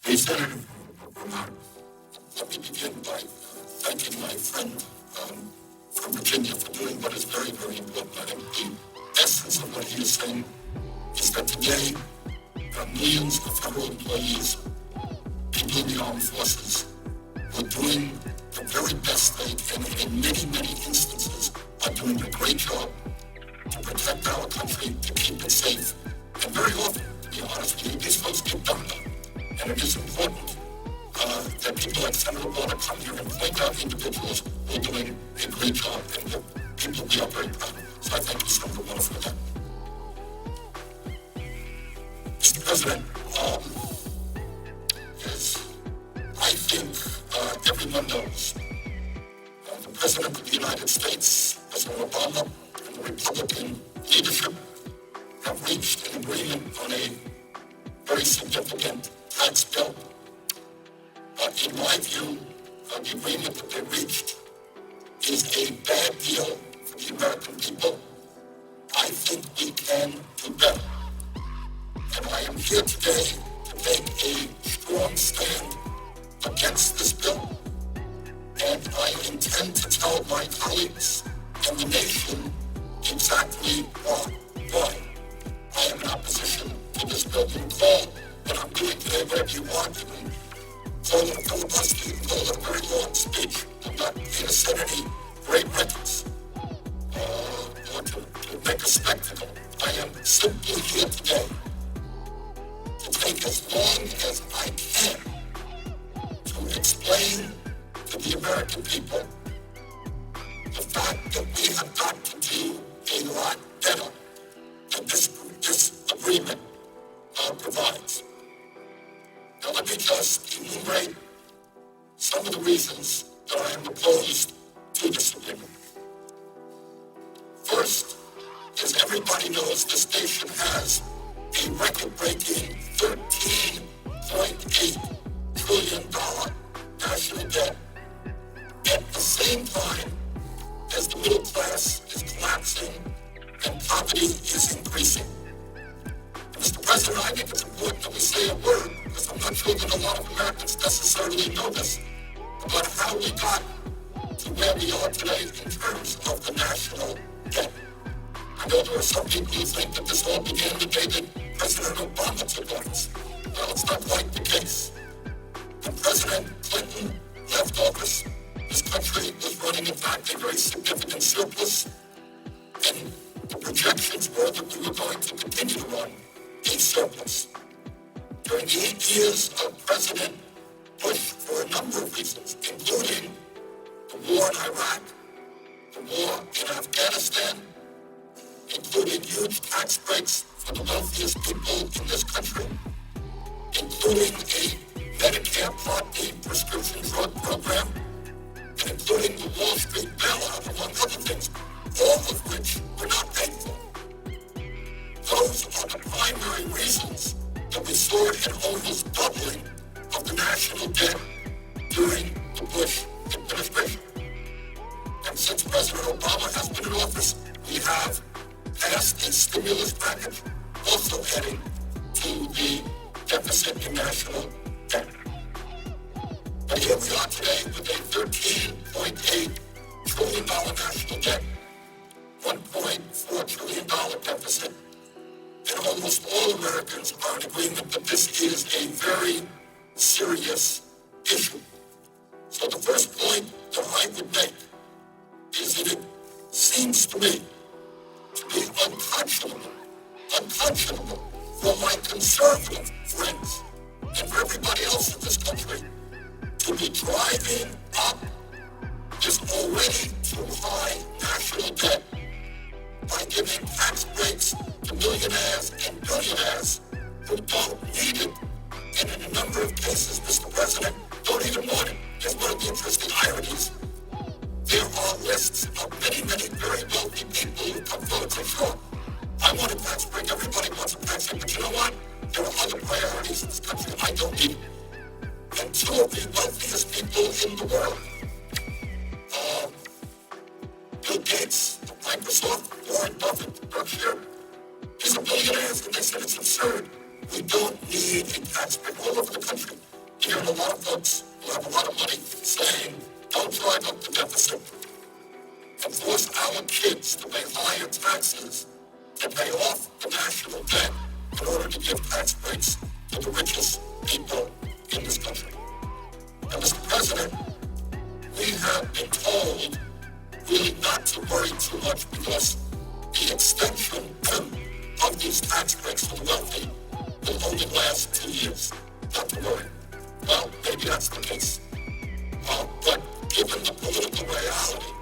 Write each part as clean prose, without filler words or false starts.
Reason, let me begin by thanking my friend from Virginia for doing what is very, very important. I think the essence of what he is saying is that today there are millions of federal employees, people in the armed forces, who are doing the very best they can, and in many, many instances are doing a great job to protect our country, to keep it safe. And very often, to be honest with you, these folks get done. And it is important that people like Senator Warner come here and point out individuals who are doing a great job, and the people we are very proud of. So I thank you, Senator Warner, for that. Mr. President, as I think everyone knows, the President of the United States, President Obama, and the Republican leadership have reached an agreement on a very significant tax bill. But in my view, the agreement that they reached is a bad deal for the American people. I think we can do better. And I am here today to make a strong stand against this bill. And I intend to tell my colleagues and the nation exactly why I am in opposition to this bill. You can call what I'm doing today whatever you want. You can call it a filibuster, you can call it a very long speech. I'm not here to set any great records or to make a spectacle. I am simply here today to take as long as I can to explain to the American people the fact that we have got to do a lot better than this agreement provides. Now let me just enumerate some of the reasons that I am opposed to this agreement. First, as everybody knows, this nation has a record-breaking $13.8 trillion national debt. At the same time as the middle class is collapsing and poverty is increasing. Mr. President, I think it's important that we say a word, because I'm not sure that a lot of Americans necessarily know this, about how we got to where we are today in terms of the national debt. I know there are some people who think that this all began the day that President Obama took office. Well, it's not quite the case. When President Clinton left office, this country was running, in fact, a very significant surplus, and the projections were that we were going to continue to run a surplus. During the 8 years of President Bush, for a number of reasons, including the war in Iraq, the war in Afghanistan, including huge tax breaks for the wealthiest people in this country, including a Medicare Part D prescription drug program, and including the Wall Street bailout, among other things, all of which were not paid for. Those are the primary reasons that we saw an almost doubling of the national debt during the Bush administration. And since President Obama has been in office, we have passed a stimulus package, also heading to the deficit in national debt. But here we are today with a $13.8 trillion national debt, $1.4 trillion deficit, and almost all Americans are in agreement that this is a very serious issue. So the first point that I would make is that it seems to me to be unconscionable for my conservative friends and for everybody else in this country to be driving up this already too high national debt by giving tax breaks to millionaires and billionaires who don't need it, and in a number of cases, Mr. President, don't even want it. Here's one of the interesting ironies. There are lists of many, many very wealthy people who come forward and say, sure, I want a tax break, everybody wants a tax break, but you know what? There are other priorities in this country, I don't need it. And two of the wealthiest people in the world, Bill Gates of Microsoft, Warren Buffett, Berkshire, these are billionaires, and they said it's absurd. We don't need a tax tax break all over the country. You hear a lot of folks who have a lot of money saying, don't drive up the deficit and force our kids to pay higher taxes to pay off the national debt in order to give tax breaks to the richest people in this country. And Mr. President, we have been told really not to worry too much because the extension of these tax breaks for the wealthy will only last 2 years. Not to worry. Well, maybe that's the case. But given the political reality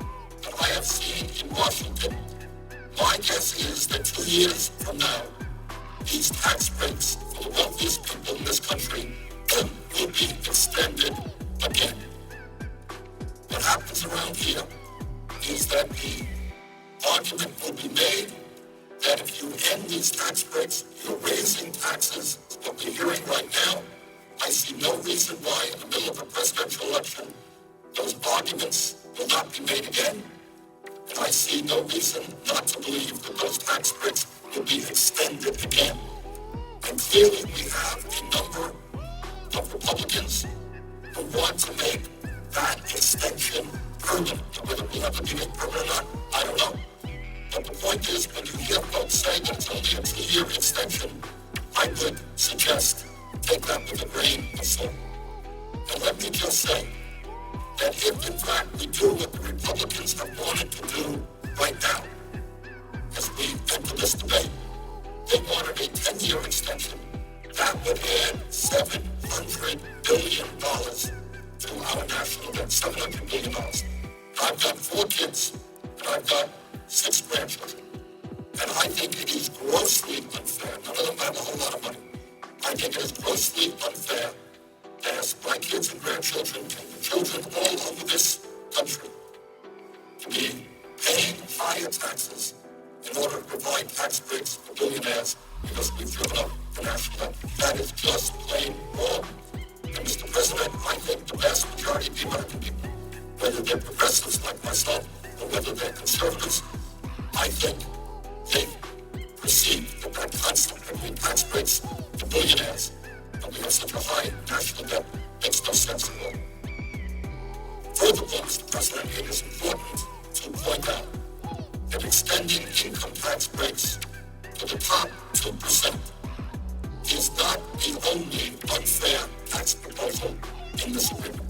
that I have seen in Washington, my guess is that 2 years from now, these tax breaks for the wealthiest people in this country will be extended again. What happens around here is that the argument will be made that if you end these tax breaks, you're raising taxes. What we're hearing right now, I see no reason why in the middle of a presidential election, those arguments will not be made again. And I see no reason not to believe that those tax breaks will be extended again. And clearly we have a number of Republicans who want to make that extension permanent. Whether we'll ever be made permanent or not, I don't know. But the point is, when you hear folks say that it's only a 2-year extension, I would suggest take that with a grain of salt. And let me just say that if in fact we do what the Republicans have wanted to do right now, as we enter this debate, they wanted a 10-year extension. That would add $700 billion to our national debt, $700 billion. I've got 4 kids, and I've got 6 grandchildren. And I think it is grossly unfair. None of them have a whole lot of money. I think it is grossly unfair to ask my kids and grandchildren and children all over this country to be paying higher taxes in order to provide tax breaks for billionaires because we've driven up the national debt. That is just plain wrong. And Mr. President, I think the vast majority of the American people, whether they're progressives like myself or whether they're conservatives, I think they perceive that that concept of giving tax breaks to billionaires and we have such a high national debt makes no sense at all. Furthermore, Mr. President, it is important to point out that extending income tax breaks to the top 2% is not the only unfair tax proposal in this agreement.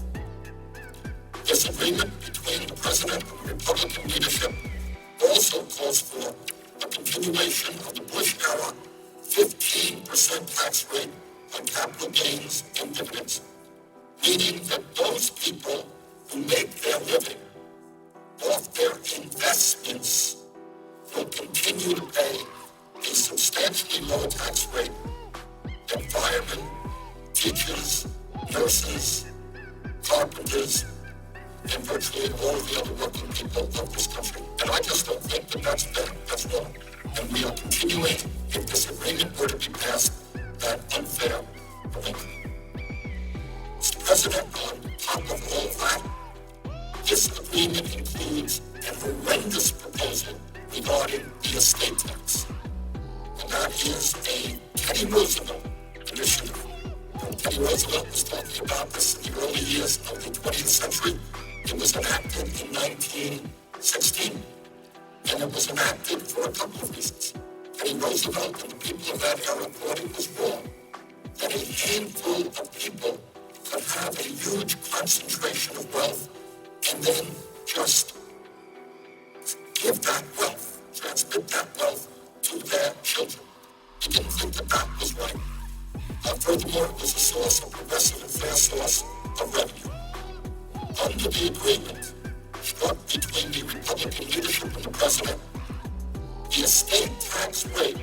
This agreement between the President and the Republican leadership also calls for a continuation of the Bush-era 15% tax rate on capital gains and dividends, meaning that those people who make their living off their investments will continue to pay a substantially lower tax rate than firemen, teachers, nurses, carpenters, and virtually all of the other working people of this country. And I just don't think that that's fair. That's wrong. And we are continuing, if this agreement were to be passed, that unfair arrangement. Mr. President, on top of all of that, this agreement includes a horrendous proposal regarding the estate tax. And that is a Teddy Roosevelt initiative. When Teddy Roosevelt was talking about this in the early years of the 20th century, it was enacted in 1916. And it was enacted for a couple of reasons. Teddy Roosevelt and the people of that era thought it was wrong that a handful of people could have a huge concentration of wealth and then just give that wealth, transmit that wealth to their children. He didn't think that that was right. Furthermore, it was a source, a progressive and fair source of revenue. Under the agreement struck between the Republican leadership and the President, the estate tax rate,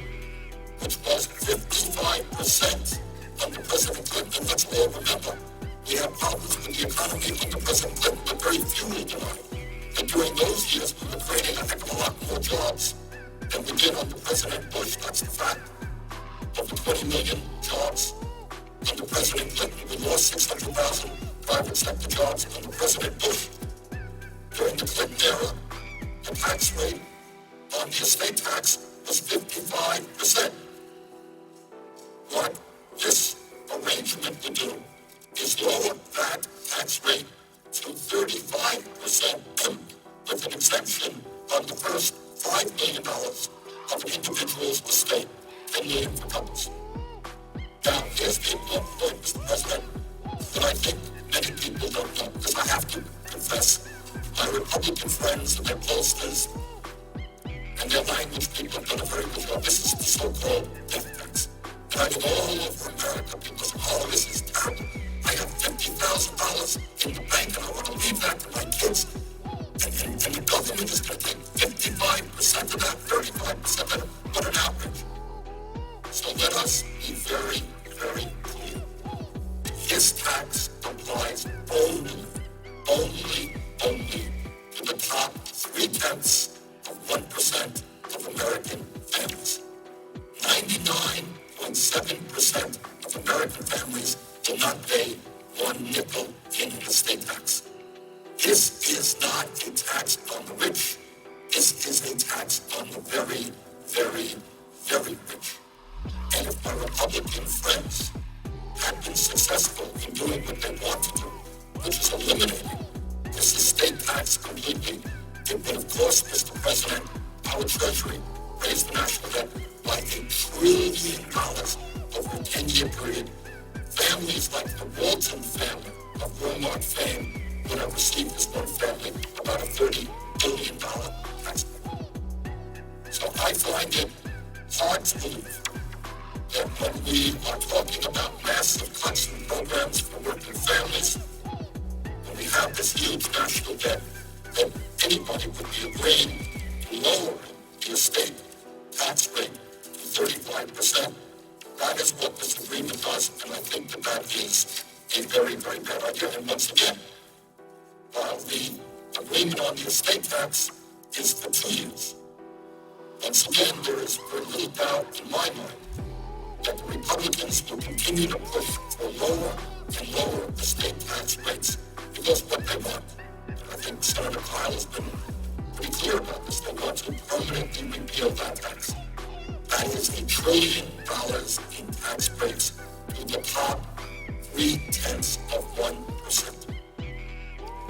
which was 55% under President Clinton, let's all remember, we had problems with the economy under President Clinton, but very few will deny that during those years we were creating a heck of a lot more jobs than we did under President Bush. That's the fact. Of the 20 million jobs under President Clinton, we lost 600,000 private sector jobs under President Bush. During the Clinton era, the tax rate on the estate tax was 55%. What this arrangement would do is lower that tax rate to 35% with an exemption on the first $5 million of an individual's estate, $10 million for couples. Now, here's the important point, Mr. President, that I think many people don't know, because I have to confess, my Republican friends and their pollsters and their language people have done a very good job. This is the so-called death tax. And I go all over America because, this is terrible. I have $50,000 in the bank and I want to leave that to my kids. And the government is going to take 55% of that, 35% of that. What an outrage. So let us be very, very clear. This tax applies only to the top 0.3% of American families. 99.7% of American families do not pay one nickel in estate tax. This is not a tax on the rich. This is a tax on the very, very, very rich. And if my Republican friends had been successful in doing what they want to do, which is eliminating this estate tax completely, it would, of course, Mr. President, our Treasury raise the national debt by $1 trillion over a 10-year period. Families like the Walton family of Walmart fame would have received as one family about a $30 billion tax bill. So I find it hard to believe that when we are talking about massive cuts in programs for working families, when we have this huge national debt, that anybody would be agreeing to lower the estate tax rate to 35%. That is what this agreement does, and I think that is a very, very bad idea. And once again, while the agreement on the estate tax is for 2 years, once again, there is very little doubt in my mind that the Republicans will continue to push for lower and lower estate tax rates because what they want, and I think Senator Kyle has been pretty clear about this, they want to permanently repeal that tax. That is $1 trillion in tax breaks to the top 0.3%.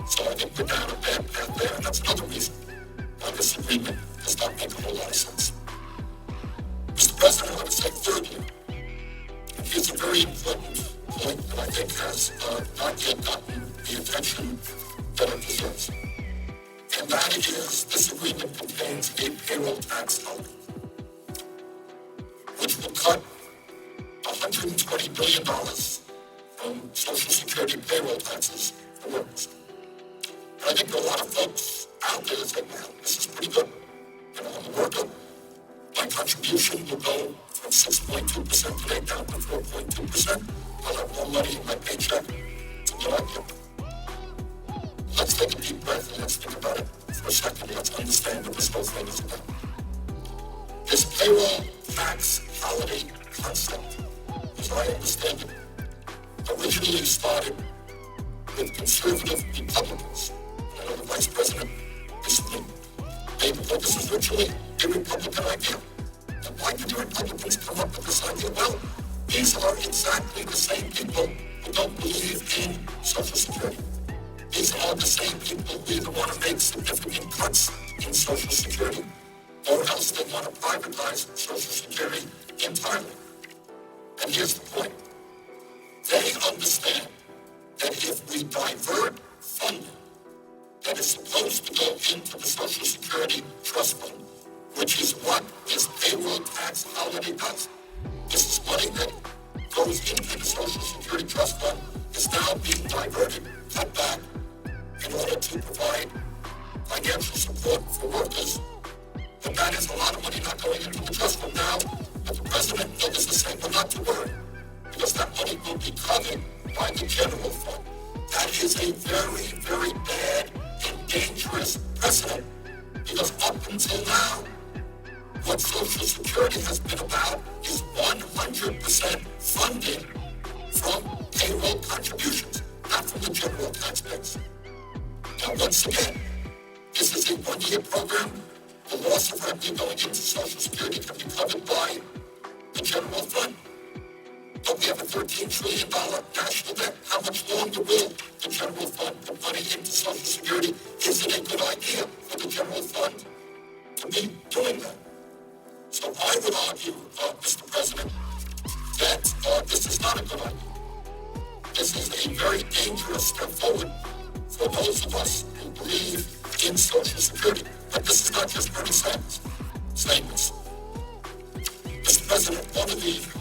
So I think we're down a bad path there, and that's another reason why this agreement does not make a whole lot of sense. Mr. President, I want to say thirdly, and here's a very important point that I think has not yet gotten the attention that it deserves. And that is, this agreement contains a payroll tax element, which will cut $120 billion from Social Security payroll taxes for workers. And I think there are a lot of folks out there that say, well, this is pretty good. I'm a worker. My contribution will go from 6.2% today down to 4.2%. I'll have more money in my paycheck to do it. Let's take a deep breath and let's think about it for a second. Let's understand what this whole thing is about. This payroll tax holiday concept, as I understand it, originally started with conservative Republicans. I know the Vice President recently made the point this is virtually a Republican idea. And why did the Republicans come up with this idea? Well, these are exactly the same people who don't believe in Social Security. These are the same people who either want to make significant cuts in Social Security or else they want to privatize Social Security entirely. And here's the point. They understand that if we divert funding that is supposed to go into the Social Security Trust Fund, which is what this payroll tax holiday does, this is money that goes into the Social Security Trust Fund, is now being diverted, cut back, in order to provide financial support for workers. But that is a lot of money not going into the trust fund now. But the president is saying, well, not to worry, because that money will be covered by the general fund. That is a very, very bad and dangerous precedent, because up until now, what Social Security has been about is 100% funded from payroll contributions, not from the general tax base. Now, once again, this is a one-year program. The loss of revenue going into Social Security can be covered by the general fund. But we have a $13 trillion national debt. How much longer will the general fund put money into Social Security? Is it a good idea for the general fund to be doing that? So I would argue, Mr. President, that this is not a good idea. This is a very dangerous step forward for those of us who believe in Social Security. But this is not just Bernie Sanders saying this. Mr. President, one of the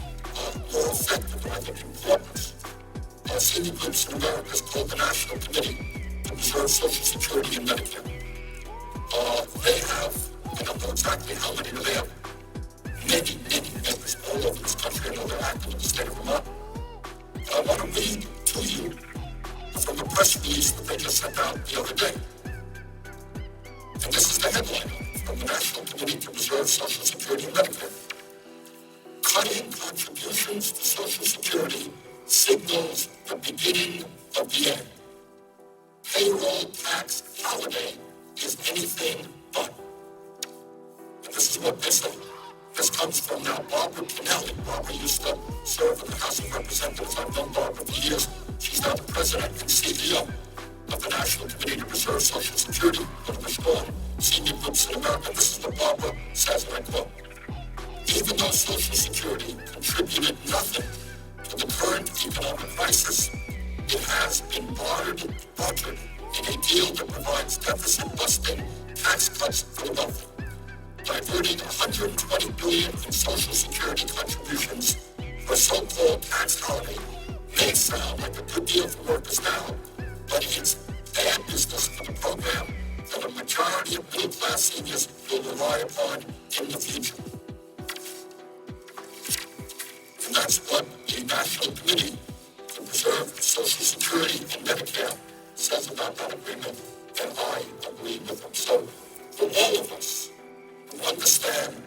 more effective and I think important senior groups in America is called the National Committee to Preserve Social Security and Medicare. They have, I don't know exactly how many, but they have many members all over this country. I know they're active in the state of Vermont. I want to read to you from a press release that they just sent out the other day. And this is the headline from the National Committee to Preserve Social Security and Medicare. Cutting contributions to Social Security signals the beginning of the end. Payroll tax holiday is anything but. And this is what they say. This comes from now Barbara Pinelli. Barbara used to serve in the House of Representatives. I've known Barbara for years. She's now the president and CEO of the National Committee to Preserve Social Security, one of the strong senior groups in America. This is what Barbara says, and I quote, even though Social Security contributed nothing to the current economic crisis, it has been bartered in a deal that provides deficit-busting tax cuts for the wealthy. Diverting $120 billion in Social Security contributions for so-called tax holiday may sound like a good deal for workers now, but it's bad business for the program that a majority of middle-class seniors will rely upon in the future. And that's what the National Committee to Preserve Social Security and Medicare says about that agreement, and I agree with them. So, for all of us who understand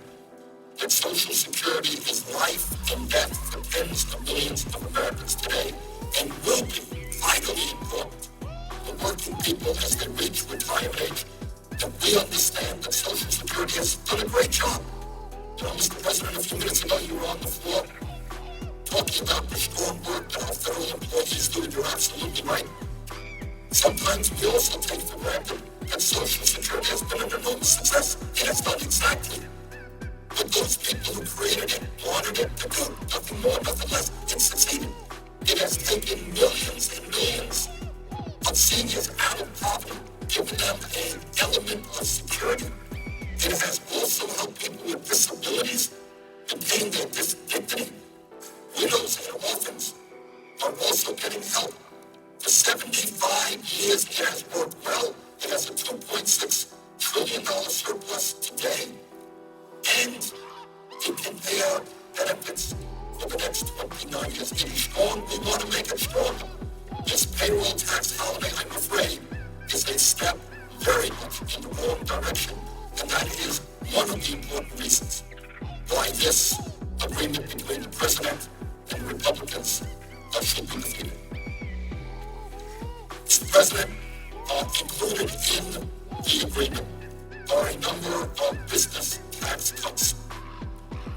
that Social Security is life and death for tens of millions of Americans today and will be vitally important for working people as they reach retirement age, that we understand that Social Security has done a great job. You know, Mr. President, a few minutes ago you were on the floor talking about the strong work that our federal employees do, and you're absolutely right. Sometimes we also take for granted that Social Security has been an enormous success, and it's done exactly what those people who created it wanted it to do. Nothing more, nothing less. It succeeded. It has taken millions and millions of seniors out of poverty, given them an element of security. It has also helped people with disabilities obtain their dignity. Widows and orphans are also getting help. For 75 years, it has worked well. It has a $2.6 trillion surplus today, and it can pay out benefits for the next 29 years. It is strong. We want to make it stronger. This payroll tax holiday, I'm afraid, is a step very much in the wrong direction, and that is one of the important reasons why this agreement between the president and Republicans should be defeated. Mr. President, included in the agreement are a number of business tax cuts.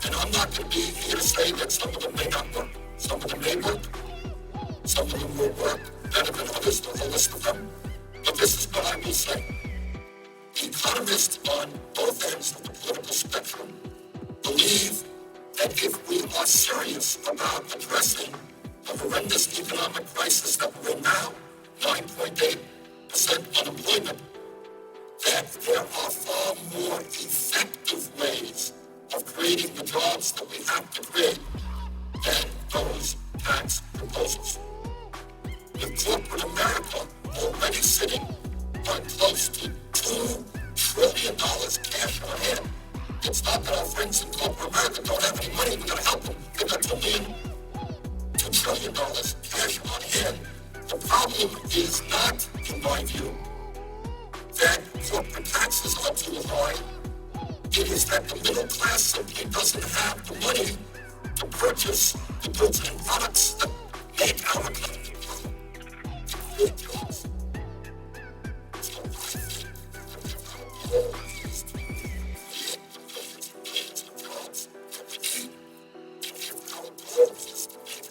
And I'm not going to be here to say that some of them may not work. Some of them may work. Some of them will work better than others, the whole list of them. But this is what I will say. The economists on both ends of the political spectrum believe that if we are serious about addressing the horrendous economic crisis that we're in now, 9.8% unemployment, that there are far more effective ways of creating the jobs that we have to create than those tax proposals. With corporate America already sitting on close to $2 trillion cash on hand, it's not that our friends in corporate America don't have any money. We're going to help them. They've got $2 trillion cash on hand. The problem is not, in my view, that corporate taxes are too high. It is that the middle class simply doesn't have the money to purchase the goods and products that make our economy to create jobs. So I think that our goal is to create the millions and millions of jobs that we need. And if our goal is to make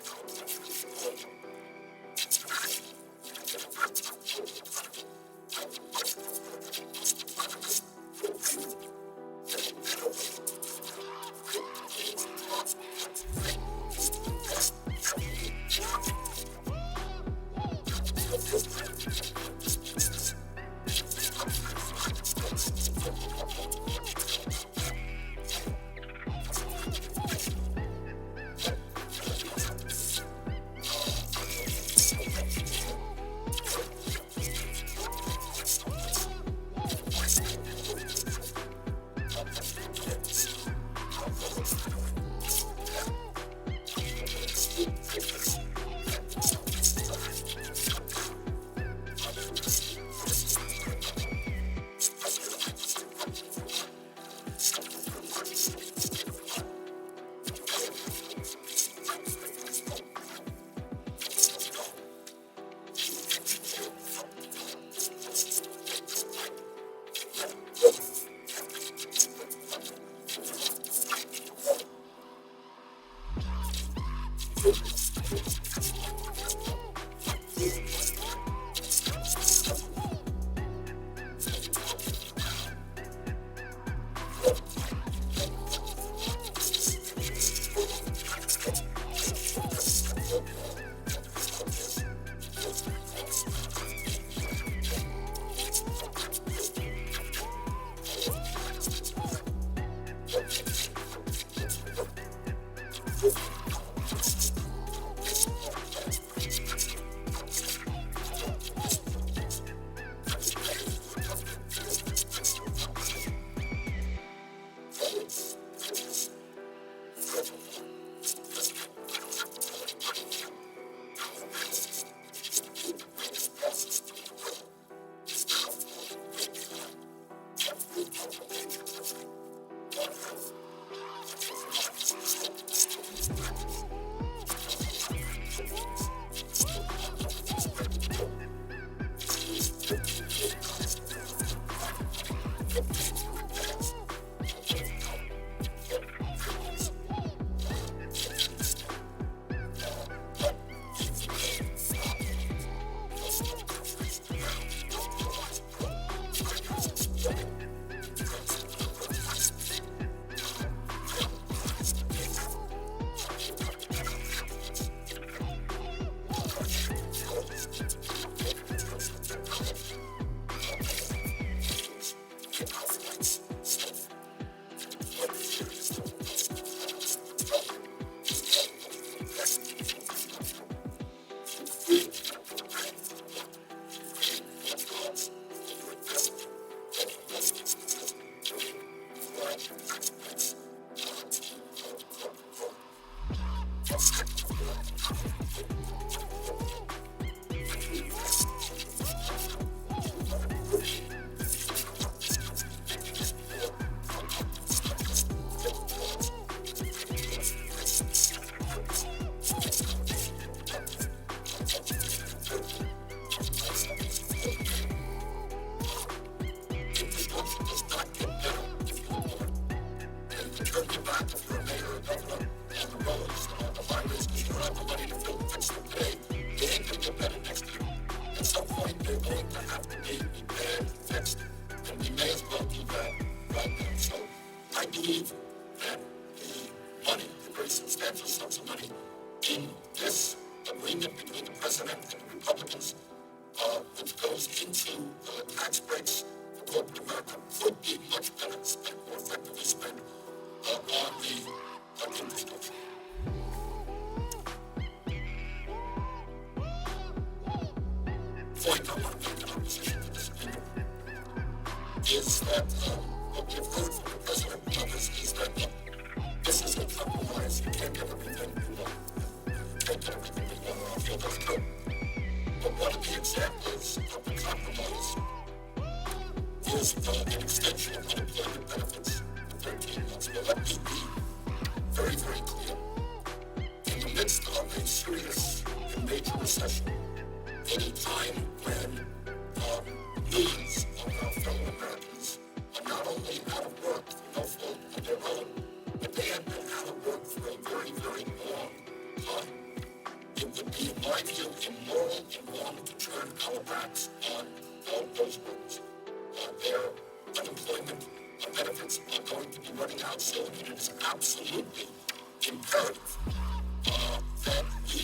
believe that the money, the very substantial sums of money in this agreement between the president and the Republicans, which goes into tax breaks for corporate America, could be much better spent, more effectively spent on the infrastructure. Point I want to make in opposition to this agreement is that what we have heard from the president and others is that this is a compromise. You can't get everything you want. You can't get everything you want, or I feel that's true. But one of the examples of the compromise is an extension of unemployment benefits for 13 months. Well, let me be very, very clear. In the midst of a serious and major recession, any time when millions of our fellow Americans are not only out of work for no fault of their own, but they have been out of work for a very, very long time. It would be, in my view, immoral and wrong to turn our backs on all those workers. Their unemployment benefits are going to be running out soon, and it is absolutely imperative that we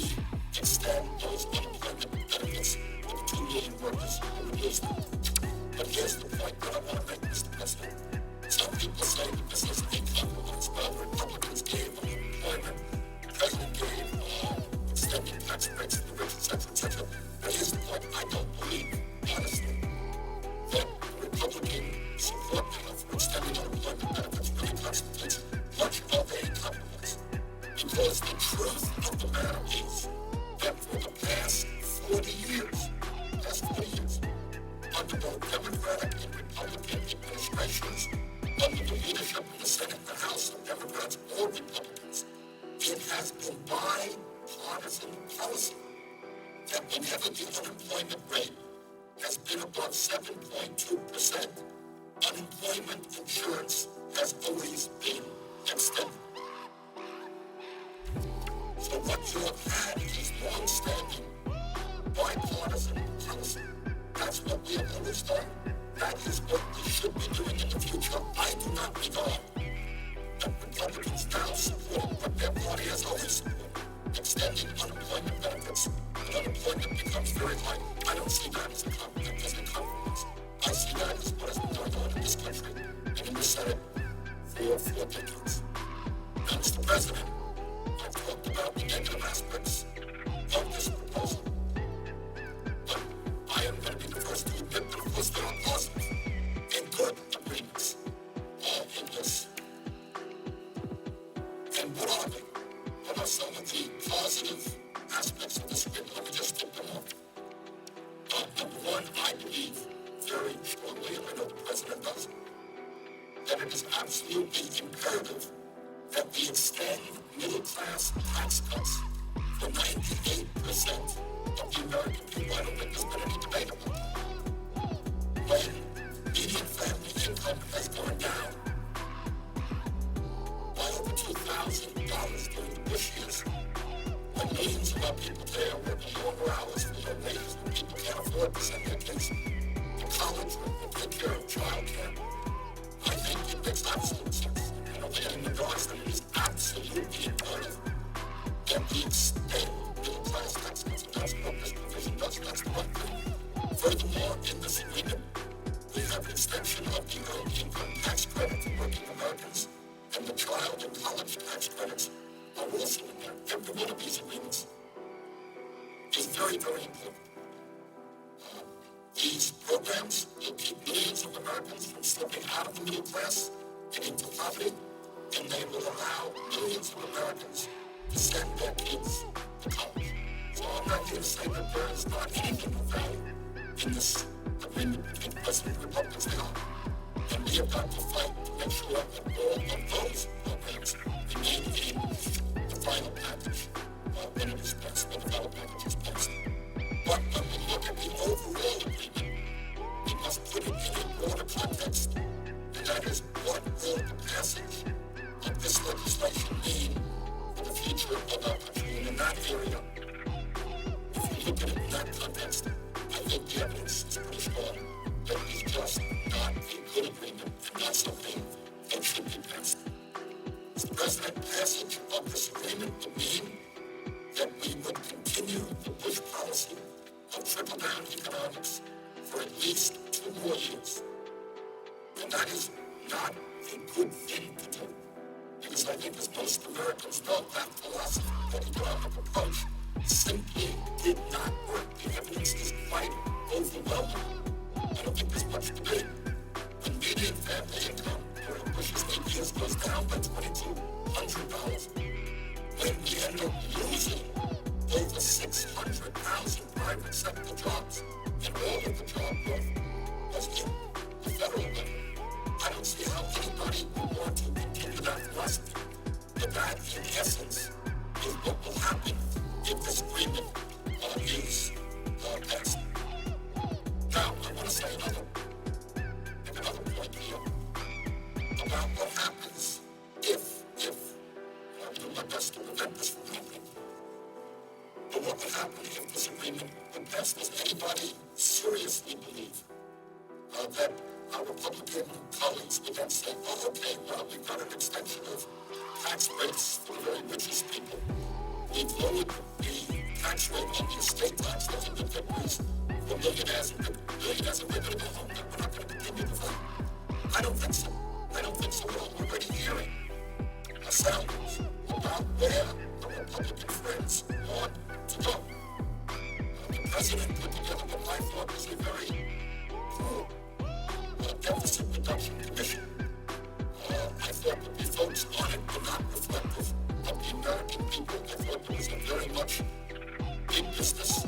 extend those unemployment benefits to the 2 million workers who reduce them. But here's the point that I want to make, Mr. President. Some people say that this is a compromise. Well, the Republicans gave unemployment, the President gave extending tax breaks to the rich, etc. But here's the point. I don't believe, honestly, that Republican support now for extending unemployment benefits really constitutes much of a compromise. Because the truth of the matter is that for the past 40 years, under both Democratic and Republican administrations, under the leadership in the Senate and the House of Democrats or Republicans, it has been bipartisan policy that whenever the unemployment rate has been above 7.2%, unemployment insurance has always been extended. So what you have had is long-standing bipartisan policy. That's what we have always done. That is what we should be doing in the future. I do not regard that Republicans now support what their party has always supported, extending unemployment benefits. When unemployment becomes very high, I don't see that as a compromise. I see that as what has been going on in this country and in the Senate for 4 decades. Now, Mr. President, I've talked about the negative aspects of this proposal. But I am going to be the first to admit that, of course, there are positive and good agreements in this. And what are they? What are some of the positive aspects of this agreement? Let me just take them off. Number one, I believe very strongly, and I know the President does, that it is absolutely imperative that we extend middle-class tax cuts for 98% of the American people. I don't think there's been any debate about that. When median family income has gone down by over $2,000 during the Bush years, when millions of our people today are working longer hours for low wages, when people can't afford to send their kids to college or take care of child care, I think it makes absolute sense. And in regards that it is absolutely imperative that we extend middle-class tax cuts, and that's what this provision does, and that's the right thing. Furthermore, in this agreement, we have an extension of the earned income tax credit for working Americans, and the child and college tax credits are also in there. Every one of these agreements is very, very important. These programs will keep millions of Americans from slipping out of the middle class and into poverty, and they will allow millions of Americans to send their kids to college. So I'm not here to say that there is not anything of value in this agreement between the President and the Republicans. They are. And we have got to fight to make sure that all of those programs remain in the final package when it is passed, when the final package is passed. But when we look at the overall agreement, we must put it in a broader context, and that is what will the passage of this legislation mean for the future of our country. And in that area, if you look at it in that context, I think the evidence is pretty strong that it is just not a good agreement and not something that should be passed. economics for at least 2 more years. And that is not a good thing to do. Because I think as most Americans know, that philosophy, that economic approach, simply did not work. The evidence is quite overwhelming. I don't think there's much debate. The median family income during Bush's 8 years goes down by $2,200. When we end up losing over 600,000 private sector jobs, and all of the job growth was in the federal level, I don't see how anybody would want to continue that philosophy. But that, in essence, is what will happen if this agreement is passed. Now, I want to say another point here about what happens if I do my best to prevent this from happening. But what would happen if this agreement would pass? Does anybody seriously believe that our Republican colleagues would then say, oh, okay, well, we've got an extension of tax breaks for the very richest people. We've lowered the tax rate on the estate tax, those are the victories for millionaires and billionaires, and we're going to go home, and we're not going to continue to fight. I don't think so. I don't think so at all. We're already hearing sounds about where the Republican friends want to go. The president put together what I thought was a very cool deficit reduction commission. I thought that the folks on it were not reflective of the American people. I thought there was a very much big business,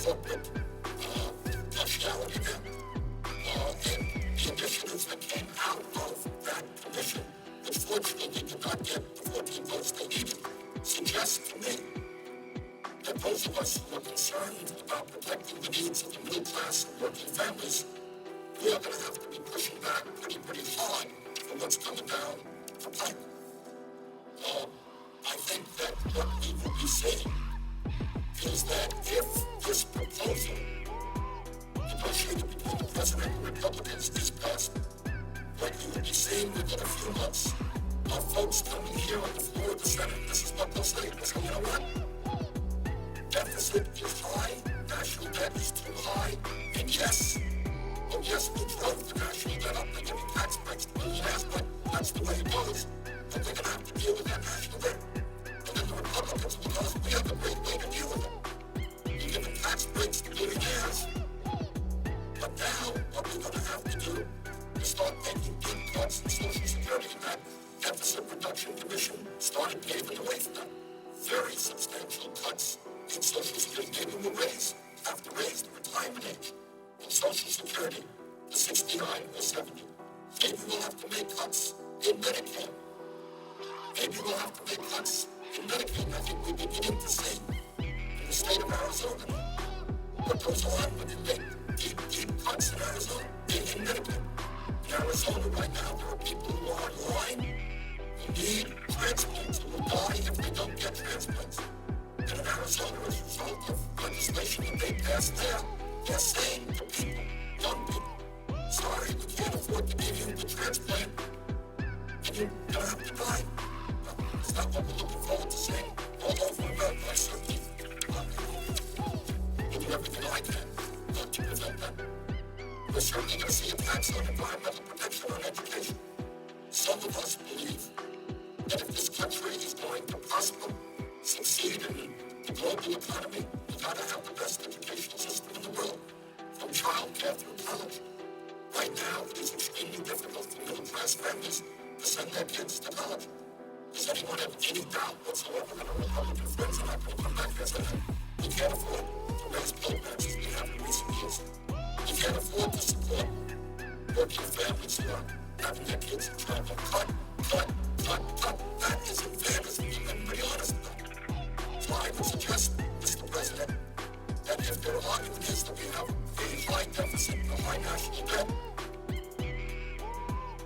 corporate partiality there. And the initiatives that came out of that commission, which fortunately did not get the 14 votes they needed, suggest to me that those of us who are concerned about protecting the needs of the middle class and working families, we are going to have to be pushing back pretty hard for what's coming down the pipe. I think that what we will be saying is that if this proposal negotiated between the President and Republicans is passed, what you will be seeing within a few months are folks coming here on the floor of the Senate. This is what they'll say. They'll say, you know what? Deficit is high, national debt is too high, and yes, we drove the national debt up by giving tax breaks to millionaires, but that's the way it goes. But we're going to have to deal with that national debt. And then the Republicans will tell us we have a great way to deal with it. We're giving tax breaks to millionaires. But now, what we're going to have to do is start making big cuts in Social Security, and that Deficit Reduction Commission started paving the way for that. Very substantial cuts in Social Security. Maybe we'll have to raise the retirement age in Social Security to 69 or 70. Maybe we'll have to make cuts in Medicare. Maybe we'll have to make cuts in Medicaid. I think we're beginning to see in the state of Arizona what goes on when you make deep cuts in Arizona, in Medicaid. In Arizona right now, there are people who are in line who need transplants, who will die if they don't get transplants. And in Arizona, as a result of legislation that they passed there, they're saying to people, young people, sorry, we can't afford to give you the transplant, and you're going to have to die. Is that what we're looking forward to seeing all over America? I certainly will do everything I can to prevent that. We're certainly going to see attacks on environmental protection, on education. Some of us believe that if this country is going to prosper, succeed in the global economy, we've got to have the best educational system in the world, from child care through college. Right now, it is extremely difficult for middle-class families to send their kids to college. Does anyone have any doubt whatsoever that our Republican friends are not going to come back and say, we can't afford to raise Pell Grants as we have in recent years. We can't afford to support working families who are having their kids in trouble. Cut. That is embarrassing, and be honest about it. So I would suggest, Mr. President, that if their argument is that we have a high deficit, a high national debt,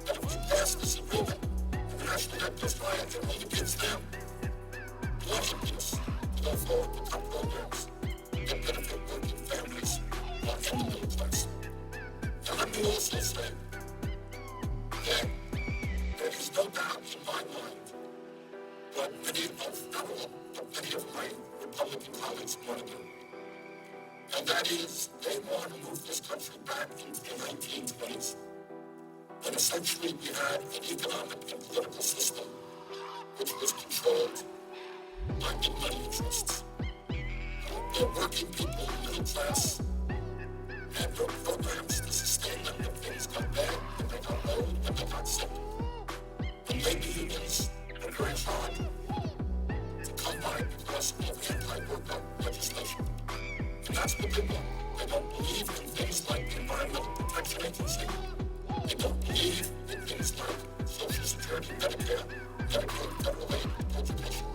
that if we pass this agreement, the national debt goes higher, it only gives them more impetus to go forward with cut programs that benefit working families and the middle class. And let me also say that there is no doubt in my mind what many of, not all, but many of my Republican colleagues want to do. And that is, they want to move this country back into the 1920s. When essentially we had an economic and political system which was controlled by big money interests. They're working people in the middle class and their programs to sustain them when things got bad, when they got old, when they got sick. And labor unions were very hard to come by because of anti-worker legislation. And that's what they want. They don't believe in things like the Environmental Protection Agency. They don't believe in things like Social Security, Medicare, Medicaid, federal aid, education.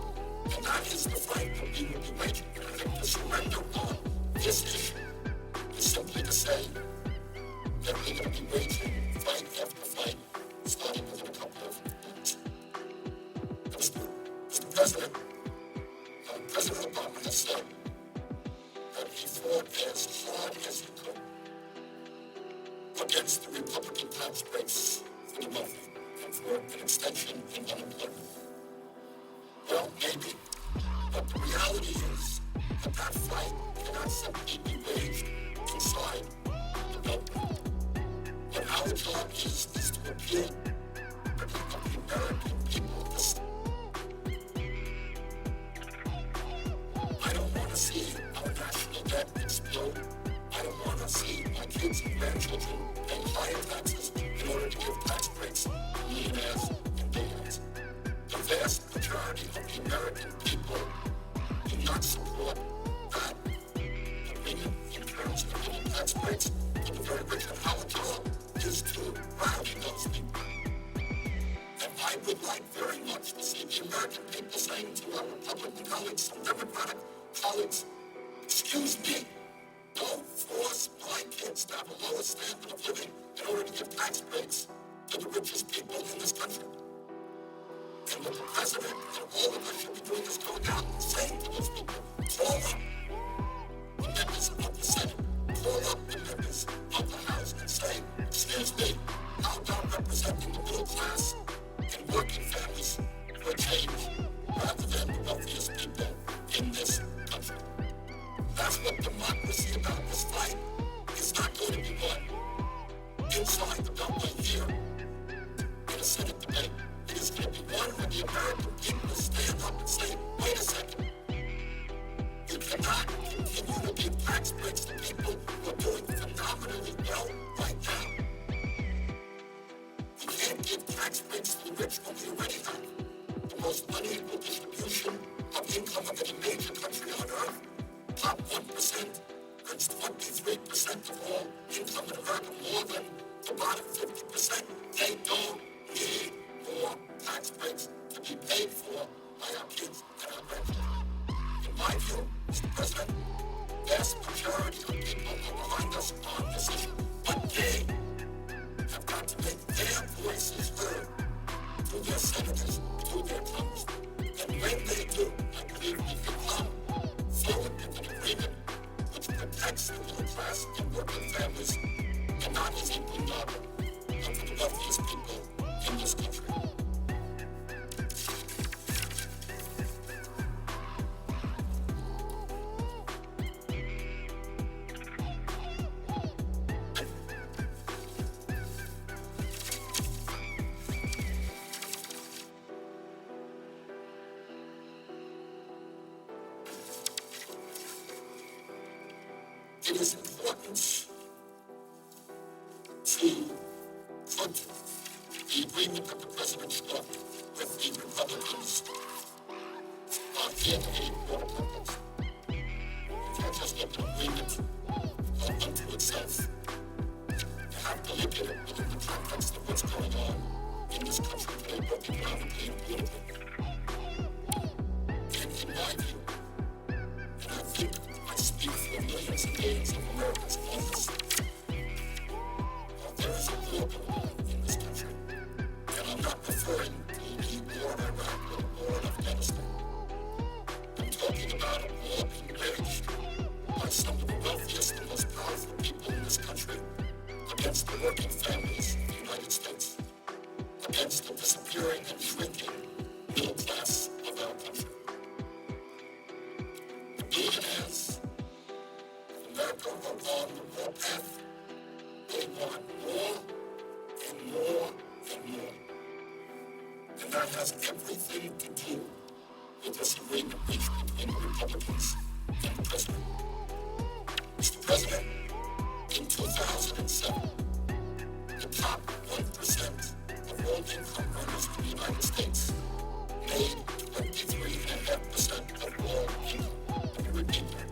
And that is the fight that we will be waging. And I think the surrender on this issue is simply to say that we're going to be waging fight after fight, starting within a couple of months. Mr. President, President Obama has said that he fought as hard as he could against the Republican tax breaks for the wealthy and for an extension in unemployment. Well, maybe, but the reality is that that fight cannot simply be waged inside the government. What our job is to appeal to the American people. I don't want to see our national debt explode. I don't want to see my kids and grandchildren pay higher taxes in order to give tax breaks to millionaires and billionaires. The vast majority of the American people do not support that opinion in terms of giving tax breaks to the very rich. And our job is to rally those people. And I would like very much to see the American people saying to our Republican colleagues and Democratic colleagues, excuse me, don't force my kids to have a lower standard of living in order to give tax breaks to the richest people in this country. And what the president and all of us should be doing is going out and saying to those people, call up the members of the Senate, call up the members of the House and say, excuse me, how about representing the middle class and working families for a change rather than the wealthiest people in this country? That's what democracy about this fight is not going to be won inside the Beltway here in a Senate debate. It is going to be won when the American people stand up and say, wait a second, you cannot continue to give tax breaks to people who are doing phenomenally well right now. You can't give tax breaks to the rich when we already have the most unequal distribution of income of any major country on earth. Top 1% earns 23% of all income in America, more than the bottom 50%. They don't need more tax breaks to be paid for by our kids and our grandchildren. In my view, Mr. President, the vast majority of people are behind us on this issue, but they have got to make their voices heard through their senators, through their congressmen. And when they do, I believe we can come forward with an agreement which protects the middle class and working families and not is equally novel for the wealthiest people in this country. It is important to put the agreement that the President struck with the Republicans in a border context. You can't just look at an agreement unto itself. You have to look at it within the context of what's going on in this country today, both economically and politically. And in my view, and I think I speak for millions and millions of Americans on this, there is a war going on in this country. And I'm not referring to the war in Iraq or the war in Afghanistan. I'm talking about a war being waged by some of the wealthiest and most powerful people in this country against the working families in the United States, against the disappearing and shrinking middle class of our country. The billionaires, the America are on the war path. They want more and more and more. And that has everything to do with this agreement reached between the Republicans and the president. Mr. President, in 2007, the top 1% of all income earners in the United States made 23.5% of all income. Let me repeat that.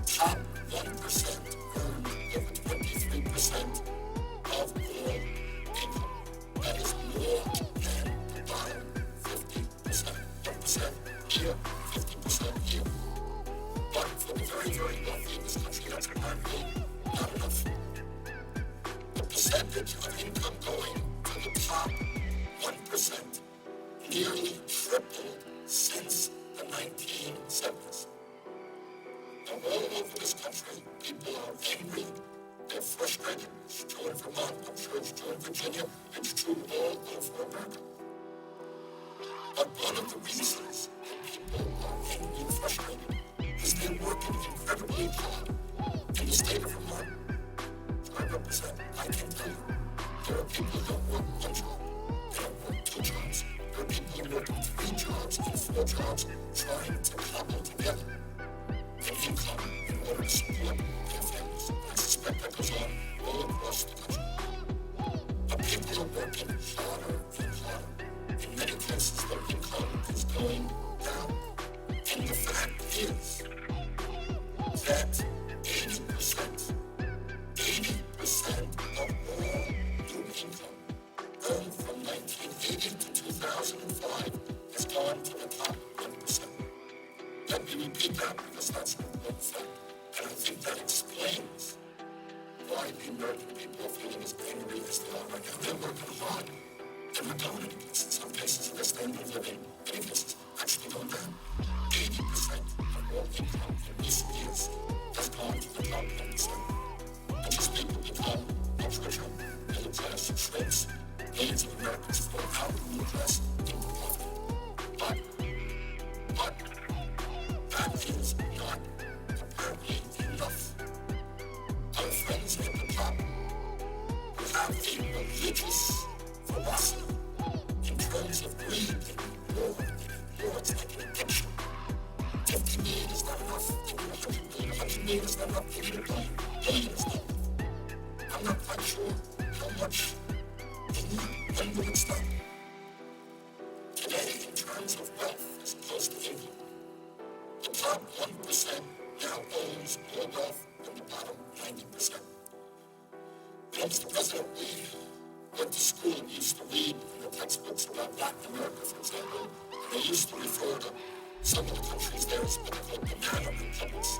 Top 1% earned over 23% of all income. That is more than the bottom 50%. 1% here, 50% here. But for the very, very wealthy in this country, that's apparently not enough. The percentage of income going to the top 1% nearly tripled since the 1970s. Now, all over this country, people are angry, they're frustrated. It's true in Vermont, I'm sure it's true in Virginia, it's true all over America. But one of the reasons that people are angry and frustrated is they're working incredibly hard in the state of Vermont. So I represent, I can tell you, there are people who don't work one job, they don't work two jobs. There are people who work 3 jobs and 4 jobs trying to cobble together an income in order to support their families. I suspect that goes on all across the country. But people are working harder and harder. In many cases, their income is going down. And the fact is that 80% of all new income earned from 1980 to 2005 has gone to the top 1%. Let me repeat that because that's an important fact. And I think that explains why the American people are feeling as angry as they are right now. They're working hard. They're not going any place. In some cases, their standard of living, many cases, actually going down. 80% of all income in recent years has gone to the top 1%. And these people become much richer, middle class shrinks. Millions of Americans fall out of the middle class into poverty. But that is not apparently enough. Our friends at the top who have a religious philosophy in terms of greed and war. It's like an addiction. 50 million is not enough. 100 million is not enough. 100 billion is not enough. I'm not quite sure how much they need. When will it stop? Today, in terms of wealth, as opposed to income, the top 1% now owns more wealth than the bottom 90%. Mr. President, we went to school and used to read in the textbooks about Latin America, for example, and they used to refer to some of the countries there as what they call banana republics.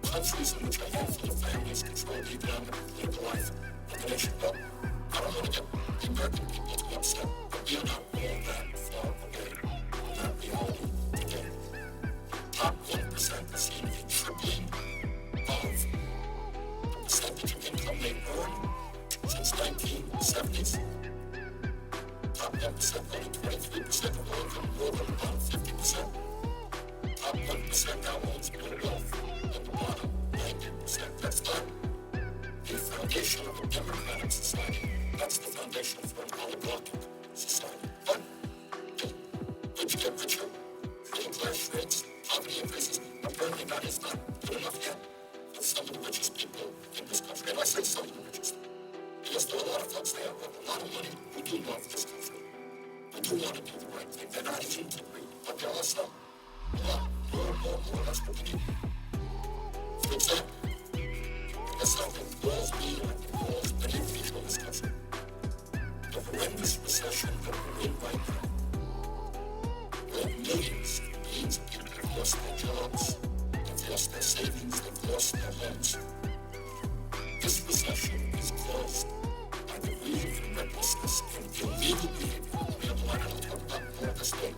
Countries in which a handful of families control the economic and political life of the nation. Well, I don't want to get the American people too upset, but we are not all that far away from that reality today. Top 1% is seeing a tripling of the percentage of income they earn since 1970s. Top 1% only 23% of all income, more than the bottom 50%. Top 1% now owns more wealth than the bottom 90%. That's not the foundation of a democratic society. That's the foundation for an oligarchic society. But the rich get richer, middle class shrinks, poverty increases. Apparently that is not good enough yet for some of the richest people in this country. And I say some of the richest, because there are a lot of folks there with a lot of money who do love this country, who do want to do the right thing. They're not easy to read, but there are some. A lot, more, that's what we need. For example, there's something calls me and it calls many people in this country. The horrendous recession that we're in right now, where millions of people have lost their jobs, have lost their savings, they've lost their homes. This recession is caused by the greed and recklessness and illegal behavior. We have a lot to talk about more this later.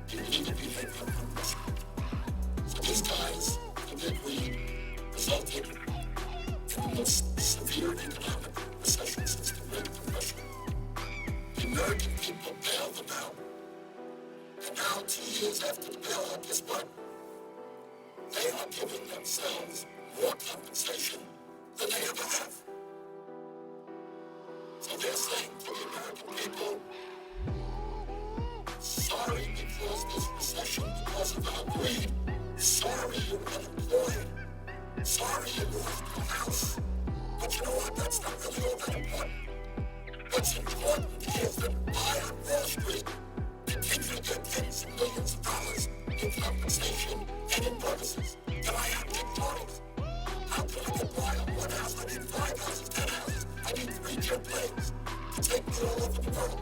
Illegal behavior on Russia. So these guys, in their greed, resulted in the most severe economic recession since the Great Depression. The American people bailed them out. And now, 2 years after the bailout, guess what? They are giving themselves more compensation than they ever have. So they're saying to the American people, sorry we caused this recession because of our greed. Sorry you're unemployed. Sorry you lost your house. But you know what? That's not really all that important. What's important is that I on Wall Street continue to get tens of millions of dollars in compensation and in bonuses. That I have big parties. How can I get by on one house? I need 5 houses, 10 houses. I need 3 jet planes to take me all over the world.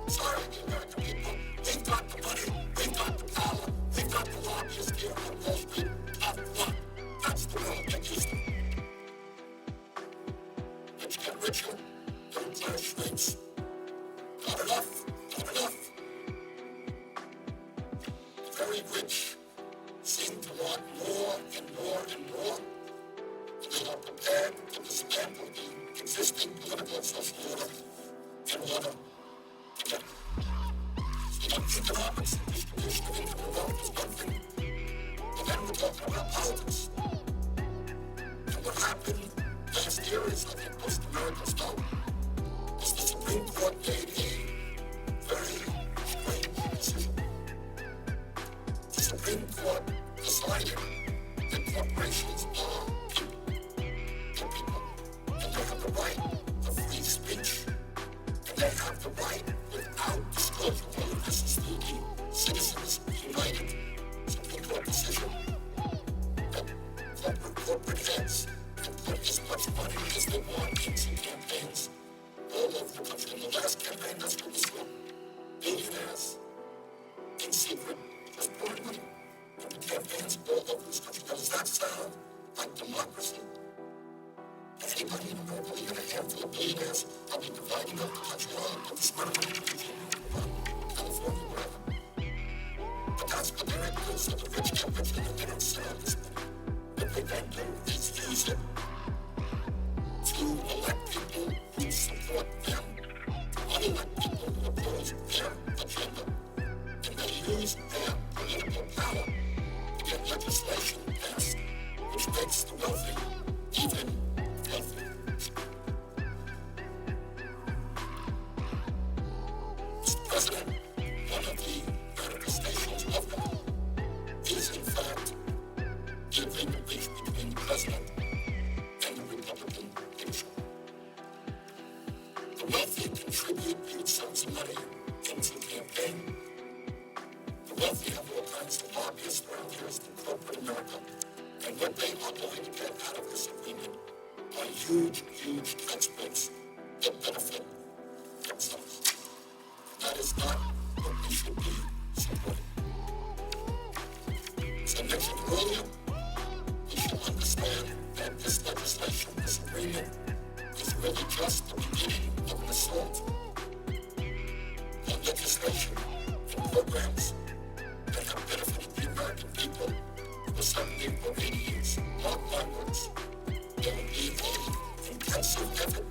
Sorry, the American people. We've got the money. We've got the power. We've got the lobbyists here on Wall Street. Tough luck. That's the world that used to. Rich get richer. Middle class shrinks. Not enough. Not enough. The very rich seem to want more and more and more. And they are prepared to dismantle the existing political and social order in order to get it. Economics and distribution of income and wealth is one thing. And then we're talking about politics. And what happened last year is, I think most Americans know, is the Supreme Court made a very strange decision. The Supreme Court decided that corporations are people. They're people. And they have the right of free speech. And they have the right, without disclosure, whether this is through the Citizens United Supreme Court decision, that corporate heads can put as much money as they want into campaigns all over the country. In the last campaign, that's what was done. Billionaires, in secret, just pouring money into campaigns all over this country. Now, does that sound like democracy? Anybody in America, even a handful of billionaires, I'll be dividing up the country all into this money from California, wherever. But that's what they're into, so the rich get richer and they don't sell this money. What they then do is use it to elect people who support them, to unelect people who oppose their agenda. And they use their political power to get legislation passed, which makes the wealthy even wealthier. Mr. President, one of the manifestations of that is, in fact, giving the beef between the president and the Republican leadership. The wealthy contribute huge sums of money into the campaign. The wealthy have all kinds of lobbyists around here in corporate America. And what they are going to get out of this agreement are huge, huge tax breaks that benefit themselves. That is not what we should be supporting. As I mentioned earlier, we should understand that this legislation, this agreement, is really just the beginning of an assault on legislation and programs that have benefited the American people for 70 or 80 years. Mark my words, there will be an intensive effort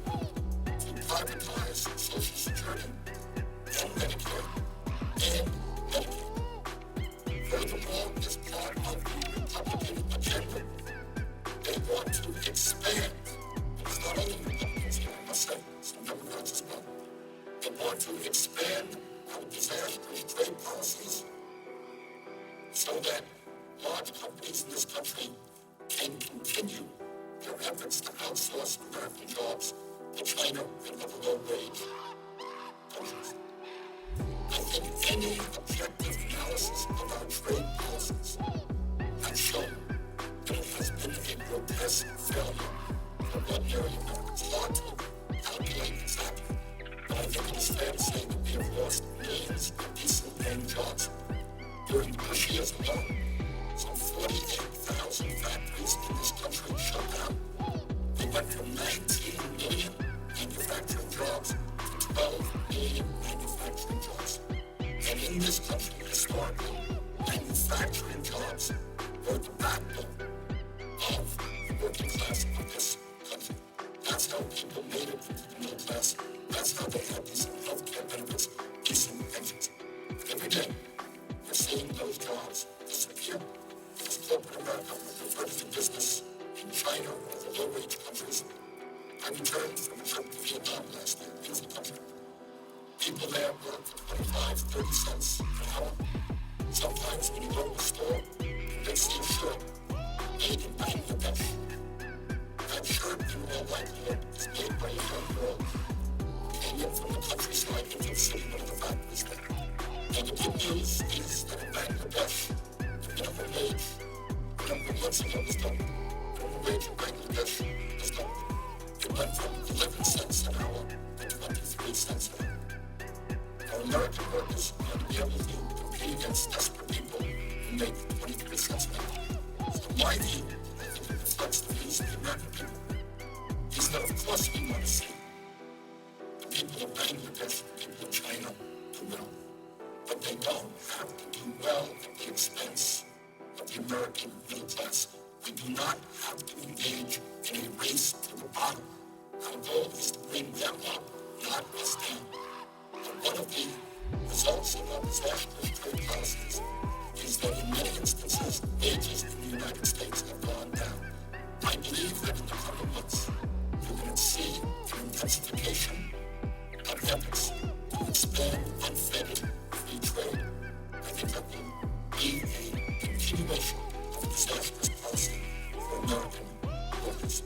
to privatize Social Security and Medicare and Medicaid. Furthermore, as part of the Republican agenda, they want to expand. It's not only Republicans here, I must say, some Democrats as well. They want to expand our disastrous trade policies so that large companies in this country can continue their efforts to outsource American jobs to China and other low-wage countries. I think any objective analysis of our trade policies has shown that it has been a grotesque failure for ordinary Americans. It's hard to calculate exactly, but I think it is fair to say that we have lost millions of decent-paying jobs during the Bush years alone. Some 48,000 factories in this country shut down. They went from 19 million manufacturing jobs to 12 million manufacturing jobs. And in this country, historically, manufacturing jobs were the backbone of the working class of this country. That's how people made it into the middle class. That's how they had decent health care benefits, decent pensions. Every day, we're seeing those jobs disappear. Corporate America will convert to business in China China or the low-wage countries. I returned from a trip to Vietnam last year, beautiful country. People there work for 25, 30 cents an hour. Sometimes when you go to the store, they see a shirt made in Bangladesh. That shirt, in all likelihood, is made by a young girl who came in from the countryside into the city of the factories there. And the good news is that in Bangladesh, the minimum wage, a number of months ago was doubled. The minimum wage in Bangladesh was doubled. It went from 11 cents an hour to 23 cents an hour. Our American workers are to be able to compete against desperate people who make 23 cents an hour. So my view, I think it reflects the views of the American people, is that of course we want to see the people of Bangladesh, the people of China do well. But they don't have to do well at the expense of the American middle class. We do not have to engage in a race to the bottom. Our goal is to bring them up, not us down. And one of the results of our disastrous trade policies is that in many instances, wages in the United States have gone down. I believe that in the coming months, you're going to see an intensification of efforts to expand unfettered free trade. I think that will be a continuation of a disastrous policy for American workers.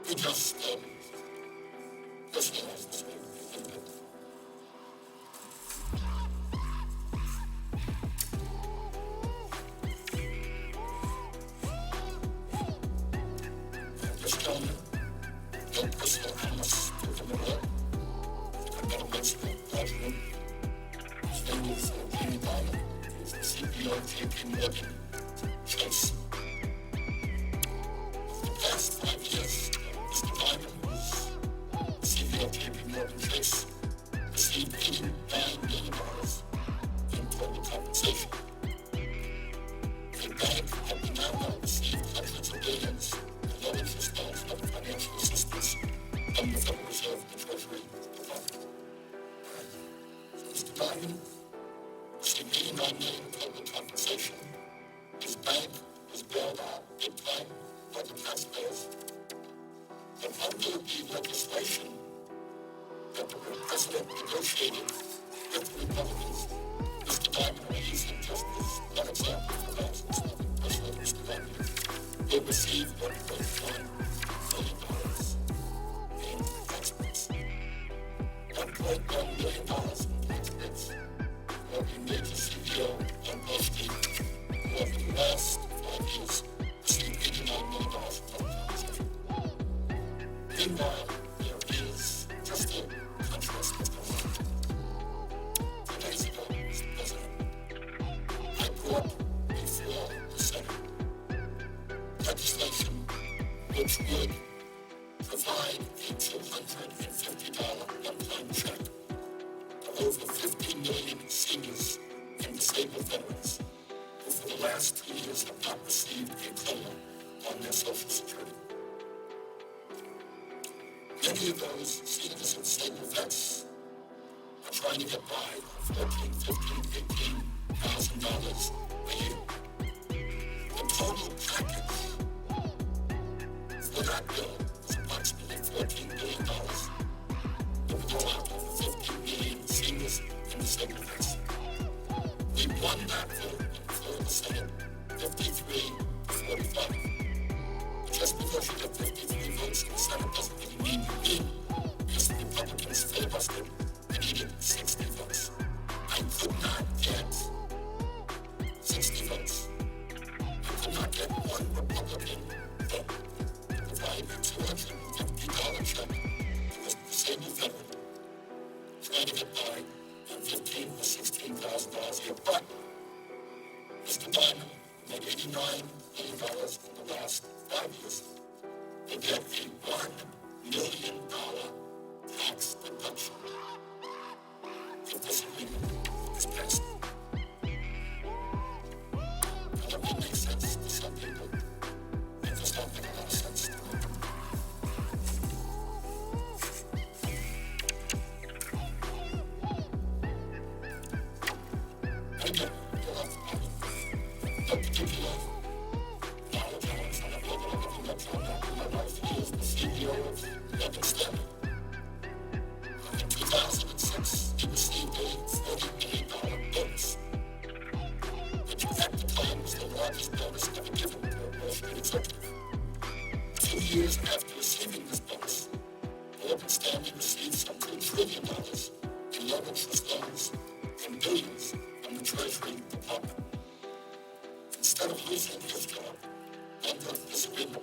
We just personalize this way a little bit. This gentleman built personal house to the middle. I've got a Mexican graduate. His name is Jamie Diamond. He's the CEO of JP Morgan Chase. For the past 5 years, Mr. Diamond, who's CEO of JP Morgan Chase, received $89 million in total compensation. The bank that we now know received hundreds of billions in low interest loans and other financial assistance from the Federal Reserve and the Treasury Department. So Mr. Diamond received $89 million in total compensation. His bank was bailed out big time by the taxpayers. And under the legislation that the president negotiated with the Republicans, Mr. Diamond, I use him just as one example for thousands of personal Mr. Diamond, will receive $1.1 million in tax breaks. $1.1 million in tax breaks. Every major CEO on Wall Street who over the last 5 years received $89 million in total compensation. Meanwhile, there is just a contrast that's going on. 2 days ago, Mr. President, I brought before the Senate legislation which would provide a $250 one-time check to over 50 million seniors and disabled veterans who for the last 2 years have not received a COLA on their Social Security. Many of those seniors and disabled vets are trying to get by on $14,000, $15,000, $18,000 a year. The total package for that bill is approximately $14 billion. It would go out over 15 million seniors and disabled vets. We won that vote in the floor of the Senate, 53 to 45. Just because you get 53 votes in the Senate doesn't really mean you win, because the Republicans filibustered and needed 60 votes. I could not get 60 votes. I could not get one Republican vote to provide a $250 check to a disabled veteran trying to get by on $15,000 or $16,000 a year. But Mr. Diamond made $89 million in the last 5 years. will get a $1 million tax deduction if this agreement is passed. That may make sense to some people. It does not make a lot of sense to me. I know the left party, but particular knowledge on a global economic my wife is the CEO of Bustin. In 2006, he received a $40 million bonus, which at the time was the largest bonus ever given to a Wall Street executive. 2 years after receiving this bonus, Morgan Stanley received some $2 trillion in low interest loans and billions from the Treasury Department. Instead of losing his job under this agreement,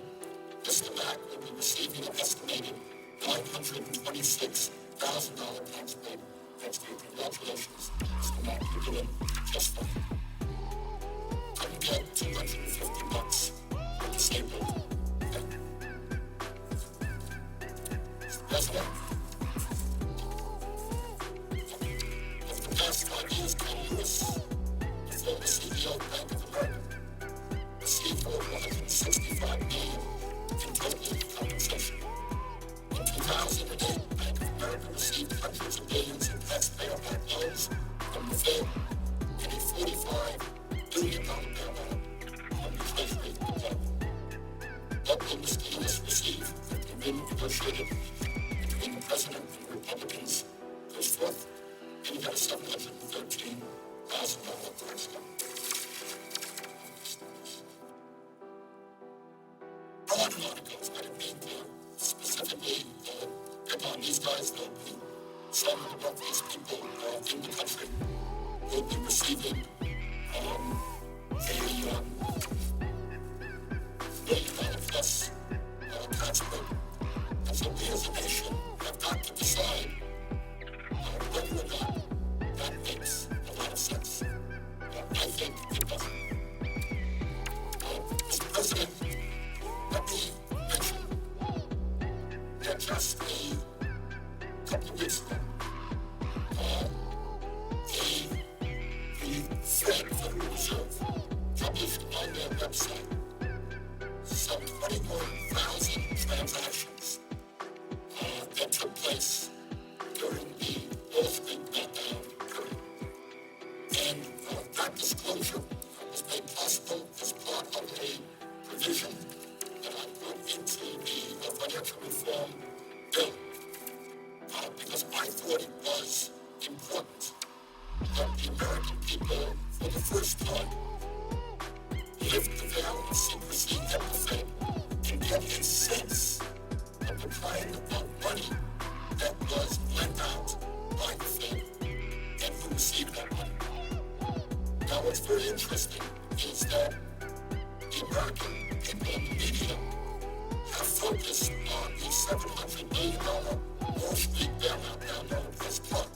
Mr. Mack will be receiving an estimated $926,000 tax payment next year. Congratulations, Mr. Mack, you're doing just fine. I can get $250 for disabled. President, over the past 5 years, Ken Lewis, the former CEO of Bank of America, received over $165 million in total compensation. In 2008, Bank of America received hundreds of billions in taxpayer-backed loans from the Fed and a $45 billion bailout from the Treasury Department. What will Mr. Lewis receive if the agreement negotiated between the President and the Republicans goes forth? And he got a $713,000 tax cut. I want articles. I didn't mean to specifically pick on these guys, though, who some of the wealthiest people in the country will be receiving a $1 billion plus tax break. And so we as a nation have got to decide whether or not that makes a lot of sense. I think it doesn't. Mr. President, let me mention that just a couple of weeks ago, the Federal Reserve published on their website some 21,000 transactions that took place during the Wall Street meltdown period. And that disclosure was made possible as part of a provision that I put into the financial reform bill because I thought it was important that the American people, for the first time, lift the veil of secrecy at the Fed and get a sense of the kind of money that was lent out by the Fed and who received that money. Now, what's very interesting is that the American people in the media have focused on the $700 million Wall Street bailout now known as CLUB.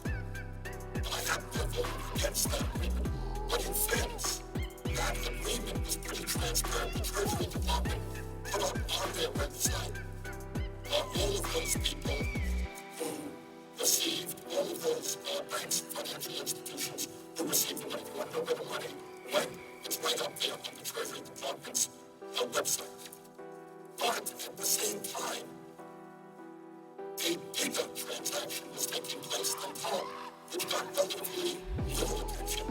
I happen to have voted against that agreement, but in fairness, that agreement was pretty transparent. The Treasury Department put up on their website all of those people who received, all of those banks and financial institutions who received the money. You want to know where the money went? It's right up there on the Treasury Department's website. But at the same time, a bigger transaction was taking place than CLUB, which got relatively little attention.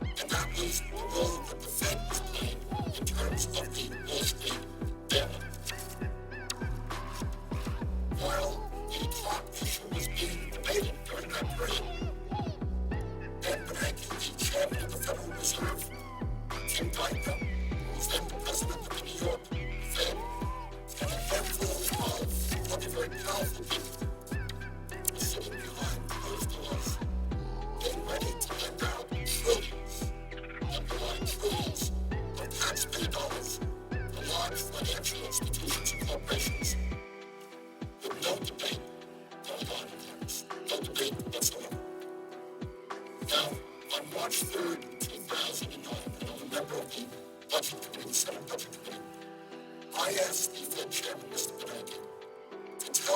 And that was the role that the Fed was playing in terms of the Wall Street bailout. While the CLUB issue was being debated during that period, Ben Bernanke, the chairman of the Federal Reserve, Tim Geithner, who was then the president of the New York Fed, and a handful of very powerful people were sitting behind closed doors, getting ready to lend out trillions, underlying trillions of taxpayer dollars to large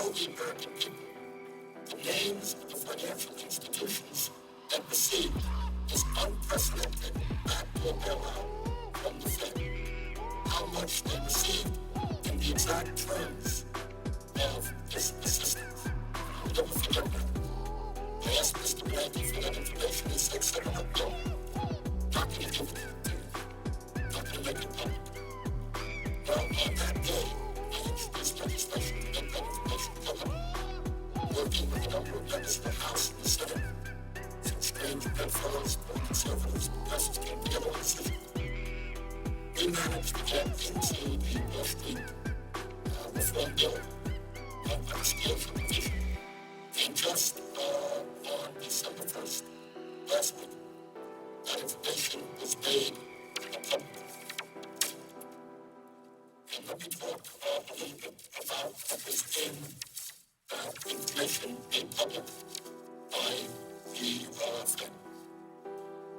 tell the American people the names of the financial institutions that received this unprecedented backdoor bailout from the Fed, how much they received in the exact terms of this assistance. I'll never forget that. I asked Mr. Monke for that information. He said, no, not going to give it to you. Not going to make it public. Well, on that day, I introduced legislation to make that information public, working with a number of members of the House and the Senate. Some strange bedfellows, both conservatives and progressives came together on this issue. We managed to get into the Wall Street reform bill on a scale of division. And just on December 1st, last week, that information was made public. And let me talk a little bit about what was in information made public by the Fed.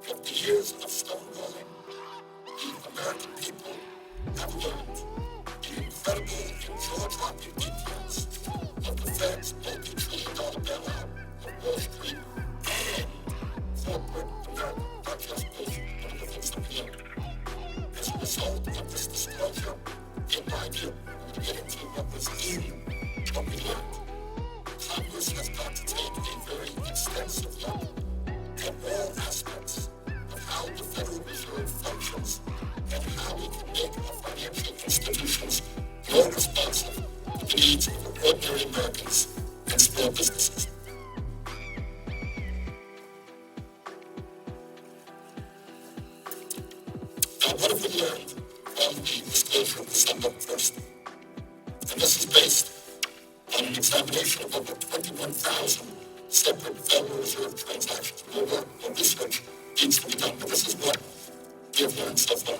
After years of stonewalling, the American people have learned the incredible and jaw-dropping details of the Fed's multi-trillion-dollar bailout of Wall Street and corporate America, not just those one of the things that we know. As a result of this disclosure, in my view, to get into what was in what we learned, Congress has got to take a very extensive look at all aspects of how the Federal Reserve functions and how we can make our financial institutions more responsive to the needs of ordinary Americans and small businesses. Now, what have we learned from the disclosure of December 1st? And this is based on an examination of over 21,000 separate Federal Reserve transactions. More work, more research needs to be done, but this is what we have learned so far.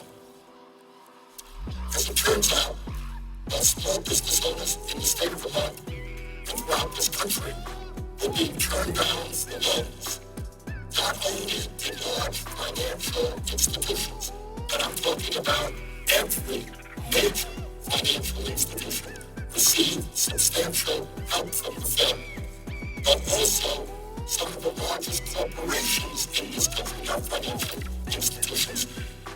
As it turns out, small business owners in the state of Vermont and throughout this country were being turned down for loans, not only in large financial institutions, but I'm talking about every major financial institution received substantial help from the Fed, but also some of the largest corporations in this country, not financial institutions,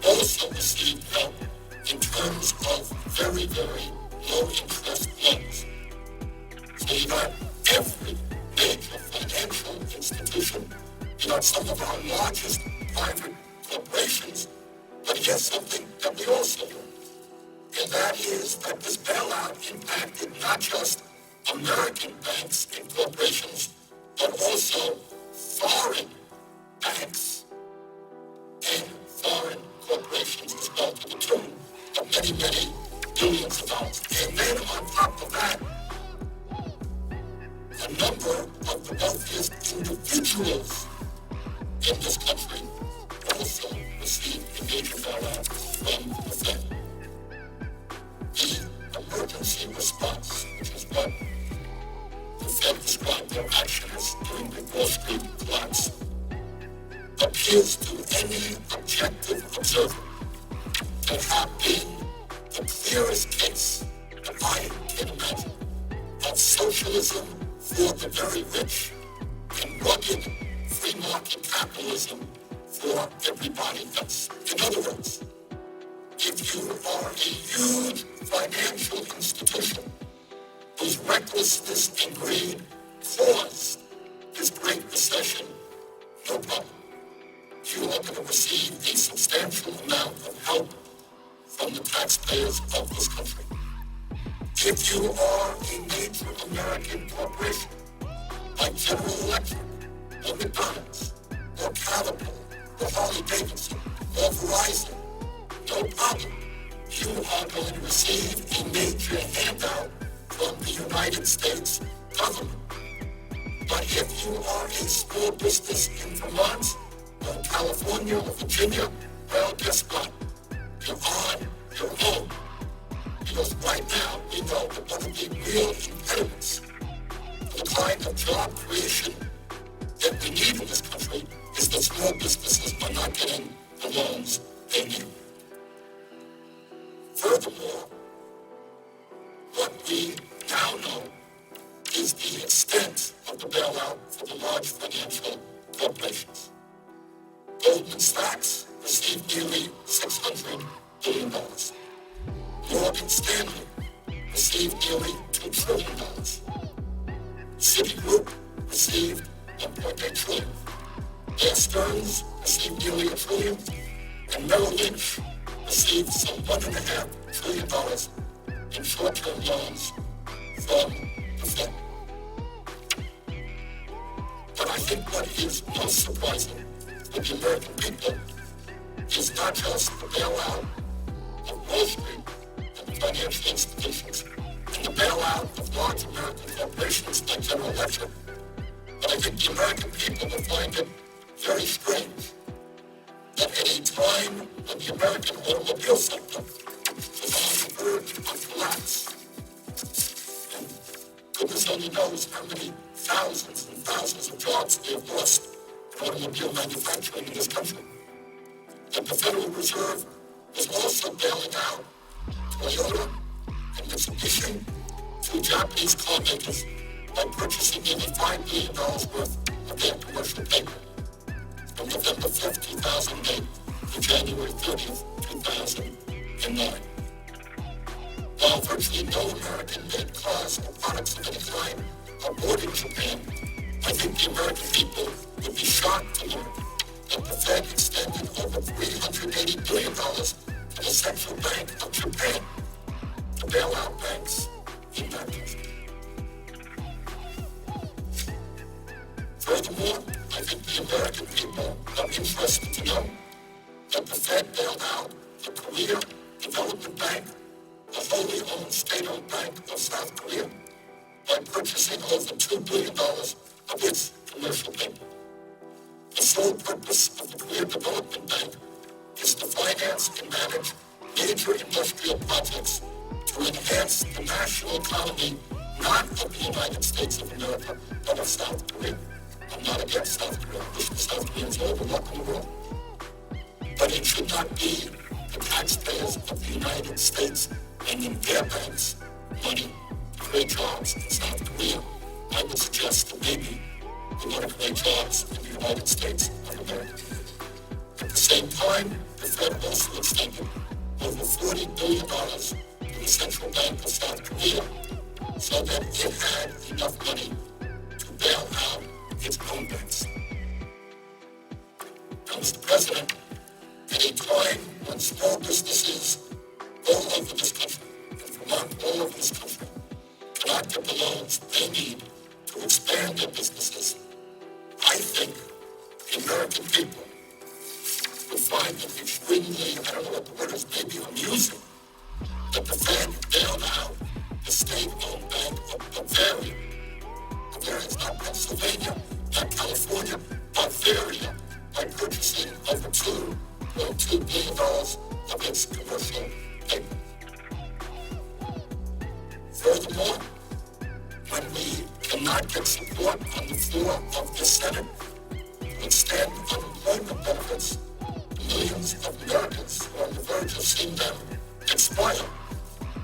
also received help in terms of very, very low interest loans. So you got every major financial institution, you got some of our largest private corporations, but here's something that we also learned, and that is that this bailout impacted not just American banks and corporations, but also foreign banks and foreign corporations as well, to the tune of many, many billions of dollars. And then on top of that, a number of the wealthiest individuals in this country also received a major bailout from the Fed. The emergency response, which is what the Fed described their action as during the Wall Street collapse, appears to any objective observer to have been the clearest case that I can imagine of socialism for the very rich and rugged free market capitalism for everybody else. In other words, if you are a huge financial institution whose recklessness and greed caused this great recession, no problem. You are going to receive a substantial amount of help from the taxpayers of this country. If you are a major American corporation, like General Electric, or McDonald's, or Caterpillar, or Harley-Davidson, or Verizon, no problem. You are going to receive a major handout from the United States government. But if you are a small business in Vermont, or California, or Virginia, well, guess what? You're on your own. Because right now, we know that one of the real impediments to the kind of job creation that we need in this country is that small businesses are not getting the loans they need. Furthermore, what we now know is the extent of the bailout for the large financial corporations. Goldman Sachs received nearly $600 billion. Morgan Stanley received nearly $2 trillion. Citigroup received $1.8 trillion. Bear Stearns received nearly $1 trillion, and Merrill Lynch received some $1.5 trillion in short-term loans from the Fed. But I think what is most surprising for the American people is not just the bailout of Wall Street and the financial institutions and the bailout of large American corporations like General Electric, but I think the American people will find it very strange that at a time when the American automobile sector is on the verge of collapse, and goodness only knows how many thousands and thousands of jobs they have lost in automobile manufacturing in this country, that the Federal Reserve is also bailing out Toyota and Mitsubishi, two Japanese car makers, by purchasing nearly $5 billion worth of their commercial paper from November 5th, 2008 to January 30th, 2009. While virtually no American-made cars or products of any kind are bought in Japan, I think the American people would be shocked to learn that the Fed extended over $380 billion to the Central Bank of Japan to bail out banks in that country. Furthermore, I think the American people are interested to know that the Fed bailed out the Korea Development Bank, the wholly owned state-owned bank of South Korea, by purchasing over $2 billion of its commercial paper. The sole purpose of the Korea Development Bank is to finance and manage major industrial projects to enhance the national economy, not of the United States of America, but of South Korea. I'm not against South Korea. I wish the South Koreans were overlooked in the world. But it should not be the taxpayers of the United States lending their banks money to create jobs in South Korea. I would suggest that maybe we want to create jobs in the United States of America. At the same time, the Fed also extended over $40 billion to the Central Bank of South Korea so that it had enough money to bail out its own banks. Now, Mr. President, at a time when small businesses all over this country, and Vermont, all over this country, cannot get the loans they need to expand their businesses, I think the American people would find it extremely, I don't know what the word is, maybe amusing, that the Fed bailed out the state-owned bank of Bavaria. Bavaria is not Pennsylvania, not California, Bavaria, by purchasing over $2.2 billion of its commercial paper. Furthermore, when we cannot get support on the floor of the Senate to extend unemployment benefits to millions of Americans who are on the verge of seeing them expire,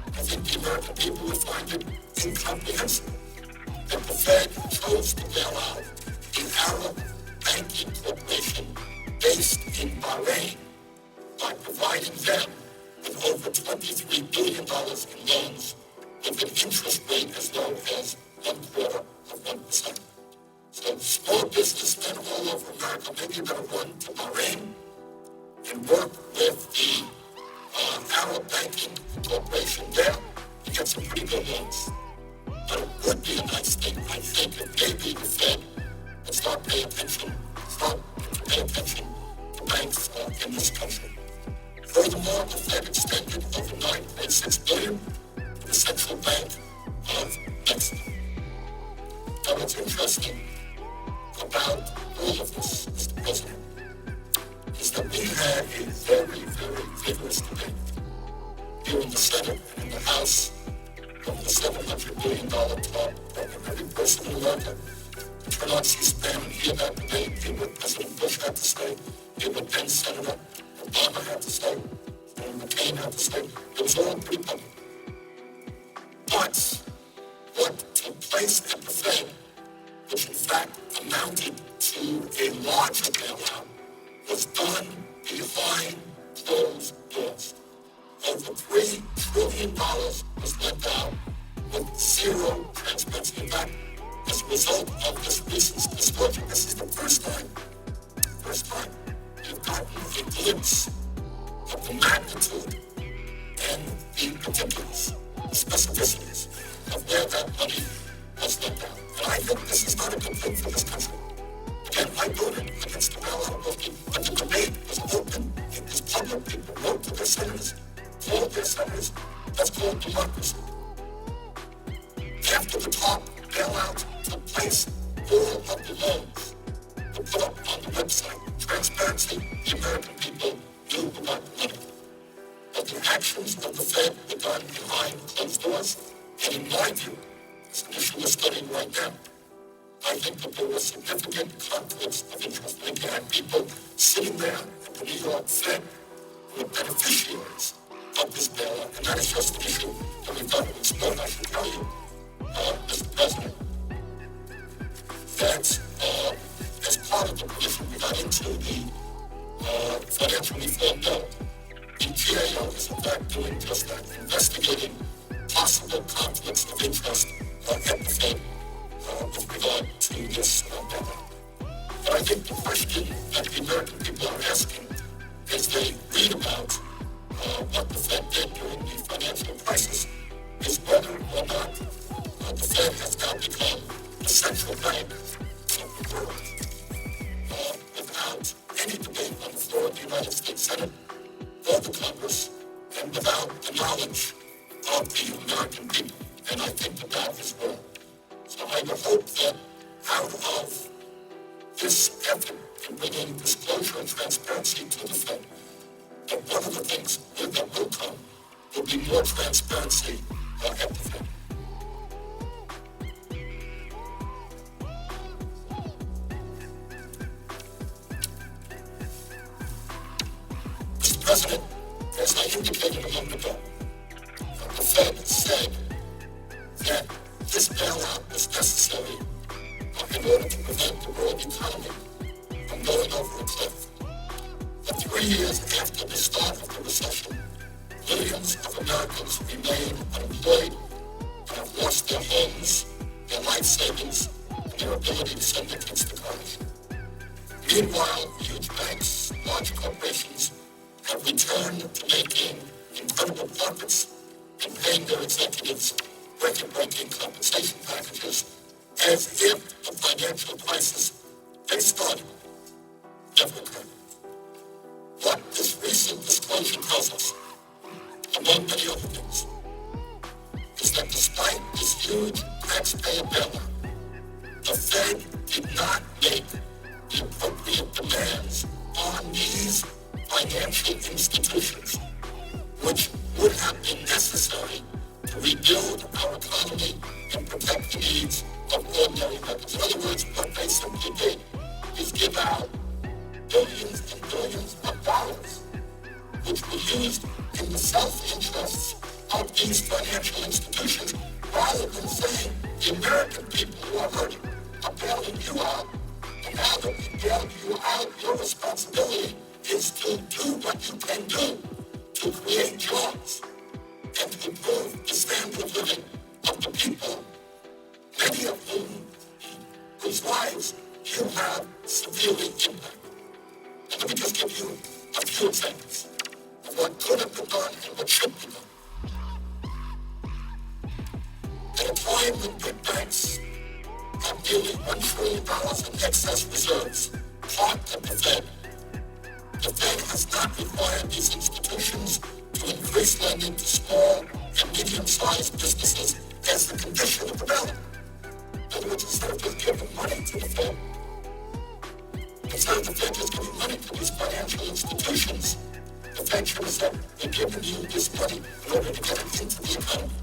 I think the American people will find it incomprehensible that the Fed chose to bail out the Arab banking corporation based in Bahrain by providing them with over $23 billion in loans with an interest rate as low as 0.25%. So small businessmen all over America, maybe you better run to Bahrain and work with the Arab banking corporation there to get some pretty good loans. But it would be a nice thing, I think, if maybe the Fed would start to pay attention to banks in this country. Furthermore, the Fed extended over $9.6 billion to the Central Bank of Mexico. Now, what's interesting about all of this, Mr. President, is that we had a very, very vigorous debate here in the Senate and in the House of the $700 billion talk that every person in America to turn on C-SPAN and hear that debate, hear what President Bush had to say, hear what then Senator Obama had to say, and McCain had to say. It was all pretty public. But what took place place at the Fed, which in fact amounted to a larger bailout, was done behind closed doors. Over $3 trillion was lent out with zero transparency. In fact, as a result of this recent disclosure, this is the first time you've gotten a glimpse of the magnitude and the particulars, the specificities of where that money was lent out. And I think this is not a good thing for this country. Again, I voted against the bailout voting, but the debate was open, it was public, people wrote to their senators, told their senators. That's called democracy. After the top bailout took place, all of the loans were put up on the website. Transparency, the American people knew about the money. But the actions of the Fed were done behind closed doors, and in my view, as an issue we're studying right now, I think that there were significant conflicts of interest. And you had people sitting there at the New York Fed who were beneficiaries of this bailout, and that is just an issue that we've got to explore. I should tell you, Mr. President, that as part of the position we got into the financial reform bill, the GAO is in fact doing just that, investigating possible conflicts of interest at the Fed with regard to this bailout. But I think the question that the American people are asking as they read about what the Fed did during the financial crisis is whether or not the Fed has now become the central bank of the world. Without any debate on the floor of the United States Senate or the Congress, and without the knowledge of the American people. And I think that that is wrong. So I would hope that out of this effort in bringing disclosure and transparency to the Fed, that one of the things that will come will be more transparency at the Fed. Mr. President, as I indicated a moment ago, the Fed said that this bailout was necessary in order to prevent the world economy from going over a cliff. But 3 years after the start of the recession, millions of Americans remain unemployed and have lost their homes, their life savings, and their ability to send their kids to college. Meanwhile, huge banks, large corporations have returned to making incredible profits and paying their executives record-breaking compensation packages as if the financial crisis they started never occurred. What this recent disclosure tells us, among many other things, is that despite this huge taxpayer bailout, the Fed did not make the appropriate demands on these financial institutions, which would have been necessary to rebuild our economy and protect the needs of ordinary Americans. In other words, what they simply did is give out billions and billions of dollars, which were used in the self-interests of these financial institutions, rather than saying the American people who are hurting are bailing you out, and now that we bailed you out, your responsibility is to do what you can do to create jobs and to improve the standard of living of the people, many of whose lives you have severely impacted. And let me just give you a few examples of what could have been done and what should be done. At a time when big banks have nearly $1 trillion in excess reserves parked at the Fed has not required these institutions to increase lending to small and medium-sized businesses as the condition of the bailout. In other words, instead of just giving money to the Fed, instead of the Fed just giving money to these financial institutions, the Fed should have said, we're giving you this money in order to get it into the economy.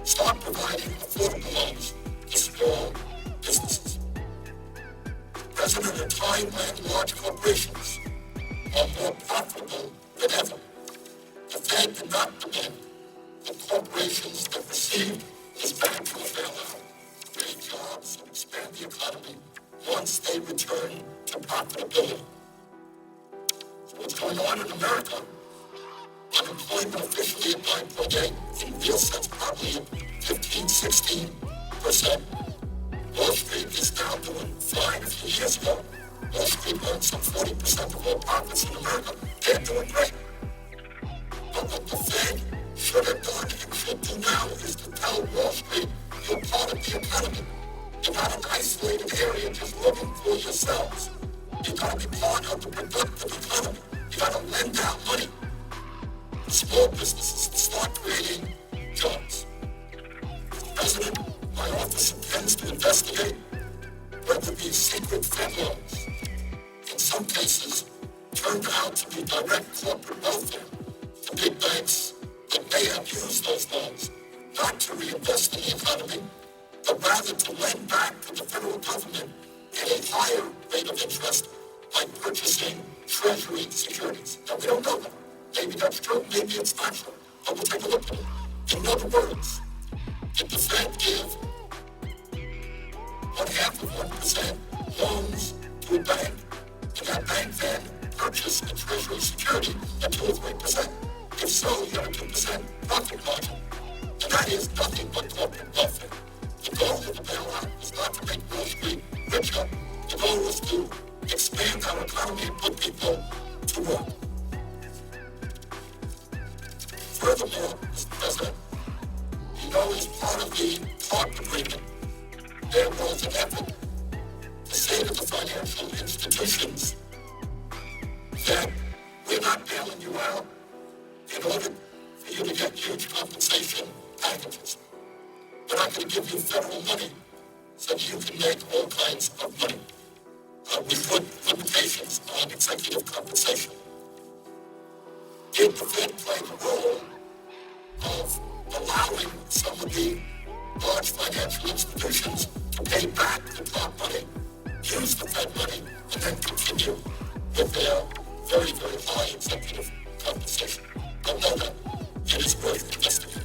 Start providing affordable loans to small businesses. President, at a time when large corporations are more profitable than ever, the Fed did not demand that corporations that received this financial bailout profitability. So what's going on in America? Unemployment officially at 9.8, in real sense probably at 15-16%. Wall Street is now doing fine. A few years ago, Wall Street earned some 40% of all profits in America. They're doing great. But what the Fed should have done and should do now is to tell Wall Street you're part of the economy. You're not an isolated area just looking for yourselves. You got to be part of the productive economy. You got to lend out money to small businesses to start creating jobs. Mr. President, my office intends to investigate whether these secret Fed loans, in some cases, turned out to be direct corporate welfare to big banks that may have used those loans not to reinvest in the economy, but rather to lend back to the federal government at a higher rate of interest by purchasing Treasury securities. Now, we don't know that. Maybe that's true, maybe it's not true, but we'll take a look at it. In other words, did the Fed give 0.5% loans to a bank, and that bank then purchased a Treasury security at 2 or 3%? If so, you have a 2% profit margin. And that is nothing but corporate welfare. The goal of the bailout was not to make Wall Street richer. The goal was to expand our economy and put people to work. Furthermore, Mr. President, you know, as part of the TARP agreement, there was an effort to say to the financial institutions that we're not bailing you out in order for you to get huge compensation packages. We're not going to give you federal money so that you can make all kinds of money. We put limitations on executive compensation. Did the Fed play the role of allowing some of the large financial institutions to pay back the TARP money, use the Fed money, and then continue with their very, very high executive compensation? Don't know that. It is worth investigating.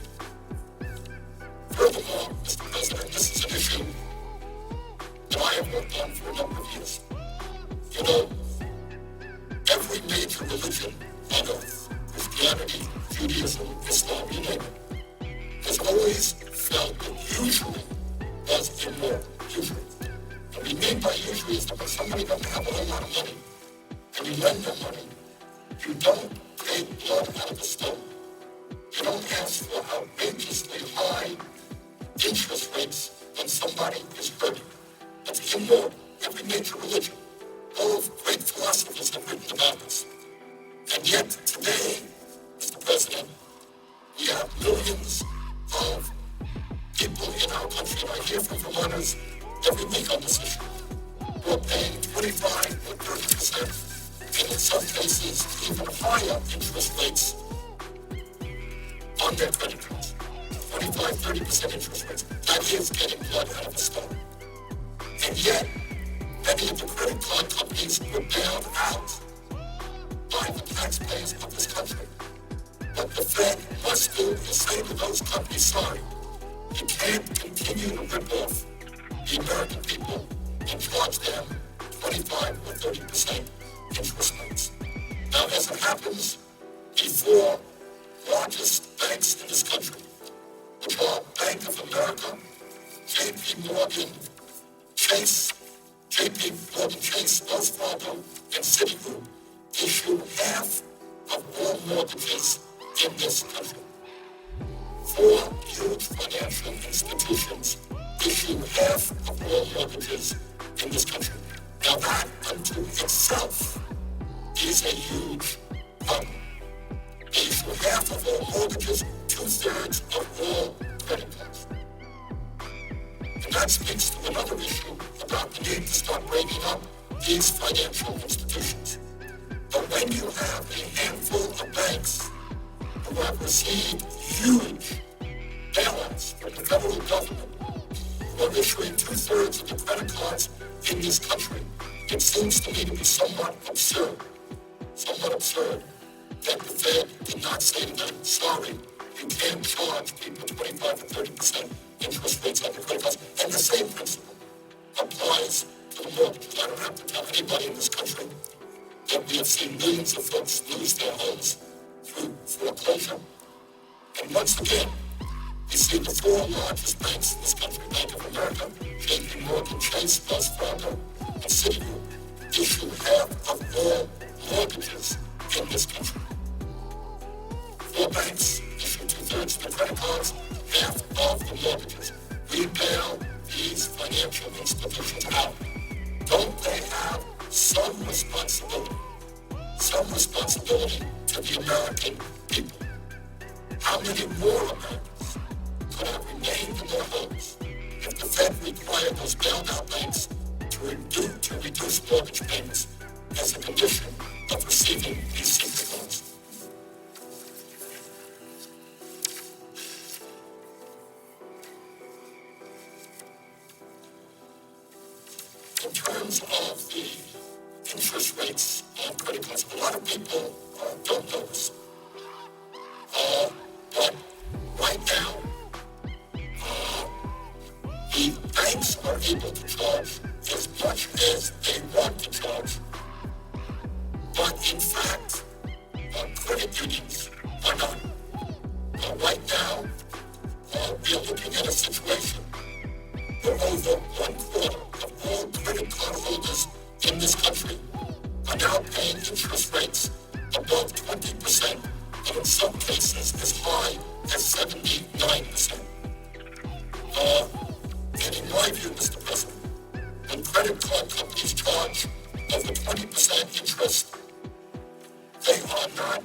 Furthermore, Mr. President, this is an issue that I have worked on for a number of years. You know, every major religion on earth, Christianity, Judaism, Islam, you name it, has always felt that usury was immoral. Usury. What we mean by usury is that when somebody doesn't have a whole lot of money and you lend them money, you don't take blood out of the stone. You don't ask for outrageously high interest rates when somebody is hurting. That's immoral. Every major religion, all of great philosophers have written about this. And yet today, Mr. President, we have millions of people in our country, and I hear from Vermonters every week on this issue, who are paying 25 or 30%, and in some cases even higher interest rates on their credit cards. 25-30% interest rates. That is getting blood out of the stone. And yet, many of the credit card companies were bailed out by the taxpayers of this country. What the Fed must do is say to those companies, sorry, you can't continue to rip off the American people and charge them 25 or 30% interest rates. Now, as it happens, the four largest banks in this country, which are Bank of America, JP Morgan Chase, Wells Fargo, and Citigroup, issue half of all mortgages in this country. Four huge financial institutions issue half of all mortgages in this country. Now that unto itself is a huge problem. They issue half of all mortgages, 2/3 of all credit cards. And that speaks to another issue about the need to start breaking up these financial institutions. But when you have a handful of banks who have received huge bailouts from the federal government, who are issuing 2/3 of the credit cards in this country, it seems to me to be somewhat absurd that the Fed did not say to them, sorry, you can't charge people 25 to 30% interest rates on the credit cards. And the same principle applies to the mortgage. I don't have to tell anybody in this country that we have seen millions of folks lose their homes through foreclosure. And once again, we see the four largest banks in this country, Bank of America, JP Morgan, Chase, Wells Fargo, and Citigroup, issue half of all mortgages in this country. Four banks issue two-thirds of the credit cards, half of the mortgages. We bail these financial institutions out. Don't they have some responsibility to the American people? How many more Americans could have remained in their homes if the Fed required those bailed out banks to reduce mortgage payments as a condition of receiving these secret loans? In terms of the interest rates on credit cards, a lot of people don't notice. But right now, the banks are able to charge as much as they want to charge. But in fact, credit unions are not. Right now, we are looking at a situation where over 1/4 of all credit card holders in this country are now paying interest rates above 20%, and in some cases as high as 79%. And in my view, Mr. President, when credit card companies charge over 20% interest, they are not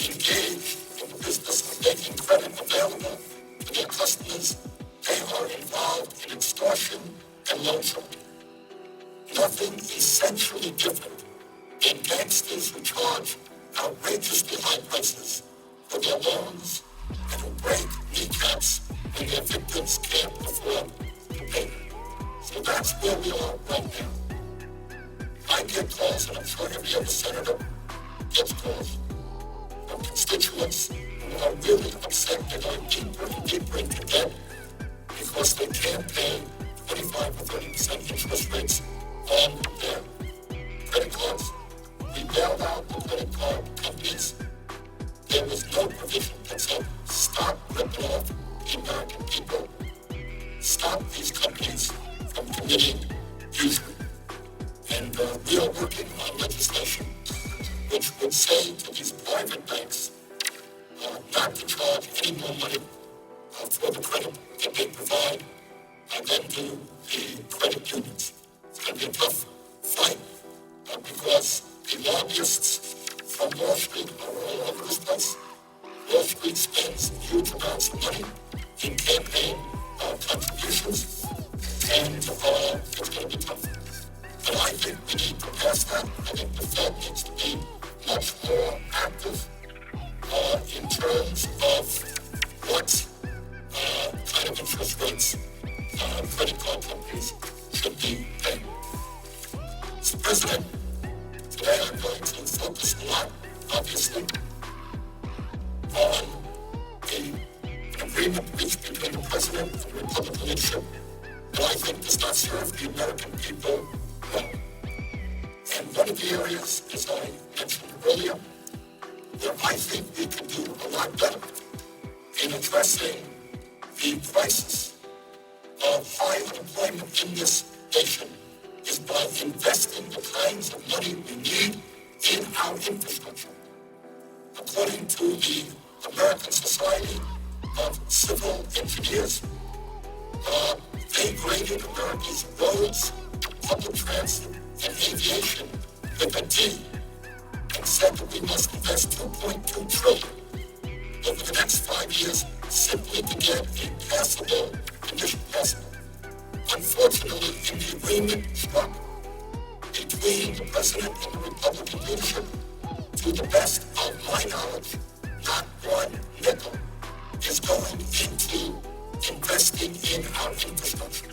engaged in the business of making credit available to their customers. They are involved in extortion and loan sharking. Nothing essentially different than gangsters who charge outrageously high prices for their loans and who break kneecaps when their victims can't afford to pay. So that's where we are right now. I get calls, and I'm sure every other senator gets calls from constituents who are really upset. They're going deeper and deeper into debt because they can't pay 25 or 30% interest rates on their credit cards. We bailed out the credit card companies. There was no provision that said, stop ripping off the American people. Stop these companies from committing usury. And we are working on legislation which would say to these private banks not to charge any more money for the credit that they provide than to the credit unions. It's going to be a tough fight because the lobbyists from Wall Street are all over this place. Wall Street spends huge amounts of money in campaign contributions, and it's going to be tough. But I think we need to pass that. I think the Fed needs to be much more active in terms of what kind of interest rates credit card companies should be paying. Mr. President, today I'm going to focus a lot, obviously, on an agreement reached between the President and the Republican leadership that I think does not serve the American people well. And one of the areas, as I mentioned earlier, where I think we can do a lot better in addressing the crisis of high unemployment in this nation is by investing the kinds of money we need in our infrastructure. According to the American Society of Civil Engineers, they graded America's roads, public transit, and aviation with a D and said that we must invest $2.2 trillion over the next 5 years simply to get a passable condition possible. Unfortunately, in the agreement struck between the President and the Republican leadership, to the best of my knowledge, not one nickel is going into investing in our infrastructure.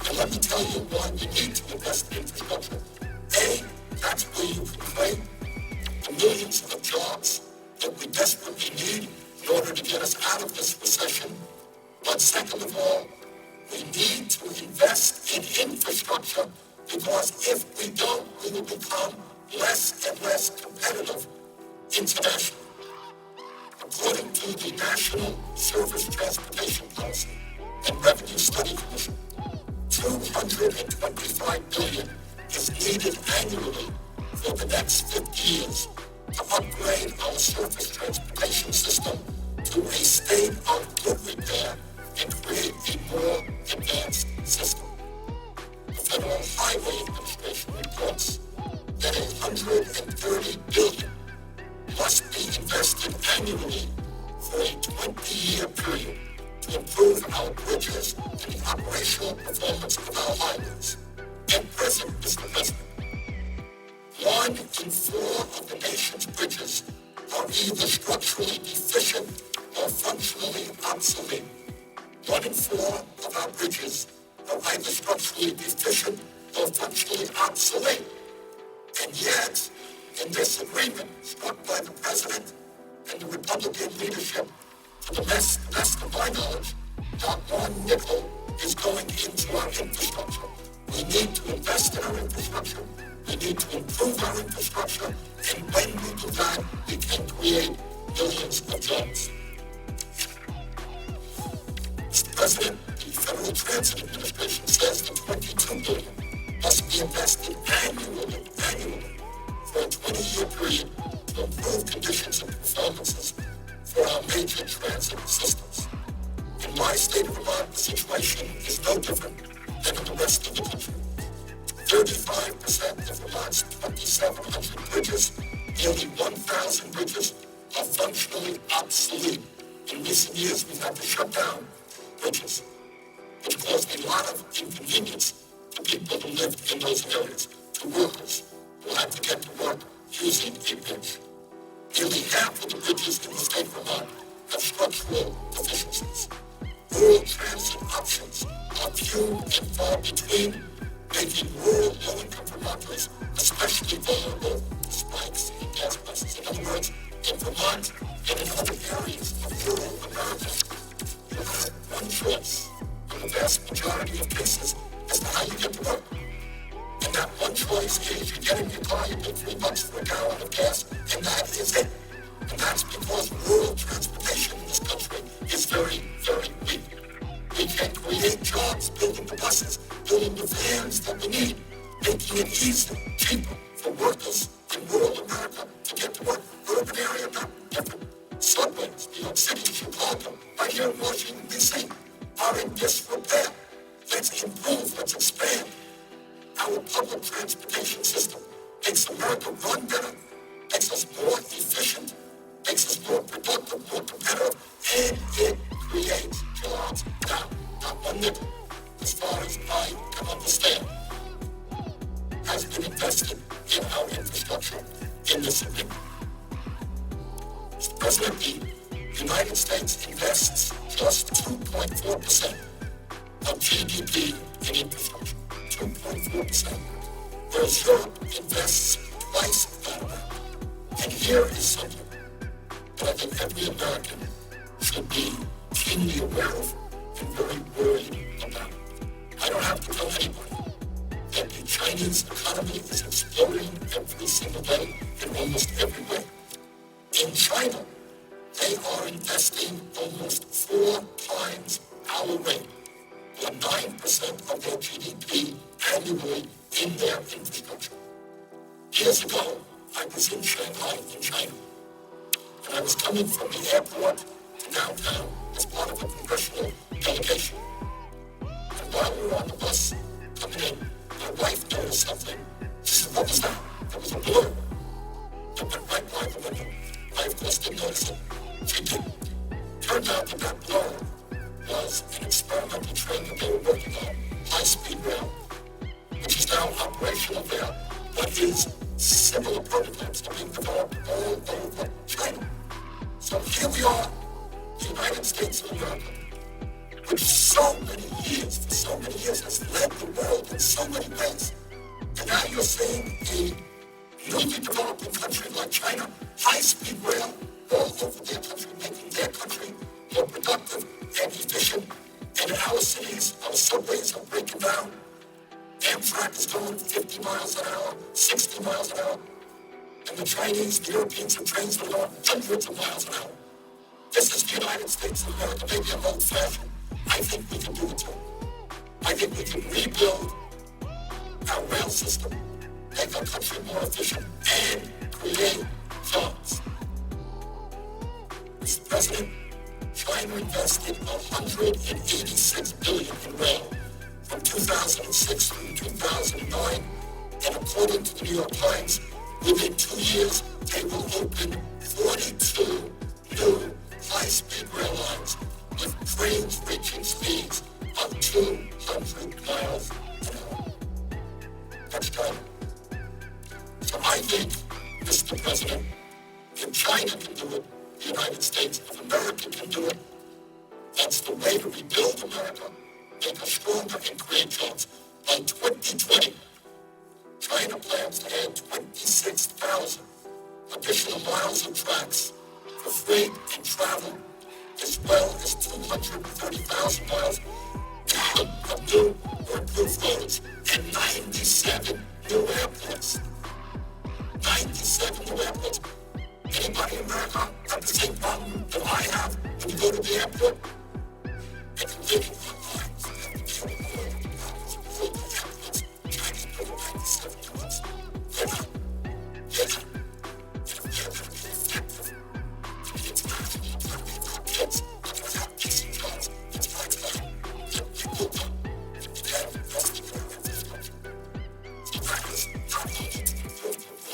And let me tell you why we need to invest in infrastructure. A, that's where you can create the millions of jobs that we desperately need in order to get us out of this recession. But second of all, we need to invest in infrastructure infrastructure, because if we don't, we will become less and less competitive internationally. According to the National Surface Transportation Policy and Revenue Study Commission, $225 billion is needed annually for the next 50 years to upgrade our surface transportation system to a state of good repair and create a more advanced system. The Federal Highway Administration reports that $130 billion must be invested annually for a 20-year period to improve our bridges and the operational performance of our highways. At present, Mr. President, 1 in 4 of the nation's bridges are either structurally deficient or functionally obsolete. 1 in 4 of our bridges are either structurally deficient or functionally obsolete. And yet, in this agreement struck by the President and the Republican leadership, to the best of my knowledge, not one nickel is going into our infrastructure. We need to invest in our infrastructure. We need to improve our infrastructure. And when we do that, we can create millions of jobs. Mr. President, the Federal Transit Administration says that $22 billion must be invested annually for a 20-year period to improve conditions and performances for our major transit systems. In my state of Vermont, the situation is no different than in the rest of the country. 35% of Vermont's 2,700 bridges, nearly 1,000 bridges, are functionally obsolete. In recent years, we've had to shut down bridges, which caused a lot of inconvenience to people who lived in those areas, to workers who had to get to work using a bridge. Nearly half of the bridges in the state of Vermont have structural deficiencies. Rural transit options are few and far between, making rural low-income Vermonters especially vulnerable to spikes in gas prices. In other words, in Vermont and in other areas of rural America, you have one choice in the vast majority of cases as to how you get to work. And that one choice is you get in your car, you pay $3 for a gallon of gas, and that is it. And that's because rural transportation in this country is very, very weak. We can create jobs building the buses, building the vans that we need, making it easier, cheaper for workers in rural America to get to work. Urban area, not different. Subways, New York City, Chicago, right here in Washington, D.C., are in disrepair. Let's improve, let's expand our public transportation system. Makes America run better, makes us more efficient, makes us more productive, more competitive, and it creates jobs now, not one nickel, as far as I can understand, has been invested in our infrastructure in this agreement. Mr. President, the United States invests just 2.4% of GDP in infrastructure. 2.4%, whereas Europe invests twice that amount. And here is something that I think every American should be keenly aware of and very worried about. I don't have to tell anybody that the Chinese economy is exploding every single day in almost every way. In China, they are investing almost 4 times our rate, or 9% of their GDP annually in their infrastructure. Years ago, I was in Shanghai, in China, and I was coming from the airport to downtown as part of a congressional delegation. And while we were on the bus coming in, my wife noticed something. She said, "What was that?" There was a blur that went right by the window. I, of course, didn't notice it. She didn't. Turned out that that blur was an experimental train that they were working on, high-speed rail, which is now operational there, but is similar prototypes are being developed all over China. So here we are, the United States of America, which for so many years has led the world in so many ways. And now you're seeing a newly developing country like China, high-speed rail all over their country, making their country more productive and efficient. And in our cities, our subways are breaking down. Amtrak is going 50 miles an hour, 60 miles an hour. And the Chinese, the Europeans have trains that are going hundreds of miles an hour. This is the United States of America, maybe I'm old-fashioned. I think we can do it too. I think we can rebuild our rail system, make our country more efficient, and create jobs. Mr. President, China invested $186 billion in rail from 2006 through 2009, and according to the New York Times, within 2 years, they will open 42 new high-speed rail lines with trains reaching speeds of 200 miles an hour. That's China. So I think, Mr. President, if China can do it, the United States of America can do it. That's the way to rebuild America, make us stronger, and create jobs. By 2020, China plans to add 26,000 additional miles of tracks for freight and travel, as well as 230,000 miles of new or improved roads and 97 new airports. 97 new airports. Anybody in America have the same problem that I have when you go to the airport? They can live in one line. Chinese put 97 units. They're not. They're effective. It's not kids without kissing jobs. It's like that. People don't have invested in their infrastructure. So that is not only to improve the long-term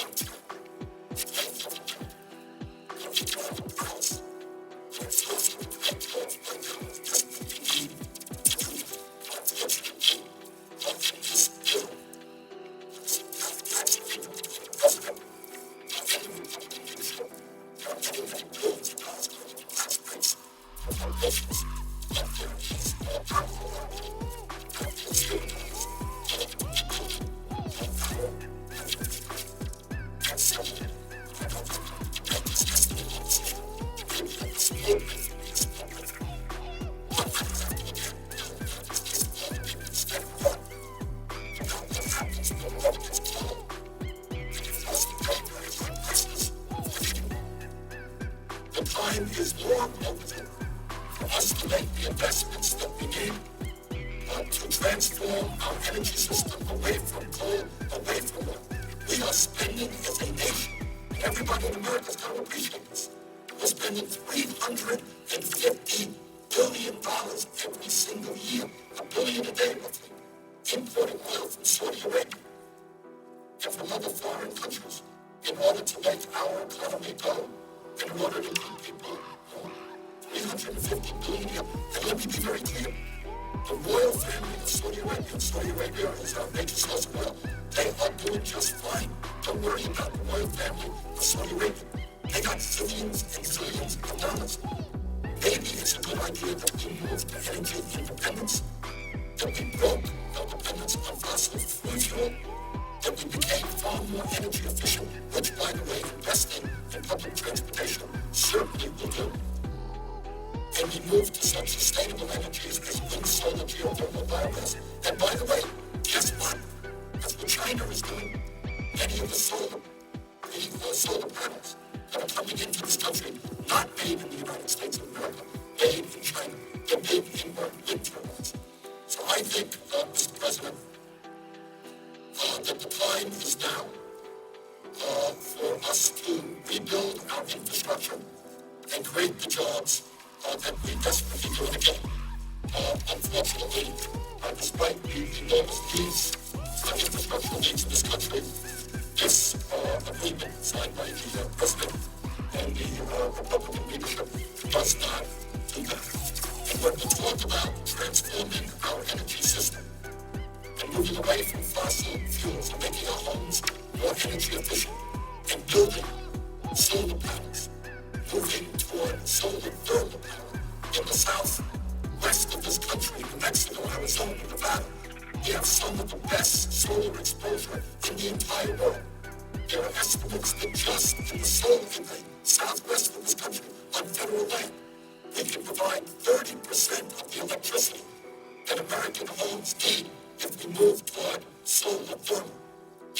that American homes need if we move toward soul of thermal,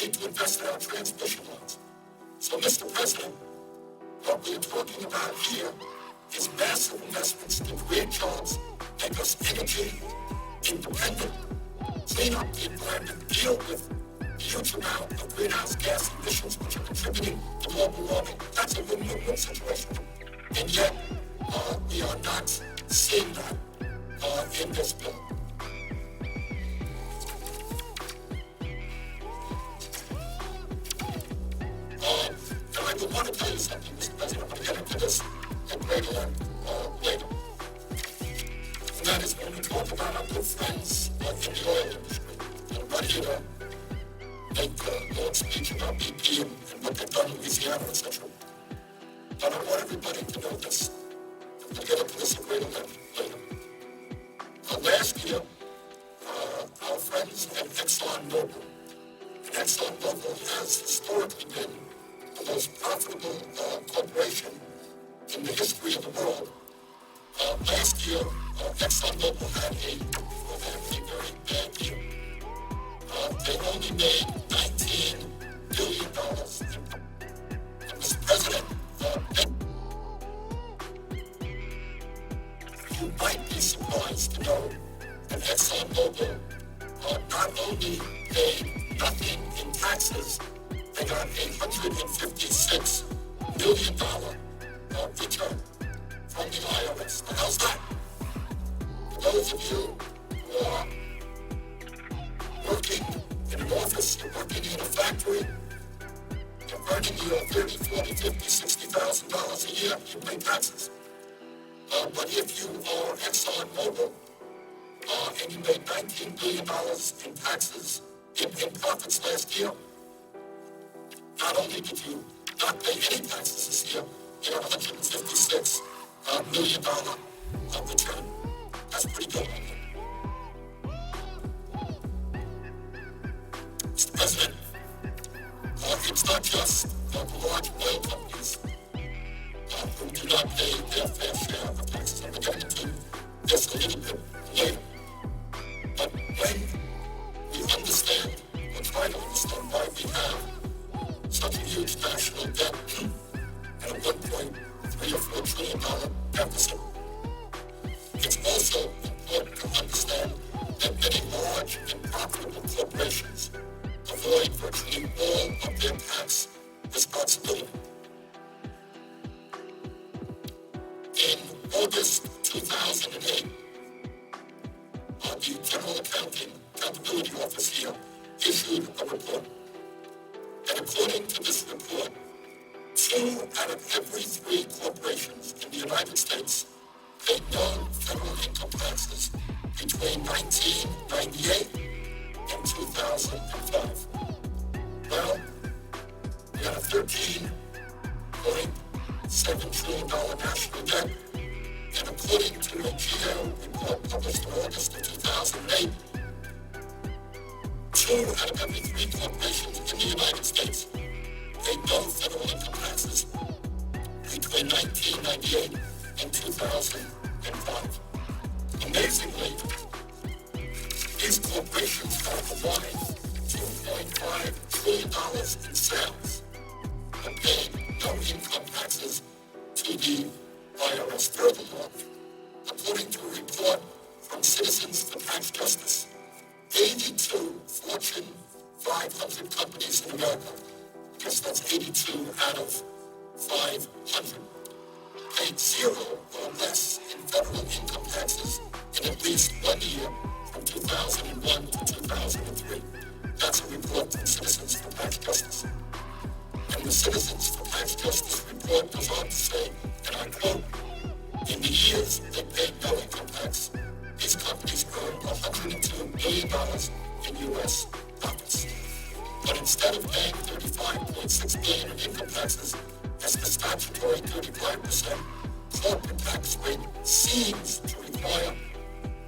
into invest in our transmission lines. So, Mr. President, what we're talking about here is massive investments to create jobs, make us energy independent, clean up the environment, deal with the huge amount of greenhouse gas emissions which are contributing to global warming. That's a win-win-win situation. And yet, we are not seeing that in this bill. And I want to tell you something, Mr. President. I'm going to get into this at greater length later. And that is when we talk about our good friends in the oil industry. And I'm not here to make a long speech about BP and what they've done in Louisiana, etc. But I want everybody to know this. I'm going to get into this at greater length later. Last year, our friends at ExxonMobil, and ExxonMobil has historically been the most profitable corporation in the history of the world. Last year, ExxonMobil had a very bad year. They only made $19 billion. And Mr. President, you might be surprised to know that ExxonMobil not only paid nothing in taxes, they got $856 million return from the IRS. Now, how's that? For those of you who are working in an office, you're working in a factory, you're earning your $30,000, $40,000, $50,000, $60,000 a year, you pay taxes. But if you are ExxonMobil and you made $19 billion in taxes, in profits last year, not only did you not pay any taxes this year, you got $156 million return. That's pretty good. Mr. President, it's not just the large oil companies who do not pay their fair share of taxes. I'm going to get into this a little bit later. But when we understand, or try to understand why we have such a huge national debt and a $1.3 or $4 trillion deficit, it's also important to understand that many large and profitable corporations avoid virtually all of their tax responsibility. In August 2008, the General Accountability Office here issued a report. And according to this report, 2 out of every 3 corporations in the United States paid no federal income taxes between 1998 and 2005. Well, we had a $13.7 trillion national debt, and according to a GAO report published in August of 2008, 2 out of every 3 corporations in the United States paid no federal income taxes between 1998 and 2005. Amazingly, these corporations have combined $2.5 trillion in sales and paid no income taxes to the IRS. Furthermore, according to a report from Citizens for Tax Justice, 82 Fortune 500 companies in America, I guess that's 82 out of 500, paid 0 or less in federal income taxes in at least 1 year from 2001 to 2003. That's a report from Citizens for Tax Justice. And the Citizens for Tax Justice report goes on to say, and I quote, in the years they paid no income tax, these companies earned $102 billion in U.S. profits. But instead of paying $35.6 billion in income taxes, as the statutory 35% corporate tax rate seems to require,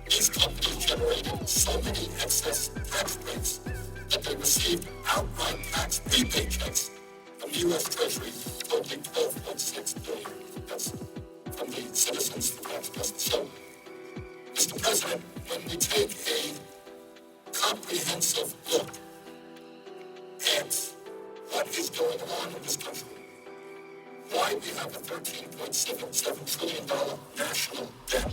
these companies generated so many excess tax breaks that they received outright tax rebate checks from the U.S. Treasury totaling $12.6 billion. That's from the Citizens for Tax Justice. So, Mr. President, when we take a comprehensive look on in this country, why we have a $13.77 trillion national debt.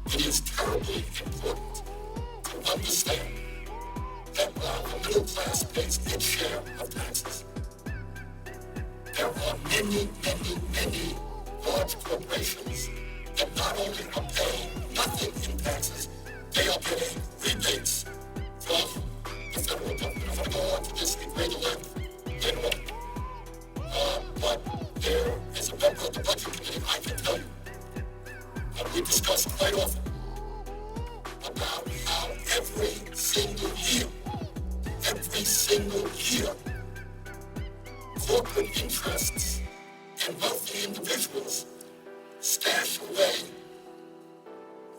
It is terribly important to understand that while the middle class pays its share of taxes, there are many, many, many large corporations that not only are paying nothing in taxes, they are getting rebates from the federal government. I'm going to go on to this in greater length later on. But there is a member of the Budget Committee, I can tell you, and we discuss quite often about how every single year, corporate interests and wealthy individuals stash away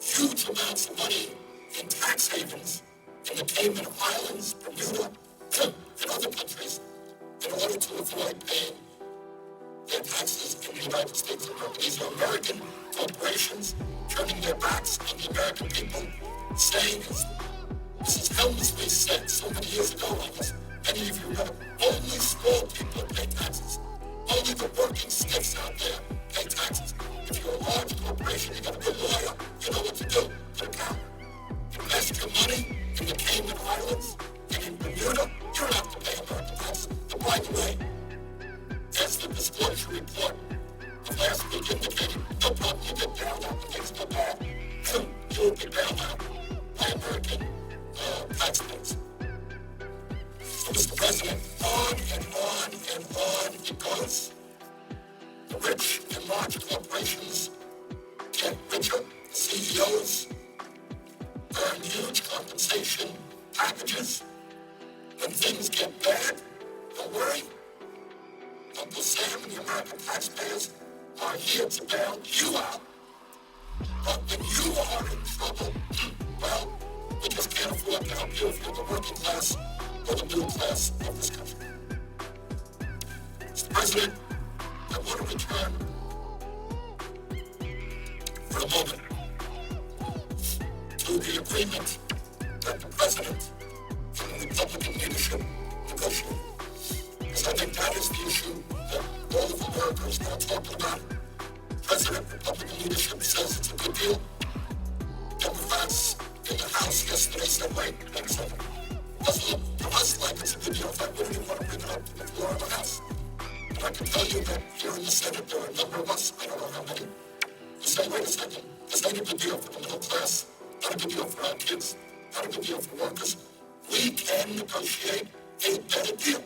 huge amounts of money in tax havens in the Cayman Islands, Bermuda, and other countries in order to avoid paying their taxes in the United States of America. These are American corporations turning their backs on the American people, saying, as Mrs. Helmsley said so many years ago, I guess many of you know, only small people pay taxes. Only the working stiffs out there pay taxes. If you're a large corporation, you got a good lawyer, you know what to do to account. Invest your money in the Cayman Islands and in Bermuda, you don't have to pay American taxes. And by the way, as the disclosure report of last week indicated, no problem, you get bailed out when things go bad. You will be bailed out by American taxpayers. So, Mr. President, on and on and on it goes. The rich and large corporations get richer. The CEOs earn huge compensation packages. When things get bad, don't worry. Uncle Sam and the American taxpayers are here to bail you out. But when you are in trouble, well, we just can't afford to help you if you're the working class or the middle class of this country. Mr. President, I want to return for a moment to the agreement that the President and the Republican leadership negotiated. Because I think that is the issue that all of America is now talking about. President, Republican leadership says it's a good deal. Democrats in the House yesterday said, wait a second. Doesn't look to us like it's a good deal. In fact, we don't even want to bring it up to the floor of the House. And I can tell you that here in the Senate, there are a number of us, I don't know how many, who say, wait a second, this ain't a good deal for the middle class, not a good deal for our kids, not a good deal for workers. We can negotiate a better deal.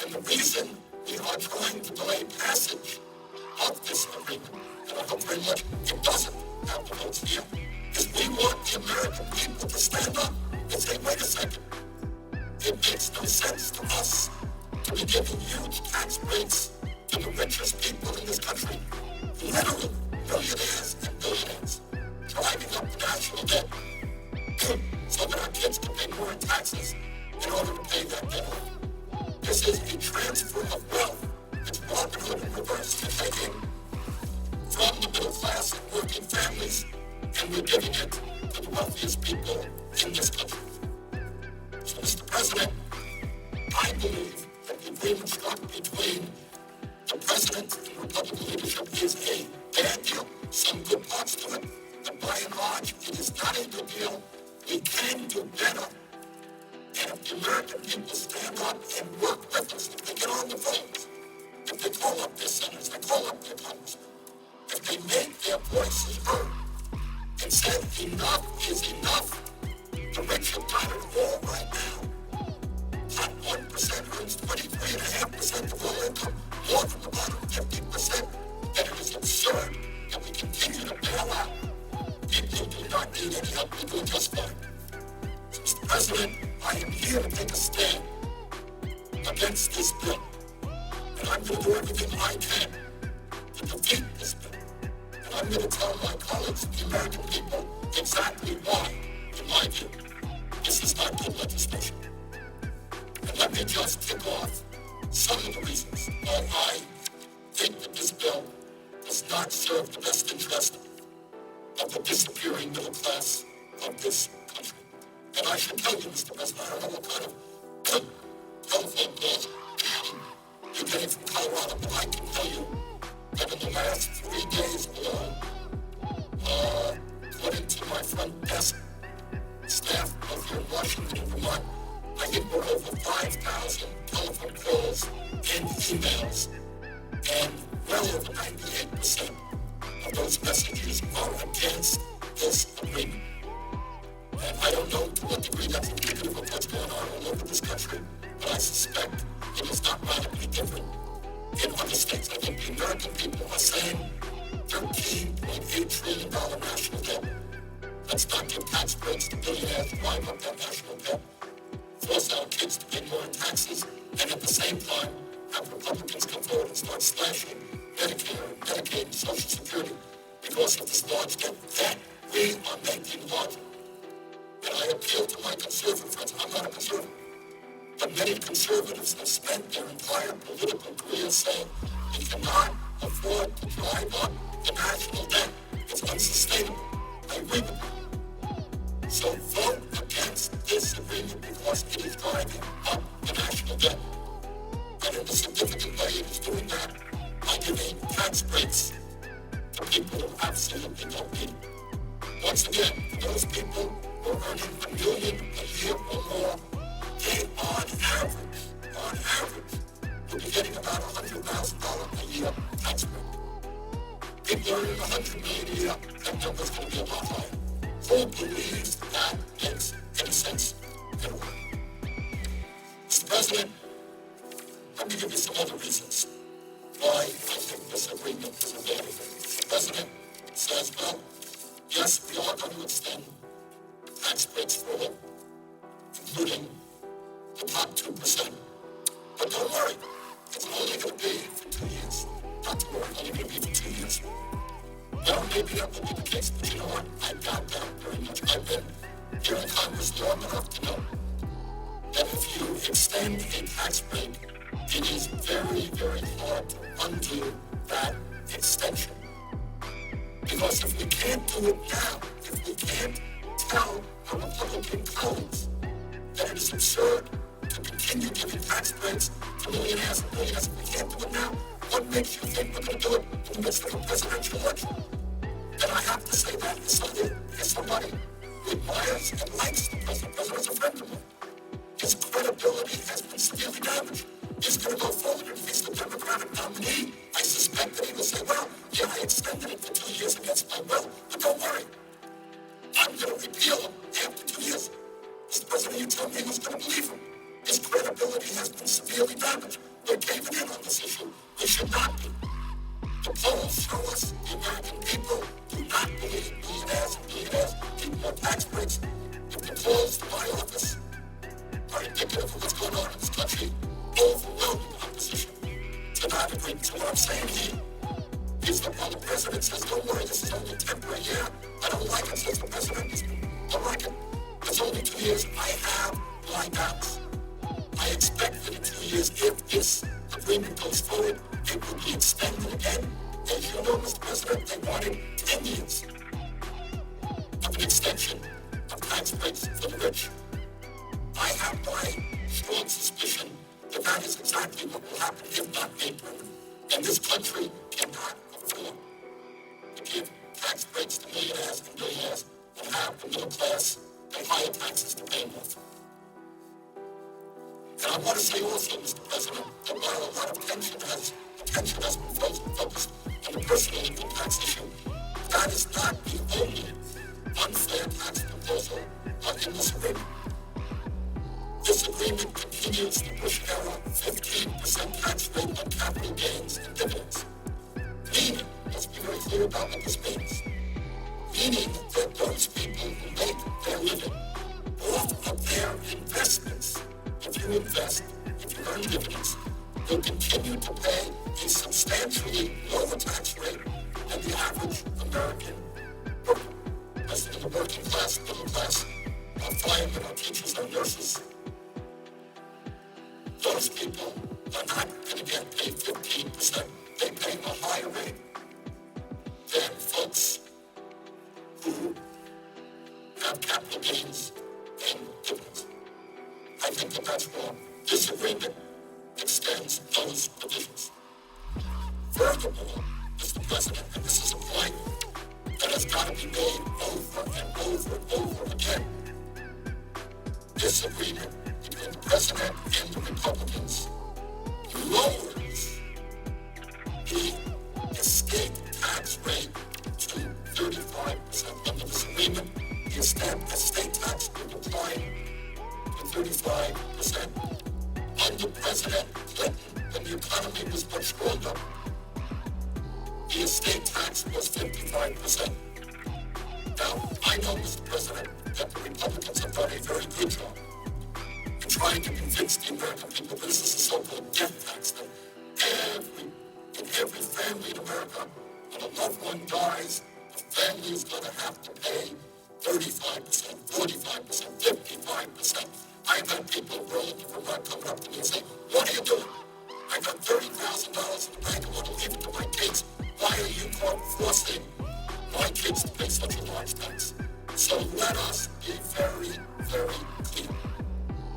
And the reason we are trying to delay passage of this agreement, and I hope very much it doesn't have the votes here, is we want the American people to stand up and say, wait a second, it makes no sense to us to be giving huge tax breaks to the richest people in this country, literally millionaires and billionaires, driving up the national debt so that our kids can pay more in taxes in order to pay that debt off. This is a transfer of wealth. It's Robin Hood in reverse. You're taking from the middle class and working families, and we're giving it to the wealthiest people in this country. So, Mr. President, I believe that the agreement struck between the President and Republican leadership is a bad deal. Some good parts to it, but by and large, it is not a good deal. We can do better. And if the American people stand up and work with us, if they get on the phones, if they call up their senators, they call up their congressmen, if they make their voices heard and say enough is enough, the rich have got it all right now. Top 1% earns 23.5% of all income, more than the bottom 50%. And it is absurd that we continue to bail out people who do not need any help to do just fine. So, Mr. President, I am here to take a stand against this bill. And I'm going to do everything I can to defeat this bill. And I'm going to tell my colleagues, the American people, exactly why, in my view, this is not good legislation. And let me just tick off some of the reasons why I think that this bill does not serve the best interest of the disappearing middle class of this country. And I should tell you, Mr. President, I don't know what kind of telephone calls You came from Colorado, but I can tell you that in the last 3 days alone, according to my front desk staff over here in Washington and Vermont, I get more over 5,000 telephone calls and emails, and well over 98% of those messages are against this agreement. And I don't know to what degree that's indicative of what's going on all over this country, but I suspect it is not radically different in other states. I think the American people are saying $13.8 trillion national debt. Let's not give tax breaks to billionaires to wind up that national debt. Force our kids to pay more in taxes, and at the same time, have Republicans come forward and start slashing Medicare and Medicaid and Social Security because of this large debt that we are making larger. And I appeal to my conservative friends. I'm not a conservative. But many conservatives have spent their entire political career saying we cannot afford to drive up the national debt. It's unsustainable. I agree with you. So vote against this agreement because it is driving up the national debt. And in a significant way, it is doing that by giving tax breaks to people who absolutely don't need it. Once again, those people who are earning $1 million a year or more, they on average, will be getting about $100,000 a year tax break. People earning $100 million a year, that number's going to be a lot higher. Who believes that makes any sense at all? Mr. President, let me give you some other reasons why I think this agreement is a bad thing. The President says, well, yes, we are going to extend tax breaks for all, including the top 2%. But don't worry, it's only going to be for 2 years. Not to worry, it's only going to be for 2 years. Well, maybe that will be the case, but you know what? I doubt that very much. I've been here in Congress long enough to know that if you extend a tax break, it is very, very hard to undo that extension. Because if we can't do it now, if we can't tell our Republican colleagues that it is absurd to continue giving tax breaks to millionaires and billionaires, if we can't do it now, what makes you think we're going to do it in the midst of a presidential election? And I have to say that as somebody who admires and likes the president. The president's a friend of mine. His credibility has been severely damaged. He's going to go forward if he's the Democratic nominee. I suspect that he will say, well, yeah, I extended it for 2 years against my will, but don't worry. I'm going to repeal him after 2 years. Mr. President, you tell me who's going to believe him. His credibility has been severely damaged. We're caving in on this issue. We should not be. The polls show us the American people do not believe billionaires need more tax breaks. If the polls to my office are indicative of what's going on in this country, overwhelming opposition to that agreement. So what I'm saying here is that while the president says, don't worry, this is only temporary, yeah, I don't like it, says the president, I don't like it. It's only 2 years. I have my doubts. I expect that in 2 years, if this agreement goes forward, it will be extended again. As you know, Mr. President, they wanted 10 years of an extension of tax breaks for the rich. I have my strong suspicion that that is exactly what will happen if not made permanent. And this country cannot afford to give tax breaks to millionaires and billionaires and have the middle class and higher taxes to pay more. And I want to say also, Mr. President, that while a lot of attention has been focused on the personal income tax issue, that is not the only unfair tax proposal in this agreement. This agreement continues the Bush-era 15% tax rate on capital gains and dividends. Meaning, let's be very clear about what this means. Meaning that those people who make their living off of their investments, if you invest, if you earn dividends, will continue to pay a substantially lower tax rate than the average American worker. As in the working class, middle class, our firemen, our teachers, our nurses, those people are not going to get paid 15%. They pay a higher rate than folks who have capital gains and dividends. I think that that's wrong. This agreement extends those those provisions. Furthermore, Mr. President, and this is a point that has got to be made over and over and over again, this agreement between the President and the Republicans lowers the estate tax rate to 35%. Under this agreement, the estate tax will decline to 35%. Under President Clinton, when the economy was much stronger, the estate tax was 55%. Now, I know, Mr. President, that the Republicans have done a very good job in trying to convince the American people that this is a so-called death tax, that in every family in America, when a loved one dies, the family is going to have to pay 35%, 45%, 55%. I've had people rolling from Vermont coming up to me and say, "What are you doing? I got $30,000 in the bank. I want to leave it to my kids. Why are you forcing my kids to pay such a large tax?" So let us be very, very clear.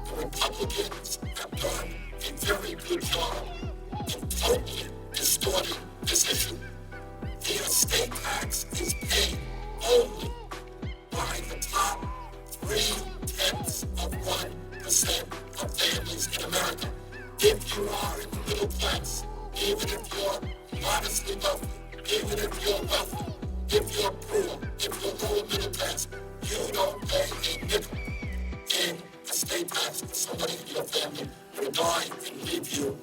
The Republicans have done a very good job in totally distorting this issue. The estate tax is paid only by the top 0.3% of families in America. If you are in the middle class, even if you're modestly wealthy, even if you're wealthy, if you're poor, if you're lower middle class, you don't pay a nickel in estate tax for somebody in your family who will die and leave you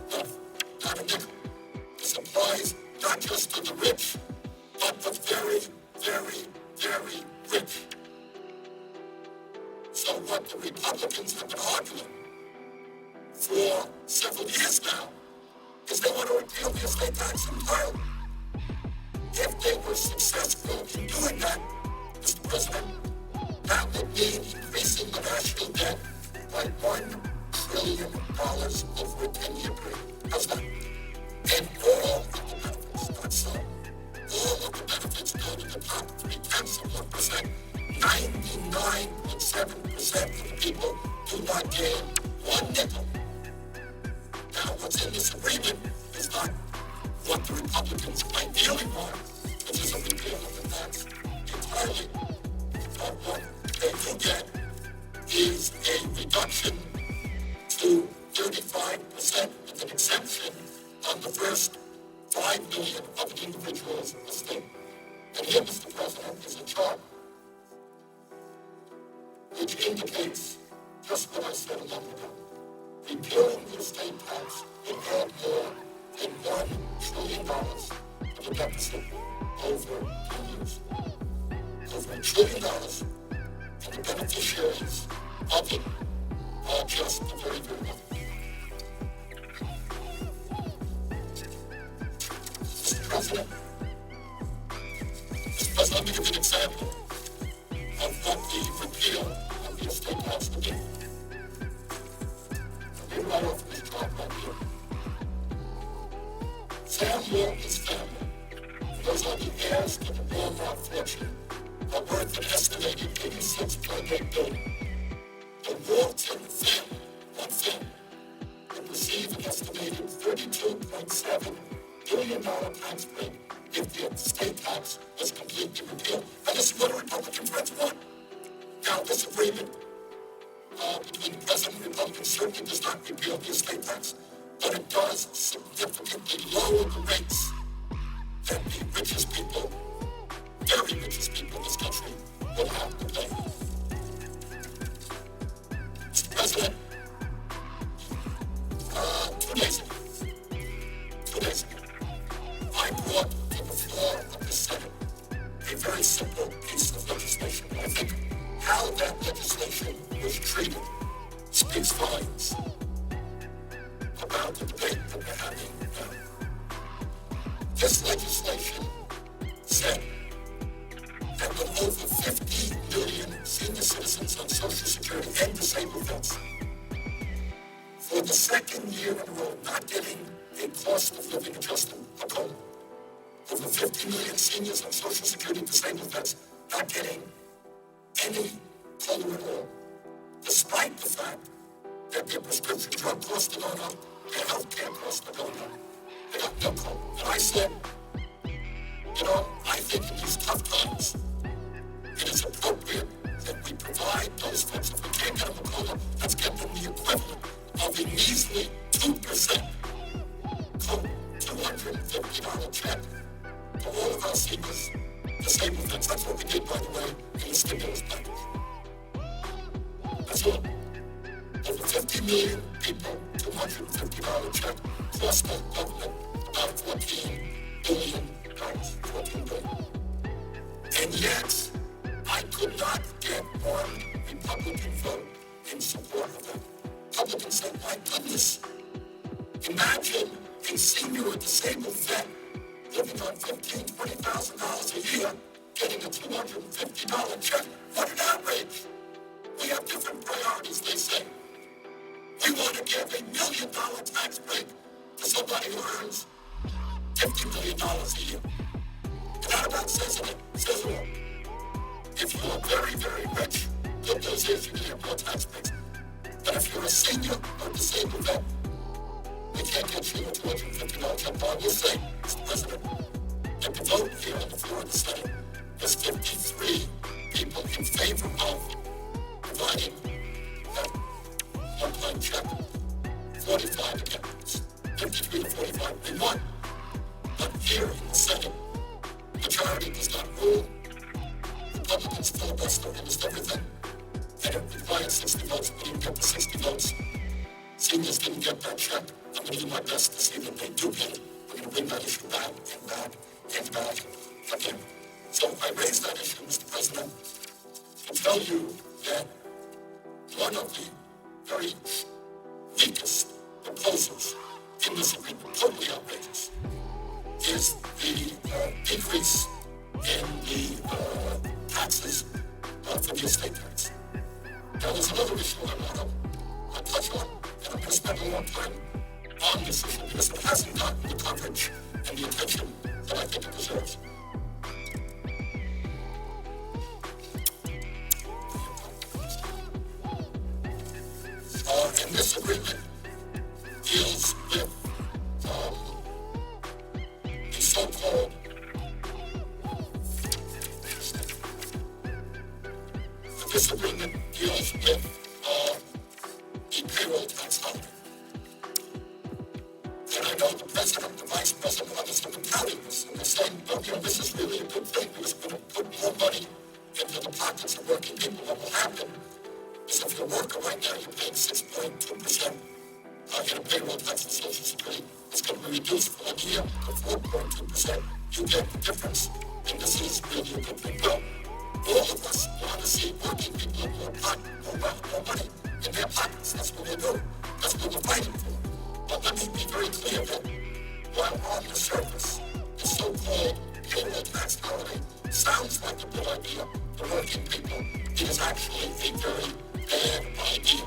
nothing. Not a nickel. This applies not just to the rich, but the very, very, very rich. So what the Republicans have been arguing for several years now is they want to repeal the estate tax entirely. If they were successful in doing that, Mr. President, that would mean increasing the national debt by $1 trillion over a 10-year period. How's that? And all of the benefits, not some, all of the benefits go to the top 0.3%. 99.7% of the people do not gain one nickel. Now, what's in this agreement is not what the Republicans ideally want, which is a repeal of the tax entirely. But what they do get is a reduction to 35% with an exemption on the first $5 million of an individual's estate. And here, Mr. President, is a chart which indicates just what I said a moment ago. Repealing the estate tax would add more than $1 trillion to the deficit over 10 years. Over $1 trillion, and the beneficiaries of it are just the very, very wealthy. Mr. President, let me give you an example of what the repeal of the estate tax would do. Let me write off this chart right here. Samuel is family. Those are the heirs to the Walmart fortune are worth an estimated $86.8 billion. The Walton family, one family, would receive an estimated $32.7 billion tax break if the estate tax was completely repealed. And this is what Republican friends want. Now, this agreement between the President and Republicans certainly does not repeal the estate tax, but it does significantly lower the rates that the richest people, very richest people in this country, will have to pay. Mr. President, 2 days ago, I brought to the floor of the Senate a very simple piece of legislation. I think how that legislation was treated speaks volumes about the debate that we're having now. This legislation said that with over 50 million senior citizens on Social Security and disabled vets, for the second year in a row, not getting a cost of living adjustment, a COLA. Over 50 million seniors on Social Security disabled vets not getting any COLA at all, despite the fact that their prescription drug costs are going up, the healthcare costs are going up. They got no clue. And I said, I think in these tough times, it is appropriate that we provide those folks, if we can't get them a COLA, let's get them the equivalent of a measly 2% COLA, $250 check for all of our seniors, disabled vets. That's what we did, by the way, in the stimulus package. That's all. Over 50 million people, $250 check, plus the government, about $14 billion. $14 billion. And yet, I could not get one Republican vote in support of that. Republicans said, my goodness, imagine a senior or disabled vet living on $15,000, $20,000 a year, getting a $250 check. What an outrage. We have different priorities, they say. We want to give $1 million tax break to somebody who earns $50 million a year. And that about says it all. If you are very, very rich, in those years you can have no tax breaks. But if you're a senior or disabled vet, we can't get you a $250 check. But I will say, Mr. President, that the vote here on the floor of the Senate was 53 people in favor of providing that one-time check, 45 against, 53 to 45, they won. But here in the Senate, majority does not rule. Republicans filibuster almost everything. They don't require 60 votes, but even get the 60 votes. Seniors didn't get that check. I'm going to do my best to see that they do get it. We're going to bring that issue back and back and back again. So I raised that issue, Mr. President, to tell you that one of the very weakest proposals in this agreement, totally outrageous, is the increase in the taxes for the estate tax. Now, there's another issue I want to touch on, and I'm going to spend a long time on this issue because it hasn't gotten the coverage and the attention that I think it deserves. And this agreement deals with the so-called disagreement deals with the payroll tax holiday. And I know the president, the vice president, others have been touting this, and they're saying, this is really a good thing because it's going to put more money into the pockets of working people. What will happen is if you're a worker right now, you're paying 6.2% in a payroll tax and Social Security. It's going to be reduced for a year to 4.2%. You get the difference, and this is really a good thing. Well, all of us want to see working people in more money in their pockets. That's what we're doing. That's what we're fighting for. But let me be very clear that while on the surface, the so-called payroll tax holiday sounds like a good idea for working people, it is actually a very bad idea.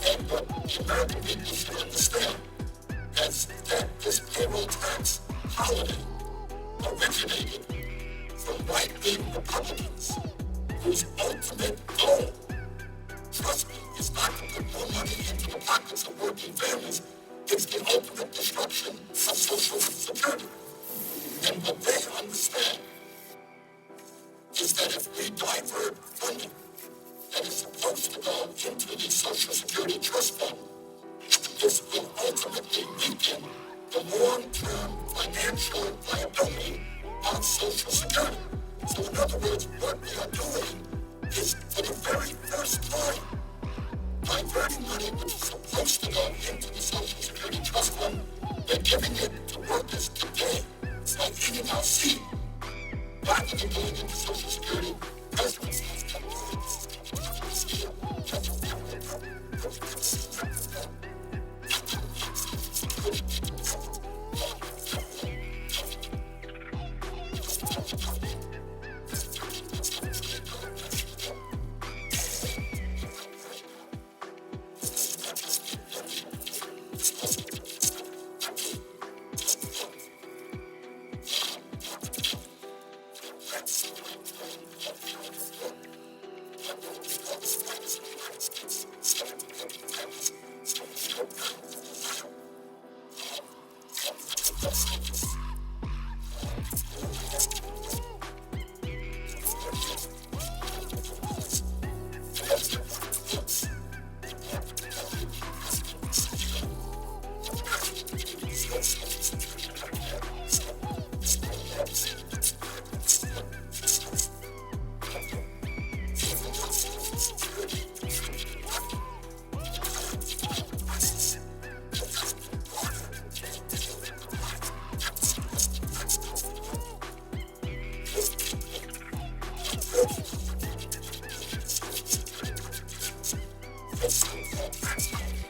And what the American people should understand is that this payroll tax holiday originated from right-wing Republicans whose ultimate goal, trust me, is not to put more money into the pockets of working families. It's the ultimate destruction of Social Security. And what they understand is that if we divert funding that is supposed to go into the Social Security Trust Fund, this will ultimately weaken the long-term financial liability of Social Security. So in other words, what we are doing is, for the very first time, diverting money which is supposed to go into the Social Security Trust Fund, we're giving it to workers today. It's like eating our seed. Rather than going into Social Security, the president says, come on, this is going to be tough to see. Can't you feel it? But we can see that with them. How can we have Social Security make it different? Because the family company, because the family that's not really good, that's really good. This is not just me, this president needs to be just the family. That's the right time to have the other floor. I'm going to do all this finance in the United States, 7 million families That so-called tax holiday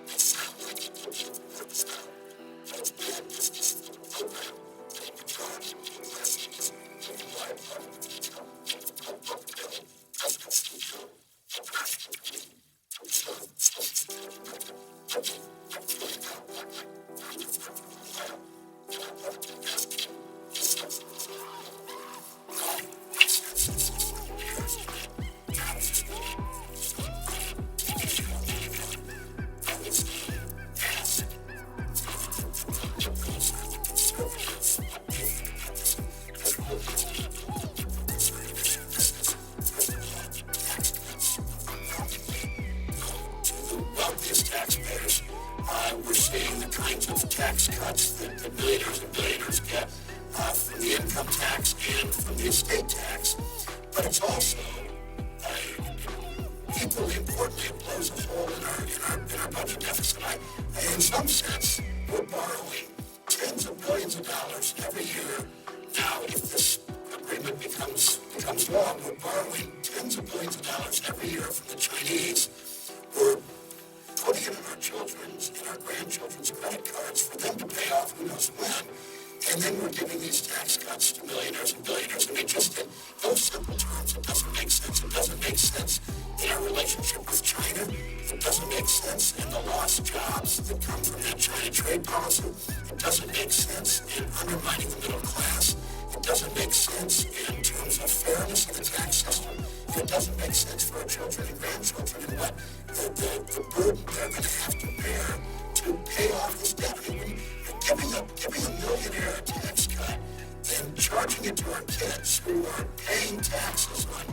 may sound like it works out, but it's bad business for the program and the majority of the investees, even large part of the detail of the public bill, presidency bill, and national committee to preserve Social Security record. I'm feeling out like I'm with for a while, and I wanted to ask him his sense of it. My sense is for years, and I was just thinking, taxpayers, we're seeing the kinds of tax cuts that the millionaires and billionaires get from the income tax and from the estate tax. But it's also, equally importantly, it blows a hole in our budget deficit. In some sense, we're borrowing tens of billions of dollars every year. Now, if this agreement becomes law, we're borrowing tens of billions of dollars every year from the Chinese. We're putting it in our children's and our grandchildren's credit cards for them to pay off who knows when. And then we're giving these tax cuts to millionaires and billionaires. I mean, just in those simple terms, it doesn't make sense. It doesn't make sense in our relationship with China. It doesn't make sense in the lost jobs that come from that China trade policy. It doesn't make sense in undermining the middle class. It doesn't make sense in terms of fairness of the tax system. It doesn't make sense for our children and grandchildren and what the burden they're going to have to bear to pay off this debt. I mean, giving a millionaire a tax cut and charging it to our kids who are paying taxes on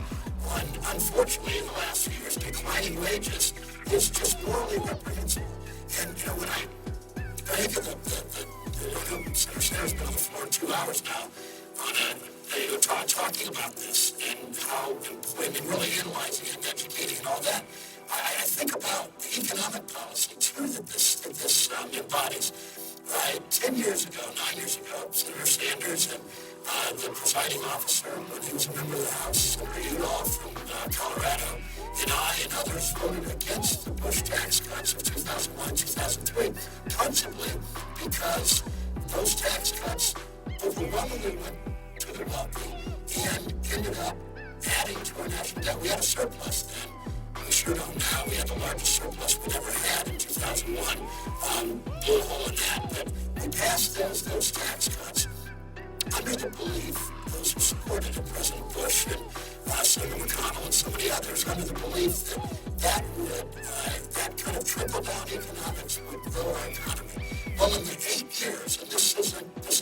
unfortunately in the last few years declining wages is just morally reprehensible. And when I think of the Senator's been on the floor 2 hours now on talking about this and how important and really analyzing it and educating and all that, I think about the economic policy too that this embodies. 9 years ago, Senator Sanders and the presiding officer, when he was a member of the House, Senator Udall from Colorado, and I and others voted against the Bush tax cuts of 2001, 2003, principally because those tax cuts overwhelmingly went to the wealthy and ended up adding to our national debt. We had a surplus then. We sure don't now. We had the largest surplus we've ever had in 2001. Blew a hole in that, but we passed those tax cuts under the belief, those who supported President Bush and Senator McConnell and so many others, under the belief that kind of trickle-down economics would grow our economy. Well, in the 8 years, and this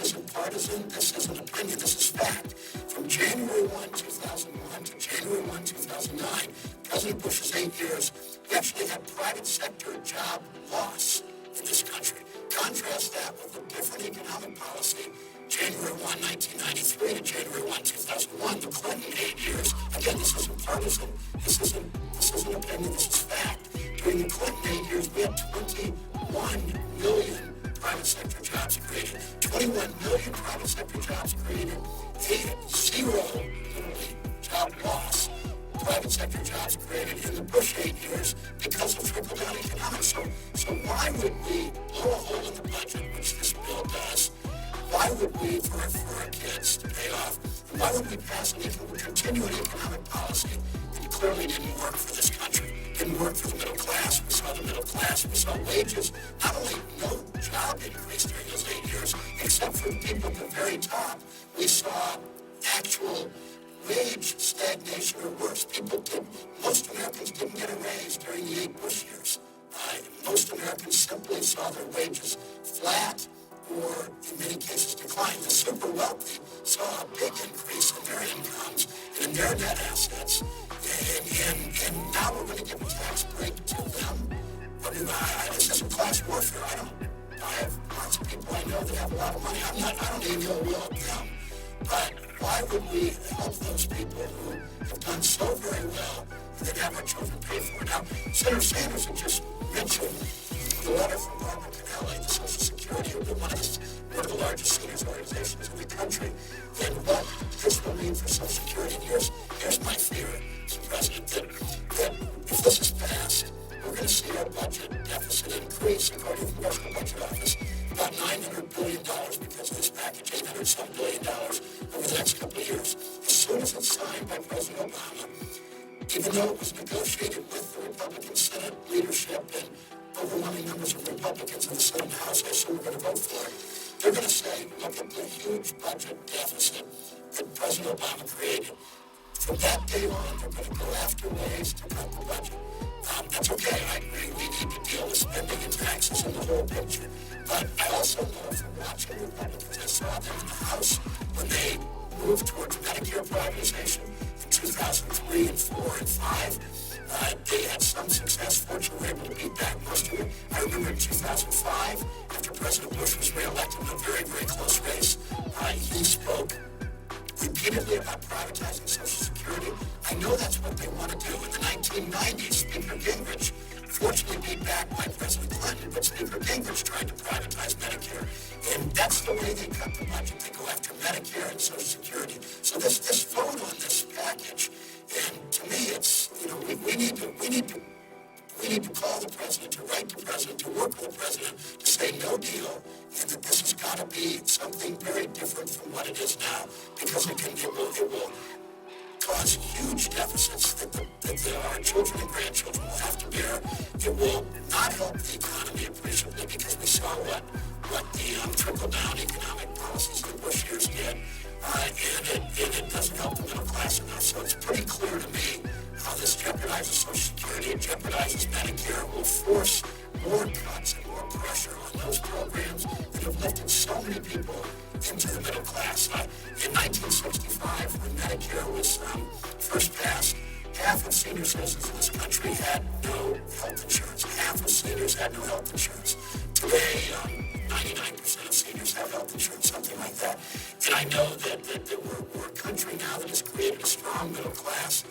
isn't partisan, this isn't opinion, this is fact, from January 1, 2001 to January 1, 2009, President Bush's 8 years, we actually had private sector job loss in this country. Contrast that with a different economic policy, January 1, 1993 to January 1, 2001, the Clinton 8 years. Again, this isn't partisan, this isn't opinion, this is fact. During the Clinton 8 years, we had 21 million private sector jobs created, 21 million private sector jobs created, zero, literally, job loss. Private sector jobs created in the Bush 8 years because of trickle-down economics. So why would we blow a hole in the budget, which this bill does? Why would we, for our kids to pay off, and why would we pass an continuing economic policy that clearly didn't work for this country, didn't work for the middle class? We saw the middle class, we saw wages, not only no job increase during those 8 years, except for the people at the very top. We saw actual wage stagnation or worse. Most Americans didn't get a raise during the 8 Bush years. Most Americans simply saw their wages flat or in many cases decline. The super wealthy saw a big increase in their incomes and in their net assets. And now we're going to give a tax break to them. This isn't class warfare. I have lots of people I know that have a lot of money. I don't even know will of them. But why would we help those people who have done so very well and then have our children pay for it? Now, Senator Sanders had just mentioned the letter from Barbara Canelli, the Social Security, one of the largest seniors organizations in the country, and what this will mean for Social Security. And here's my theory, Mr. President, that if this is passed, release, according to the Congressional Budget Office, about $900 billion because of this package, $800-some billion over the next couple of years. As soon as it's signed by President Obama, even though it was negotiated with the Republican Senate leadership and overwhelming numbers of Republicans in the Senate and House, I assume we're going to vote for it, they're going to say, look at the huge budget deficit that President Obama created. From that day on, they're going to go after ways to cut the budget. That's okay. I agree we need to deal with spending and taxes in the whole picture. But I also know from watching Republicans, I saw them in the House when they moved towards Medicare privatization in 2003 and 4 and 5. They had some success. Fortunately, were able to beat back most of it. I remember in 2005, after President Bush was reelected in a very, very close race, he spoke repeatedly about privatizing Social Security. I know that's what they want to do. In the 1990s, Speaker Gingrich, fortunately beat back by President Clinton, but Speaker Gingrich tried to privatize Medicare. And that's the way they cut the budget. They go after Medicare and Social Security. So this vote on this package, and to me, it's, we need to call the president, to write the president, to work with the president, to say no deal, and that this has got to be something very different from what it is now, because it will cause huge deficits that our children and grandchildren will have to bear. It will not help the economy appreciably, because we saw what the trickle-down economic policies of the Bush years did, and it doesn't help the middle class enough. So it's pretty clear to me how this jeopardizes Social Security and jeopardizes Medicare, will force more cuts and more pressure on those programs that have lifted so many people into the middle class. In 1965, when Medicare was first passed, half of senior citizens in this country had no health insurance. Half of seniors had no health insurance. Today, 99% of seniors have health insurance, something like that. And I know that we're a country now that has created a strong middle class.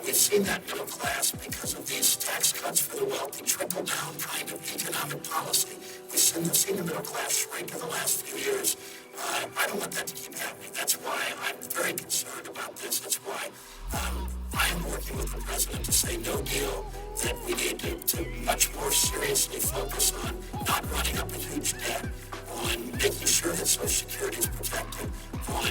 We've seen that middle class because of these tax cuts for the wealthy, trickle-down kind of economic policy. We've seen the middle class shrink in the last few years. I don't want that to keep happening. That's why I'm very concerned about this. That's why I am working with the president to say no deal, that we need to much more seriously focus on not running up a huge debt, on making sure that Social Security is protected, on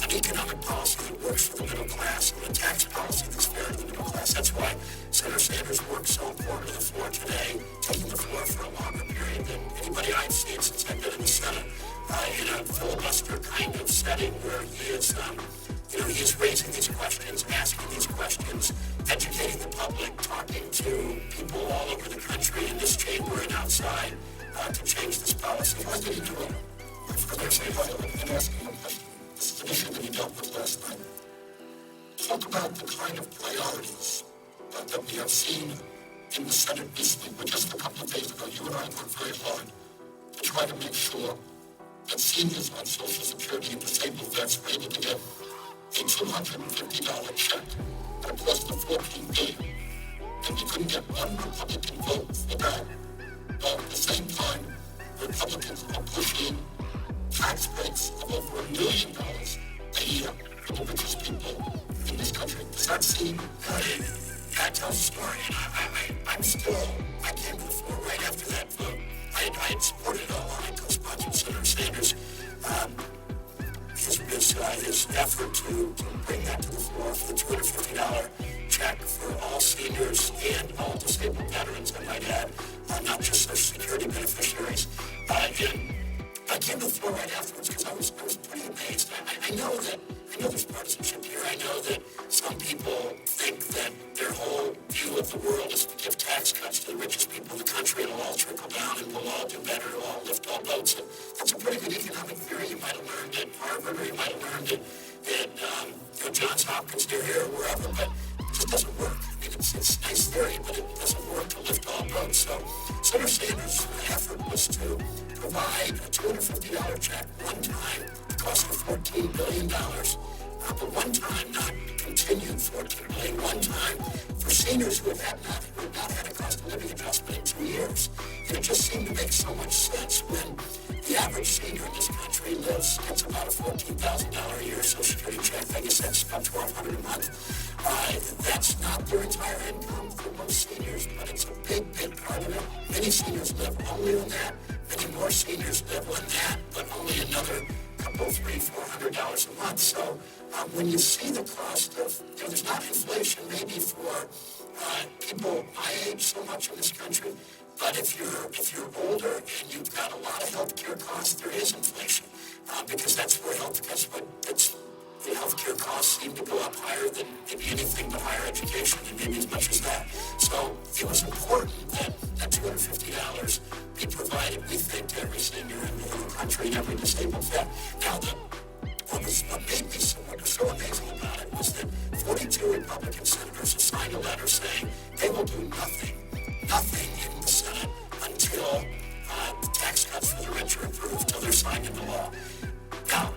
an economic policy that works for the middle class, and a tax policy that's fair to the middle class. That's why Senator Sanders' work so important to the floor today, taking the floor for a longer period than anybody I've seen since I've been in the Senate, in a filibuster kind of setting where he is, he is raising these questions, asking these questions, educating the public, talking to people all over the country, in this chamber and outside, to change this policy. Why did he do it? For their sake, I'm asking him a question. This is an issue that he dealt with last night. Talk about the kind of priorities that we have seen in the Senate recently. But just a couple of days ago, you and I worked very hard to try to make sure that seniors on Social Security and disabled vets were able to get a $250 check that cost them $14 billion. And we couldn't get one Republican vote for that. At the same time, Republicans are pushing tax breaks of over $1 million a year for the richest people in this country. Does that seem that tells a story? And I came to the floor right after that vote. I had supported it all on. I co-sponsored Senator Sanders. His effort to bring that to the floor for the $250 check for all seniors and all disabled veterans, I might add, not just Social Security beneficiaries. And I came to the floor right afterwards because I was pretty amazed. I know there's partisanship here. I know that some people think that their whole view of the world is to give tax cuts to the richest people in the country, and it'll all trickle down, and we'll all do better, it'll all lift all boats. And that's a pretty good economic theory. You might have learned at Harvard, or you might have learned it at Johns Hopkins near here, or wherever, but it just doesn't work. I mean, it's nice theory, but it doesn't work to lift all boats. So Senator Sanders' effort was to provide a $250 check one time, it cost him $14 billion, but one time, not continued $14 billion, one time for seniors who have not had a cost of living adjustment in 2 years. And it just seemed to make so much sense when the average senior in this country gets about a $14,000 a year Social Security check. I guess that's about $1,200 a month. That's not their entire income for most seniors, but it's a big, big part of it. Many seniors live only on that. Many more seniors live on that, but only another couple, $300-400 a month. So when you see the cost of, there's not inflation maybe for people my age so much in this country, but if you're older and you've got a lot of healthcare costs, there is inflation because that's where the healthcare costs seem to go up higher than anything but higher education, and maybe as much as that. So it was important that $250 be provided, we think, to every senior in the country and every disabled vet. Now, what made me so amazing about it was that 42 Republican senators signed a letter saying they will do nothing in the Senate until the tax cuts for the rich are approved, until they're signed into law. Now,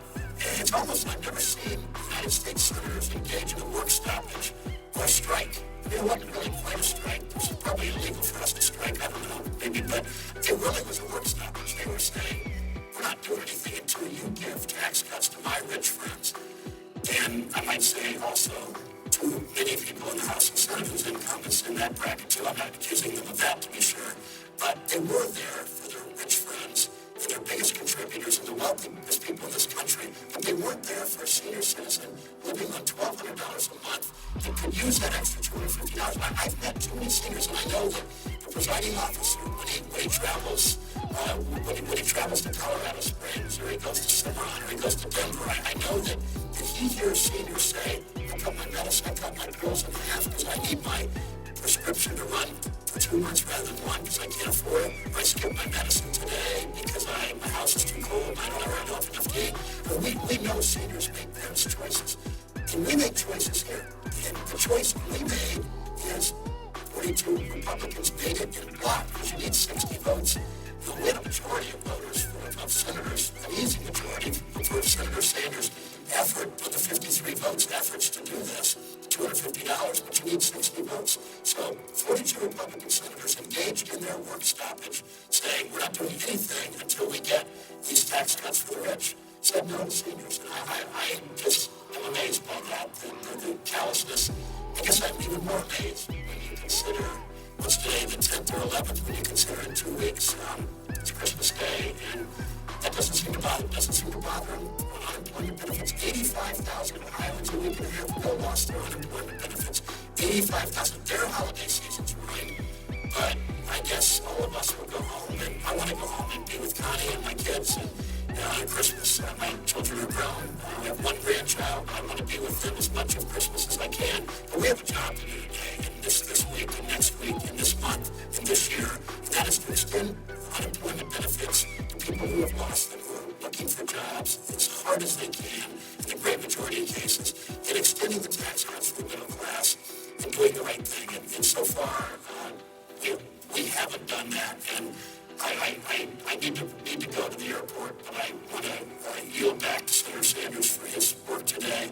it's almost like I've never seen United States senators engage in a work stoppage or a strike. It wasn't really quite a strike. It was probably illegal for us to strike, I don't know, maybe, but it really was a work stoppage. They were saying, we're not doing anything until you give tax cuts to my rich friends. And I might say also to many people in the House and Senate whose income is in that bracket too. I'm not accusing them of that, to be sure. But they were there for their rich friends and their biggest contributors and the wealthiest people in this country. But they weren't there for a senior citizen living on $1,200 a month that could use that extra $250. I've met too many seniors, and I know that the presiding officer, when he travels, when he travels to Colorado Springs, or he goes to Cimarron, or he goes to Denver, I know that he hears seniors say, I cut my medicine, I cut my pills in half because I need my prescription to run for 2 months rather than one because I can't afford it. Or I skip my medicine today because my house is too cold and I don't have enough to eat. But we know seniors make those choices. And we make choices here. And the choice we made is 42 Republicans made it in a block because you need 60 votes. You'll win a majority of voters of senators, an easy majority for Senator Sanders' effort with the 53 votes efforts to do this, $250, but you need 60 votes. So 42 Republican senators engaged in their work stoppage, saying we're not doing anything until we get these tax cuts for the rich, said no to seniors. And I just am amazed by that, the callousness. I guess I'm even more amazed when you consider what's today, the 10th or 11th, when you consider in 2 weeks, it's Christmas Day, and that doesn't seem to bother them. Unemployment benefits, 85,000 Ohioans a week and a half ago lost their unemployment benefits. 85,000, their holiday season's ruined. But I guess all of us will go home, and I want to go home and be with Connie and my kids. And on Christmas, my children are grown. I have one grandchild. I want to be with them as much of Christmas as I can. But we have a job to do today, and this week, and next week, and this month, and this year. And that is to extend unemployment benefits to people who have lost them, who are looking for jobs as hard as they can, in the great majority of cases, and extending the tax cuts for the middle class and doing the right thing. And so far, we haven't done that. And I need to go to the airport, but I want to yield back to Senator Sanders for his work today.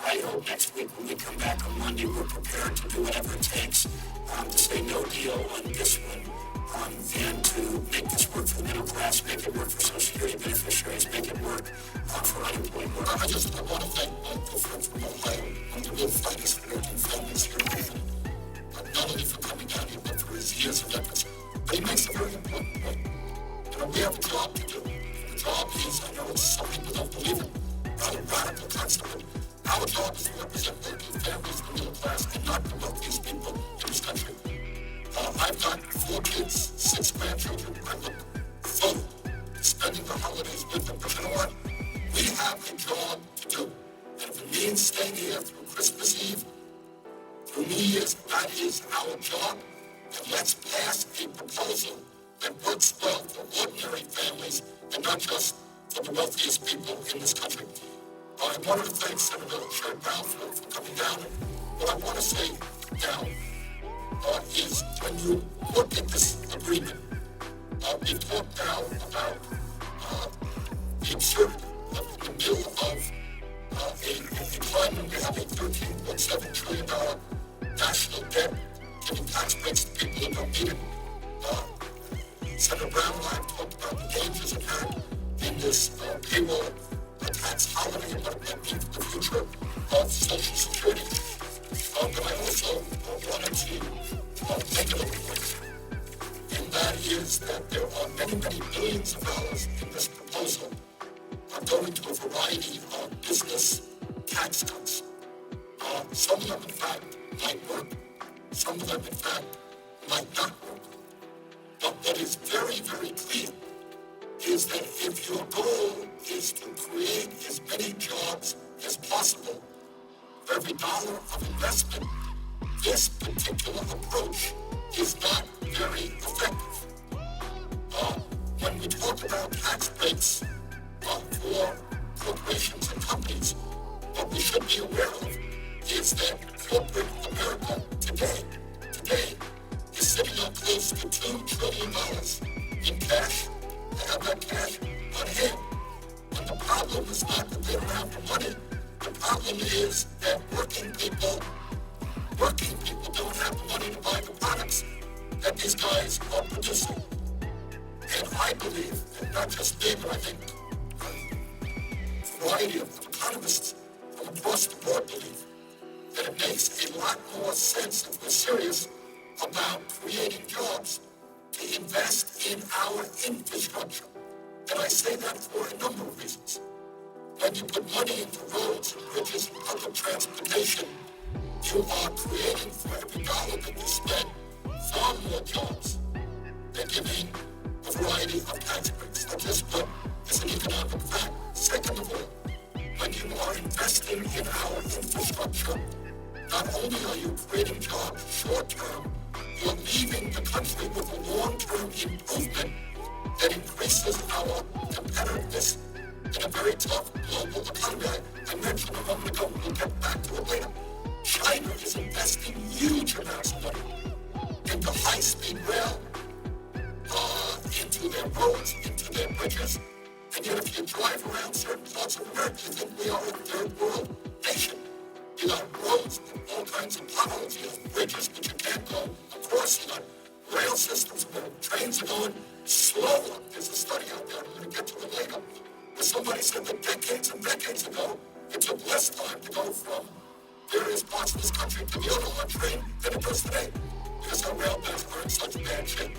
I hope next week when we come back on Monday, we're prepared to do whatever it takes to say no deal on this one. And to make this work for the middle class, make it work for Social Security beneficiaries, make it work for unemployed workers. I want to thank my good friend from Ohio, one of the real fighters for working families here in Canada. Not only for coming down here, but for his years of efforts. But he makes a very important point. We have a job to do. The job is, I know it's some people don't believe it, not a radical concept, but our job is to represent working families, the middle class, and not the wealthiest people in this country. I've got 4 kids, 6 grandchildren. I look forward to spending the holidays with them. But you know what? We have a job to do. And if it means staying here through Christmas Eve, through New Year's, that is our job. And let's pass a proposal that works well for ordinary families and not just for the wealthiest people in this country. I wanted to thank Senator Sherrod Brown for coming down. What I want to say now is when you look at this agreement, we talked now about the absurdity of the middle of a time when we have a $13.7 trillion national debt, giving tax breaks to people who don't need it. Senator Brown and I have talked about the dangers inherent in this payroll tax holiday and what it might mean for the future of Social Security. But I also wanted to make it a little quick in that is that there are many, many billions of dollars in this proposal going to a variety of business tax cuts. Some of them, in fact, might work. Some of them, in fact, might not work. But what is very, very clear is that if your goal is to create as many jobs as possible for every dollar of investment, this particular approach is not very effective. When we talk about tax breaks for corporations and companies, what we should be aware of is that corporate America today is sitting on close to $2 trillion in cash. They have that cash on hand. And the problem is not that they don't have the money. The problem is that working people don't have the money to buy the products that these guys are producing. And I believe, and not just me, but I think a variety of economists from across the board believe that it makes a lot more sense if we're serious about creating jobs to invest in our infrastructure. And I say that for a number of reasons. When you put money into roads and bridges and public transportation, you are creating for every dollar that you spend far more jobs than giving a variety of tax breaks. That is what is an economic fact. Second of all, when you are investing in our infrastructure, not only are you creating jobs short term, you're leaving the country with a long-term improvement that increases our competitiveness in a very tough global economy. I mentioned a moment ago, we'll get back to it later. China is investing huge amounts of money into high-speed rail, into their roads, into their bridges. And yet if you drive around certain parts of America, you think we are a third world nation. You got roads with all kinds of potholes, you have bridges but you can't go across. You got rail systems where trains are going slower. There's a study out there, I'm going to get to it later, where somebody said that decades and decades ago, it took less time to go from various parts of this country to the other on train than it does today, because our rail beds are in such bad shape.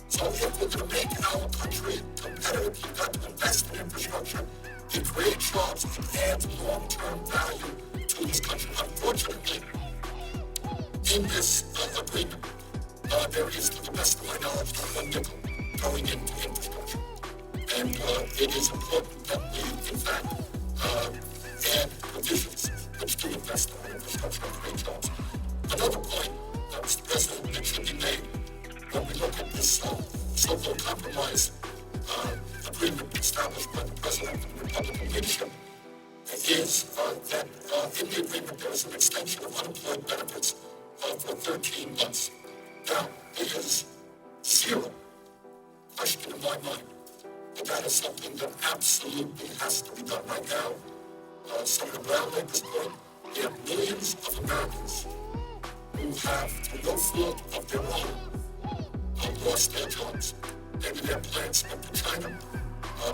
So if we're going to make our country competitive, you've got to invest in infrastructure to create jobs and add long-term value to this country. Unfortunately, in this agreement, there is, to the best of my knowledge, not one nickel going into infrastructure. And it is important that we, in fact, add provisions which do invest in infrastructure and create jobs. Another point, Mr. President, that should be made when we look at this so-called compromise agreement established by the President and the Republican leadership is that in the agreement there is an extension of unemployment benefits for 13 months. Now, there is zero question in my mind that that is something that absolutely has to be done right now. Senator Brown made this point. We have millions of Americans who have, through no fault of their own, lost their jobs. Maybe their plants went to China.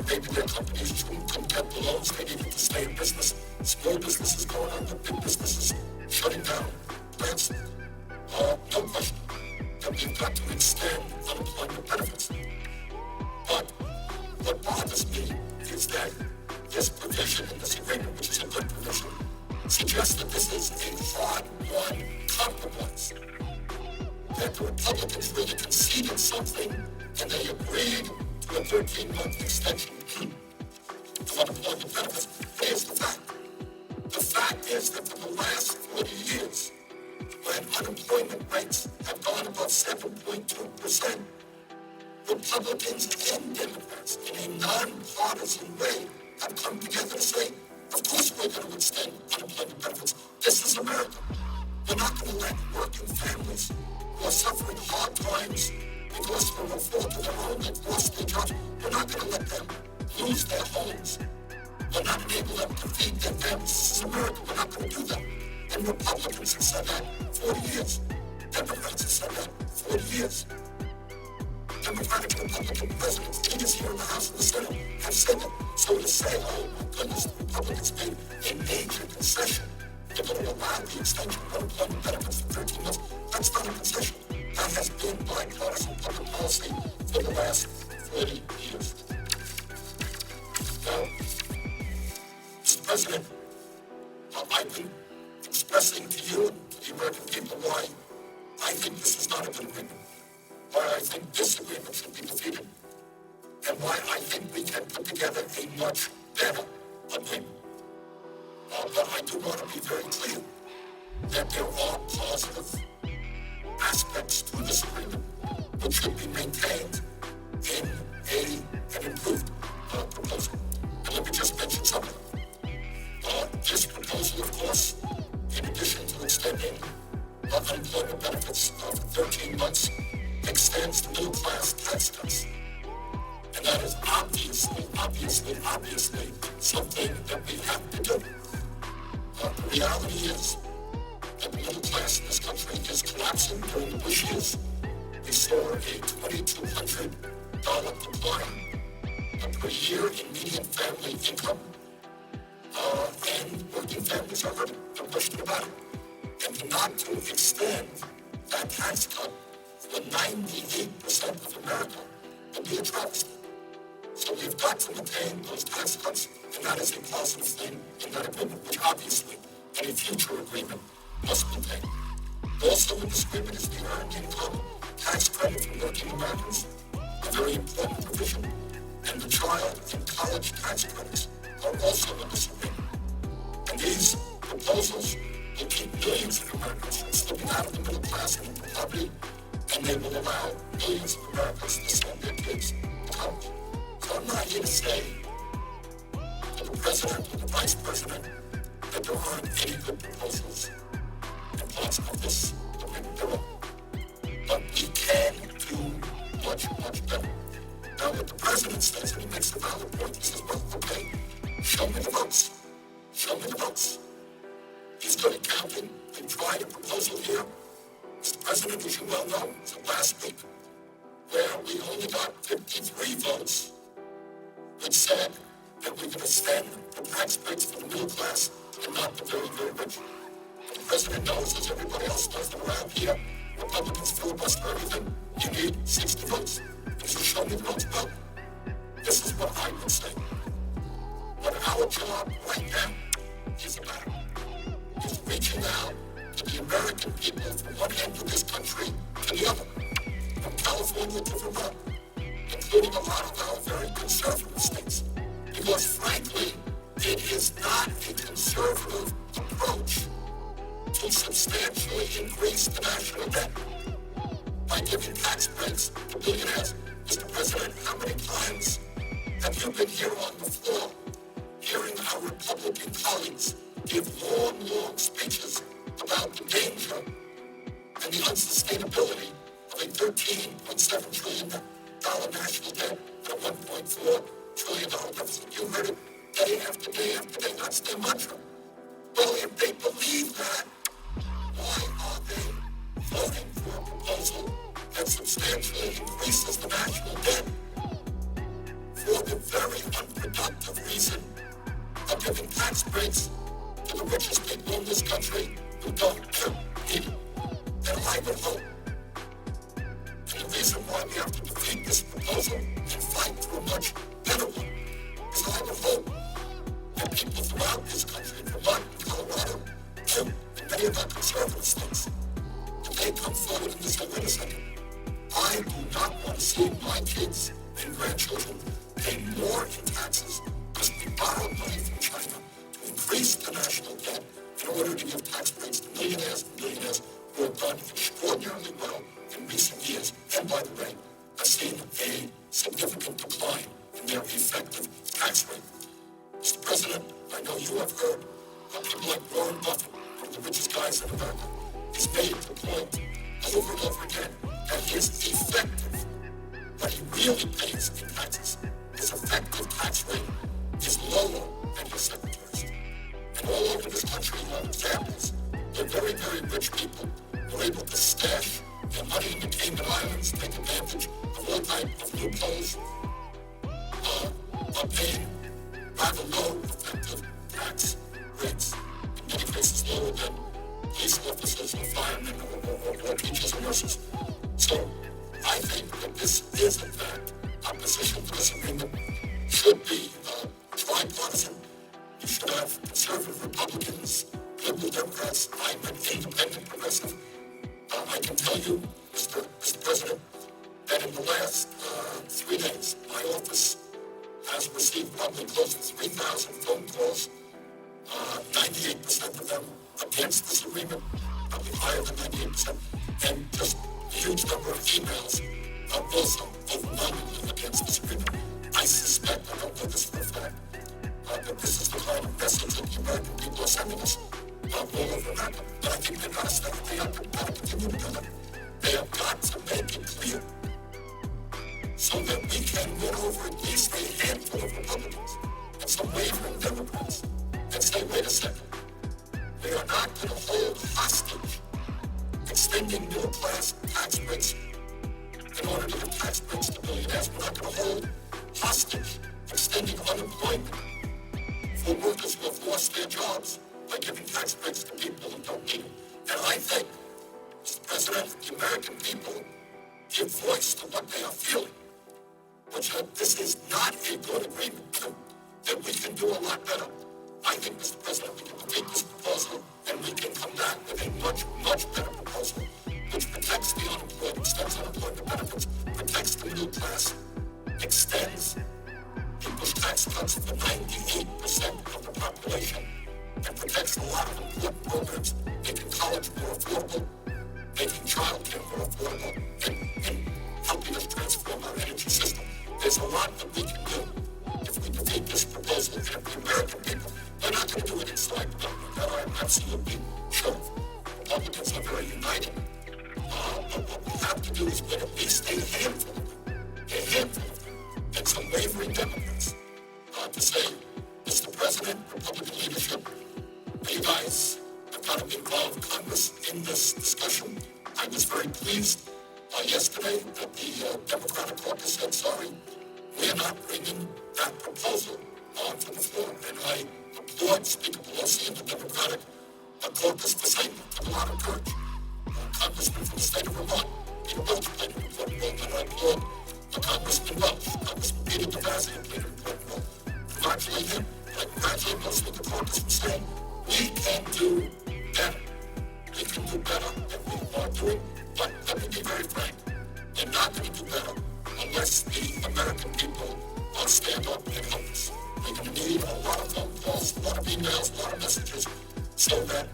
Maybe their companies couldn't get the loans they needed to stay in business. Small businesses going under, big businesses shutting down plants. No question that we've got to extend unemployment benefits. But what bothers me is that this provision in this agreement, which is a good provision, suggests that this is a hard-won compromise. That the Republicans really conceded something and they agreed to a 13-month extension of unemployment benefits. Here's the fact. The fact is that for the last 40 years, when unemployment rates have gone above 7.2%, Republicans and Democrats, in a nonpartisan way, have come together to say, of course we're going to extend unemployment benefits. This is America. We're not going to let working families who are suffering hard times because from a fault of their own they've lost their jobs. We're not going to let them lose their homes. We're not going to enable them to feed their families. This is America. We're not going to do that. And Republicans have said that 40 years. Democrats have said that 40 years. Democratic and Republican presidents, leaders here in the House and the Senate, have said that. So to say, oh my goodness, the Republicans made a major concession. They're going to allow the extension of unemployment benefits for 13 months. That's not a concession. That has been bipartisan public policy I think this agreement should be defeated, and why I think we can put together a much better agreement. But I do want to be very clear that there are positive aspects to this agreement which should be maintained in an improved proposal. And let me just mention something. This proposal, of course, in addition to extending unemployment benefits for 13 months, extends the middle class tax cuts. And that is obviously something that we have to do. The reality is that the middle class in this country is collapsing during the Bush years. We saw a $2,200 decline per year in median family income, and working families are hurting, no question about it. And not to extend that tax cut for 98% of America would be a travesty. So we've got to maintain those tax cuts, and that is a positive thing in that agreement, which obviously any future agreement must maintain. Also in this agreement is the earned income tax credit for working Americans, a very important provision, and the child and college tax credits are also in this agreement. And these proposals will keep millions of Americans from slipping out of the middle class and into poverty, and they will allow millions of Americans to send their kids to college. So I'm not here to say to the president or the vice president that there aren't any good proposals in parts of this agreement. There are. But we can do much, much better. Now, what the president says, and he makes a valid point, he says, well, okay, show me the votes. Show me the votes. He's good at counting. They tried a proposal here. Mr. President, as you well know, it was last week, where we only got 53 votes that said that we're going to extend the tax breaks for the middle class and not the very, very rich. And the president knows, as everybody else knows around here, Republicans filibuster everything. You need 60 votes. He says, show me the votes. Well, this is what I would say. What our job right now is about is reaching out to the American people from one end of this country to the other, from California to Vermont, including a lot of our very conservative states. Because frankly, it is not a conservative approach to substantially increase the national debt by giving tax breaks to billionaires. Mr. President, how many times have you been here on the floor hearing our Republican colleagues give long speeches about the danger and the unsustainability of a $13.7 trillion national debt and a $1.4 trillion deficit? You heard it day after day after day. That's their mantra. Well, if they believe that, why are they voting for a proposal that substantially increases the national debt for the very unproductive reason of giving tax breaks to the richest people in this country who don't need it? And I would hope, and the reason why we have to defeat this proposal and fight for a much better one, is I would hope that people throughout this country, Vermont, Colorado, and many of our conservative states, that they come forward and say, wait a second, I do not want to see my kids and grandchildren pay more in taxes because we borrow money from China to increase the national debt in order to give tax breaks to millionaires and billionaires who have done extraordinarily well in recent years. And by the way, I've seen a significant decline in their effective tax rate. Mr. President, I know you have heard of people like Warren Buffett, one of the richest guys in America. He's made the point over and over again that his effective, what he really pays in taxes, his effective tax rate is lower than his secretary's. And all over this country, you have examples where very, very rich people were able to stash their money in the Cayman Islands, take advantage of all types of loopholes, are paying rather low effective tax rates, in many cases lower than police officers or firemen or teachers or nurses. So I think that this is, in fact, opposition to this agreement should be tripartisan. You should have conservative Republicans, liberal Democrats. I'm an independent progressive. I can tell you, Mr. President, that huge number of emails are also overwhelmingly against this agreement. I suspect, I don't know this for a fact, that this is the kind of message that the American people are sending us all over America. But I think they've got to step up. They have got to continue to do that. They have got to make it clear so that we can win over at least a handful of Republicans and some wavering Democrats and say, wait a second, we are not going to hold hostage extending middle-class tax breaks in order to give tax breaks to billionaires. We're not going to hold hostage extending unemployment for workers who have lost their jobs by giving tax breaks to people who don't need them. And I think, Mr. President, the American people give voice to what they are feeling, which this is not a good agreement, that we can do a lot better. I think, Mr. President, we can take this proposal and we can come back with a much, much better proposal which protects the unemployed, extends unemployment benefits, protects the middle class, extends people's tax cuts for 98% of the population, and protects a lot of important programs, making college more affordable, making child care more affordable, and helping us transform our energy system. There's a lot that we can do if we defeat this proposal, and if the American people, they're not going to do it in select government. That I'm absolutely sure. Republicans are very united. But what we have to do is win at least a handful of them, and some wavering Democrats to say, Mr. President, Republican leadership, you guys have got to involve Congress in this discussion. I was very pleased yesterday that the Democratic caucus said, sorry, we are not bringing that proposal onto the floor. And I applaud Speaker Pelosi and the Democratic caucus for saying that took a lot of courage. Congressman from the state of Vermont, Peter Welch, played an important role, and I applaud Congressman Welch, Congressman Peter DeVazio played an important role. Congratulate him. I congratulate most of the caucus for saying we can do better. We can do better than we are doing, but let me be very frank, they're not going to do better unless the American people stand up and help us. We're going to need a lot of phone calls, a lot of emails, a lot of messages, so that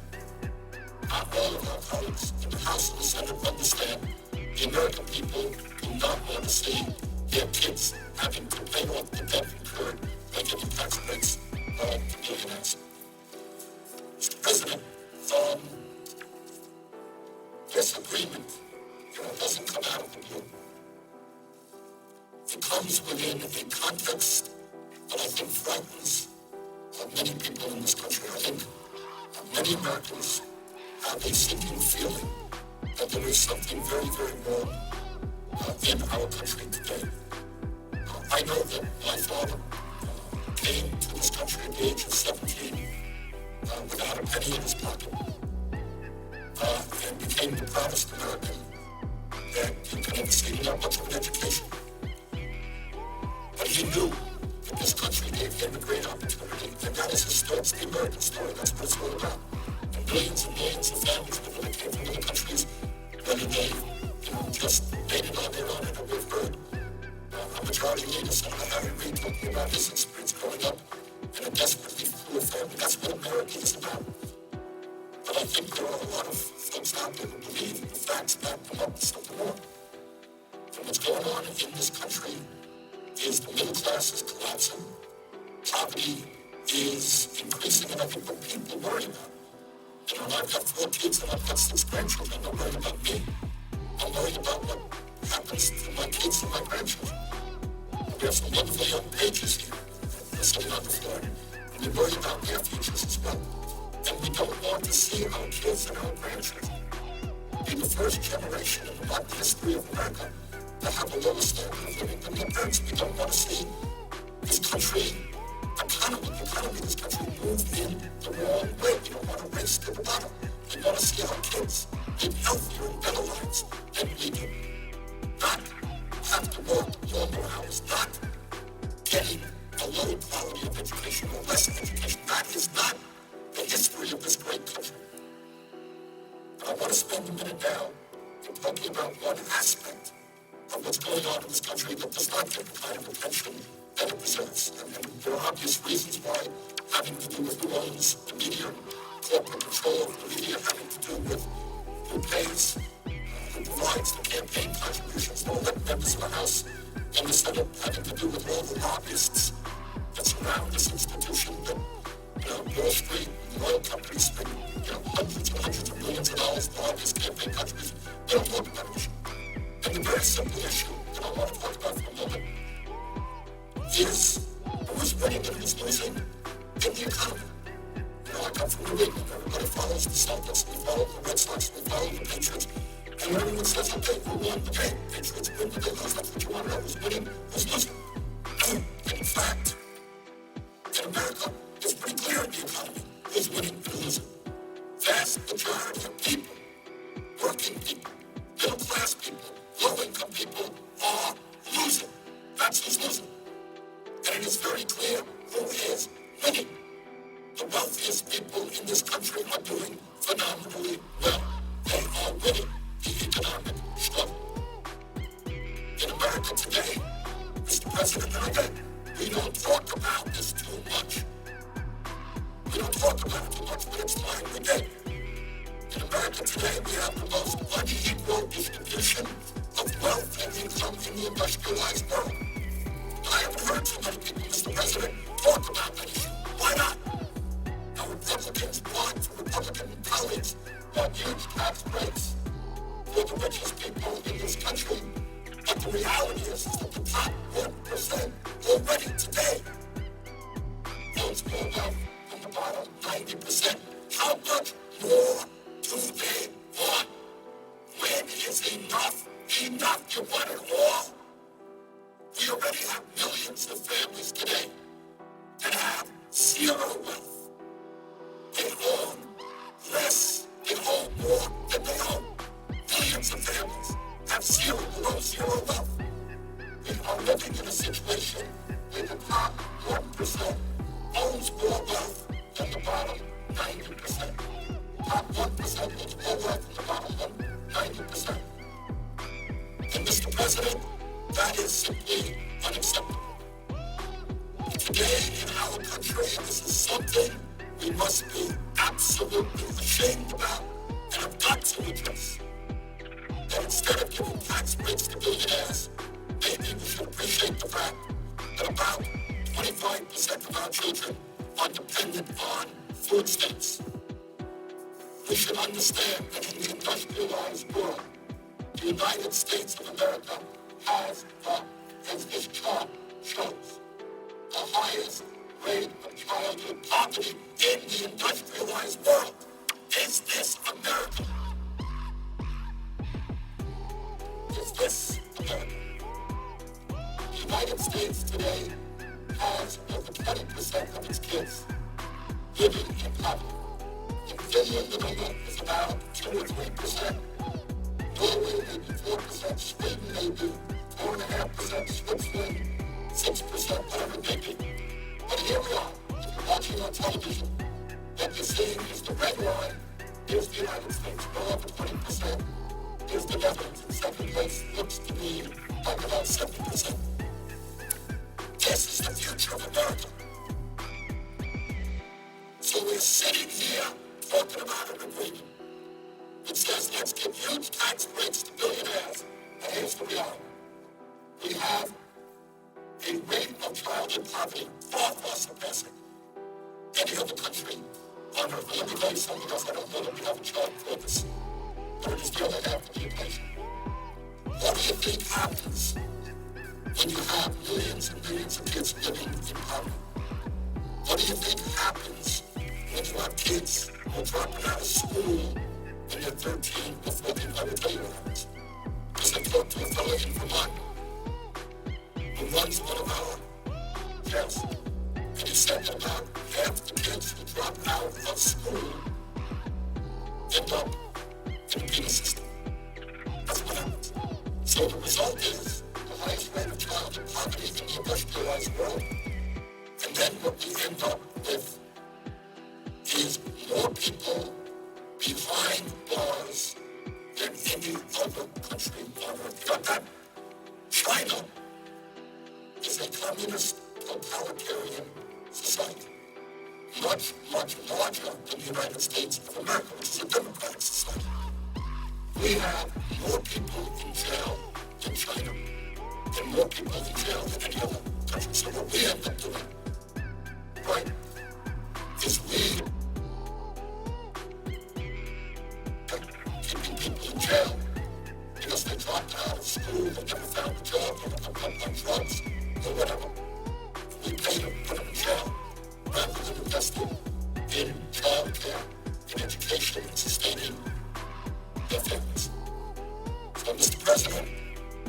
all of our colleagues in the House and the Senate understand the American people do not want to see their kids having to pay off the debt incurred by giving tax breaks to millionaires. Mr. President, this agreement doesn't come out of the blue. It comes within a context that I think frightens many people in this country. I think many Americans have a sinking feeling that there is something very, very wrong in our country today. I know that my father came to this country at the age of 17 without a penny in his pocket and became the proudest American that you could ever see without much of an education. But he knew that this country gave him a great opportunity, and that is his story. It's the American story. That's what it's all about. And millions of families that came from other countries, whether they just made it on their own. And we've heard a majority leader, Senator Harry Reid, talking about his experience growing up in a desperately poor family. That's what America is about. But I think there are a lot of folks out there who believe the facts back them up to something more. And what's going on in this country is the middle class is collapsing. Poverty is increasing, and I think what people worry about. I've got 4 kids and I've got 6 grandchildren. I'm worried about me. I'm worried about what happens to my kids and my grandchildren. We have some wonderful young pages here sitting on the floor, and we worry about their futures as well. And we don't want to see our kids and our grandchildren be the first generation in the modern history of America to have a lower standard of living than their parents. We don't want to see this country, the economy of this country move in the wrong way. We don't want to race to the bottom. We want to see our kids live healthier and better lives than we do. Not have to work longer hours, not getting a lower quality of education or less education. That is not the history of this great country. And I want to spend a minute now in talking about one aspect of what's going on in this country that does not get the kind of attention that it deserves. And there are obvious reasons why, having to do with who owns the media, corporate control of the media, having to do with who pays divides the campaign contributions for elected members of the House and the Senate, having to do with all the lobbyists that surround this institution that, Wall Street and oil companies spend, hundreds of millions of dollars for lobbyist campaign contributions. They don't talk about it. And the very simple issue that I want to talk about for a moment is who's winning and who's losing in the economy. I come from New England. Everybody follows the Celtics. We follow the Red Sox. We follow the Patriots. And when everyone says, okay, who won the game? Patriots win the game. That's what you want to know. Who's winning? Who's losing? And in fact, in America, it's pretty clear in the economy who's winning and losing. Vast majority of people, working people, middle-class people, low-income people are losing. That's who's losing. And it is very clear who is winning. The wealthiest people in this country are doing phenomenally well. They are winning the economic struggle. In America today, Mr. President, and again, we don't talk about this too much. We don't talk about it too much, but it's time we did. In America today, we have the most unequal distribution of wealth and income in the industrialized world. I haven't heard too many people, Mr. President, talk about that issue. Why not? Now, Republicans want, Republican colleagues want huge tax breaks for the richest people in this country. But the reality is that the top 1% already today owns more wealth than the bottom 90%. How much more do they want? When is enough? Enough, you want it all? We already have millions of families today that have zero wealth. They own less, they own more than they own. Millions of families have zero, below zero wealth. We are living in a situation where the top 1% owns more wealth than the bottom 90%. Top 1% owns more wealth than the bottom 90%. And Mr. President, that is simply unacceptable. Today in our country, this is something we must be absolutely ashamed about and have got to address. That instead of giving tax breaks to billionaires, maybe we should appreciate the fact that about 25% of our children are dependent on food stamps. We should understand that in the industrialized world, the United States of America has, as this chart shows, the highest rate of childhood poverty in the industrialized world. Is this America? Is this America? The United States today has over 20% of its kids living in poverty. In Finland, the number is about 2 or 3%. Norway may be 4%, Sweden may be 4.5%, Switzerland 6%, whatever it may be. But here we are. If you're watching on television, what you're seeing is the red line. Here's the United States, well over 20%. Here's the Netherlands in second place, looks to be like about 70%. This is the future of America. So we're sitting here talking about an agreement which says let's give huge tax breaks to billionaires. And here's the reality. We have a rate of childhood poverty far, far surpassing any other country on earth. Let me tell you something else. I don't know that we have a chart for this, but it is the other half of the equation. What do you think happens when you have millions and millions of kids living in poverty? What do you think happens when you have kids who are dropping out of school when they're 13 before they ever tell you what happens? Because I talked to a fellow in Vermont who runs one of our jails, and he said that about half the kids who drop out of school end up in the penal system. That's what happens. So the result is the highest rate of childhood poverty in the industrialized world. And then what we end up with is more people behind bars than any other country on earth. Got that? China is a communist totalitarian society, much, much larger than the United States of America, which is a democratic society. We have more people in jail than China, and more people in jail than any other country. So what we end up doing, right, is we keeping people in jail because they dropped out of school, they never found a job, they were on drugs, or whatever. We pay them, put them in jail, rather than investing in child care, in education, and sustaining their families. So, Mr. President,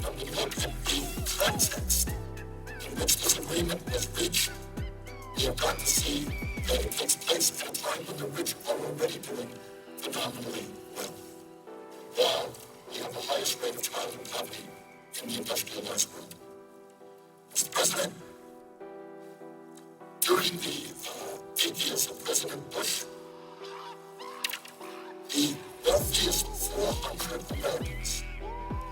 when we look at the context in which this agreement was reached, we have got to see that it takes place at a time when the rich are already doing phenomenally well, while we have the highest rate of childhood poverty in the industrialized world. Mr. President, during the 8 years of President Bush, the wealthiest 400 Americans,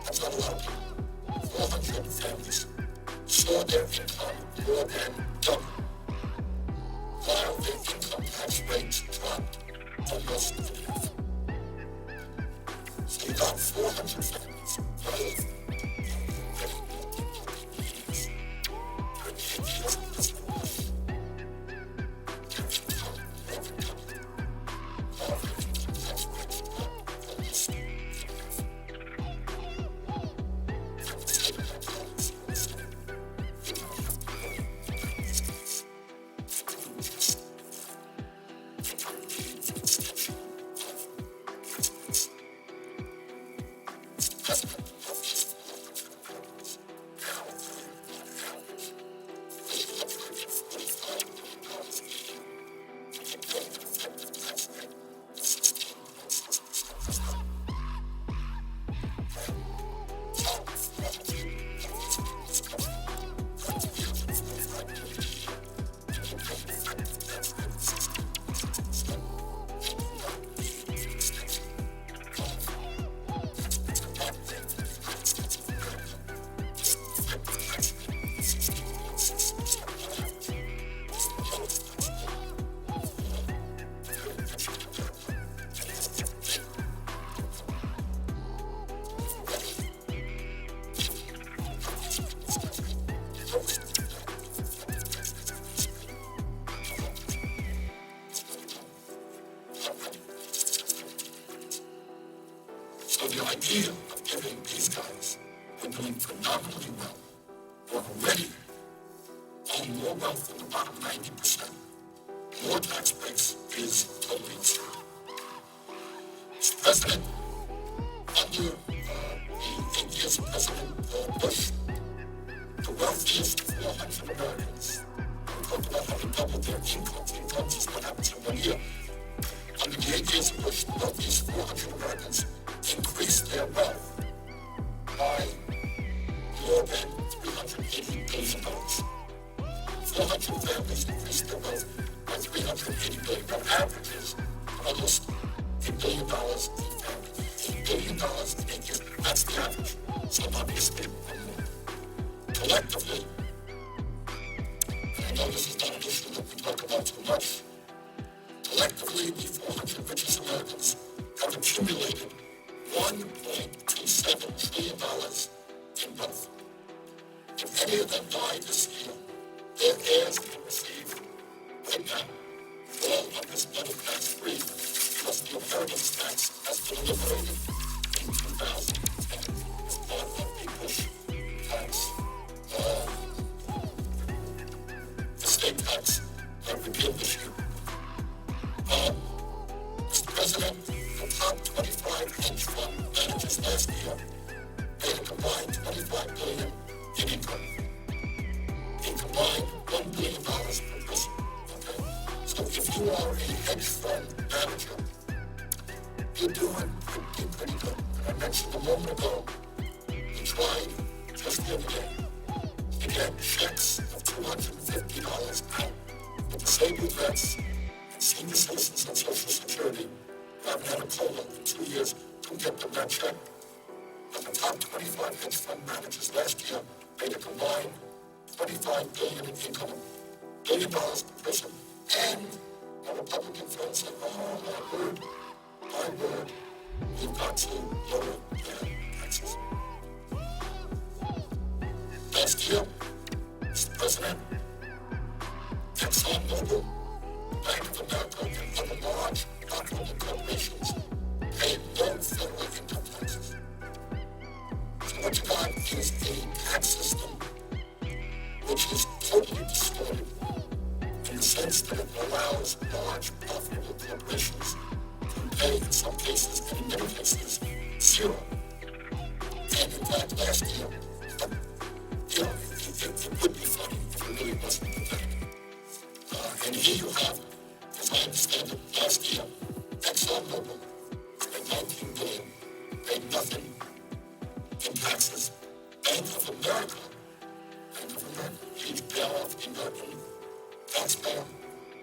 that's not a lot of people, 400 families, saw their income more than double, while their income tax rates dropped almost in half. So you got 400 families, both So the idea of giving these guys who are doing phenomenally well, who are already own more wealth than the bottom 90%, more tax breaks is totally absurd. Mr. President, under the 8 years of President Bush, the wealthiest 400 Americans, we talked about how they doubled their incomes. Incomes is what happens in 1 year. Under the 8 years of Bush, the wealthiest 400 Americans increased their wealth by more than $380 billion. 400 families increased their wealth by $380 billion. That averages almost $1 billion in family. $1 billion in 8 years. That's the average. Some obviously more. Collectively, and I know this is not an issue that we talk about too much, collectively, the 400 richest Americans have accumulated $1.27 trillion in wealth. If any of them die this year, their heirs can receive right now all of this money tax-free, plus the inheritance tax has been eliminated in 2010 as part of the Bush tax, estate tax that repealed this year. Mr. President, the top 25 hedge fund managers last year paid a combined $25 billion in income. They combined $1 billion per person. Okay? So if you are a hedge fund manager, you're doing pretty good. I mentioned a moment ago, we tried just the other day to get checks of $250 out for disabled vets and senior citizens on Social Security who haven't had a COLA in 2 years to get them that check. But the top 25 hedge fund managers last year paid a combined $25 billion in income, $1 billion per person, and our Republican friends said, oh, my word, we've got to lower their taxes. Last year, Mr. President, ExxonMobil, Bank of America, and other large non-profit corporations paid no federal income taxes. So what you got is a tax system which is totally distorted in the sense that it allows large profitable corporations to pay, in some cases, and in many cases, zero. And in fact, last year, it would be funny if it really wasn't pathetic. And here you have, as I understand it, last year, ExxonMobil paid $19 billion, paid nothing in taxes. Bank of America, huge bailout in American taxpayer,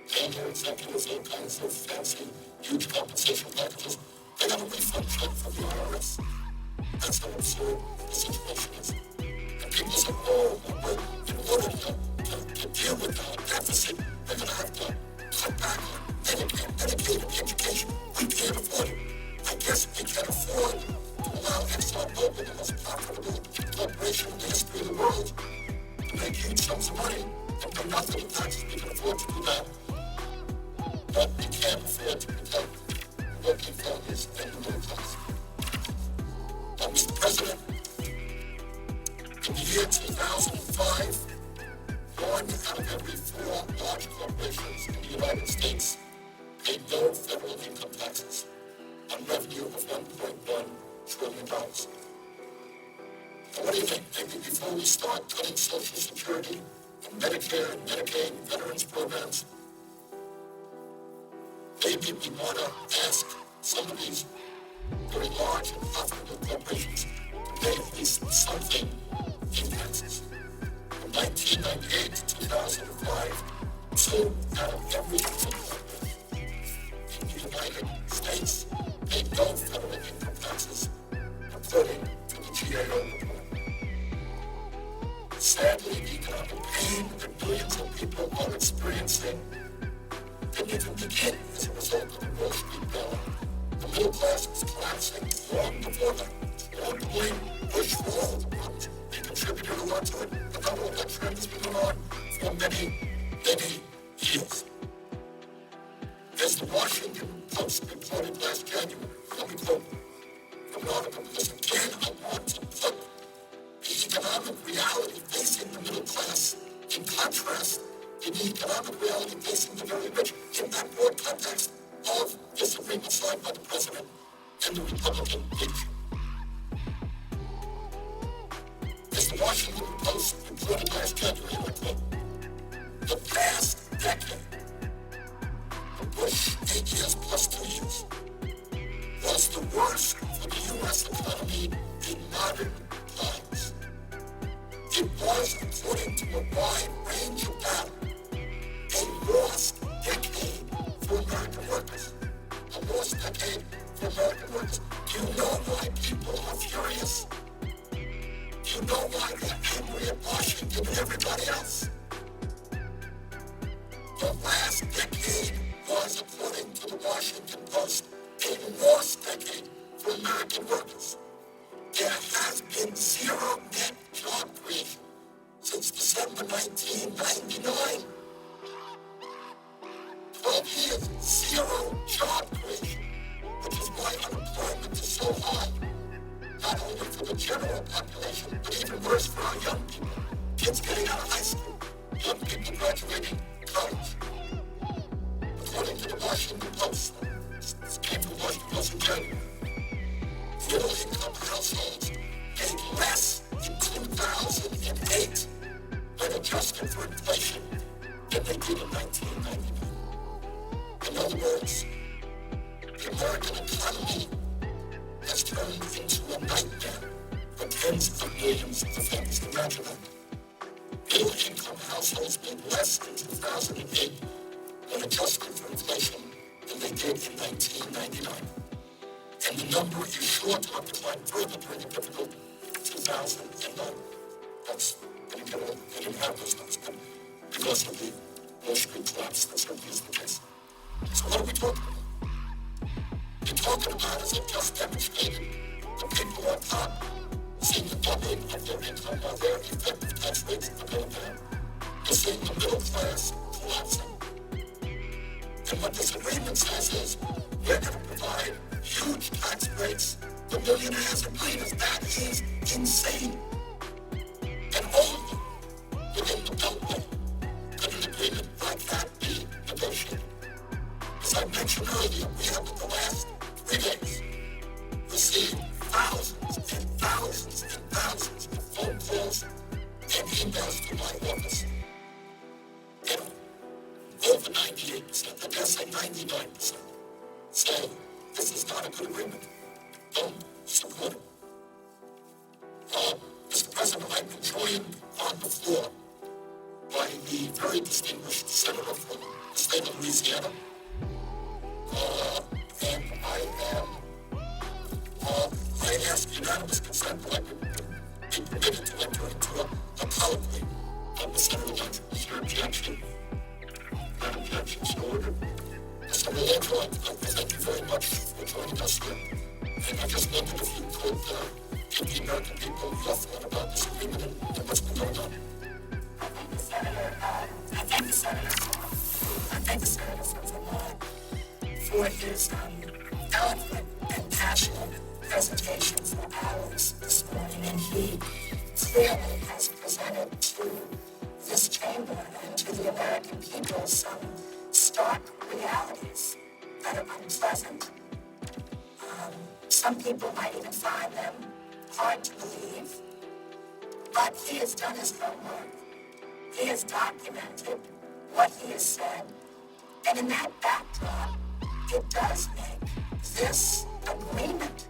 paying their executives all kinds of fancy, huge compensation packages. They got a refund check from the IRS. That's how absurd the situation is. And people say, oh, well, in order to deal with the deficit, they're going to have to cut back on Medicaid and education. We can't afford it. I guess we can't afford to allow ExxonMobil, the most profitable corporation in the history of the world, to make huge sums of money and pay nothing in taxes. We can afford to do that. But we can't afford to protect working families and the middle class. Mr. President, in the year 2005, 1 out of every 4 large corporations in the United States paid no federal income taxes on revenue of $1.1 trillion. Now, what do you think? Maybe before we start cutting Social Security and Medicare and Medicaid and veterans programs, maybe we want to ask some of these very large and profitable corporations to pay at least something in taxes. From 1998 to 2005, 2 out of every 4 in the United States paid no federal income taxes, according to the GAO report. Sadly, the economic pain that millions of people are experiencing didn't even begin as a result of the Wall Street bailout. The middle class was collapsing long before that. Long to blame Bush for all the problems. They contributed a lot to it, but not all that trend has been going on for many, many years. As the Washington Post reported last January, let me quote from an article, because again, I want to put the economic reality facing the middle class in contrast to the economic reality facing the very rich in that broad context of this agreement signed by the President and the Republican leadership. As the Washington Post reported last January, I quote, the past decade, the Bush 8 years plus 2 years, was the worst for the U.S. economy in modern times. It was, according to a wide range of data, a lost decade for American workers. A lost decade for American workers. Do you know why people are furious? Do you know why they're angry at Washington and everybody else? The last decade was, according to the Washington Post, a lost decade for American workers. There has been zero net job creation since December 1999. 12 years, zero job creation, which is why unemployment is so high. Not only for the general population, but even worse for our young people. Kids getting out of high school, young people graduating college. According to the Washington Post, this came from Washington Post in January, middle-income households paid less in 2008 when adjusted for inflation than they did in 1999. In other words, the American economy has turned into a nightmare for tens of millions of families. Imagine that. Middle-income households made less in 2008 when adjusted for inflation than they did in 1999. And the number is sure to have declined further during the difficult 2009. That's going to get old. They didn't have those numbers, but because of the Wall Street collapse, that certainly is the case. So what are we talking about? We're talking about, as I just demonstrated, the people on top seeing the doubling of their income while their effective tax rates are going down, is seeing the middle class collapsing. And what this agreement says is, we're going to provide huge tax breaks for millionaires and miners. That is insane. And only within the Beltway could an agreement like that be negotiated. As I mentioned earlier, we have in the last 3 days received thousands and thousands and thousands of phone calls and emails to my office. And over 98%, I guess say 99%, say this is not a good agreement. Don't support it. Mr. President, I've been joined on the floor by the very distinguished senator from the state of Louisiana. And I ask unanimous consent that I would be permitted to enter into a colloquy on the senator election. Is there objection? That objection is ordered. Mr. Milano, I thank you very much for joining us here. And I just wondered if you could give the American people your thought about this agreement and what's been going on. I thank the Senator from Vermont for his eloquent and passionate presentation for hours this morning, and he clearly has presented to this chamber and to the American people some stark realities that are unpleasant. Some people might even find them hard to believe, but he has done his homework. He has documented what he has said, and in that backdrop, it does make this agreement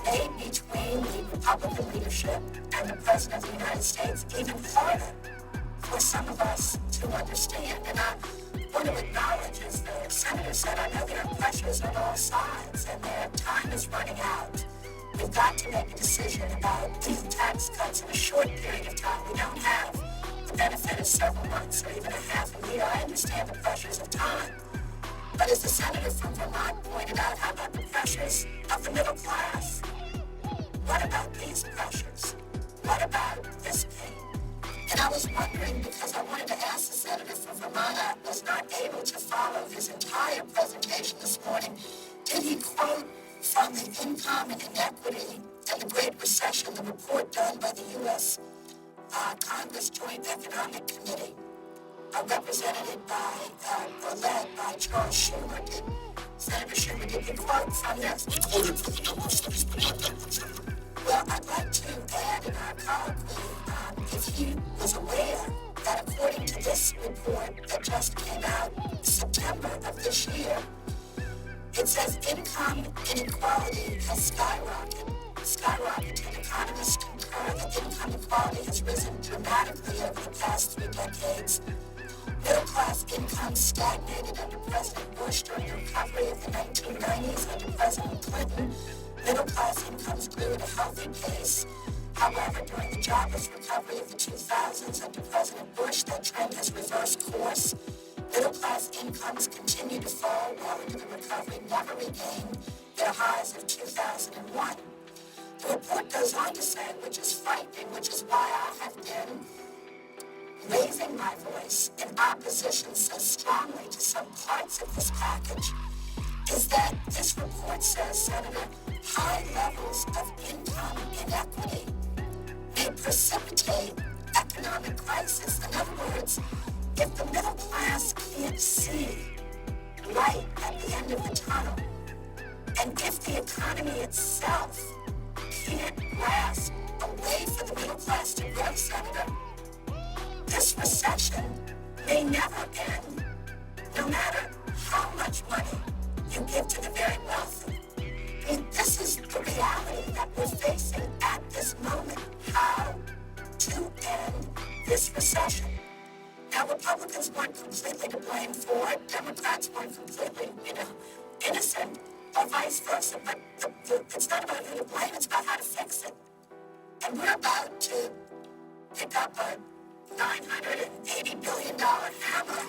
made between the Republican leadership and the President of the United States even harder for some of us to understand. And I want to acknowledge, as the Senator said, I know there are pressures on all sides and their time is running out. We've got to make a decision about these tax cuts in a short period of time. We don't have the benefit of several months or even a half a year. I understand the pressures of time. But as the Senator from Vermont pointed out, how about the pressures of the middle class? What about these pressures? What about this pain? And I was wondering, because I wanted to ask the Senator from Vermont, I was not able to follow his entire presentation this morning. Did he quote from the Income and Inequity and the Great Recession, the report done by the U.S. Congress Joint Economic Committee, represented by, or led by Charles Schumer? Did Senator Schumer, did he quote from this? He quoted from the number of studies, but not that one, Senator. Well, I'd like to add in our colloquy, if he was aware that according to this report that just came out in September of this year, it says income inequality has skyrocketed. Economists concur that income inequality has risen dramatically over the past 3 decades. Middle-class income stagnated under President Bush during the recovery of the 1990s under President Clinton. Middle-class incomes grew at a healthy pace. However, during the jobless recovery of the 2000s under President Bush, that trend has reversed course. Middle-class incomes continue to fall well into the recovery, never regained their highs of 2001. The report goes on to say, which is frightening, which is why I have been raising my voice in opposition so strongly to some parts of this package, is that this report says, Senator, high levels of income inequity may precipitate economic crisis. In other words, if the middle class can't see light at the end of the tunnel, and if the economy itself can't grasp a way for the middle class to grow, Senator, this recession may never end, no matter how much money you give to the very wealthy. I mean, this is the reality that we're facing at this moment, how to end this recession. Now, Republicans weren't completely to blame for it. Democrats weren't completely, innocent, or vice versa. But it's not about who to blame, it's about how to fix it. And we're about to pick up a $980 billion hammer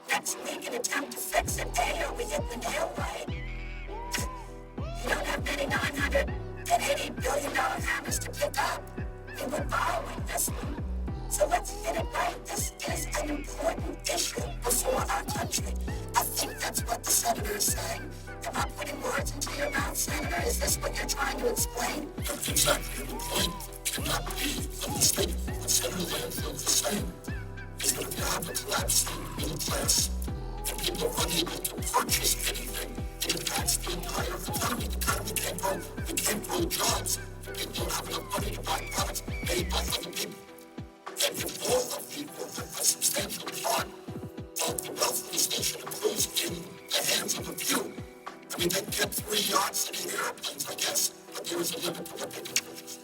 next week and attempt to fix it. A, or we hit the nail right. You don't have many $980 and $80 billion hammers to pick up. We were borrowing this one. So let's hit it right. This is an important issue before our country. I think that's what the senator is saying. Am I putting words into your mouth, Senator? Is this what you're trying to explain? That's exactly the point. Cannot be a mistake. What Senator Landfill is saying is that if you have a collapsing middle class and people are unable to purchase anything, it impacts the entire economy. The economy can't grow. We can't grow jobs. People don't have enough money to buy products made by other people. And if all of people, a substantial part of the wealth of this nation accrues in the hands of a few, I mean, they can get 3 yachts and 8 airplanes, I guess, but there is a limit to what they can purchase.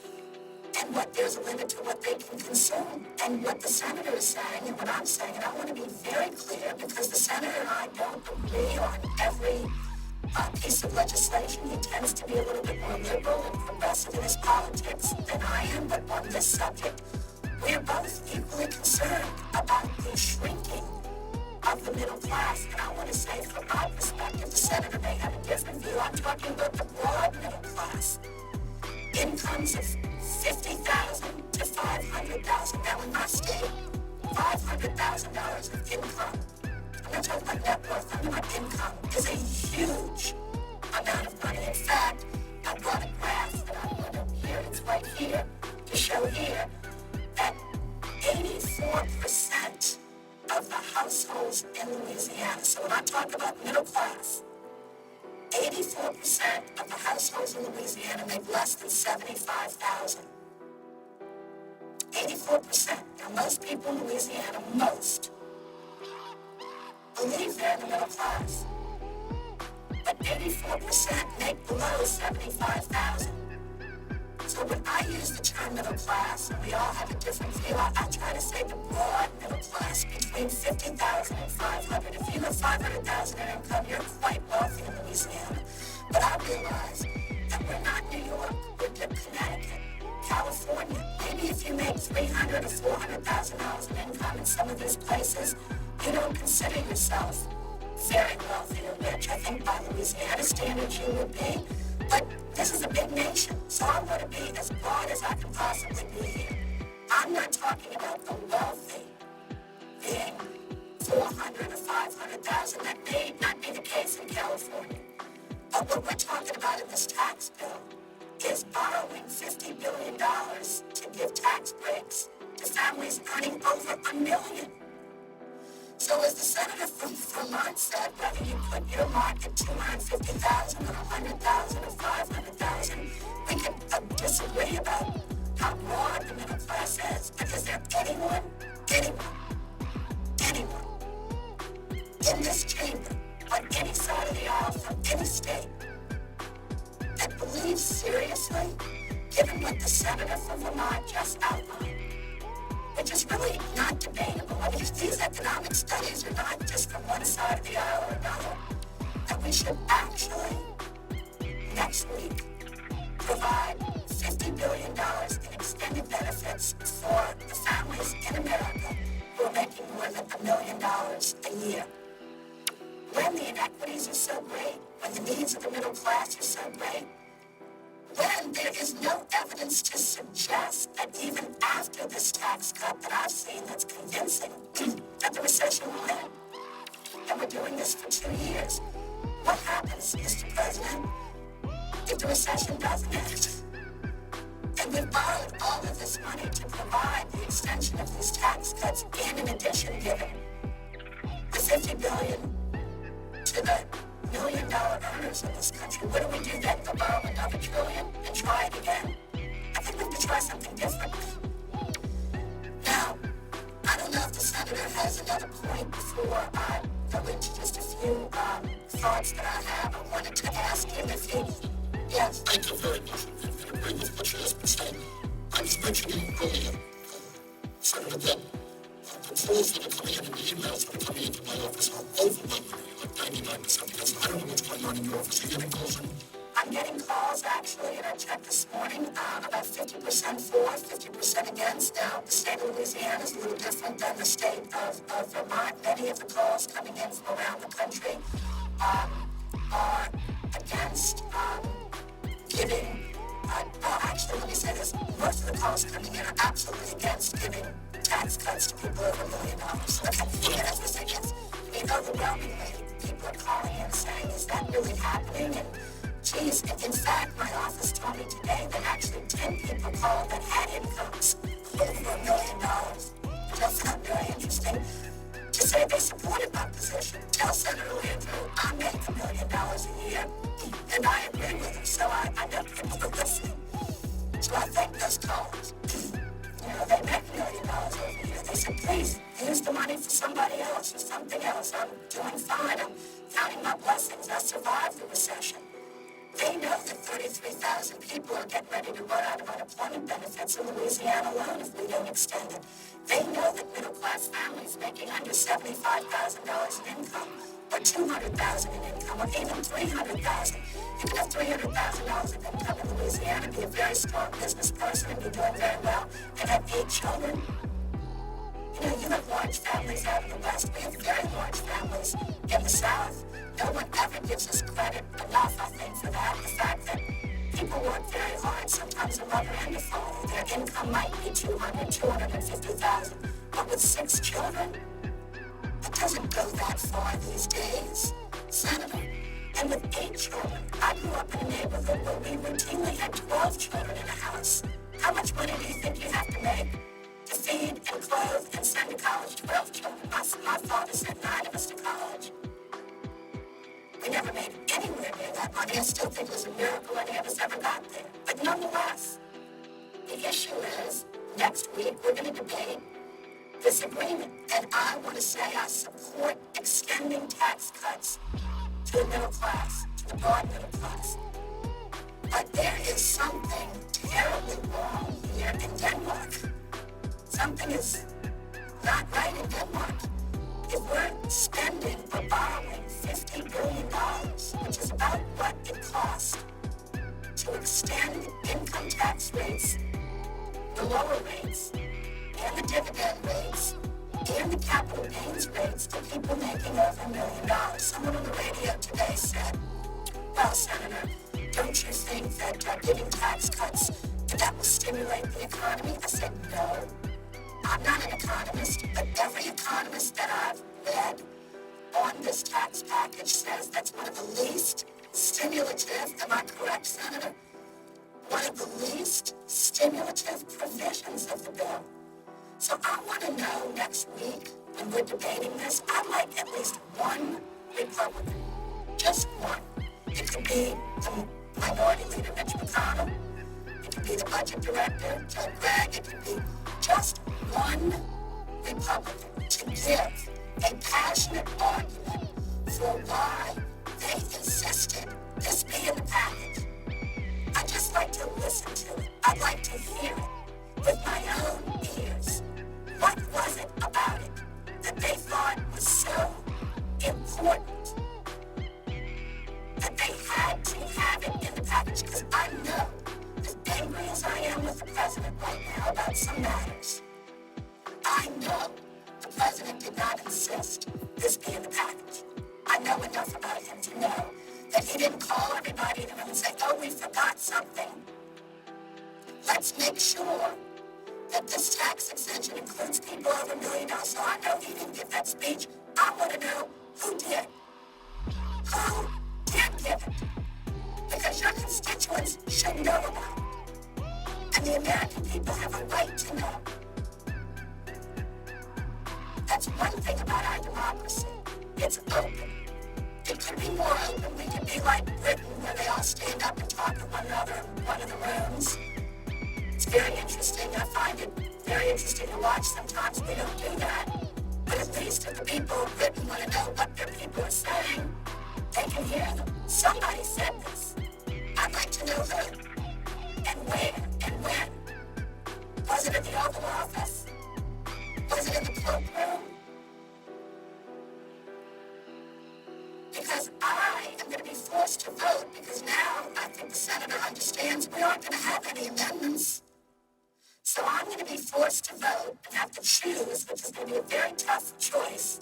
And there's a limit to what they can consume. And what the senator is saying, and what I'm saying, and I want to be very clear, because the senator and I don't agree on every piece of legislation. He tends to be a little bit more liberal and progressive in his politics than I am, but on this subject, we are both equally concerned about the shrinking of the middle class. And I want to say, from my perspective, the senator may have a different view. I'm talking about the broad middle class. Incomes of $50,000 to $500,000. Now in my state, $500,000 of income, I'm not talking about net worth, I'm talking about income, is a huge amount of money. In fact, I brought a graph that I'm going to here, it's right here, to show here, that 84% of the households in Louisiana, so when I talk about middle class, 84% of the households in Louisiana make less than $75,000. 84%. Now most people in Louisiana, believe they're in the middle class. But 84% make below $75,000. So when I use the term middle class, and we all have a different view, I try to say the broad middle class between $50,000 and $500,000. If you have $500,000 in income, you're quite wealthy in Louisiana. But I realize that we're not New York, we're Connecticut, California. Maybe if you make $300,000 or $400,000 in income in some of these places, you don't consider yourself very wealthy or rich. I think by Louisiana standards you would be. But this is a big nation, so I want to be as broad as I can possibly be here. I'm not talking about the wealthy being 400 or 500,000. That may not be the case in California. But what we're talking about in this tax bill is borrowing $50 billion to give tax breaks to families earning over $1 million. So as the senator from Vermont said, whether you put your mark at $250,000 or $100,000 or $500,000, we can disagree about how broad the middle class is. But is there anyone in this chamber, on any side of the aisle, from any state, that believes seriously, given what the senator from Vermont just outlined, which is really not debatable? I mean, these economic studies are not just from one side of the aisle or another, that we should actually, next week, provide $50 billion in extended benefits for the families in America who are making more than $1 million a year. When the inequities are so great, when the needs of the middle class are so great, when there is no evidence to suggest that even after this tax cut that I've seen that's convincing that the recession will end, and we're doing this for 2 years, what happens, Mr. President, if the recession doesn't end? And we've borrowed all of this money to provide the extension of these tax cuts, and in addition given the $50 billion to the $1 million earners in this country. What do we do then? Go borrow another $1 trillion and try it again? I think we have to try something different. Now, I don't know if the senator has another point before I go into just a few thoughts that I have. I wanted to ask him if he... Yes? Thank you very much. I agree with what you just been saying. I was mentioning earlier, Senator, that the calls that are coming in and the emails that are coming into my office are overwhelming, like 99%, because I don't know what's going on in your office. Are you getting calls in? I'm getting calls, actually, and I checked this morning, about 50% for, 50% against. Now, the state of Louisiana is a little different than the state of Vermont. Many of the calls coming in from around the country are against giving Well, actually, let me say this. Most of the calls coming in are absolutely against giving tax cuts to people over $1 million. Okay, as we say, yes. I mean, overwhelmingly, people are calling in saying, is that really happening? And geez, in fact, my office told me today that actually 10 people called that had incomes over $1 million. Which I found very interesting. To say they supported my position, tell Senator Landrieu I make $1 million a year, and I agree with him, so I know people are listening. So I think those callers, they make $1 million over a year. They said, please, use the money for somebody else or something else. I'm doing fine. I'm counting my blessings. I survived the recession. They know that 33,000 people are getting ready to run out of unemployment benefits in Louisiana alone if we don't extend it. They know that middle-class families making under $75,000 in income, or $200,000 in income, or even $300,000. You can have $300,000 of income in Louisiana, be a very strong business person, and be doing very well, and have 8 children. You have large families out in the West. We have very large families in the South. No one ever gives us credit enough, I think, for that. The fact that people work very hard, sometimes a mother and a father. Their income might be $250,000, but with 6 children, it doesn't go that far these days, Senator. And with 8 children, I grew up in a neighborhood where we routinely had 12 children in a house. How much money do you think you have to make to feed and clothe and send to college 12 children? My father sent 9 of us to college. We never made anywhere near that money. I still think it was a miracle any of us ever got there. But nonetheless, the issue is, next week we're going to debate this agreement. And I want to say I support extending tax cuts to the middle class, to the broad middle class. But there is something terribly wrong here in Denmark. Something is not right in Denmark. If we're spending or borrowing $50 billion, which is about what it costs to extend income tax rates, the lower rates, and the dividend rates, and the capital gains rates to people making over $1 million. Someone on the radio today said, well, Senator, don't you think that giving tax cuts, that will stimulate the economy? I said, no. I'm not an economist, but every economist that I've read on this tax package says that's one of the least stimulative, am I correct, Senator? One of the least stimulative provisions of the bill. So I want to know next week when we're debating this, I'd like at least one Republican, just one. It could be the Minority Leader Mitch McConnell, it could be the Budget Director, Ted Gregg, it could be just one Republican to give a passionate argument for why they insisted this be in the package. I'd just like to listen to it. I'd like to hear it with my own ears. What was it about it that they thought was so important that they had to have it in the package? Because I know, as angry as I am with the president right now about some matters, I know the president did not insist this be in the package. I know enough about him to know that he didn't call everybody in the room and say, oh, we forgot something. Let's make sure that this tax extension includes people over $1 million. So I know he didn't give that speech. I want to know who did. Who did give it? Because your constituents should know about it. And the American people have a right to know. That's one thing about our democracy. It's open. It could be more open. We could be like Britain, where they all stand up and talk to one another in one of the rooms. It's very interesting. I find it very interesting to watch. Sometimes we don't do that. But at least if the people of Britain want to know what their people are saying, they can hear them. Somebody said this. I'd like to know who, and where, and when. Was it in the Oval Office? Was it in the cloakroom? Because I am going to be forced to vote, because now I think the senator understands we aren't going to have any amendments. So I'm going to be forced to vote and have to choose, which is going to be a very tough choice,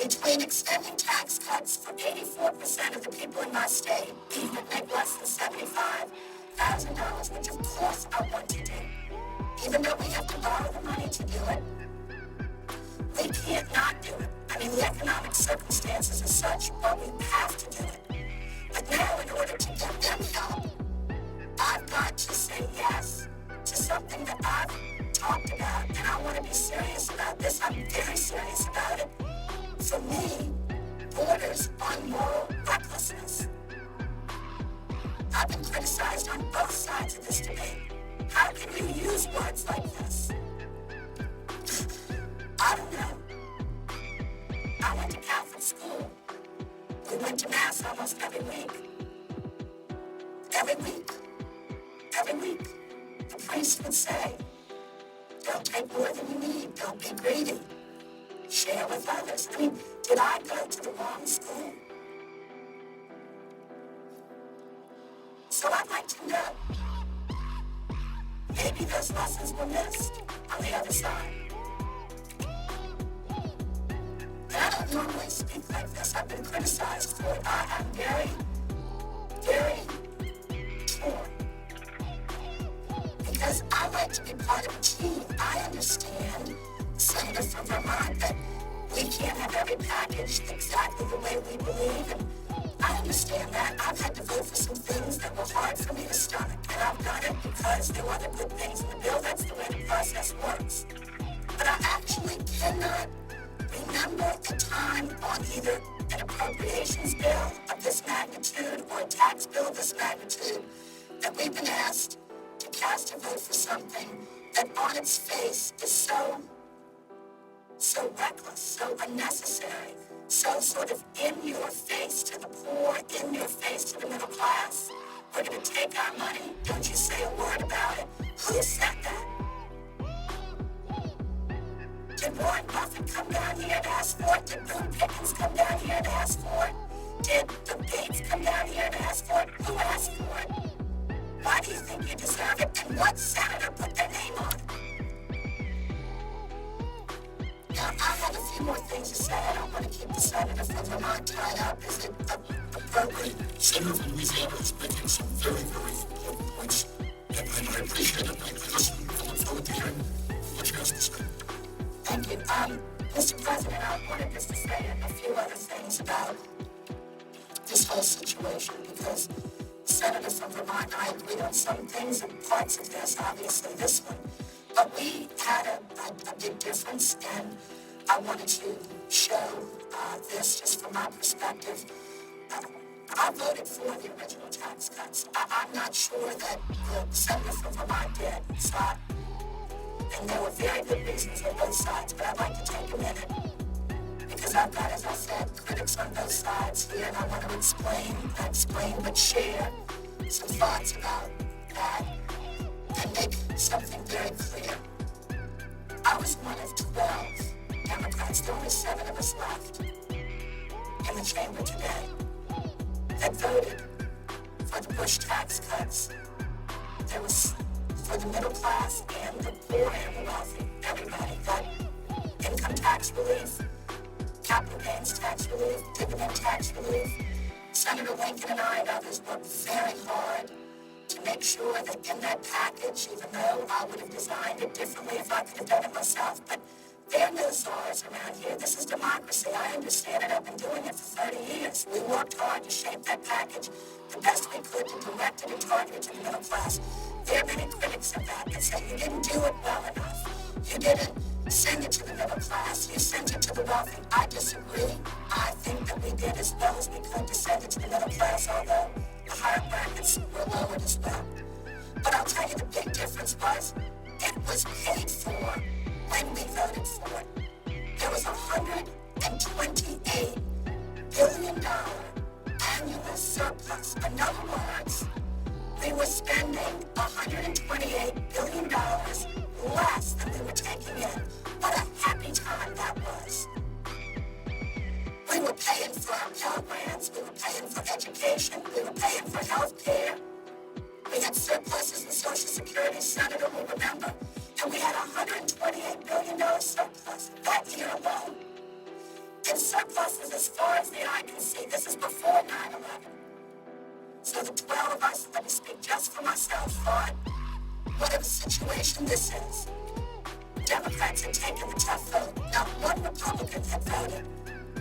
between extending tax cuts for 84% of the people in my state, even make less than $100,000, which of course I want to do, even though we have to borrow the money to do it. We can't not do it. I mean, the economic circumstances are such, but we have to do it. But now, in order to get them help, I've got to say yes to something that I've talked about, and I want to be serious about this. I'm very serious about it. For me, borders on moral recklessness. I've been criticized on both sides of this debate. How can you use words like this? I don't know. I went to Catholic school. We went to Mass almost every week. Every week. Every week. The priest would say, don't take more than you need. Don't be greedy. Share with others. I mean, did I go to the wrong school? So I'd like to know. Maybe those lessons were missed on the other side. And I don't normally speak like this. I've been criticized for it. I am very, very torn. Because I like to be part of a team. I understand, Senator from Vermont, that we can't have every package exactly the way we believe, and I understand that. I've had to vote for some things that were hard for me to stomach, and I've done it because there were other good things in the bill. That's the way the process works. But I actually cannot remember a time on either an appropriations bill of this magnitude or a tax bill of this magnitude that we've been asked to cast a vote for something that on its face is so reckless, so unnecessary, so sort of in your face to the poor, in your face to the middle class. We're going to take our money. Don't you say a word about it. Who said that? Did Warren Buffett come down here to ask for it? Did Boone Pickens come down here to ask for it? Did the Gates come down here to ask for it? Who asked for it? Why do you think you deserve it? And what senator put their name on it? Now, I have a few more things to say. I don't want to keep the senator from Vermont tied up. Is it appropriate? Senator from Louisiana is making some very, very important points, and I appreciate it. I listen and look forward to hearing what you have to say. Thank you. Mr. President, I wanted just to say a few other things about this whole situation, because Senator from Vermont and I agreed on some things and parts of this, obviously this one. But we had a big difference, and I wanted to show this just from my perspective. I voted for the original tax cuts. I'm not sure that the senator from Vermont did. So and there were very good reasons on both sides, but I'd like to take a minute because I've got, as I said, critics on both sides here, and I want to explain, but share some thoughts about that and make something very clear. I was one of 12 Democrats, there were only 7 of us left in the chamber today, that voted for the Bush tax cuts. There was for the middle class and the poor and the wealthy. Everybody got income tax relief, capital gains tax relief, dividend tax relief. Senator Lincoln and I and others worked very hard to make sure that in that package, even though I would have designed it differently if I could have done it myself, but there are no czars around here. This is democracy. I understand it. I've been doing it for 30 years. We worked hard to shape that package the best we could to direct it and target it to the middle class. There are many critics of that say you didn't do it well enough. You didn't send it to the middle class. You sent it to the wealthy. I disagree. I think that we did as well as we could to send it to the middle class, although the higher brackets were lowered as well. But I'll tell you the big difference was it was paid for when we voted for it. There was $128 billion annual surplus. In other words, we were spending $128 billion less than we were taking in. What a happy time that was. We were paying for our Pell Grants, we were paying for education, we were paying for health care. We had surpluses in Social Security, Senator will remember, and we had $128 billion surplus that year alone. And surpluses as far as the eye can see. This is before 9/11. So the 12 of us, let me speak just for myself, thought, whatever situation this is, Democrats had taken the tough vote. Not one Republican had voted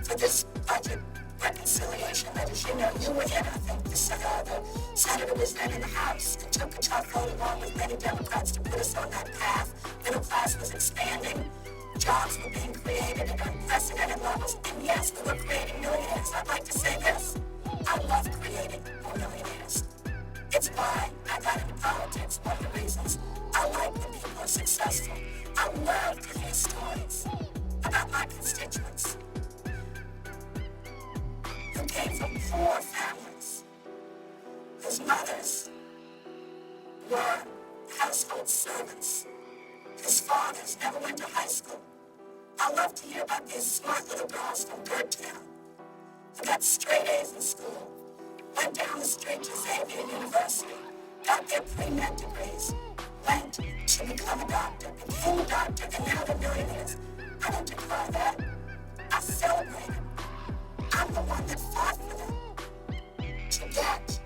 for this budget reconciliation that, as you know, you were in. I think the senator was then in the House and took a tough vote along with many Democrats to put us on that path. Middle class was expanding. Jobs were being created at unprecedented levels. And yes, we were creating millionaires. I'd like to say this. I love creating more millionaires. It's why I got into politics. One of the reasons I like when people are successful. I love to hear stories about my constituents who came from poor families, whose mothers were household servants, whose fathers never went to high school. I love to hear about these smart little girls from Birdtown who got straight A's in school, went down the street to Xavier University, got their pre-med degrees, went to become a doctor, became a doctor, and now they're millionaires. I don't decry that. I celebrate it. I'm the one that fought for them to get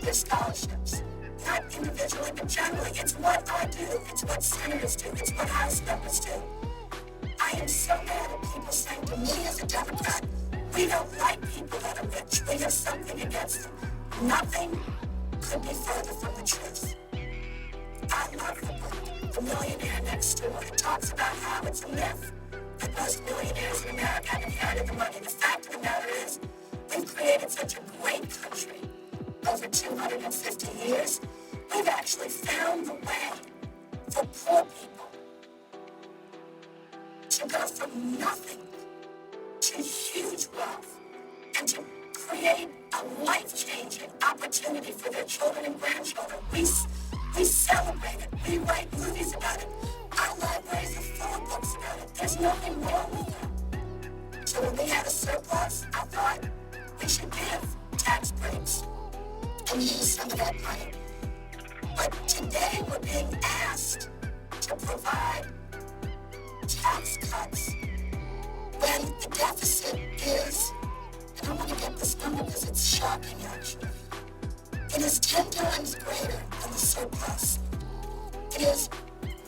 their scholarships. Not individually, but generally. It's what I do. It's what senators do. It's what House members do. I am so mad at people saying to me as a Democrat, we don't like people that are rich. We have something against them. Nothing could be further from the truth. I love the book, The Millionaire Next Door. It talks about how it's a myth that most millionaires in America have inherited the money. The fact of the matter is, we've created such a great country over 250 years. We've actually found the way for poor people to go from nothing to huge wealth and to create a life-changing opportunity for their children and grandchildren. We celebrate it. We write movies about it. Our libraries are full of books about it. There's nothing wrong with that. So when we had a surplus, I thought we should give tax breaks and use some of that money. But today we're being asked to provide tax cuts when the deficit is, and I want to get this number because it's shocking actually, it is 10 times greater than the surplus. It is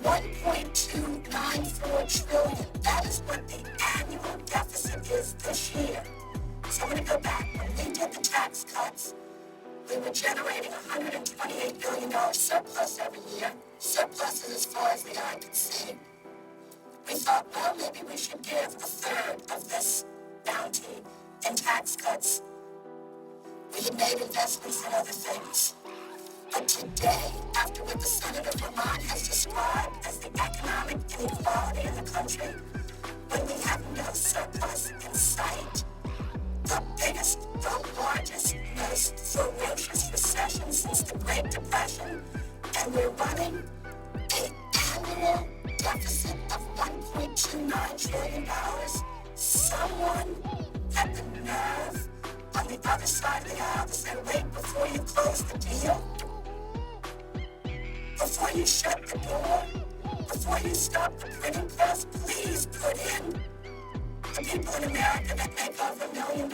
1.294 trillion. That is what the annual deficit is this year. So I'm going to go back. When we did the tax cuts, we were generating $128 billion surplus every year. Surplus is as far as the eye could see. We thought, well, maybe we should give a third of this bounty in tax cuts. We had made investments in other things. But today, after what the Senator from Vermont has described as the economic inequality in the country, when we have no surplus in sight, the biggest, the largest, most ferocious recession since the Great Depression, and we're running an annual deficit of $1.29 trillion, someone had the nerve on the other side of the aisle to say, wait, before you close the deal, before you shut the door, before you stop the printing press, please put in the people in America that make over $1 million.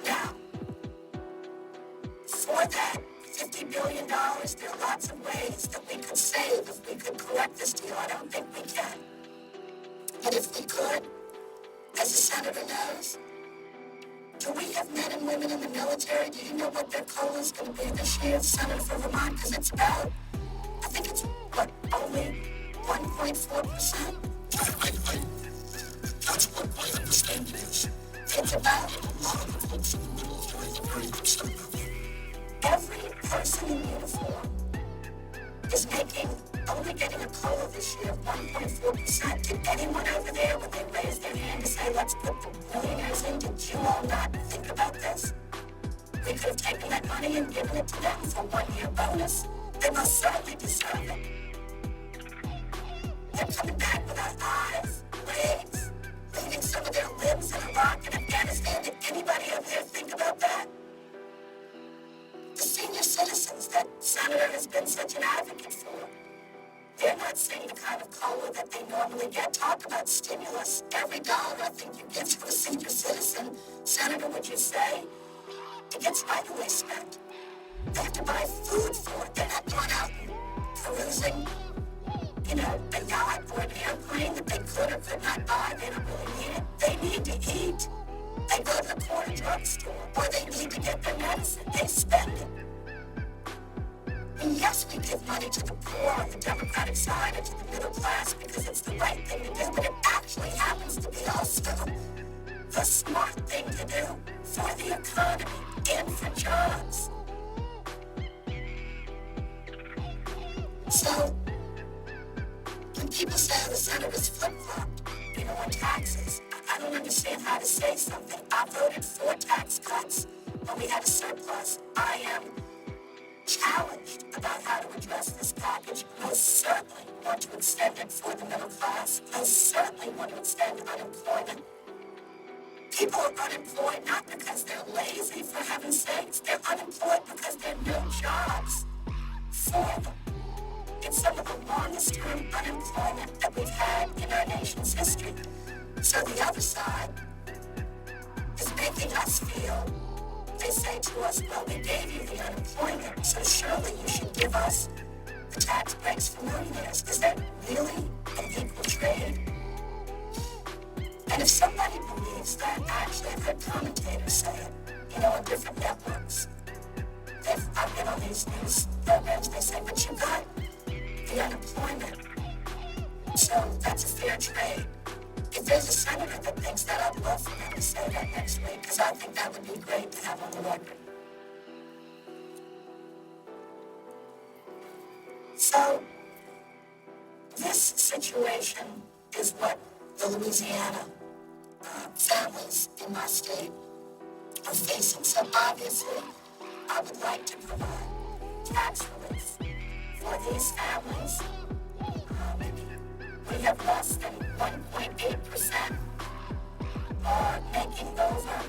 Now, for that $50 billion, there are lots of ways that we could save if we could correct this deal. I don't think we can. But if we could, as the senator knows, do we have men and women in the military? Do you know what their COLA is going to be this year, Senator from Vermont? Because it's about, I think it's, only 1.4%? That's what my understanding is. It's about A lot of the folks in the military are very upset about that. every person in uniform is only getting a COLA this year of 1.4%. Did anyone over there, when they raised their hand to say, let's put the millionaires in, did you all not think about this? We could have taken that money and given it to them for 1 year bonus. They most certainly deserve it. They're coming back without eyes, legs, leaving some of their limbs in Iraq and Afghanistan. Did anybody over there think about that? The senior citizens that Senator has been such an advocate for, they're not seeing the kind of COLA that they normally get. Talk about stimulus. Every dollar I think you give to a senior citizen, Senator, would you say, It gets right away spent. They have to buy food for it. They're not going out and perusing, a yacht or an airplane that they could or could not buy. They don't really need it. They need to eat. They go to the corner drugstore, or they need to get their medicine. They spend it. And yes, we give money to the poor on the Democratic side and to the middle class because it's the right thing to do, but it actually happens to be also the smart thing to do for the economy and for jobs. So, when people say the senators flip-flopped, on taxes, I don't understand how to say something. I voted for tax cuts when we had a surplus. I am challenged about how to address this package. Most certainly want to extend it for the middle class. Most certainly want to extend unemployment. People are unemployed not because they're lazy, for heaven's sakes. They're unemployed because there are no jobs for them. It's some of the longest term unemployment that we've had in our nation's history. So the other side is making us feel, they say to us, well, we gave you the unemployment, so surely you should give us the tax breaks for millionaires. Is that really an equal trade? And if somebody believes that, actually I've heard commentators say it, on different networks. I've been on these news programs, they say, but you got the unemployment, so that's a fair trade. If there's a senator that thinks that, I'd love for them to say that next week, because I think that would be great to have on the record. So, this situation is what the Louisiana families in my state are facing. So obviously, I would like to provide tax relief for these families. We have less than 1.8% are making over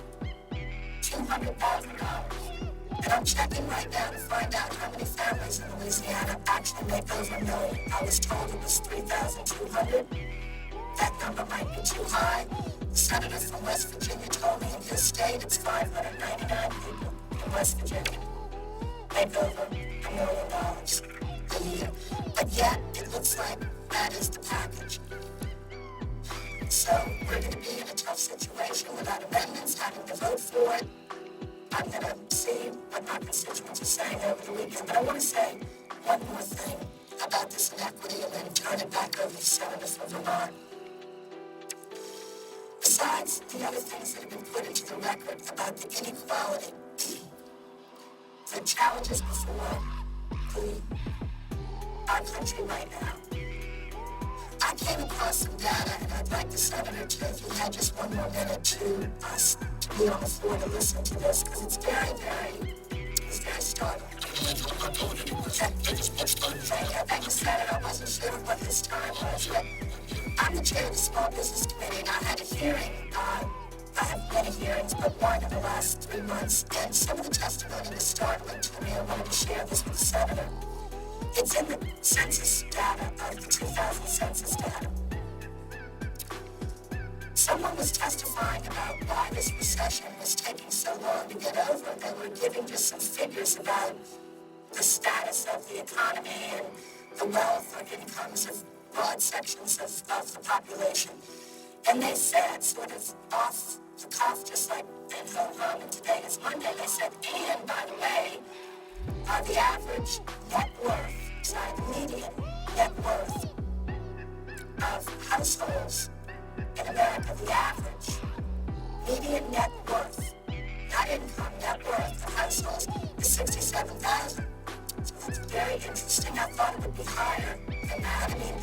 $200,000. And I'm checking right now to find out how many families in Louisiana actually make over $1 million. I was told it was 3,200. That number might be too high. The senator from West Virginia told me in his state it's 599 people in West Virginia make over $1 million a year. But yet, it looks like that is the package. So we're going to be in a tough situation without amendments, having to vote for it. I'm going to see what my constituents are saying over the weekend. But I want to say one more thing about this inequity and then turn it back over to the senator from Vermont. Besides the other things that have been put into the record about the inequality, the challenges before our country right now. I came across some data, and I'd like the senator to, if he had just one more minute, to be on the floor to listen to this, because it's very startling. Thank you, Senator. I wasn't sure what his time was, but I'm the chair of the Small Business Committee, and I had a hearing. I have many hearings, but one in the last 3 months, and some of the testimony was startling to me. I wanted to share this with the senator. It's in the census data of the 2000 census data. Someone was testifying about why this recession was taking so long to get over. They were giving just some figures about the status of the economy and the wealth or incomes of broad sections of the population. And they said, sort of off the cuff, just like in ho-hum, and today is Monday, they said, and by the way, the average net worth, the median net worth of households in America, the average median net worth, not income, net worth of households is $67,000. So that's very interesting. I thought it would be higher than that. I mean,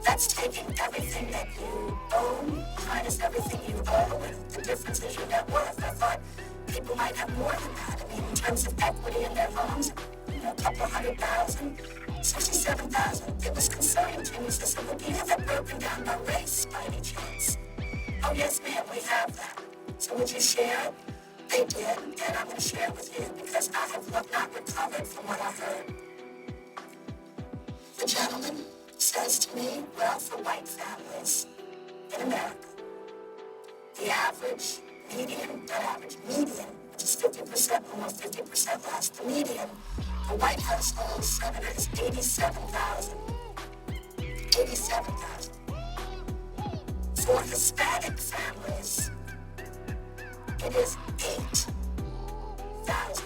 that's taking everything that you own minus everything you owe, and the difference is your net worth. I thought people might have more than that. I mean, in terms of equity in their homes, a couple $100,000, $67,000. It was concerning to me. So I said, well, do you have that broken down by race by any chance? Oh, yes, ma'am, we have that. So would you share it? They did, and I'm going to share it with you because I have not recovered from what I heard. The gentleman says to me, well, for white families in America, the average median which is 50% more, 50% less. The median, the white household senator is 87,000. 87,000. For Hispanic families, it is 8,000.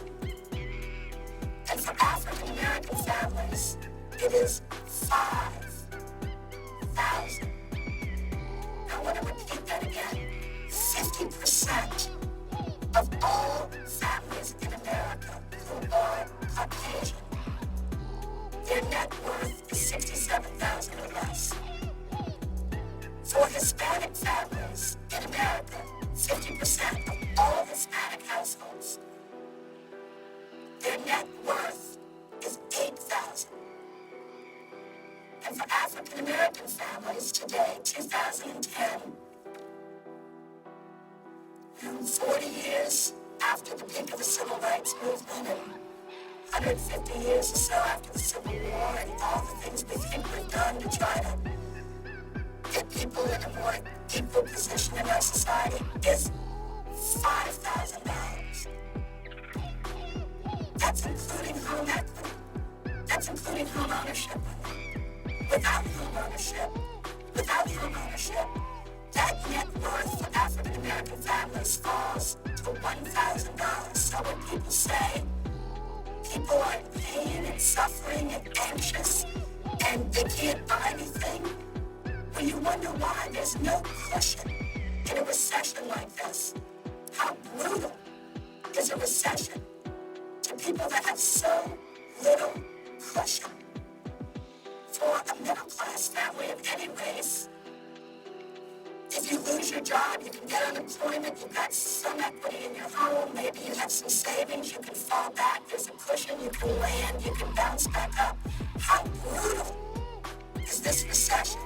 And for African American families, it is 5,000. I want to repeat that again. 50% of all families in America who are Caucasian, their net worth is 67,000 or less. For Hispanic families in America, 50% of all Hispanic households, their net worth is 8,000. And for African American families today, 2010, 40 years after the peak of the Civil Rights Movement and 150 years or so after the Civil War and all the things we think we've done to try to get people in a more equal position in our society, is $5,000. That's including home equity. That's including home ownership. Without home ownership, that net worth for African American families falls to $1,000. So when people say people are in pain and suffering and anxious and they can't buy anything, well, you wonder why there's no cushion in a recession like this. How brutal is a recession to people that have so little cushion? For a middle-class family of any race, if you lose your job, you can get unemployment, you've got some equity in your home, maybe you have some savings, you can fall back, there's a cushion, you can land, you can bounce back up. How brutal is this recession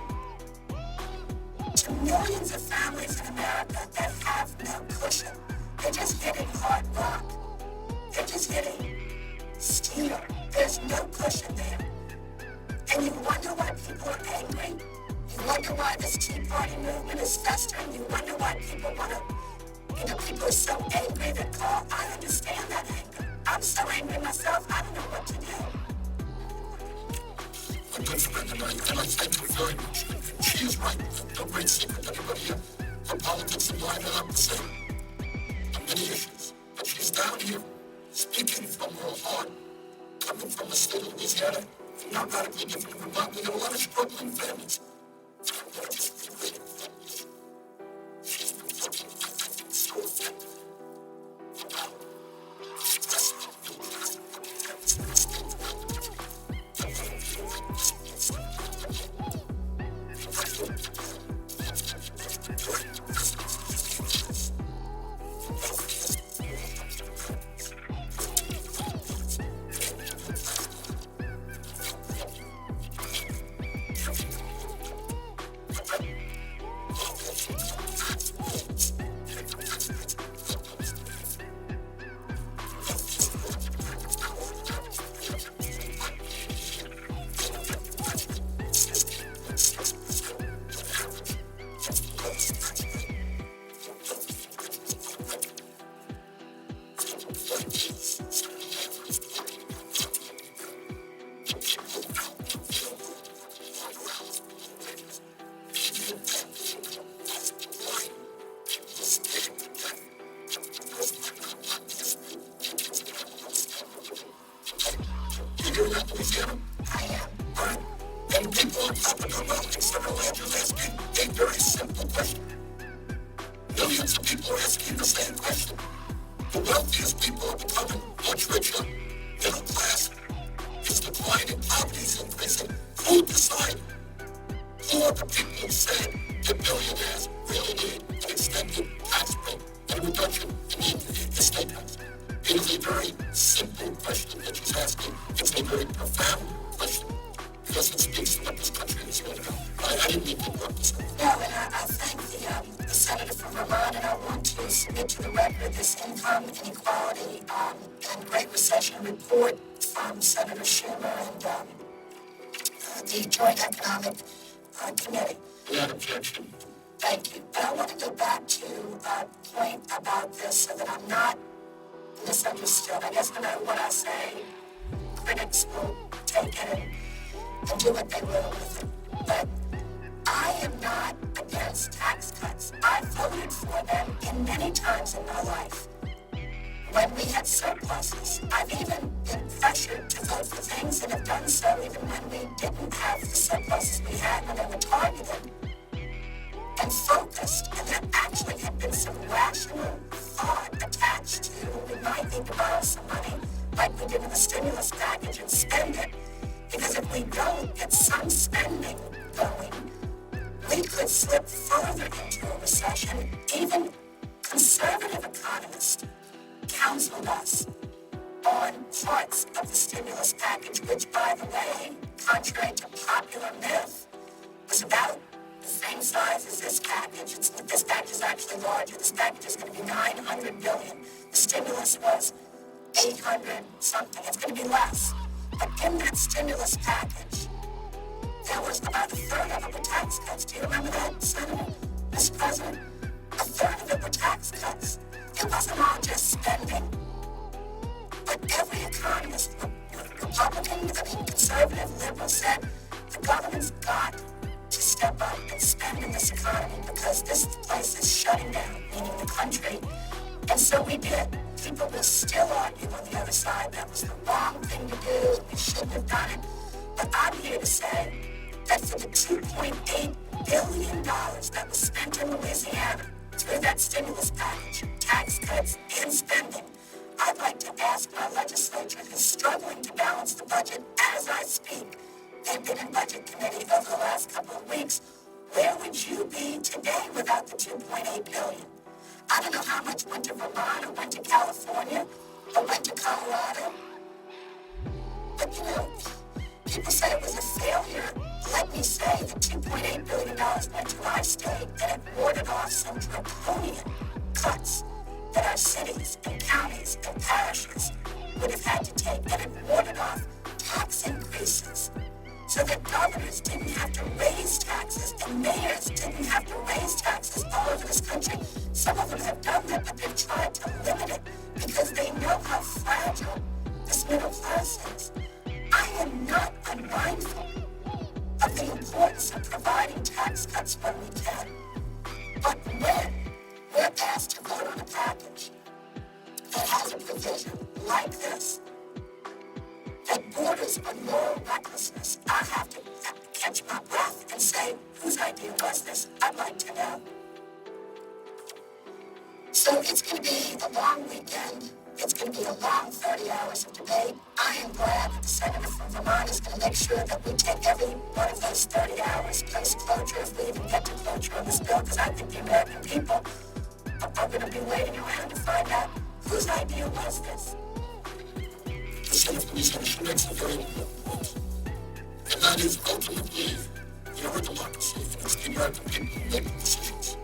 to millions of families in America that have no cushion? They're just hitting hard rock. They're just hitting steel. There's no cushion there. And you wonder why people are angry? You wonder why this Tea Party movement is festering? You wonder why people want to, people are so angry that call. I understand that anger. I'm so angry myself, I don't know what to do. A good friend and I thank her very much. She is right. No great secret to anybody here. Her politics and mine are not the same. On many issues. But she's down here, speaking from her heart, coming from the state of Louisiana. Not radically different from Vermont. We have a lot of struggling families. She's been looking, I think, so effective about expressing Louisiana. I am. Right? And people on top of the mountain in Central Land are asking a very simple question. Millions of people are asking the same question. The wealthiest people are becoming much richer. Middle class is declining. Poverty is increasing. Who decided? Who are the people who say that billionaires really need an extended tax break and a reduction in the estate tax? It is a very simple question that she's asking. It's a very profound question because it speaks to what this country is all about. I didn't mean to interrupt this. No, and I thank the senator from Vermont, and I want to submit to the record this income inequality and Great Recession report from Senator Schumer and the Joint Economic Committee. Without objection. Thank you. But I want to go back to a point about this so that I'm not misunderstood. I guess no matter what I say, critics will take it and do what they will with it. But I am not against tax cuts. I voted for them in many times in my life. When we had surpluses, I've even been pressured to vote for things and have done so even when we didn't have the surpluses we had, when they were targeted and focused, and there actually had been some rational thought attached to we might need to borrow some money like we did in the stimulus package and spend it, because if we don't get some spending going, we could slip further into a recession. Even conservative economists counseled us on parts of the stimulus package, which, by the way, contrary to popular myth, was about the same size as this package. This package is actually larger. This package is going to be $900 billion. The stimulus was 800 something. It's going to be less. But in that stimulus package, there was about a third of it were tax cuts. Do you remember that, Senator? Mr. President? A third of it were tax cuts. It wasn't all just spending. But every economist, Republican, conservative, liberal, said the government's got to step up and spend in this economy because this place is shutting down, meaning the country. And so we did. People will still argue on the other side that was the wrong thing to do, we shouldn't have done it. But I'm here to say that for the $2.8 billion that was spent in Louisiana through that stimulus package, tax cuts and spending, I'd like to ask our legislature who's struggling to balance the budget as I speak. They've been in budget committee over the last couple of weeks. Where would you be today without the $2.8 billion? I don't know how much went to Vermont or went to California or went to Colorado. But people say it was a failure. Let me say that $2.8 billion went to our state and it warded off some draconian cuts that our cities and counties and parishes would have had to take, and it warded off tax increases so that governors didn't have to raise taxes and mayors didn't have to raise taxes all over this country. Some of them have done that, but they've tried to limit it because they know how fragile this middle class is. I am not unmindful of the importance of providing tax cuts when we can. But when we're asked to vote on a package that has a provision like this, that borders on moral recklessness, I have to catch my breath and say, whose idea was this? I'd like to know. So it's going to be a long weekend. It's going to be a long 30 hours of debate. I am glad that the senator from Vermont is going to make sure that we take every one of those 30 hours post-closure, if we even get to closure on this bill, because I think the American people are going to be waiting around to find out whose idea was this. The Senate Commission makes a very important point, and that is ultimately we are a democracy, and it's the American people who make the decisions.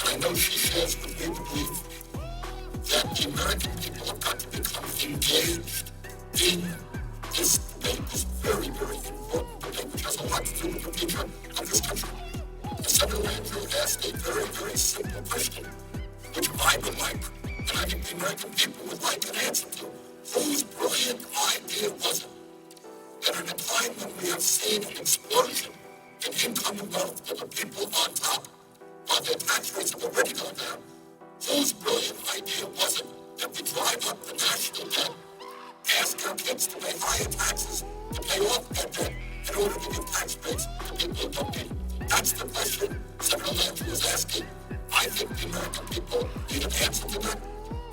And I know she shares with me the belief that the American people have got to become engaged in this debate, this very, very important debate, which has a lot to do with the future of this country. Senator Andrew asked a very, very simple question, which I would like, and I think the American people would like an answer to. Whose brilliant idea was it that at a time when we have seen an explosion in income and wealth of the people on top, while their tax rates have already gone down, whose brilliant idea was it that we drive up the national debt, ask our kids to pay higher taxes to pay off that debt in order to give tax breaks to people who don't need it? That's the question Senator Landry was asking. I think the American people need an answer to that.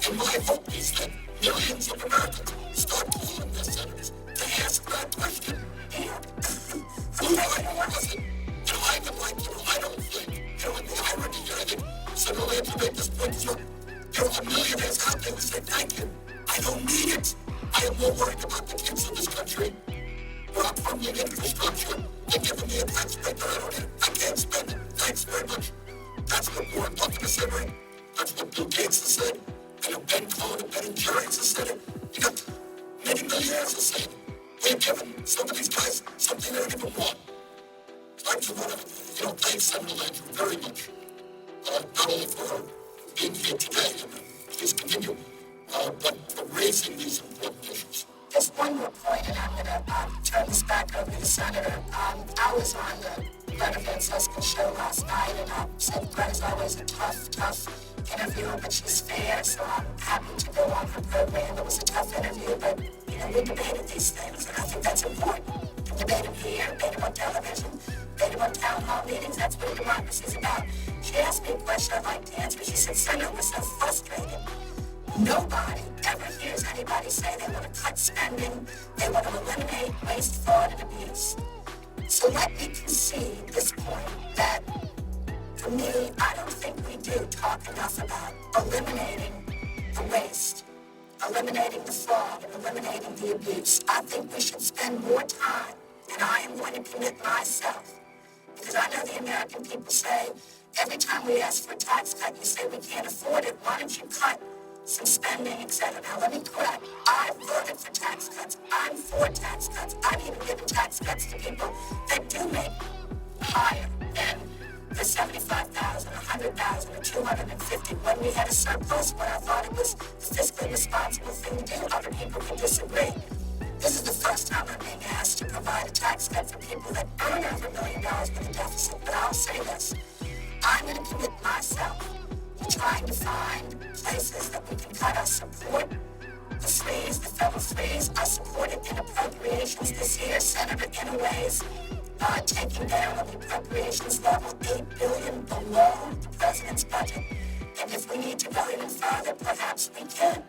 And my hope is that millions of Americans start calling their senators to ask that question. Whose idea was it? And I would like to know, I don't think, in the irony here, I think Senator Landry made this point as well. There are millionaires out there who say, thank you, I don't need it. I am more worried about the kids of this country. We're up from the infrastructure. They're giving me a tax break that I don't have. I can't spend it. Thanks very much. That's what Warren Buffett has said, right? That's what Bill Gates has said. And Ben Cohen and Ben Jerry's has said it. You got many millionaires who say we're giving some of these guys something they don't even want. So I just want to, thank Senator Landry very much. Not only for being here today, and please continue but for raising these important issues. Just one more point, and I'm going to turn this back over to the Senator. I was on the Greta Van Siskin show last night, and I said Greta's always a tough interviewer, but she's fair, so I'm happy to go on her program. It was a tough interview, but, we debated these things, and I think that's important. We debate them here, debate them on television, debate them on town hall meetings. That's what a democracy is about. She asked me a question I'd like to answer. She said, Senator, we're so frustrated. Nobody ever hears anybody say they want to cut spending, they want to eliminate waste, fraud, and abuse. So let me concede this point that, for me, I don't think we do talk enough about eliminating the waste, eliminating the fraud, and eliminating the abuse. I think we should spend more time, and I am going to commit myself, because I know the American people say, every time we ask for a tax cut, you say we can't afford it. Why don't you cut some spending, etc. Now, let me correct. I voted for tax cuts. I'm for tax cuts. I've even given tax cuts to people that do make higher than the $75,000, $100,000, or $250,000. When we had a surplus, when I thought it was the fiscally responsible thing to do, other people can disagree. This is the first time I'm being asked to provide a tax cut for people that earn over $1 million with a deficit. But I'll say this. I'm going to commit myself to trying to find places that we can cut. I support the freeze, the federal freeze. I support it in appropriations this year. Senator Inouye's taking down on the appropriations level $8 billion below the president's budget. And if we need to go even further, perhaps we can.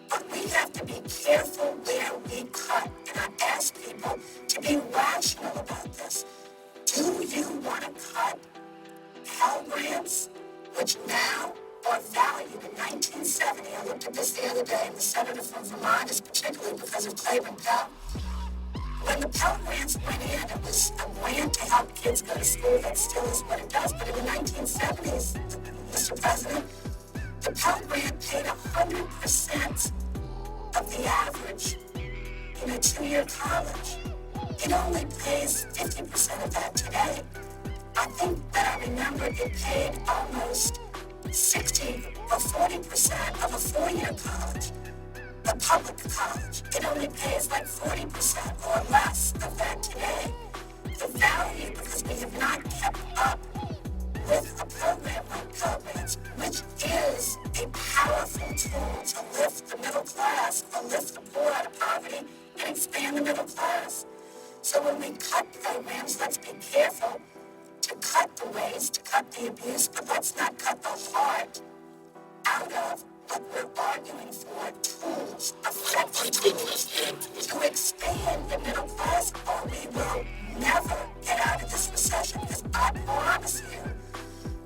But we have to be careful where we cut. And I ask people to be rational about this. Do you want to cut Pell Grants, which now are valued in 1970. I looked at this the other day, and the senator from Vermont is particularly because of Claiborne Pell. When the Pell Grants went in, it was a grant to help kids go to school. That still is what it does. But in the 1970s, Mr. President, the Pell Grant paid 100% of the average in a 2-year college. It only pays 50% of that today. I think that I remember it paid almost 60 or 40% of a 4-year college. A public college, it only pays like 40% or less of that today. The value, because we have not kept up with a program like Pell Grants, which is a powerful tool to lift the middle class, to lift the poor out of poverty, and expand the middle class. So when we cut programs, let's be careful to cut the waste, to cut the abuse, but let's not cut the heart out of what we're arguing for, tools, effective tools to expand the middle class, or we will never get out of this recession. Because I promise you,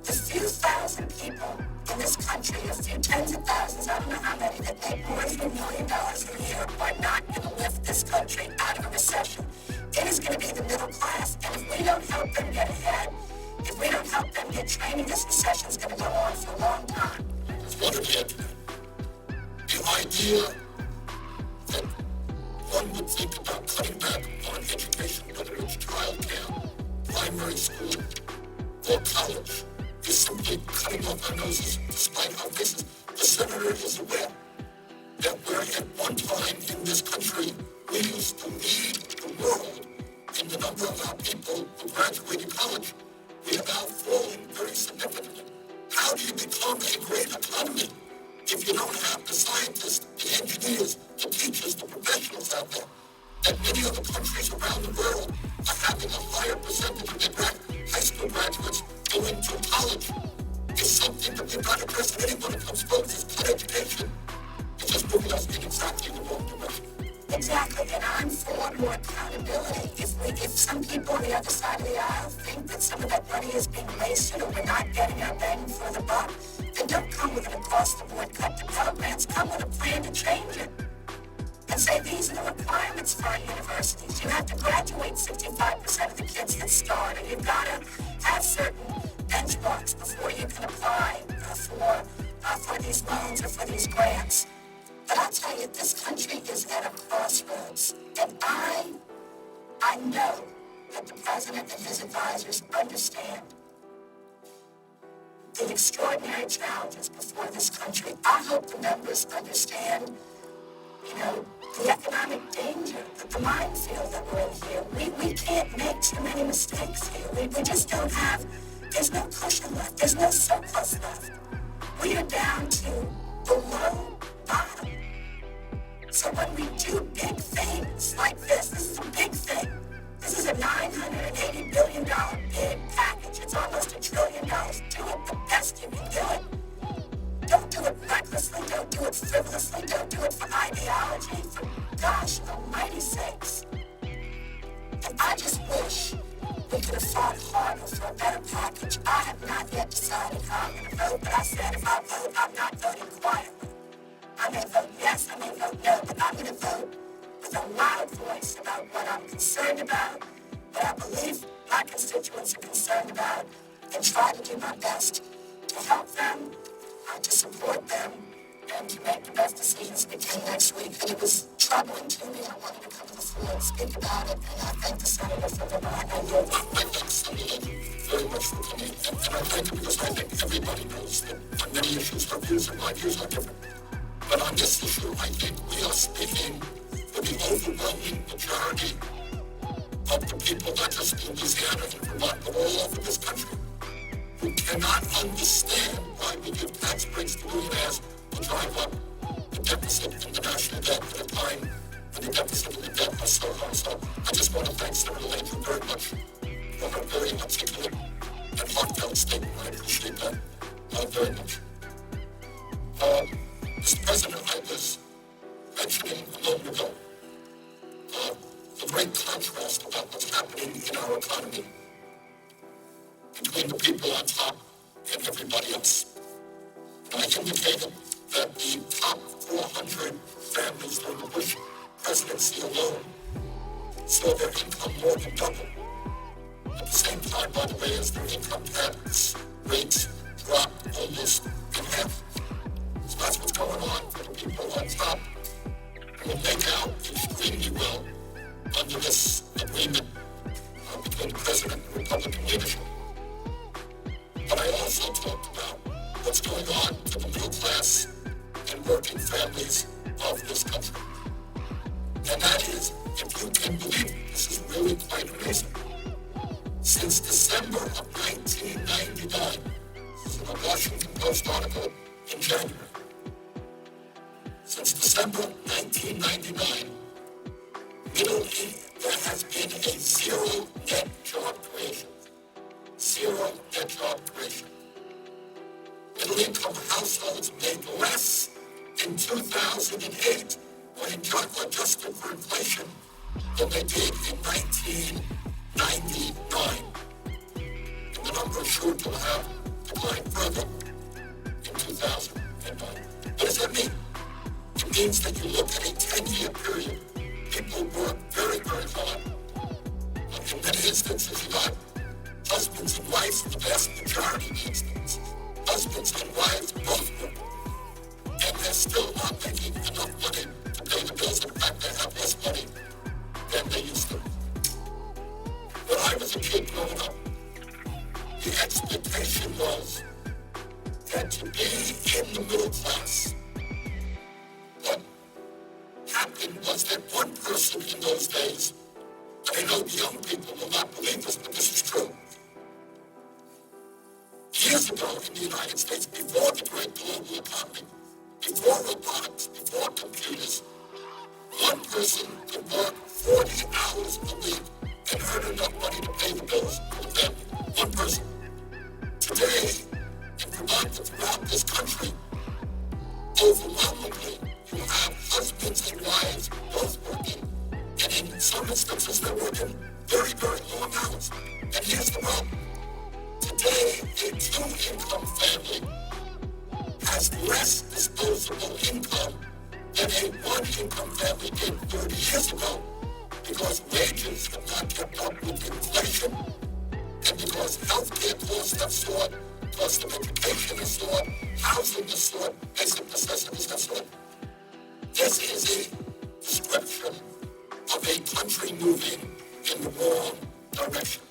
the few thousand people in this country, a few tens of thousands, I don't know how many, that make more than $1 million a year are not going to lift this country out of a recession. It is going to be the middle class, and if we don't help them get ahead, if we don't help them get training, this recession is going to go on for a long time. What again? The idea that one would think about cutting back on education, whether it's childcare, primary school, or college, is simply cutting off our noses, despite our faces. The senator is aware that we're at one time in this country, we used to lead the world in the number of our people who graduated college. We are now falling very significantly. How do you become a great economy if you don't have the scientists, the engineers, the teachers, the professionals out there? And many other countries around the world are having a higher percentage of their high school graduates going to college. It's something that we've got to address. Anyone who comes forward is cut education. It's just moving us in exactly the wrong direction. Exactly, and I'm for more accountability. If some people on the other side of the aisle think that some of that money is being wasted or we're not getting our bang for the buck, then don't come with an across-the-board cut to Pell Grants. Come with a plan to change it. And say these are the requirements for our universities. You have to graduate 65% of the kids that start, and you've got to have certain benchmarks before you can apply for these loans or for these grants. But I'll tell you, this country is at a crossroads, and I know that the president and his advisors understand the extraordinary challenges before this country. I hope the members understand, the economic danger, the minefield that we're in here. We can't make too many mistakes here. We just don't have, there's no cushion left. There's no surplus left. We are down to the low bottom. So when we do big things like this is a big thing. This is a $980 billion big package. It's almost $1 trillion. Do it the best you can do it. Don't do it recklessly. Don't do it frivolously. Don't do it for ideology. For gosh almighty sakes. And I just wish we could have fought harder for a better package. I have not yet decided how I'm going to vote, but I said if I vote, I'm not voting quietly. I may vote yes, I may vote no, but I'm going to vote with a loud voice about what I'm concerned about, what I believe my constituents are concerned about, and try to do my best to help them, to support them, and to make the best decisions we can next week. And it was troubling to me. I wanted to come to the floor and speak about it, and I thank the Senator for the right. I thank Senator very much for coming, and I thank you because I think everybody knows that on many issues, her views and my views are different. But on this issue, I think we are speaking for the overwhelming majority of the people, not just in Louisiana and Vermont, but all over this country, who cannot understand why we give tax breaks to millionaires to drive up the deficit and the national debt at a time when the deficit and the debt are so high. So I just want to thank Senator Landry very much for her very articulate and heartfelt statement. I appreciate that very much. Mr. President, I was mentioning a moment ago the great contrast about what's happening in our economy between the people on top and everybody else. And I indicated that the top 400 families during the Bush presidency alone saw their income more than double. At the same time, by the way, as their income tax rates dropped almost in half. So that's what's going on for the people on top. And will make out extremely well under this agreement between the President and Republican leadership. But I also talked about what's going on to the middle class and working families of this country. And that is, if you can believe it, this is really quite amazing. Since December of 1999, this is a Washington Post article in January. Since December 1999, there has been a zero net job creation. Zero net job creation. Middle-income households made less in 2008 when adjusted for inflation than they did in 1999. And the number is sure to have declined further in 2009. What does that mean? It means that you look at a 10-year period, people work very, very hard. In many instances, you got husbands and wives, in the vast majority of instances, husbands and wives both work. And they're still not making enough money to pay the bills. In fact, they have less money than they used to. When I was a kid growing up, the expectation was that to be in the middle class, what happened was that one person in those days, I know the young people will not believe this, but this is true. Years ago in the United States, before the great global economy, before robotics, before computers, one person could work 40 hours a week and earn enough money to pay the bills for the family. One person. Today, in Vermont and throughout this country, overwhelmingly, you have husbands and wives both working, and in some instances, they're working very, very long hours. And here's the problem. Today, a two-income family has less disposable income than a one-income family did 30 years ago because wages have not kept up with inflation and because healthcare costs have soared, cost of education has soared, housing has soared, basic necessities have soared. This is a description of a country moving in the wrong direction.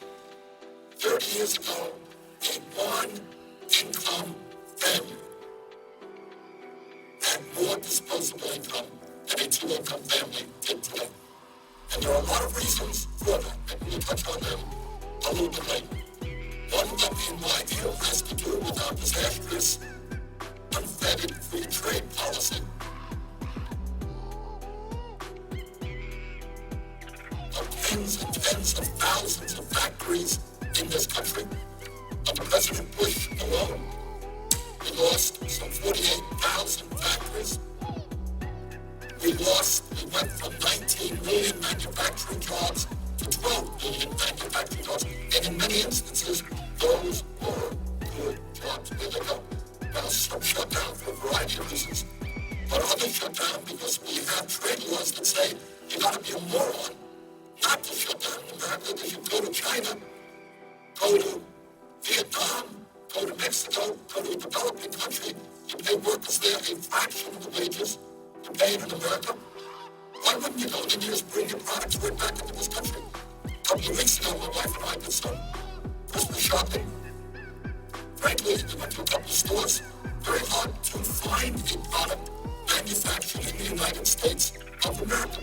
30 years ago, a income family had more disposable income than a two-income family did today. And there are a lot of reasons for that, and we'll touch on them a little bit later. One of them, in my view, has to do with our disastrous, unfettered free trade policy. Of tens and tens of thousands of factories in this country. Under President Bush alone, we lost some 48,000 factories. We went from 19 million manufacturing jobs to 12 million manufacturing jobs. And in many instances, those were good jobs. Where they go? Well, some shut down for a variety of reasons. But others shut down because we have trade laws that say you gotta be a moron not to shut down in America, because you go to China, go to Vietnam, go to Mexico, go to a developing country, you pay workers there a fraction of the wages you pay in America. Why wouldn't you go? Then you just bring your products right back into this country. A couple of weeks ago, my wife and I did some Christmas shopping. Frankly, we went to a couple of stores. Very hard to find a product manufactured in the United States of America.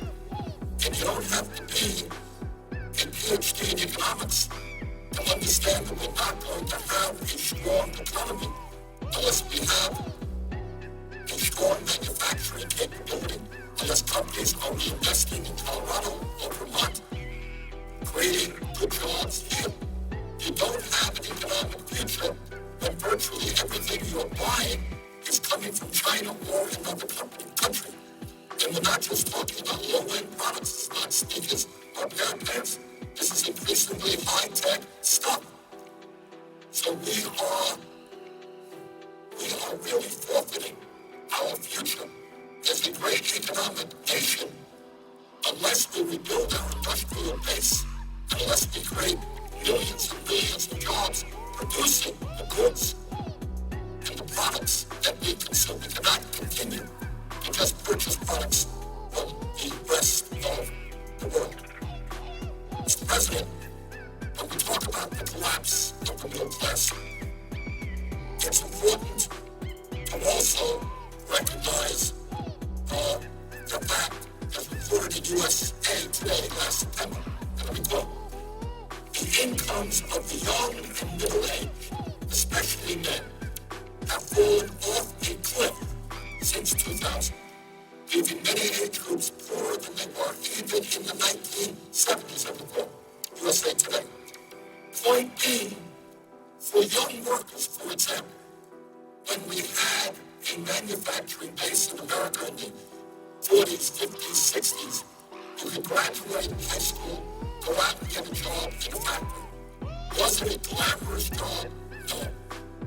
And you don't have to be a PhD in economics to understand that we're not going to have a strong economy unless we have a strong manufacturing capability, unless companies are reinvesting in Colorado or Vermont, creating good jobs here. You don't have an economic future when virtually everything you're buying is coming from China or another country. And we're not just talking about low-end products, it's not sneakers or pair of pants. This is increasingly high-tech stuff. So we are really forfeiting our future as a great economic nation unless we rebuild our industrial base, unless we create millions and millions of jobs producing the goods and the products that we consume. We cannot continue to just purchase products from the rest of the world. Mr. President, when we talk about the collapse of the middle class, it's important to also recognize the fact, as reported in USA Today last September, and we quote, the incomes of the young and middle-aged, especially men, have fallen off a cliff since 2000, leaving many age groups poorer than they were even in the 1970s, as report USA Today. Point being, for young workers, for example, when we had a manufacturing base in America in the 40s, 50s, 60s, you could graduate high school, go out and get a job in a factory. Was it a glamorous job? No.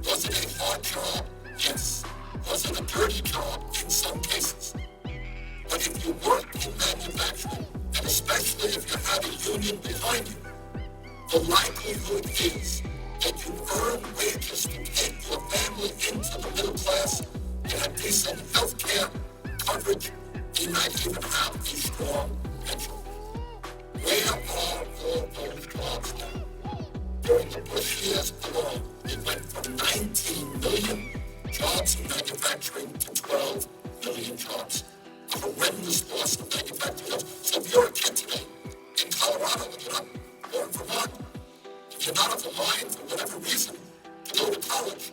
Was it a hard job? Yes. Was it a dirty job? In some cases. But if you worked in manufacturing, and especially if you had a union behind you, the likelihood is that you earn wages to take your family into the middle class, you have decent health care coverage, you might even have a strong pension. Where are all those jobs now? During the Bush years alone, it went from 19 million jobs in manufacturing to 12 million jobs. A horrendous loss of manufacturing jobs. So if you're a kid today in Colorado, or in Vermont, if you're not of the mind for whatever reason to go to college,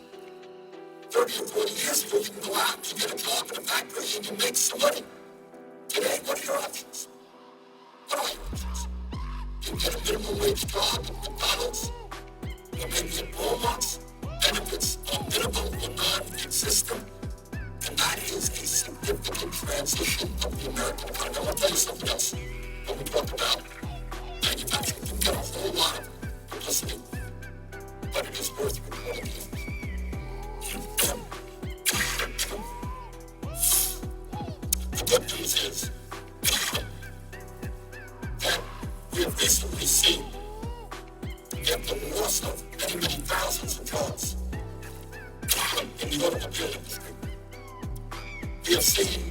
30 or 40 years ago, you can go out and you get a job in a factory and you make some money. Today, what are your options? What are your options? You get a minimum wage job at McDonald's, or maybe at Walmart's. Benefits are minimal or non-existent. And that is a significant transition of the American economy. I want to tell you something else. When we talk about manufacturing, you get a whole lot of publicity, but it is worth reporting here. The good news is that we have recently seen that the loss of many thousands of jobs in the automobile industry. We have seen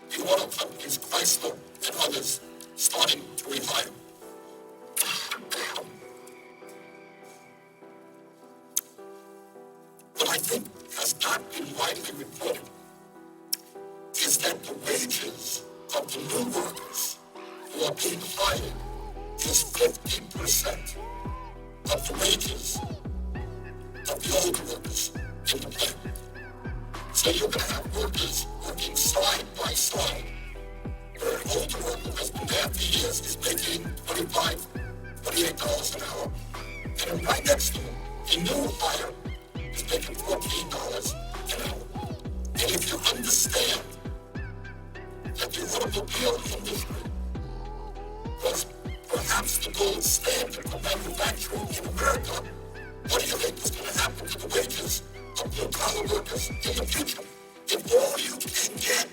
the auto companies, Chrysler and others, starting to rehire. When I think has not been widely reported is that the wages of the new workers who are being hired is 50% of the wages of the older workers in the plant. So you're going to have workers working side by side, where an older worker has been there for years is making $25, $28 an hour, and then right next to him, the new hire is making $14 an hour. And if you understand that the automobile industry was perhaps the gold standard for manufacturing in America, what do you think is going to happen to the wages of blue-collar workers in the future? If all you can get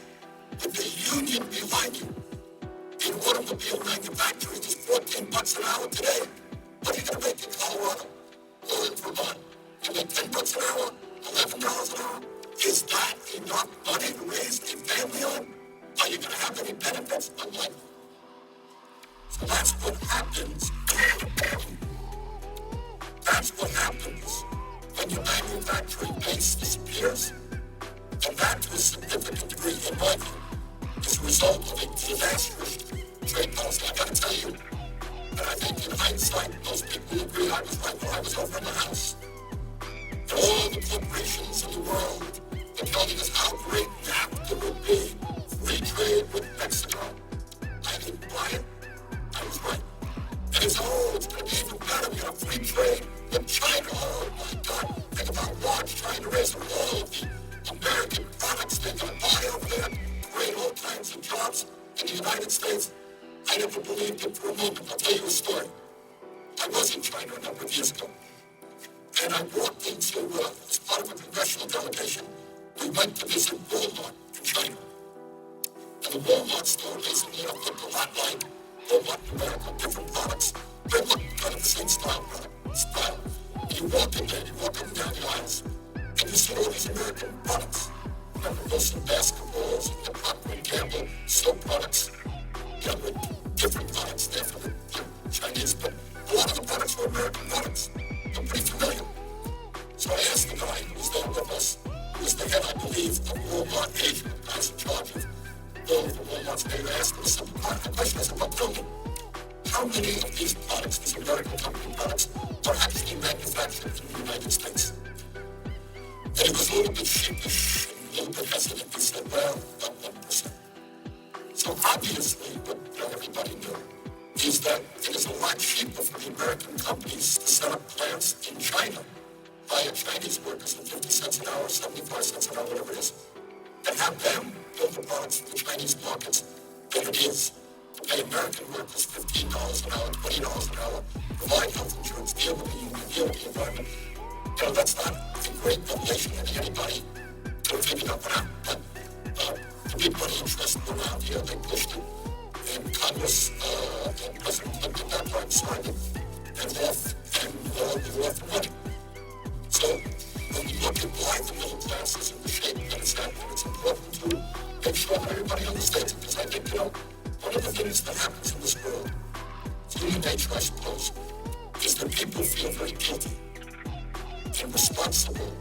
with the union behind you in automobile manufacturing is $14 an hour today, what are you going to make in Colorado or in Vermont? You make $10 an hour, $11 an hour? Is that enough money to raise a family on? Are you going to have any benefits? Unlikely. So that's what happens. That's what happens when your manufacturing base disappears. And that, to a significant degree, in my view, is a result of a disastrous trade policy. I got to tell you, and I think in hindsight, most people agree I was right when I was over in the House. And all the corporations in the world are telling us how great NAFTA would be, free trade with Mexico. I didn't buy it. I was right. And it's going to be even better. We have free trade with China. Oh my God. Think about Watch trying to raise all of the American products they're going to buy over there to create all kinds of jobs in the United States. I never believed it for a moment. I'll tell you a story. I was in China a number of years ago. And I walked into, as part of a congressional delegation, we went to visit Walmart in China. And the Walmart store basically looked a lot like Walmart in America, different products. They look kind of the same style. And you walk in there, you walk up and down the aisles, and you see all these American products. Remember, Wilson basketballs, and the Procter & Gamble soap products. You know, with different products there for the Chinese, but a lot of the products were American products. I'm pretty familiar. So I asked the guy who was there with us, who was the head, I believe, of Walmart Asia, the guy's in charge of all of the Walmart's there. I asked him a simple question. I said, well, tell me, how many of these products, these American company products, are actually manufactured in the United States? And he was a little bit sheepish and a little bit hesitant. He said, well, about 1%. So obviously, what everybody knew is that it is a lot cheaper for the American companies to set up plants in China, hire Chinese workers for 50 cents an hour, 75 cents an hour, whatever it is, and have them build the products for the Chinese markets than it is to pay American workers $15 an hour, $20 an hour, provide health insurance, deal with the union, deal with the environment. You know, that's not a great revelation that anybody could have figured out. But the people interested around here, they pushed it. And Congress and President Clinton at that time signed it and we're off and running. So when we look at why the middle class is in the shape that it's at, it's important to make sure that everybody understands it, because I think, you know, one of the things that happens in this world, human nature, I suppose, is that people feel very guilty and responsible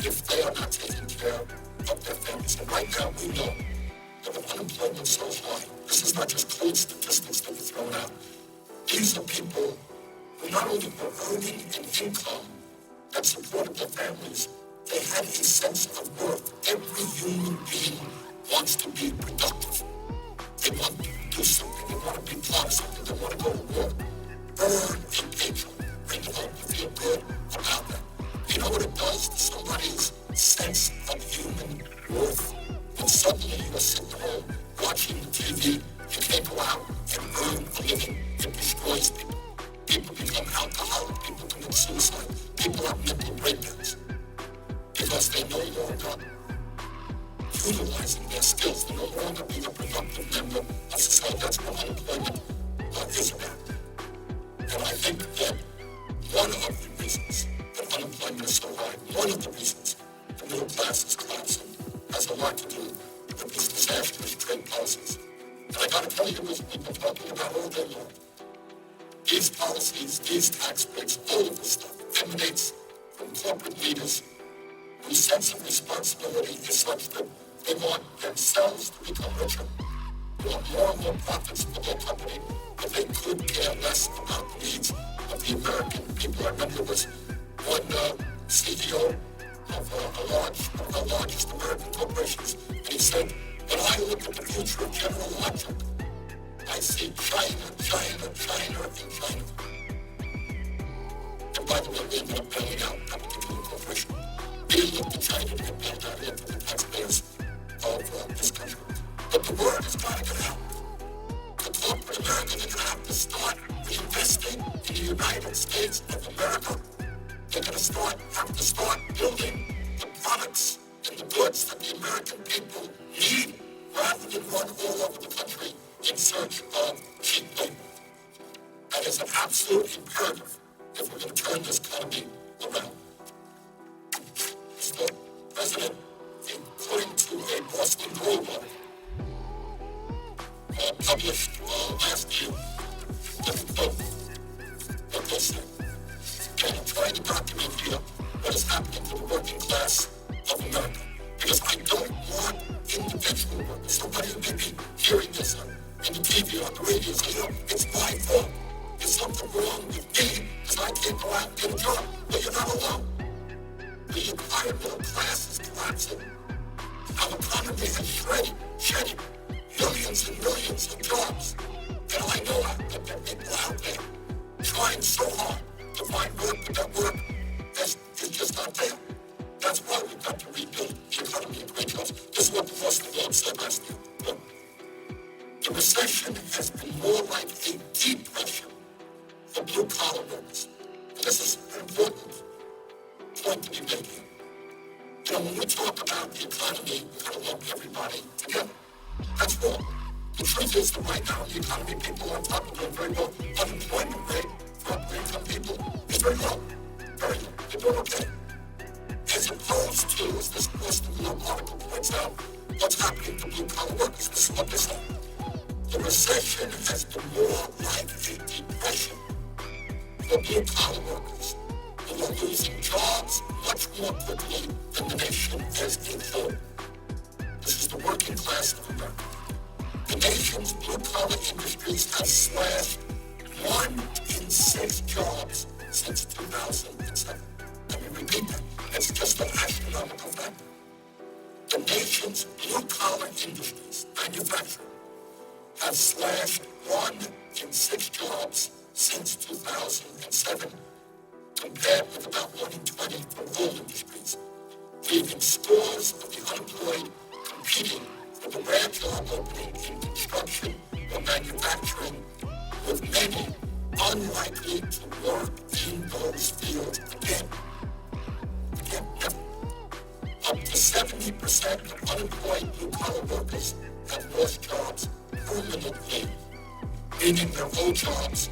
if they are not taking care of their families. And right now we know that with unemployment so high, this is not just cold statistics that are thrown out. These are people who not only were earning an income that supported their families, they had a sense of worth. Every human being wants to be productive. They want to do something. They want to be part of something. They want to go to work. Earn a paycheck. Bring it home. You feel good about that. You know what it does to somebody's sense of human worth? And suddenly you are sitting home watching the TV. You can't go out and earn a living. It destroys people. People become alcoholic. People commit suicide. People have mental breakdowns because they no longer utilizing their skills. They no longer being a productive member of society. That's what unemployment is about. And I think that one of the reasons that unemployment is so high, one of the reasons the middle class is collapsing, has a lot to do with these disastrous trade policies. And I gotta tell you, there's people talking about all day long. These policies, these tax breaks, all of this stuff emanates from corporate leaders whose sense of responsibility is such that they want themselves to become richer, they want more and more profits for their company, but they could care less about the needs of the American people. I remember there was one CEO of the largest American corporations, and he said, when I look at the future of General Electric, I see China, China, China, and China. And by the way, they ended up bailing out that particular corporation. They looked at China to get bailed out into the taxpayers of this country. But the word has got to get out. The corporate America is going to have to start reinvesting in the United States of America. They're going to have to start building the products and the goods that the American people need, rather than run all over the country in search of cheap labor. That is an absolute imperative if we're going to turn this economy around. Mr. President, according to a Bustin published last year, let me quote what they said. And I'm trying to document here what is happening to the working class of America. Because I don't want individual workers, somebody who may be hearing this on the TV or on the radio, say, it's my fault. There's something wrong with me because I can't go out and get a job. But you're not alone. The entire middle class is collapsing. Our economy has shedding millions and millions of jobs. And I know that there are people out there trying so hard to find work, but that work is just not there. That's why we've got to rebuild the economy and create jobs. This is what the Boston Globe said last year. Look, the recession has been more like a depression for blue-collar workers. And this is an important point to be made here. You know, when we talk about the economy, we've got to lump everybody together. That's wrong. The truth is that right now in the economy, people on top are doing very well. Unemployment rate for upper-income people is very low. Very low. They're doing okay. As opposed to, as this Boston Globe article points out, what's happening to blue-collar workers. This is what they say. The recession has been more like a depression for blue-collar workers who are losing jobs much more quickly than the nation as a whole. This is the working class of America. The nation's blue-collar industries have slashed 1 in 6 jobs since 2007. Let me repeat that. It's just an astronomical fact. The nation's blue-collar industries, manufacturing, have slashed 1 in 6 jobs since 2007, compared with about 1 in 20 for all industries, leaving scores of the unemployed competing for the rare job opening in construction or manufacturing, with many unlikely to work in those fields again. Never. Up to 70% of unemployed blue-collar workers have lost jobs permanently, meaning their old jobs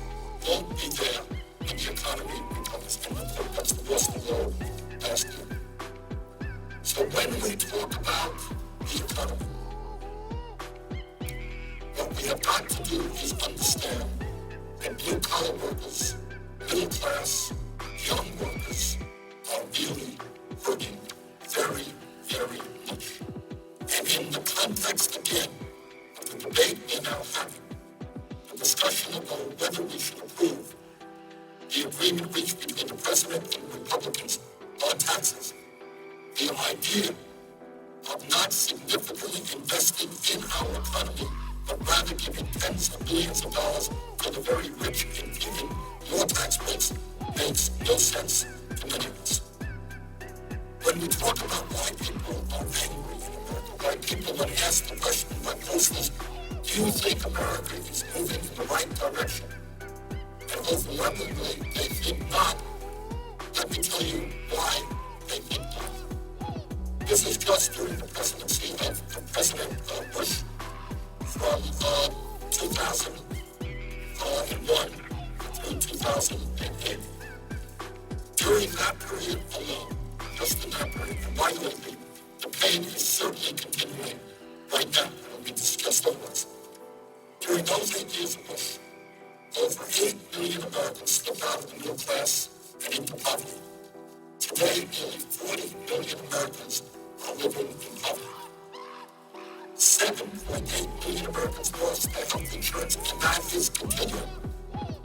won't be there when the economy recovers. And that's the Boston Globe last year. So when we talk about the economy, what we have got to do is understand that blue-collar workers, middle class, young workers are really hurting very, very much. And in the context, again, of the debate we're now having, the discussion about whether we should approve the agreement reached between the President and the Republicans on taxes, the idea of not significantly investing in our economy, but rather giving tens of billions of dollars to the very rich and giving more tax breaks makes no sense to many of us. When we talk about why people are angry in America, why people, when asked the question by pollsters, do you think America is moving in the right direction? And overwhelmingly, they think not. Let me tell you why they think not. This is just during the presidency of President Bush from 2001 through 2008. During that period alone, just in that period, and by the way, the pain is certainly continuing right now. It'll be discussed otherwise. During those 8 years of Bush, over 8 million Americans slipped out of the middle class and into poverty. Today, nearly 40 million Americans Americans are living in poverty. 7.8 million Americans lost their health insurance, and that is continuing.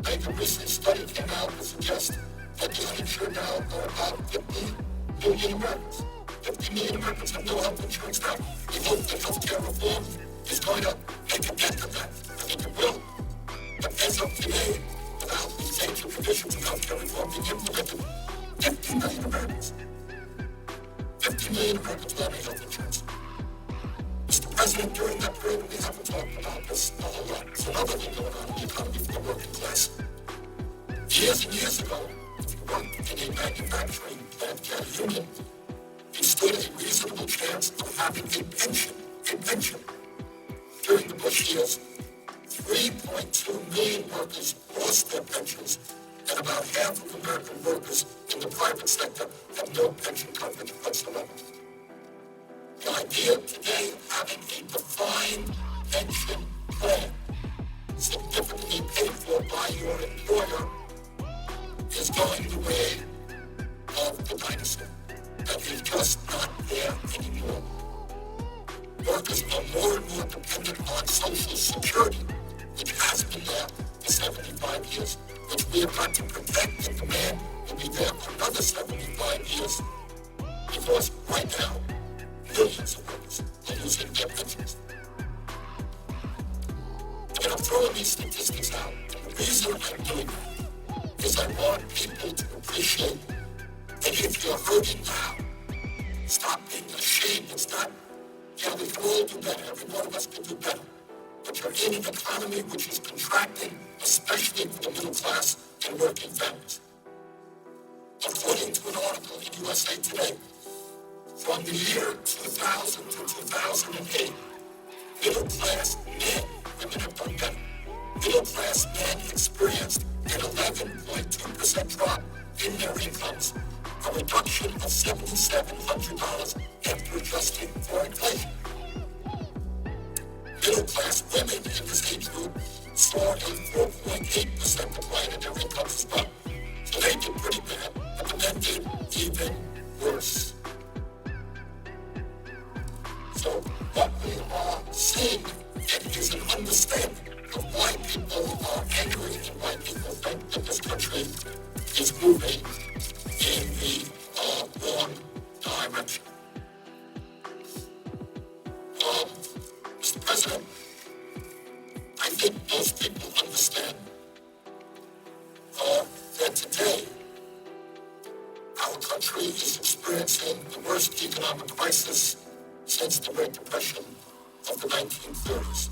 A recent study came out that suggests that the uninsured now are about 50 million Americans. 50 million Americans have no health insurance now. We hope that healthcare reform is going to make a dent in that. I think it will. But as of today, without these ancient traditions of healthcare reform being implemented, 50 million Americans. 50 million Americans without health insurance. Mr. President, during that period, we haven't talked about this a whole lot. There's another thing going on in the economy for the working class. Years and years ago, if you worked in a manufacturing plant union, you stood a reasonable chance of having a pension. During the Bush years, 3.2 million workers lost their pensions, and about half of American workers in the private sector have no pension coverage whatsoever. The idea today of having a defined pension plan, significantly paid for by your employer, is going the way of the dinosaur. That is just not there anymore. Workers are more and more dependent on Social Security, which has been there for 75 years, which we have got to protect and demand will be there for another 75 years. Because right now, millions of workers are losing their pensions. And I'm throwing these statistics out, and the reason I'm doing that is I want people to appreciate that if you're hurting now, stop being ashamed and stop. Yeah, we can all do better. Every one of us can do better. But you're in an economy which is contracting, especially for the middle class and working families. According to an article in USA Today, from the year 2000 to 2008, middle class men, women have done better. Middle class men experienced an 11.2% drop in their incomes, a reduction of $7,700 after adjusting for inflation. Middle-class women in this age group saw a 4.8% decline in their incomes as well. So they did pretty bad, but the men did even worse. So what we are seeing is an understanding of why people are angry and why people think that this country is moving in the wrong direction. Mr. President, I think most people understand that today our country is experiencing the worst economic crisis since the Great Depression of the 1930s.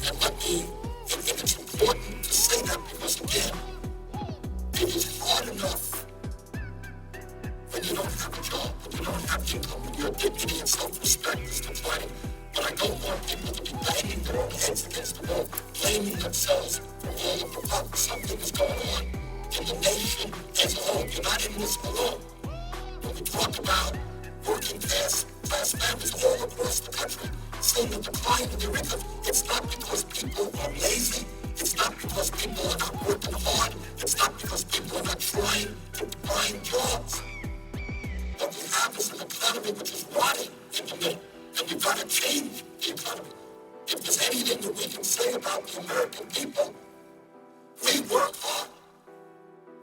And let me, and it's important to say that because, again, it is hard enough when you don't have a job, when you don't have income, when your dignity and self-respect is declining. But I don't want people to be banging their own heads against the wall, blaming themselves for all of the problems. Something is going on in the nation as a whole. You're not in this alone. When we talk about working class families all across the country seeing a decline in their income, it's not because people are lazy. It's not because people are not working hard. It's not because people are not trying to find jobs. What we have is an economy which is rotting in the middle, and we've got to change the economy. If there's anything that we can say about the American people, we work hard.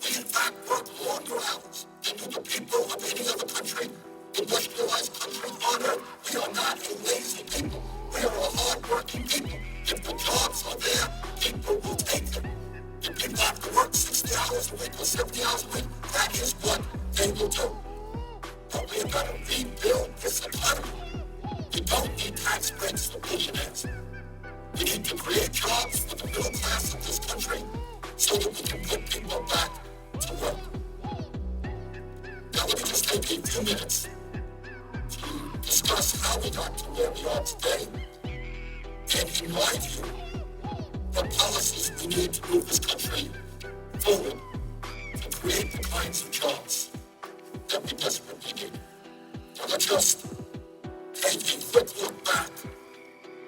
We in fact work longer hours than the people of any other country, industrialized country on earth. We are not a lazy people. We are a hard-working people. If the jobs are there, people will take them. If people have to work 60 hours a week or 70 hours a week, that is what they will do. But we have got to rebuild this economy. We don't need tax breaks for billionaires. We need to create jobs for the middle class of this country so that we can put people back to work. Now let me just take a few minutes to discuss how we got to where we are today, and in my view, what policies we need to move this country forward to create the kinds of jobs that we desperately need. Now let's just take a quick look back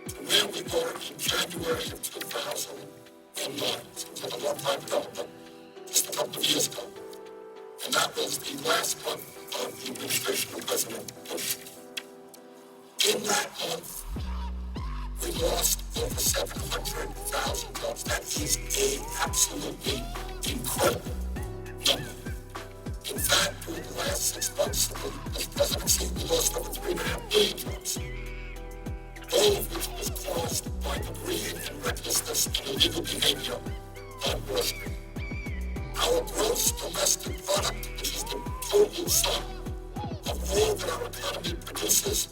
to where we were in January of 2009. It's a long time ago, but just a couple of years ago. And that was the last month of the administration of President Bush. In that month, we lost over 700,000 jobs. That is an absolutely incredible number. In fact, during the last 6 months of this presidency, we lost over 3.5 million jobs. All of which was caused by the greed and recklessness and illegal behavior on Wall Street. Our gross domestic product, which is the total sum of all that our economy produces,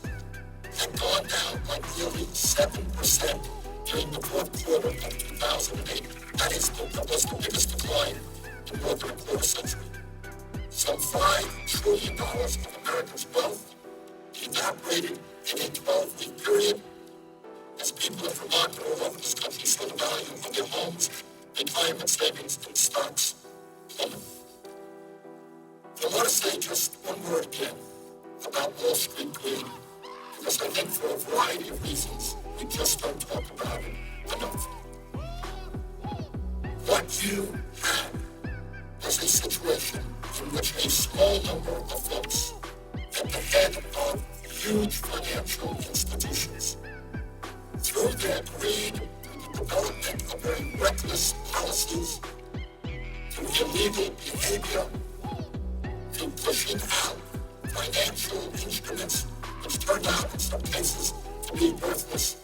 had gone down by nearly 7% during the fourth quarter of 2008. That was the biggest decline in more than a quarter century. Some $5 trillion of Americans' wealth evaporated in a 12-week period as people in Vermont and all over this country saw the value of their homes, retirement savings, and stocks plummet. I want to say just one word again about Wall Street greed, because I think for a variety of reasons, we just don't talk about it enough. What you had was a situation in which a small number of folks at the head of huge financial institutions, through their greed, through the development of very reckless policies, through illegal behavior, through pushing out financial instruments which turned out in some cases to be worthless,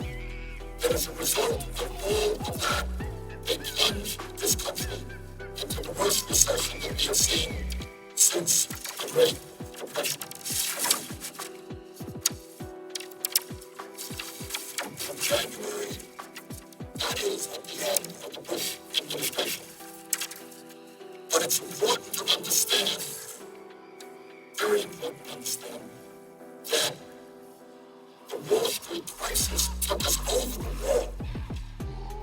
that as a result of all of that, they plunged this country into the worst recession that we have seen since the Great Depression. From January, that is at the end of the Bush administration. But it's important to understand, very important to understand, that the Wall Street crisis took us over the wall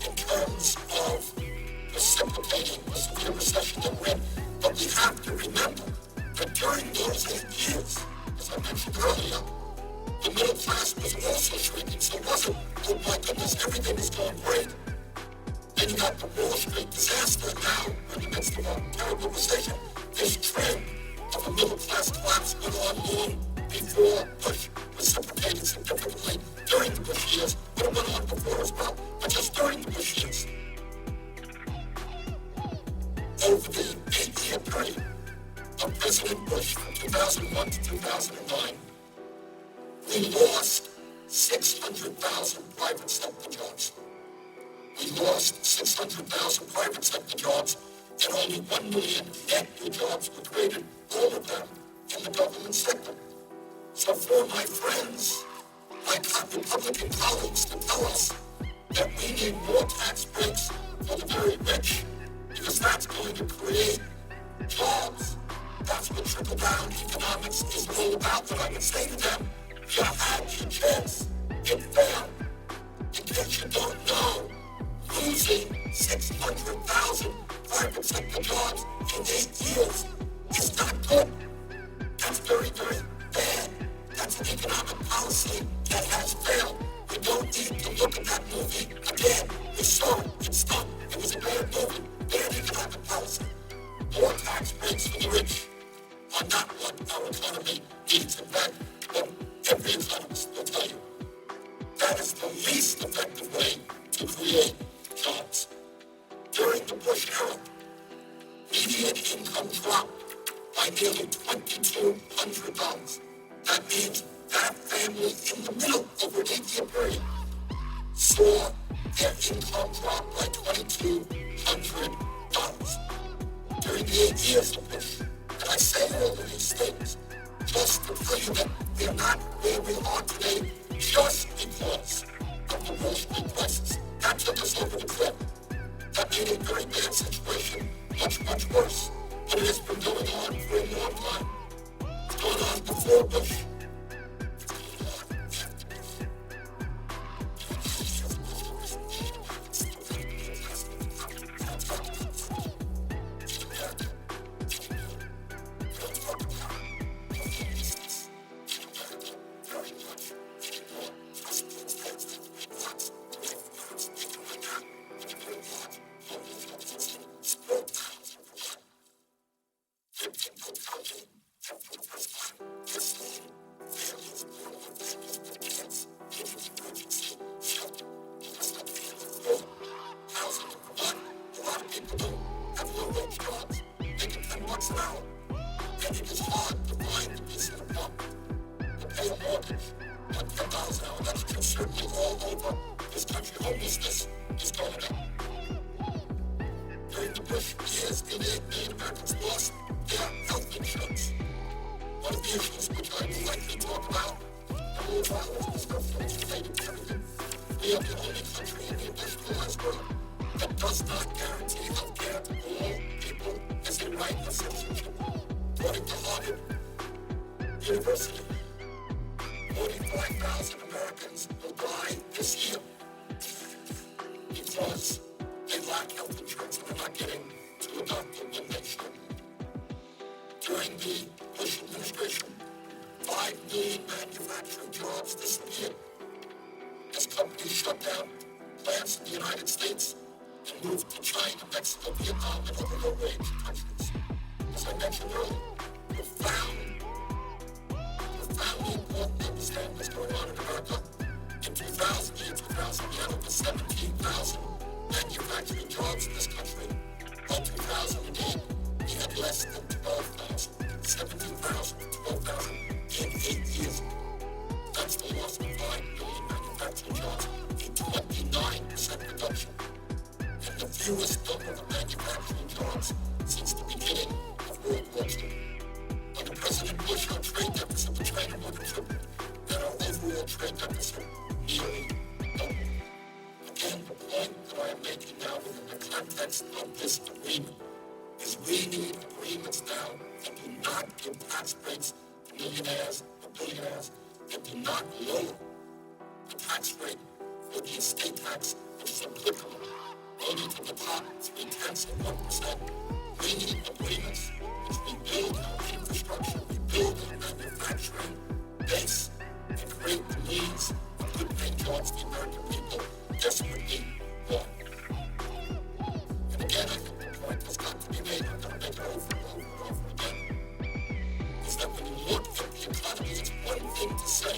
in terms of precipitating the severe recession that we're in. But we have to remember that during those 8 years, as I mentioned earlier, the middle class was also shrinking. So it wasn't, oh my goodness, everything is going great. Then you got the Wall Street disaster. Now, in the midst of a terrible recession, this trend of a middle class collapse went on long before Bush precipitated significantly during the Bush years, but it went on before as well. But just during the Bush years, over the 8-year period of President Bush from 2001 to 2009, we lost 600,000 private sector jobs. We lost 600,000 private sector jobs, and only 1 million net new jobs were created, all of them in the government sector. So for my friends, my Republican colleagues, to tell us that we need more tax breaks for the very rich, because that's going to create jobs. That's what trickle-down economics is all about. But I would say to them, you had your chance. It failed. In case you don't know, losing 600,000 private sector jobs in 8 years is not good. That's very, very bad. That's an economic policy that has failed. We don't need to look at that movie again. We saw it. It stunk. It was a bad movie. Bad economic policy. More tax breaks for the rich are not what our economy needs. In fact, what every economist will tell you, that is the least effective way to create jobs. During the Bush era, median income dropped by nearly $2,200. That means that family in the middle of an 8-year period saw their income drop by $2,200 during the 8 years of Bush. And I say all of these things just to tell you that we're not where we are today just because of the Wall Street crisis. That took us over the cliff. That made a very bad situation much, much worse. But it has been going on for a long time. It's gone on before Bush. And for the first time, this name, families, poor families with kids, needing emergency shelter. That's not the end of the world. Housing to provide. A lot of people don't have low-wage jobs, making $10 an hour. And it is hard to find a decent apartment to pay a mortgage on $10 an hour. That's true certainly all over this country. Homelessness is going up. During the Bush years, 88 million Americans lost their health insurance. One of the issues which I would like to talk about a little while is the stuff that's related to everything. We are the only country in the industrialized world that does not guarantee health care to all people as a right of citizenship. According to Harvard University, 45,000 Americans will die this year because they lack health insurance and they're not getting to a doctor when they should. During the Bush administration, 5 million manufacturing jobs disappeared as companies shut down plants in the United States and moved to China, Mexico, Vietnam, and other low-wage countries. As I mentioned earlier, profoundly important to understand what's going on in America. In 2000, we had over 17,000 manufacturing jobs in this country. By 2008, we had less than 12,000, 17,000 to 12,000 in 8 years. That's the loss of 5 million manufacturing jobs, a 29% reduction, and the fewest number of manufacturing jobs since the beginning of World War II. Under President Bush, our trade deficit with China more than tripled, and our overall trade deficit nearly doubled. Again, the point that I am making now within the context of this agreement is we need agreements now that do not give tax breaks to millionaires or billionaires, that do not lower the tax rate for the estate tax, which is applicable only to the top 0.3%. We need agreements which rebuild our infrastructure, rebuild our manufacturing base, and create the needs of good-paying jobs the American people desperately want. And again, I think the point has got to be made, I'm going to make it over and over again, is that when you look at the economy, it's one thing to say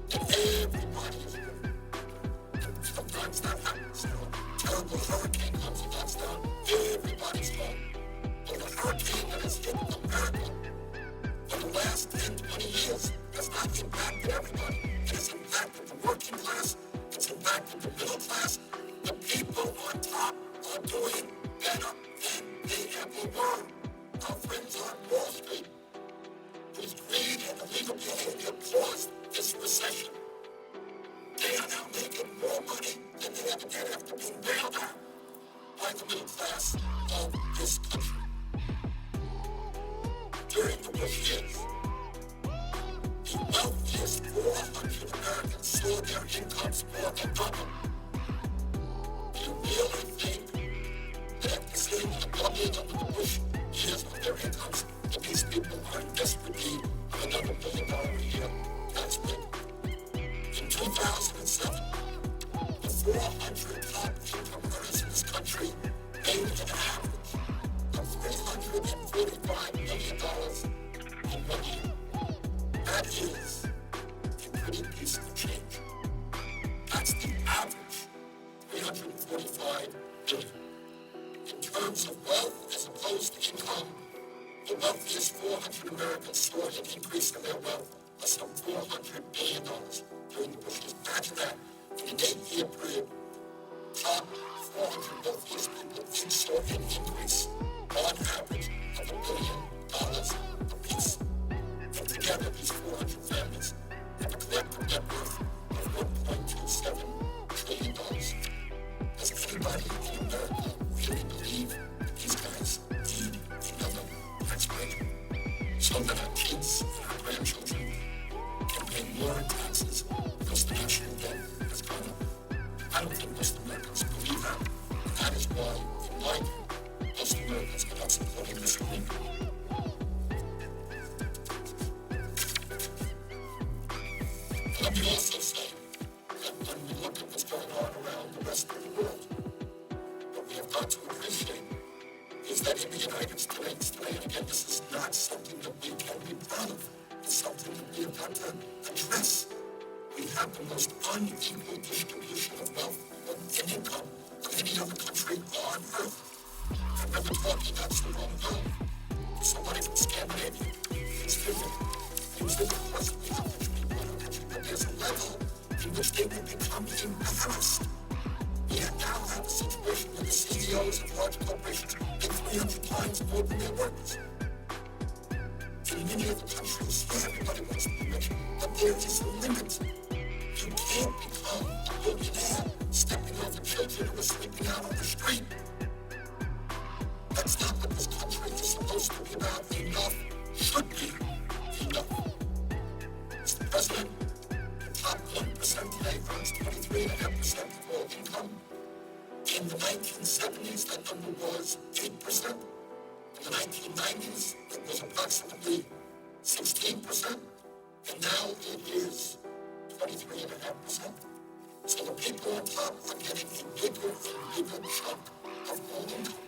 that everybody is good. And sometimes that happens. You know, a terrible hurricane comes and knocks down everybody's home. But a hurricane that has hit America for the last 10, 20 years has not impacted everybody. It has impacted the working class. It's impacted the middle class. The people on top are doing better than they ever were. Our friends on Wall Street, whose greed and illegal behavior caused this recession, they are now making more money than they ever did after being bailed out by the middle class of this country. During the Bush years, the wealthiest 400 Americans saw their incomes more than double. Do you really think that seeing the doubling of the Bush years of their incomes, that these people are in desperate need of another $1 billion a year tax break? In 2007, the 400 top income earners in this country made an average of $345 million in 1 year. That is a pretty decent change. That's the average, $345 billion. In terms of wealth as opposed to income, the wealthiest 400 Americans saw an increase in their wealth of some $400 billion during the Bush years. Imagine that in an 8-year period, top 400 wealthiest people each saw an increase on average of $1 billion apiece. And together, these 400 families have a collective net worth of $1.27 trillion. Does anybody in America really believe that these guys need another tax break so that our kids and our grandchildren can pay more in taxes because the national debt has gone up? I don't think most Americans believe that. And that is why, in my view, most Americans are not supporting this agreement. Let me also say that when we look at what's going on around the rest of the world, what we have got to appreciate is that in the United States today, and again, this is not something that we can be proud of. It's something that we have got to address. We have the most unequal distribution of wealth and income of any other country on earth. I remember talking not so long ago to somebody from Scandinavia. It's different. It was the question we have rich people in our country, but there's a level in which they will become embarrassed. We now have a situation where the CEOs of large corporations make 300 times more than their workers. In many other countries, everybody wants to be rich, but there is a limit. You can't become a billionaire stepping over children who are sleeping out on the street. That's not what this country is supposed to be about. Enough should be enough. Mr. President, the top 1% today earns 23.5% of all income. In the 1970s, that number was 8%. In the 1990s, it was approximately 16%. And now it is 23.5%. So the people on top are getting a bigger and bigger chunk of all income.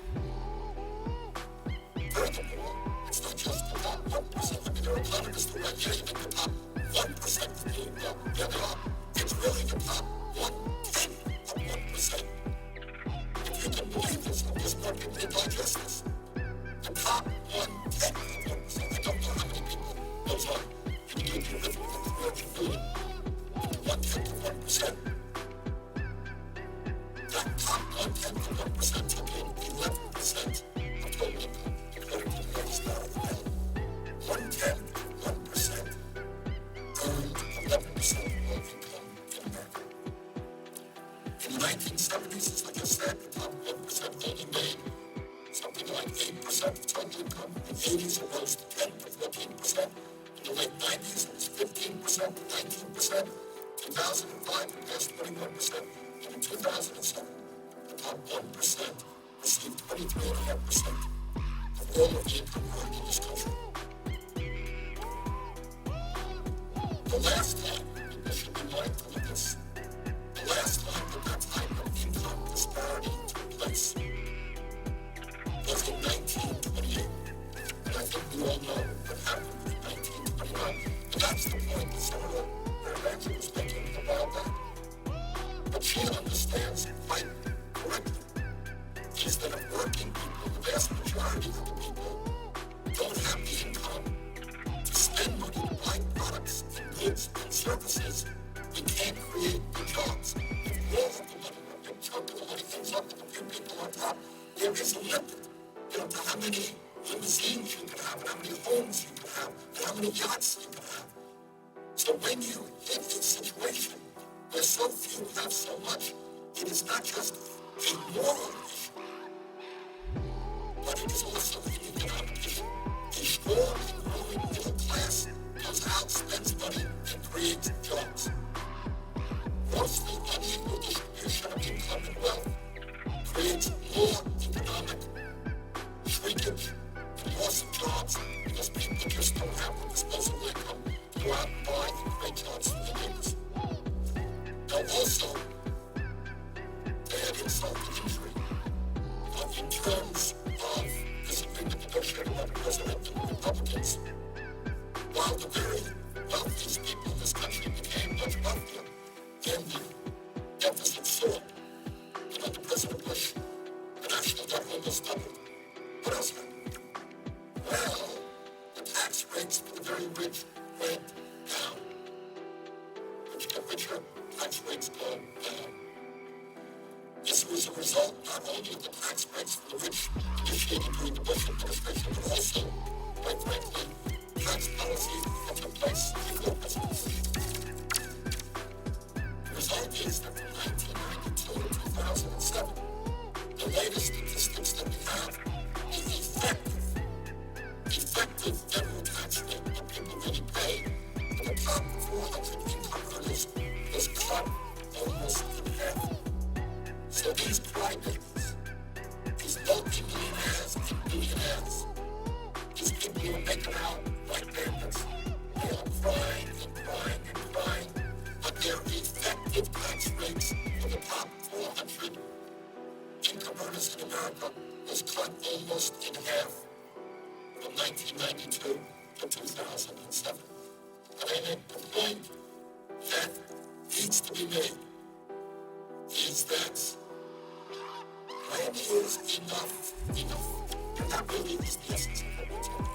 Furthermore, it's not just the top 1%. I mean, there are economists who write, yeah, you think the top 1% is being well. Yeah, they are. It's really the top 1/10 of 1%. If you can believe this, I'm just working to digest this. The top 1/10 of 1%. I don't know how many people those are. Can you give you a $4 billion? 1/10 of 1%. That top 1/10 of 1% took in 11% of total income, according to the latest data. 1/10 of 1% earned 11% of all income in America. In the 1970s, as I just said, the top 1% only made something like 8% of total income. In the 80s, it rose to 10 to 14%. In the late 90s, it was 15% to 19%. 2005, it passed 21%. And in 2007, the top 1% received 23.5% of all of the income earned in this country. The last time, and we should be mindful of this, the last time that type of income disparity took place was in 1928. And I think we all know what happened in 1929. And that's the point that Senator Rankin was making about that. But she understands quite correctly is that if working people, the vast majority of the people, don't have the income to spend money to buy products and goods and services, we can't create the jobs. If all of the money, a big chunk of the money ends up with a few people on top, there is a limit, to how many limousines you can have, and how many homes you can have, and how many yachts you can have. So when you hit this situation where so few have so much, it is not just a moral issue, but it is also an economic issue. A strong and growing middle class goes out, spends money, and creates jobs. Mostly unequal distribution of income and wealth creates more economic shrinkage and loss of jobs because people just don't have the disposable income to go out and buy and create jobs for their neighbors. Now also, they had insult to injury in terms of this agreement negotiated by the President and the Republicans. While the very wealthiest people in this country became much wealthier, then the deficit soared. And under President Bush, the national debt almost doubled. What else happened? Well, the tax rates for the very rich went down. When you get richer, tax rates go down. This was a result not only of the tax rates for the rich initiated during the Bush administration, but also, quite frankly, tax policy that took place before presidency. The result is that from 1992 to 2007, the latest statistics that we have, the effective federal tax rate that people really pay for the top 400 income earners was cut almost in half. So these crybabies, these multi-millionaires and billionaires, these people who are making out like bandits, they are crying and crying and crying, but their effective tax rates for the top 400 income earners in America was cut almost in half, from 1992 to 2007. And I think the point that needs to be made is that when is enough enough? And that really is the essence of what we're talking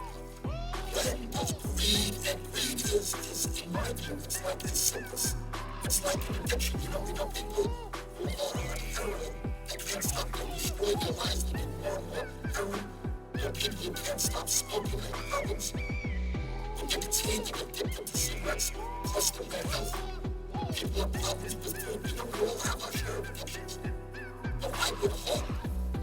about. When does greed, and greed is in my view, it's like a sickness. It's like an addiction, we know people who are on heroin, they can't stop, they destroy their lives, they get more and more heroin. There are people who can't stop smoking, they have problems. They get nicotine, they get addicted to cigarettes, costing their health. People have problems with food, we all have our share of addictions. But I would hope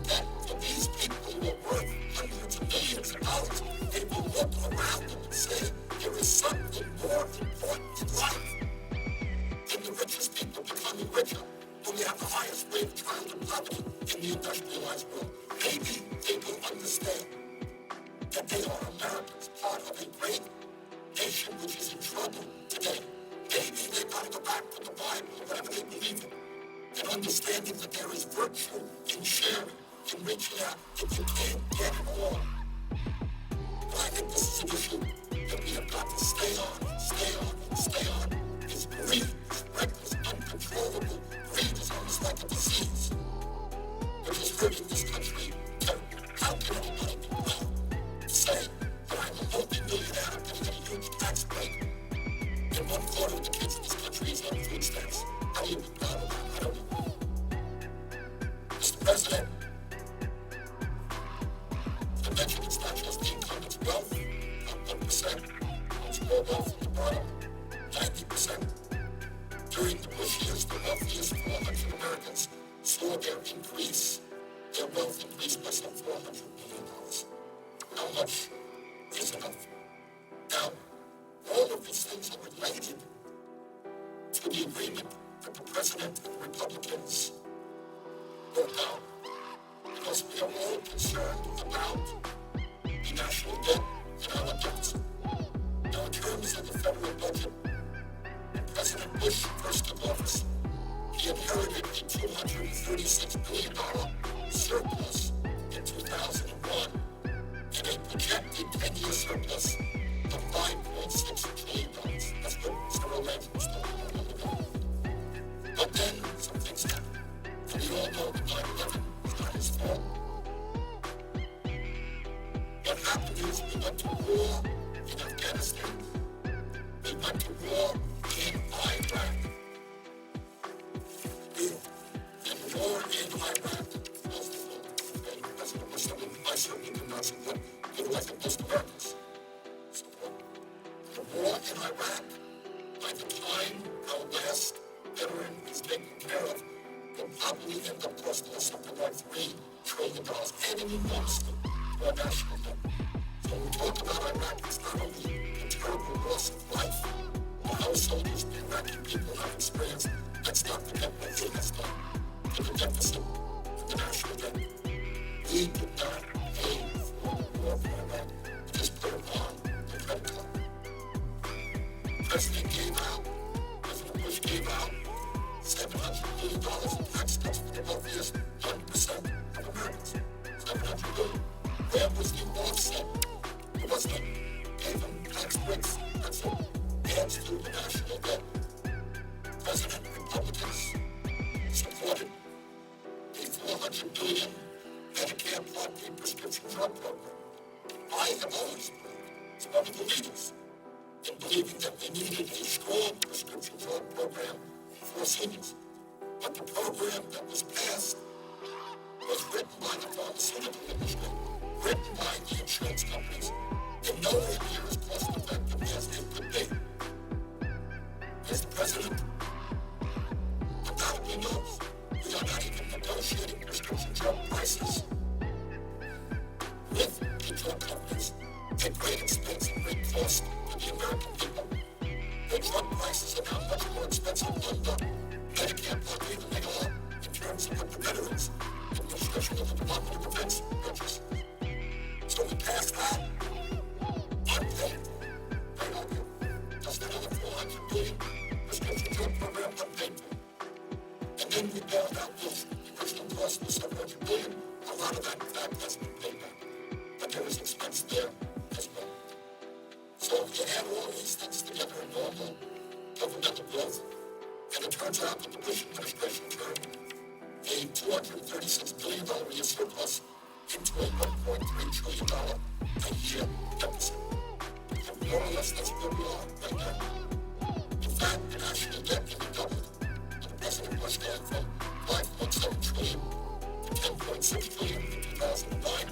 that for these people who are worth hundreds of millions of dollars, they will look around them and say, there is something more important in life than the richest people becoming richer, when we have the highest rate of childhood poverty in the industrialized world. Maybe they will understand that they are Americans, part of a great nation which is in trouble today. Maybe they've got to go back to the Bible or whatever they believe in, and understanding that there is virtue in sharing, in reaching out, if you can't get it all. But I think this is an issue that we have got to stay on, stay on, and stay on. Is greed, is reckless, uncontrollable. Greed is almost like a disease, which is hurting this country terribly. How can anybody do well say that I'm a multi-millionaire, I'm getting a huge tax break, and 1/4 of the kids in this country is on food stamps? How do you be proud of that? I don't know. Mr. President, I mentioned it's not just income, it's wealth. Not 1%. It's more wealth at the bottom. 90%. During the Bush years, the wealthiest 400 Americans saw their wealth increase by some $400 million. How much is enough? Now, all of these things are related to the agreement that the President and Republicans worked out, because we are all concerned about the national debt and our debts. Now, in terms of the federal budget, when President Bush first took office, he inherited a $236 billion surplus in 2001 and a projected 10-year surplus of $5.6 trillion. That's what Mr. Orlando was talking about. But then some things happened. And we all know that 9/11 was not his fault. What happened is we went to war in Afghanistan. We went to war in Iraq. And war in Iraq was the fault of President Bush. I certainly do not support, nor do I think most Americans support. The war in Iraq, by the time our last veteran is taken care of, will probably end up costing us something like $3 trillion, adding enormously to our national debt. So when we talk about Iraq, it's not only a terrible loss of life that our soldiers, the Iraqi people, have experienced. Let's not forget what it has done to the deficit of the national debt. We did not pay for the war for Iraq. We just put it on the credit card. President Bush gave out $700 billion in tax cuts for the wealthiest 1% of Americans. $700 billion. Where was the offset? It wasn't gave them tax breaks. That's it. Adds to the national debt. President Republicans supported a $400 billion Medicare Part D prescription drug program. I have always been one of the leaders in believing that we needed a strong prescription drug program for seniors. But the program that was passed was written by the pharmaceutical industry, written by the insurance companies, and nowhere near as cost effective as it could be. As the President undoubtedly knows, we are not even negotiating prescription drug prices with the drug companies at great expense and great cost to the American people. The drug prices are now much more expensive under Medicare Part D than they are in terms of what the veterans and the discretion of the Department of Defense purchase. So we passed that unpaid. Right on there. Just another $400 billion prescription drug program unpaid for. And then we bailed out this. The original cost was $700 billion. A lot of that, in fact, has been paid back. But there is expense there, So you add all these things together in normal governmental growth, and it turns out that the Bush administration turned a $236 billion a year surplus into a $1.3 trillion a year deficit. And more or less that's where we are right now. In fact, the national debt even doubled. And President Bush going from $5.7 trillion to $10.6 trillion in 2009.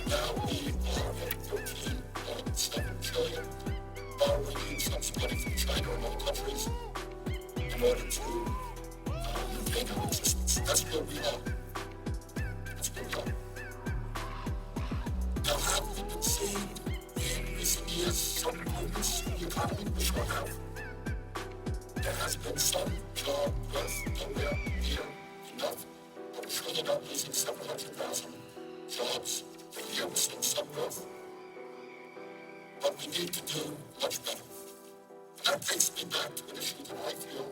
Now we are at $13.7 trillion, borrowing huge sums of money from China and other countries in order to maintain our existence. That's where we are. That's where we are. Now, have we been seeing in recent years some improvements in the economy? We sure have. There has been some job growth nowhere near enough. But we're surely not losing several hundred thousand jobs a year. We're seeing some growth. But we need to do much better. And that takes me back to an issue that I feel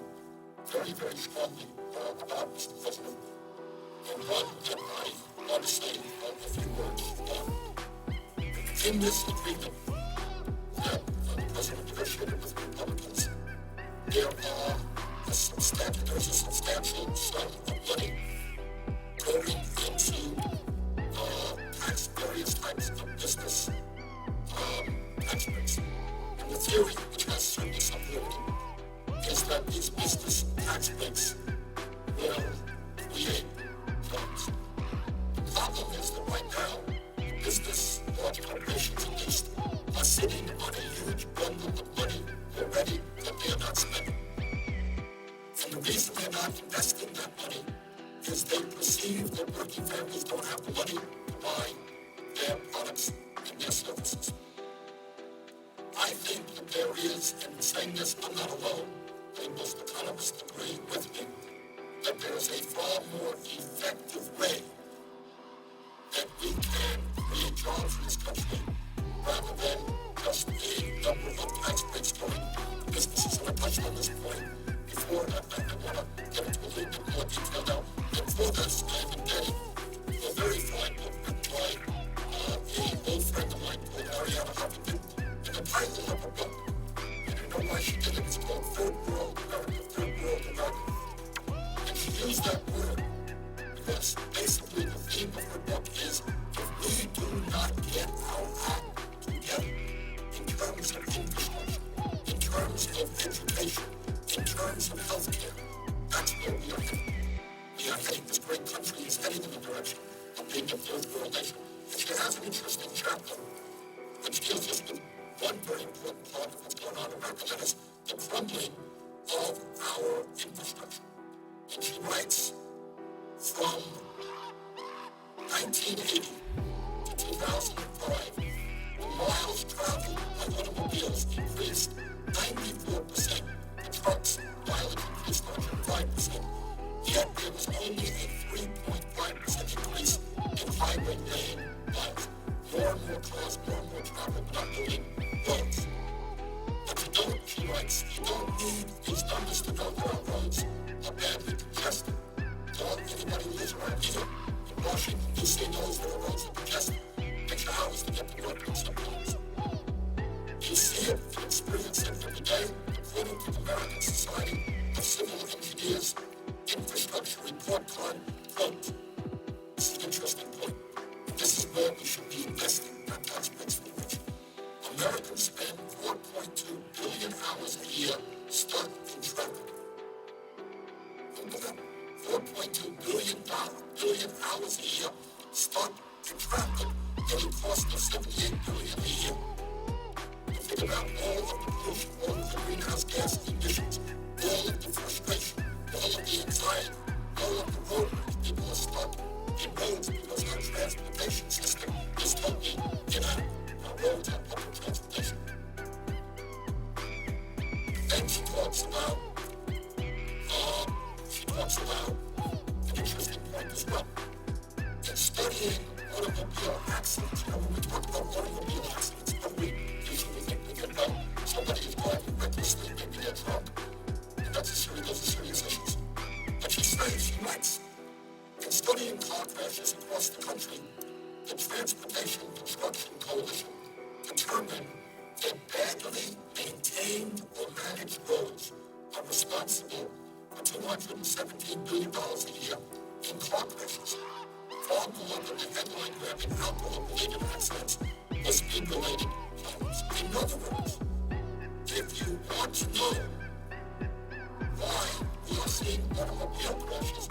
very, very strongly about, Mr. President, and one that I want to say a few words on. In this agreement that the President negotiated with Republicans, there's a substantial sum of money going into various types of business tax breaks. And the theory, which has certainly some validity, is that these business tax breaks will create jobs. The problem is that right now, business, large corporations at least, are sitting on a huge bundle of money already that they are not spending. And the reason they're not investing that money is they perceive that working families don't have the money to buy their products and their services. I think that there is, and saying this, I'm not alone, I think most economists agree with me, that there is a far more effective way that we can create jobs in this country rather than just a number of tax breaks going to businesses. And I touched on this point before, and I want to get into a little bit more detail now. And for this, I have indebted a very fine book written by an old friend of mine called Ariana Huffington. And the title of her book, and you know why she did it, it's called Third World America, Third World America. And she used that word because basically the theme of her book is if we do not get our act together in terms of infrastructure, in terms of education, in terms of healthcare, that's where we are heading. We are heading, this great country is heading in the direction of being a third world nation. And she has an interesting chapter which deals just with one very important part of what's going on in America, that is the crumbling of our infrastructure. And she writes, from 1980 to 2005, the miles traveled by automobiles increased 94%, the trucks mileage increased 105%, yet there was only a 3.5% increase in highway lane miles. More and more cars, more and more traffic, not building roads. But you don't, she writes, you don't need these numbers to know that our roads are badly congested. So anybody who lives around here in Washington, D.C. knows that our roads are congested. It takes hours to get to work in some places. You see it, you experience it every day. According to the American Society of Civil Engineers, infrastructure report card, quote, this is an interesting point. This is where we should be investing our tax breaks for the rich. Americans spend 4.2 billion hours a year stuck in traffic. Think of that. 4.2 billion hours a year stuck in traffic, at a cost of $78 billion a year. And think about all of the pollution, all of the greenhouse gas emissions, all of the frustration, all of the anxiety, all of the road rage. People are stuck in roads because our transportation system is totally inadequate. Our roads are public transportation. Then she talks about an interesting point as well. In studying automobile accidents, when we talk about automobile accidents, what we usually think we can know somebody is driving recklessly, maybe they're drunk, and those are serious issues. But she writes, in studying car crashes across the country, the Transportation Construction Coalition determined that bad properly maintained or managed roads are responsible for $217 billion a year in car crashes, far more than the headline-grabbing alcohol-related accidents or speed-related problems. In other words, if you want to know why we are seeing automobile crashes,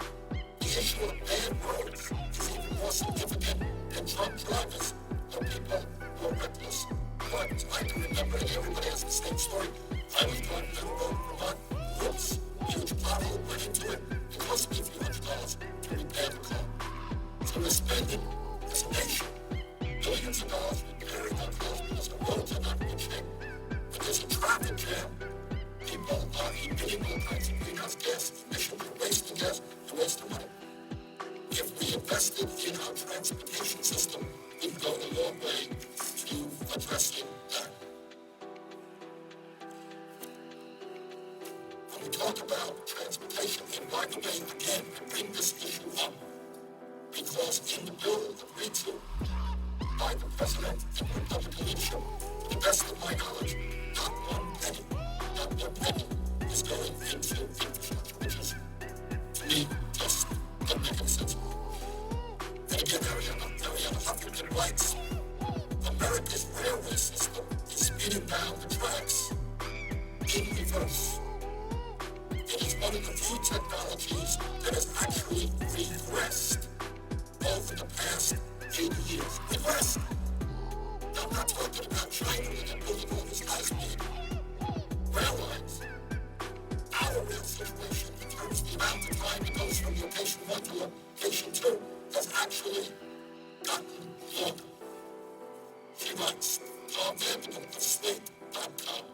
the issue of bad roads is even more significant than drunk drivers or people who are reckless. But I can remember, and everybody has the same story. I was driving down the road in Vermont. Whoops, huge pothole went into it. It cost me a few $100 to repair the car. So we're spending, as a nation, billions of dollars repairing our cars because the roads are not in good shape. But there's a traffic jam. People are emitting all kinds of greenhouse gas emissions and wasting gas and wasting money. If we invested in our transportation system, we'd go a long way to addressing that. When we talk about transportation, and by the way, again, I bring this issue up because in the bill agreed to by the President and Republican leadership, to the best of my knowledge, not one penny is going into infrastructure, which is, to me, just doesn't make any sense. And again, Ariana Huffington writes, America's railway system is spinning down the tracks in reverse. It is one of the few technologies that has actually regressed over the past 80 years. Regressed. Now, I'm not talking about China and they're building all this high-speed rail lines. Our rail situation, in terms of the amount of time it goes from location 1 to location 2, has actually gotten longer. She writes, Tom Vanderbilt of Slate.com.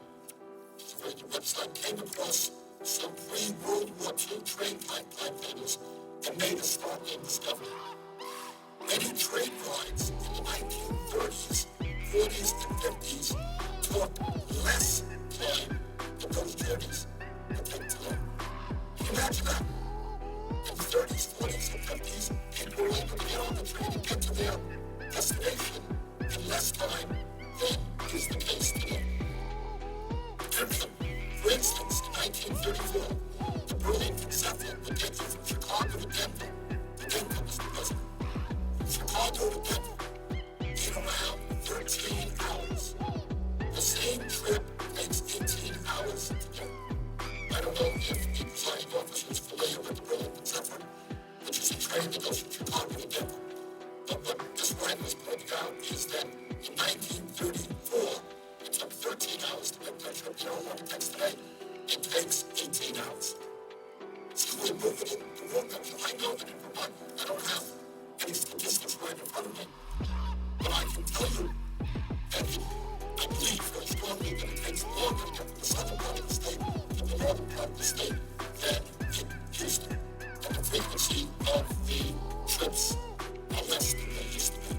It's a radio website, came across some pre-World War II train pipeline photos and made a startling discovery. Many train rides in the 1930s, 40s, and 50s took less time than those journeys would take to learn. Can you imagine that? In the 30s, 40s, and 50s, people were able to get on the train and get to their destination in less time than is the case today. For instance, in 1934, the Burlington Zephyr would take you from Chicago to Denver. Denver was the president. From Chicago to Denver in around 13 hours. The same trip takes 18 hours today. I don't know if the presiding officer is familiar with the Burlington Zephyr, which is a train that goes from Chicago to Denver. But what this writer has pointed out is that in 1934, it took 13 hours to make that trip. You know what it takes today? It takes 18 hours. So we're moving in the wrong direction. I know that in Vermont, I don't have any statistics right in front of me. But I can tell you that I believe very strongly that it takes longer to get from the southern part of the state to the northern part of the state than it used to. And the frequency of the trips are less than they used to be.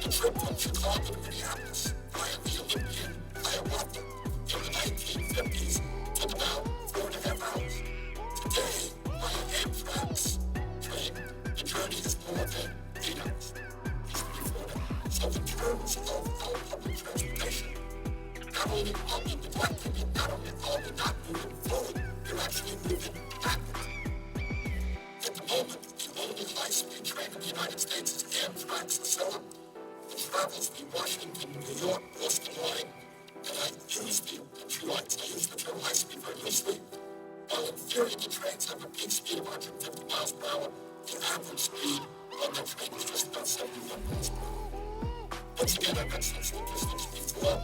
The trip from Chicago to Minneapolis via the Olympian Hiawatha in the 1950s took about 4.5 hours. Today, via Amtrak's train, the journey is more than 8 hours. So in terms of our public transportation, not only are we neglecting it, not only are we not moving forward, we're actually moving backward. At the moment, the only high-speed train in the United States is Amtrak's Acela. It travels the Washington, New York, Boston line, and I use the term high-speed very loosely. While in theory, the trains have a peak speed of 150 miles per hour, the average speed on that train is just about 71 miles per hour. Once again, I've got some statistics before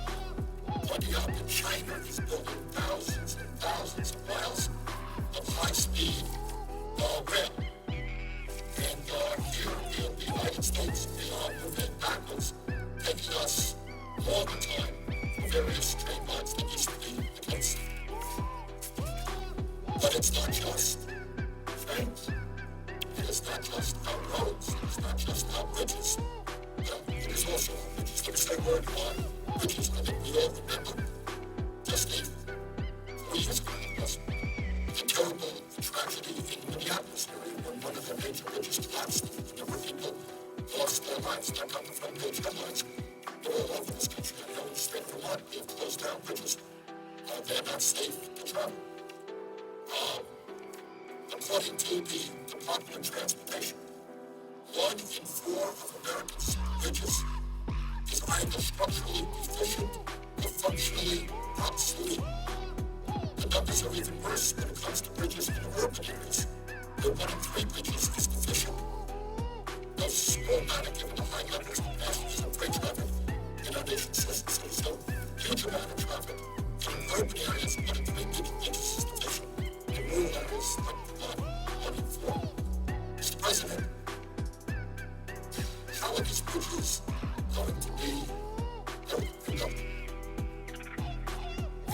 pointing out that China is building thousands and thousands of miles of high-speed rail. And here in the United States, we are moving backwards, taking us longer time for various train lines than used to be the case. But it's not just trains. It is not just our roads. It is not just our bridges. It is also, I'm just going to say a word on bridges. I think we all remember just 4 years ago, the terrible tragedy in Minneapolis area when one of the major bridges collapsed and a number of people lost their lives. That got the front page headlines all over this country. I know in the state of Vermont. Vermont, we have closed down bridges. They're not safe to travel. According to the Department of Transportation, 1 in 4 of America's bridges is either structurally deficient or functionally obsolete. The numbers are even worse when it comes to bridges in urban areas, where 1 in 3 bridges is deficient. Those small matter given the high levels of passengers and freight traffic in our nation's systems, so huge amount of traffic. In urban areas, 1 in 3 bridges is deficient. In rural areas, like 1 in 4. Mr. President, how are these bridges going to be built?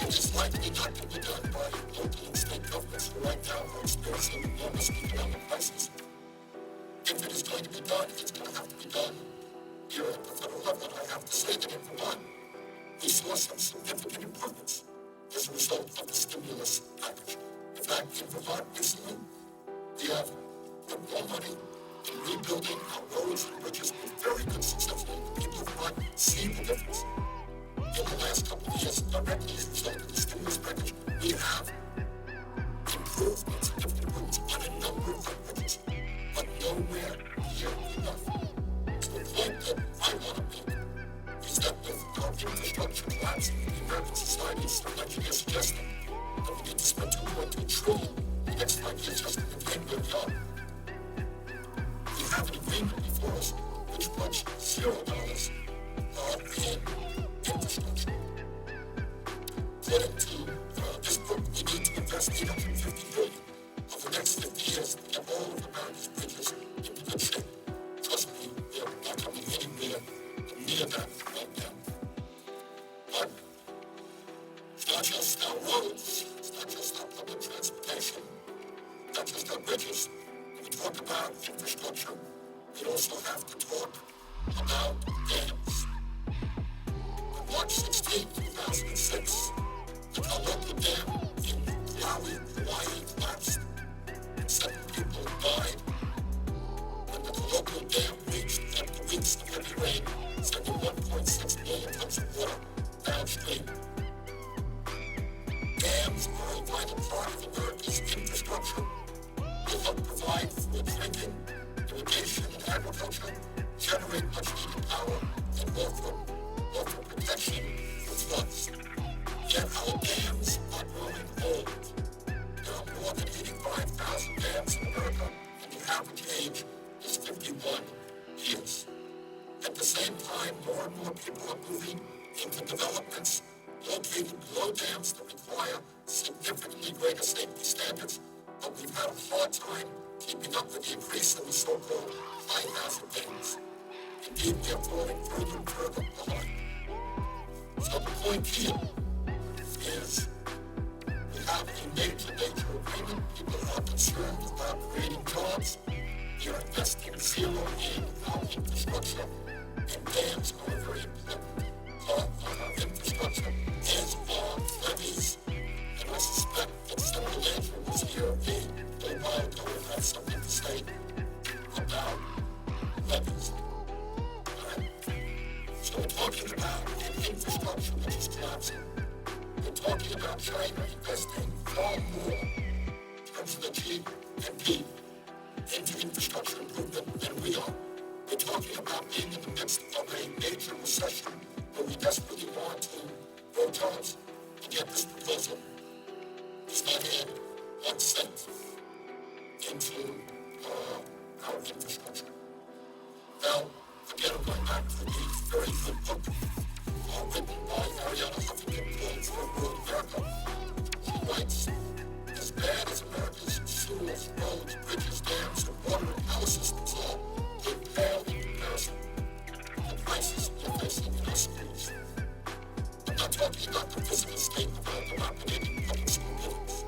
It is likely not to be done by local and state governments who right now are experiencing enormous economic crisis. If it is going to be done, it's going to have to be done here at the federal level. And I have to say that in Vermont, we saw some significant improvements as a result of the stimulus package. In fact, in Vermont recently, we have put more money in rebuilding our roads and bridges with very good success. People of Vermont see the difference. In the last couple of years, directly as a result of the stimulus package, we have improved and significant improvements on a number of bridges, but nowhere near enough. So the point that I want to make is that with our infrastructure collapsing in the American society, so like you're suggesting, that we need to spend $2.2 trillion in the next 5 years just to contain where we are. We have an agreement before us which puts $0 in infrastructure. According to this book, we need to invest $850 billion over the next 50 years to get all of America's bridges into good shape. Trust me, we are not coming anywhere near that right now. But it's not just our roads, it's not just our public transportation, not just our bridges. When we talk about infrastructure, we also have to talk about dams. On March 16, 2006, the local dam in Maui, Hawaii collapsed, and 7 people died. When the local dam reached, after weeks of heavy rain, sending 1.6 million tons of water downstream. Dams are a vital part of America's infrastructure. They help provide for drinking, irrigation, and agriculture, generate much needed power, and offer protection from floods. Yet our dams are growing old. There are more than 85,000 dams in America, and the average age is 51 years. At the same time, more and more people are moving into developments located below dams that require significantly greater safety standards, but we've had a hard time keeping up with the increase in the so-called high-hazard dams. Indeed, we are falling further and further behind. So the point here is we have a major agreement. People are concerned about creating jobs. We are investing zero in our infrastructure, and dams are a very important part of our infrastructure, as are levees. And I suspect that Senator Landry was here a little while ago and had something to say about levees. So we're talking about an infrastructure which is collapsing. We're talking about China investing far more in terms of the GNP into infrastructure improvement than we are. We're talking about being in the midst of a major recession where we desperately want to grow jobs, and yet this proposal does not add 1 cent into our infrastructure. Now, again, I'm going back to the very good book written by Ariana Huffington for Rural America. She writes, as bad as America's schools, roads, bridges, dams, and water and power systems are, they pale in comparison to the crisis we're facing in our schools. I'm not talking about the physical state of our dilapidated public school buildings.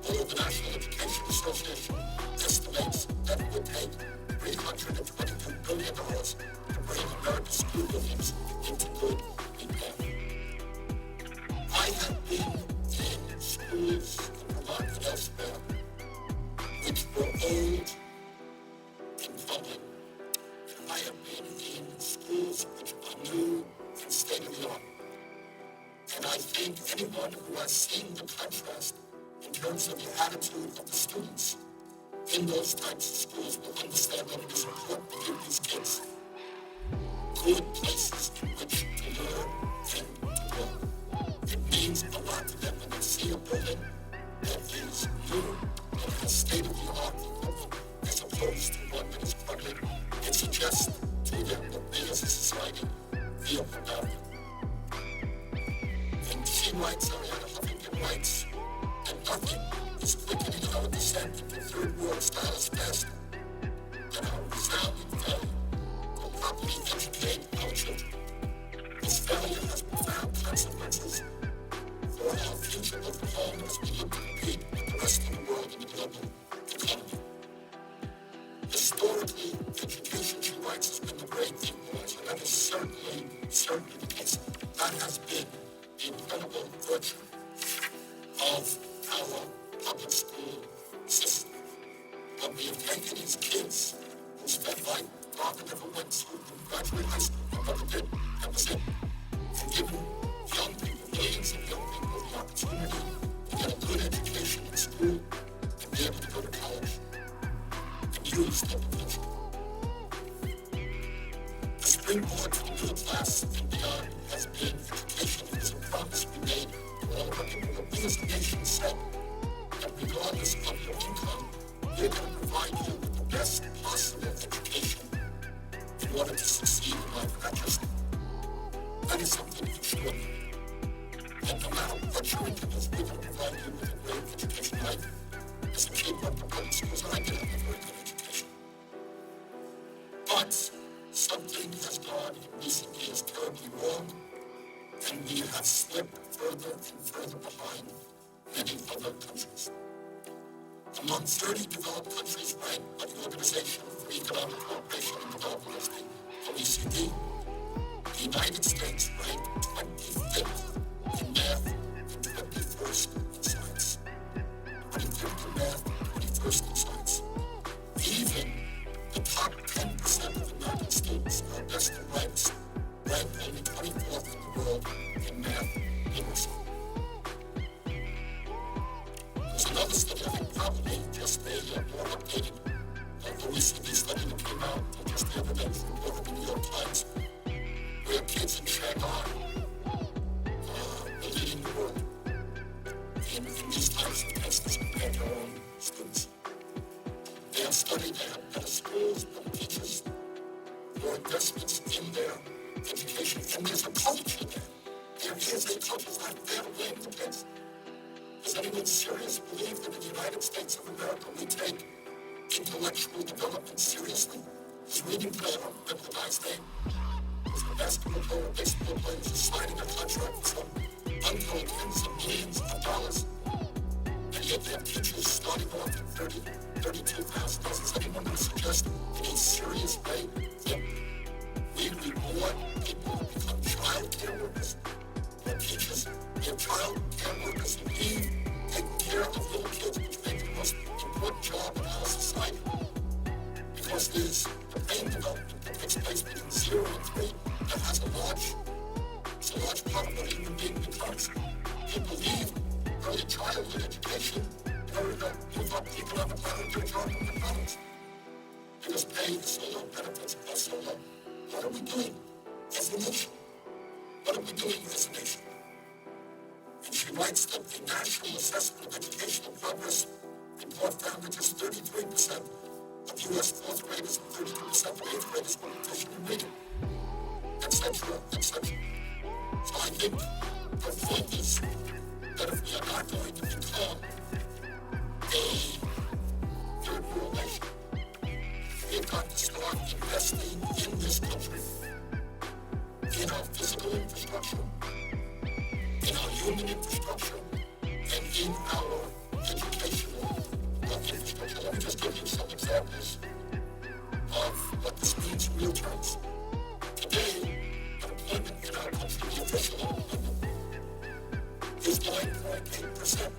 Although the National Education Association estimates that it would take $322 billion to bring America's school buildings into good repair. I have been in schools in Vermont and elsewhere which were old and crumbling. And I have been in schools which are new and state-of-the-art. And I think anyone who has seen the contrast in terms of the attitude of the students in those types of schools will understand that it is important to give these kids good places in which to learn and to grow. It means a lot to them when they see a building that is new and has state-of-the-art equipment as opposed to one that is crumbling. It suggests to them what we as a society feel about it. And she writes, Ariana Huffington writes, and nothing is quickening our descent into third world status faster than our resounding failure will properly educate our children. This failure has profound consequences for our future of home as we look to compete with the rest of the world in the global economy. Historically, education, she writes, has been the great equalizer. That is certainly the case. That has been the incredible virtue of our public school system. But we have taken these kids who spent like father never went to graduate high school, my mother did, that was it. And given young people, millions of young people, the opportunity to get a good education in school and be able to go to college and use that potential. The springboard to the middle class and beyond has been education. It is a promise we made to all of our people. We as a nation said that regardless of your income, we're going to provide you with the best possible education in order to succeed in life. That is something for sure. And no matter what your income is, we're going to provide you with a great education. Life as a kid went to public schools, and I did have a very good education. But something has gone in recent years terribly wrong, and we have slipped further and further behind many other countries. Among 30 developed countries ranked by the Organization for Economic Cooperation and Development, the OECD, the United States ranked 25th in math and 21st in science. 25th in math and 21st in science. Even the top 10% of American students, our best and brightest, ranked only 24th in the world in math literacy. There's another study, I think probably just a more updated OECD study that came out just the other day from the New York Times, where kids in Shanghai are leading the world in these types of tests compared to our own students. They have studied, they have better schools, better teachers, more investments in their education, and there's a culture there. There is a culture like they're winning the test. Does anyone serious believe that in the United States of America we take intellectual development seriously? Is reading player on a guy's name? Is the basketball player, baseball player, is signing a contract for some untold tens of millions of dollars? And yet they have teachers starting off at $32,000. Is anyone going to suggest in a serious way that we reward people who become child care workers or teachers? They're child care workers who leave taking care of little kids, which makes the most important job in our society. Because there's a brain development that takes place between 0 and 3 that has a large part of what a human being becomes. They believe early childhood education in order to move up the economic ladder to a job in McDonald's. Because pay is so low, benefits are so low. What are we doing as a nation? What are we doing as a nation? And she writes that the National Assessment of Educational Progress report found that just 33% of U.S. fourth graders and 32% of eighth graders were proficient in reading, etc., etc. So I think the point is that if we are not going to become a third world nation, we've got to start investing in this country, in our physical infrastructure, in our human infrastructure, and in our educational infrastructure. Let me just give you some examples of what this means in real terms. Today, unemployment in our country, the official unemployment, is 9.8%.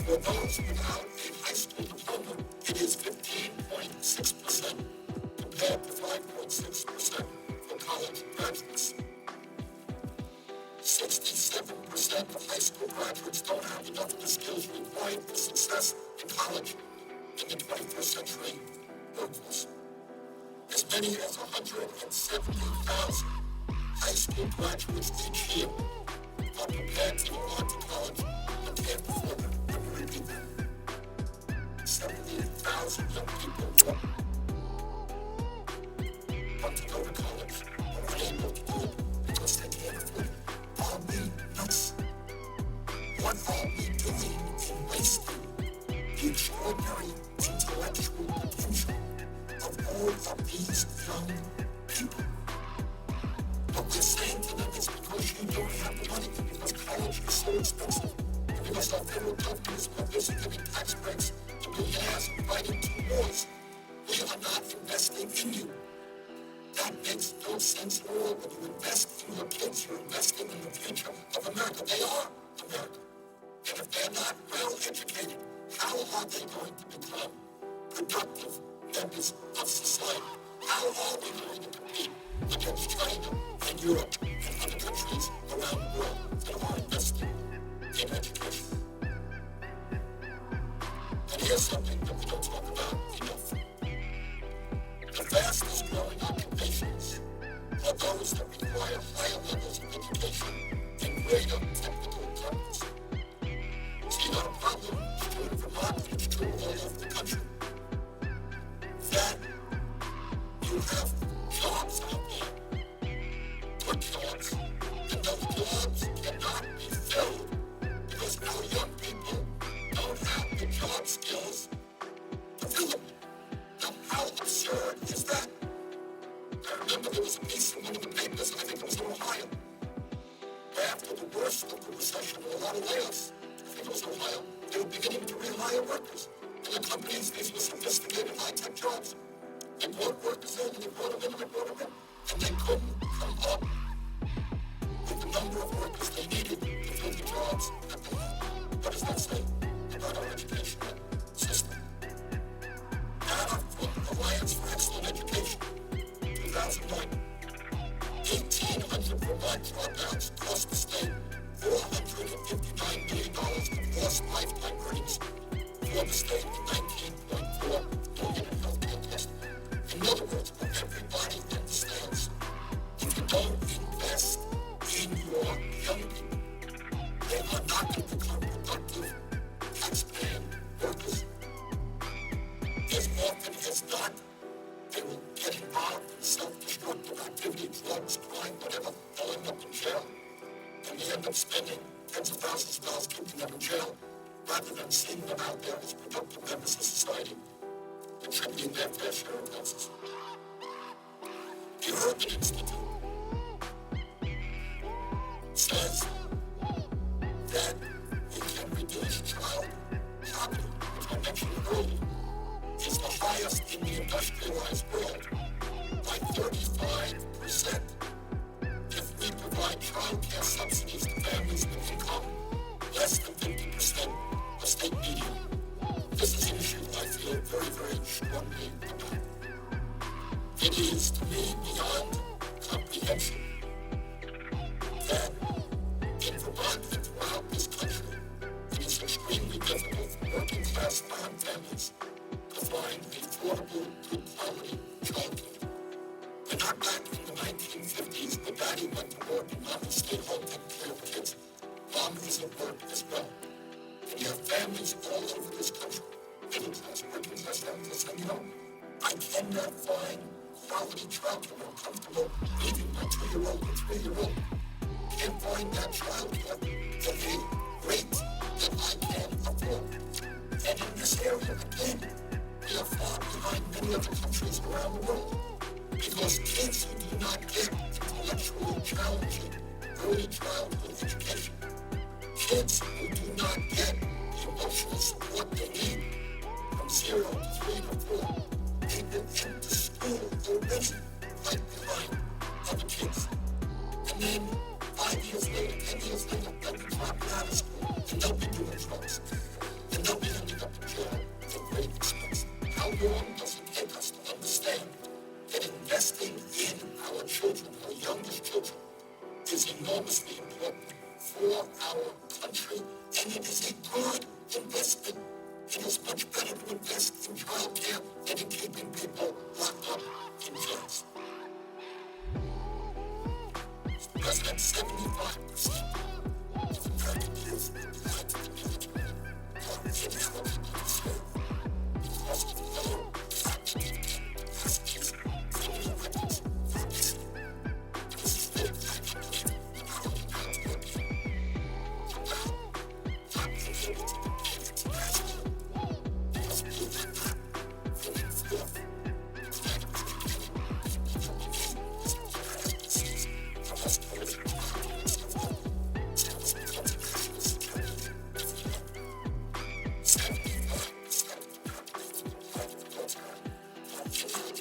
For those without a high school diploma, it is 15.6% compared to 5.6% for college graduates. 67% of high school graduates don't have enough of the skills required for success in college in the 21st century workforce. As many as 170,000 high school graduates each year are prepared to go on to college but can't afford them. Let me repeat that. 70,000 young people want to go to college but are unable to do it because they can't afford it. Are we nuts? What are we doing in wasting the extraordinary intellectual potential of all of these young people? What we're saying to them is because you don't have the money, because college is so expensive, and because our federal government is busy giving tax breaks to millionaires and fighting 2 wars, we are not investing in you. That makes no sense at all. When you invest in your kids, you're investing in the future of America. They are America. And if they're not well educated, how are they going to become productive members of society? How are we going to compete against China and Europe and other countries around the world that are investing in education? And here's something that we don't talk about enough. The fastest growing occupations are those that require higher levels of education and greater technical competence. See, not a problem. It's true in Vermont, it's true all over the country. That you have jobs out there, good jobs, and those jobs cannot be filled because our young people don't have the job skills to fill them. Now, how absurd is that? I remember there was a piece in one of the papers, I think it was in Ohio, where after the worst of the recession, there were a lot of layoffs. I think it was Ohio. They were beginning to rehire workers. And the companies, these were sophisticated high-tech jobs. They brought workers in, and they brought them in, and they couldn't come up with the number of workers they needed to fill the jobs that they had. What does that say about our educational system? Data from Alliance for Excellent Education, 2009. 1,800 Vermont dropouts cost the state $459 million in lost lifetime earnings for the state and $19.4 million in healthcare testing. In other words, what everybody understands, if you don't invest in your young people, they are not going to become productive, tax-paying workers. As often as not, they will get involved in self-destructive activity, drugs, crime, whatever, they'll end up in jail. And they end up spending tens of thousands of dollars keeping them in jail, rather than seeing them out there as productive members of society, contributing their fair share of losses. The Urban Institute says that we can reduce child poverty, which I mentioned earlier, is the highest in the industrialized world by 35%. If we provide child care subsidies to families with income less than 50% of state median. This is an issue I feel very, very strongly about. It is, to me, beyond comprehension that in Vermont and throughout this country, it is extremely difficult for working-class farm families to find affordable, good-quality child care. We're not back in the 1950s where daddy went to work and mommy stayed home taking care of the kids. Mom is at work as well. And you have families all over this country, middle-class, working-class families, and you know, I cannot find quality childcare where I'm comfortable leaving my 2-year-old or 3-year-old. Can't find that childcare at a rate that I can afford. And in this area, again, we are far behind many other countries around the world. Because kids who do not get intellectually challenging early childhood education, kids who do not get the emotional support they need from 0 to 3 or 4, they go into school already right behind other kids. And then 5 years later, 10 years later, they'll be dropping out of school and they'll be doing drugs. And they'll be ending up in jail for great expense. How long does it take us to understand that investing in our children, our youngest children, is enormously important? for our country, and it is a good investment. It is much better to invest in child care than in keeping people locked up in jails. President, 75% of American youth like to be educated. It's ineligible to serve because of the low prosecution criminal records for this. This is their activity and how the pounds working. Now, not related to the kids in high school. They must do their part for the fourth.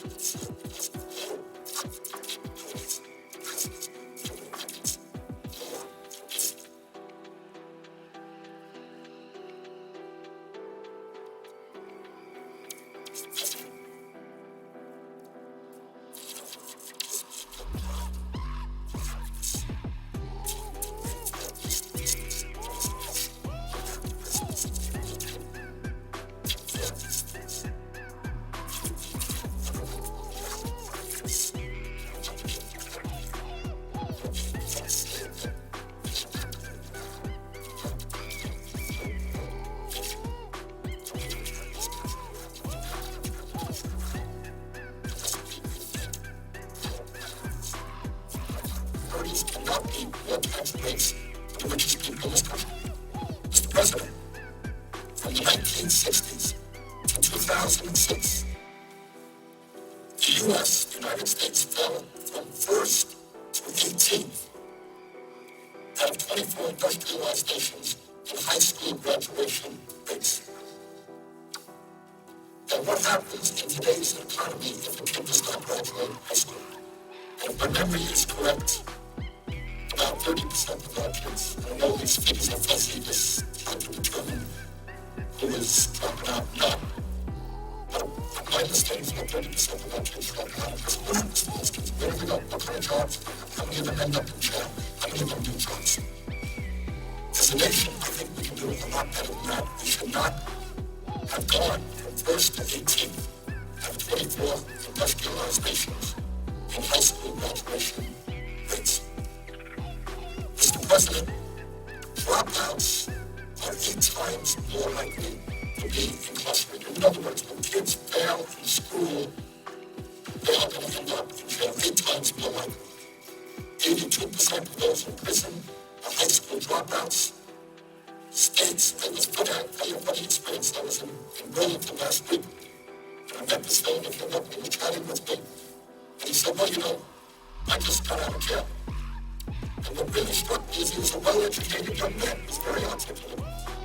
Cannot be more tax rates for the richest people in this country. Mr. President, from the 1960s to 2006, the U.S., the United States, fell from 1st to 18th out of 24 industrialized nations in high school graduation rates. And what happens in today's economy if a kid does not graduate high school? And if my memory is correct, about 30% of our kids, I know these figures are fuzzy, this hard to determine who is dropping out and not. But my understanding is about 30% of our kids dropping out because what happens to those kids? Where do they go? What kind of jobs? How many of them end up in jail? How many of them do drugs? As a nation, I think we can do a lot better than that. We should not have gone from 1st to 18th out of 24 industrialized nations in high school graduation rates. Mr. President, dropouts are 8 times more likely to be incarcerated. In other words, when kids fail in school, they are going to end up in jail 8 times more likely. 82% of those in prison are high school dropouts. States, I was put out, tell you a funny experience. I was in Burlington last week, and I met this fellow that came up and was chatting with me. And he said, well, you know, I just got out of jail. And what really struck me is he was a well-educated young man. He was very articulate.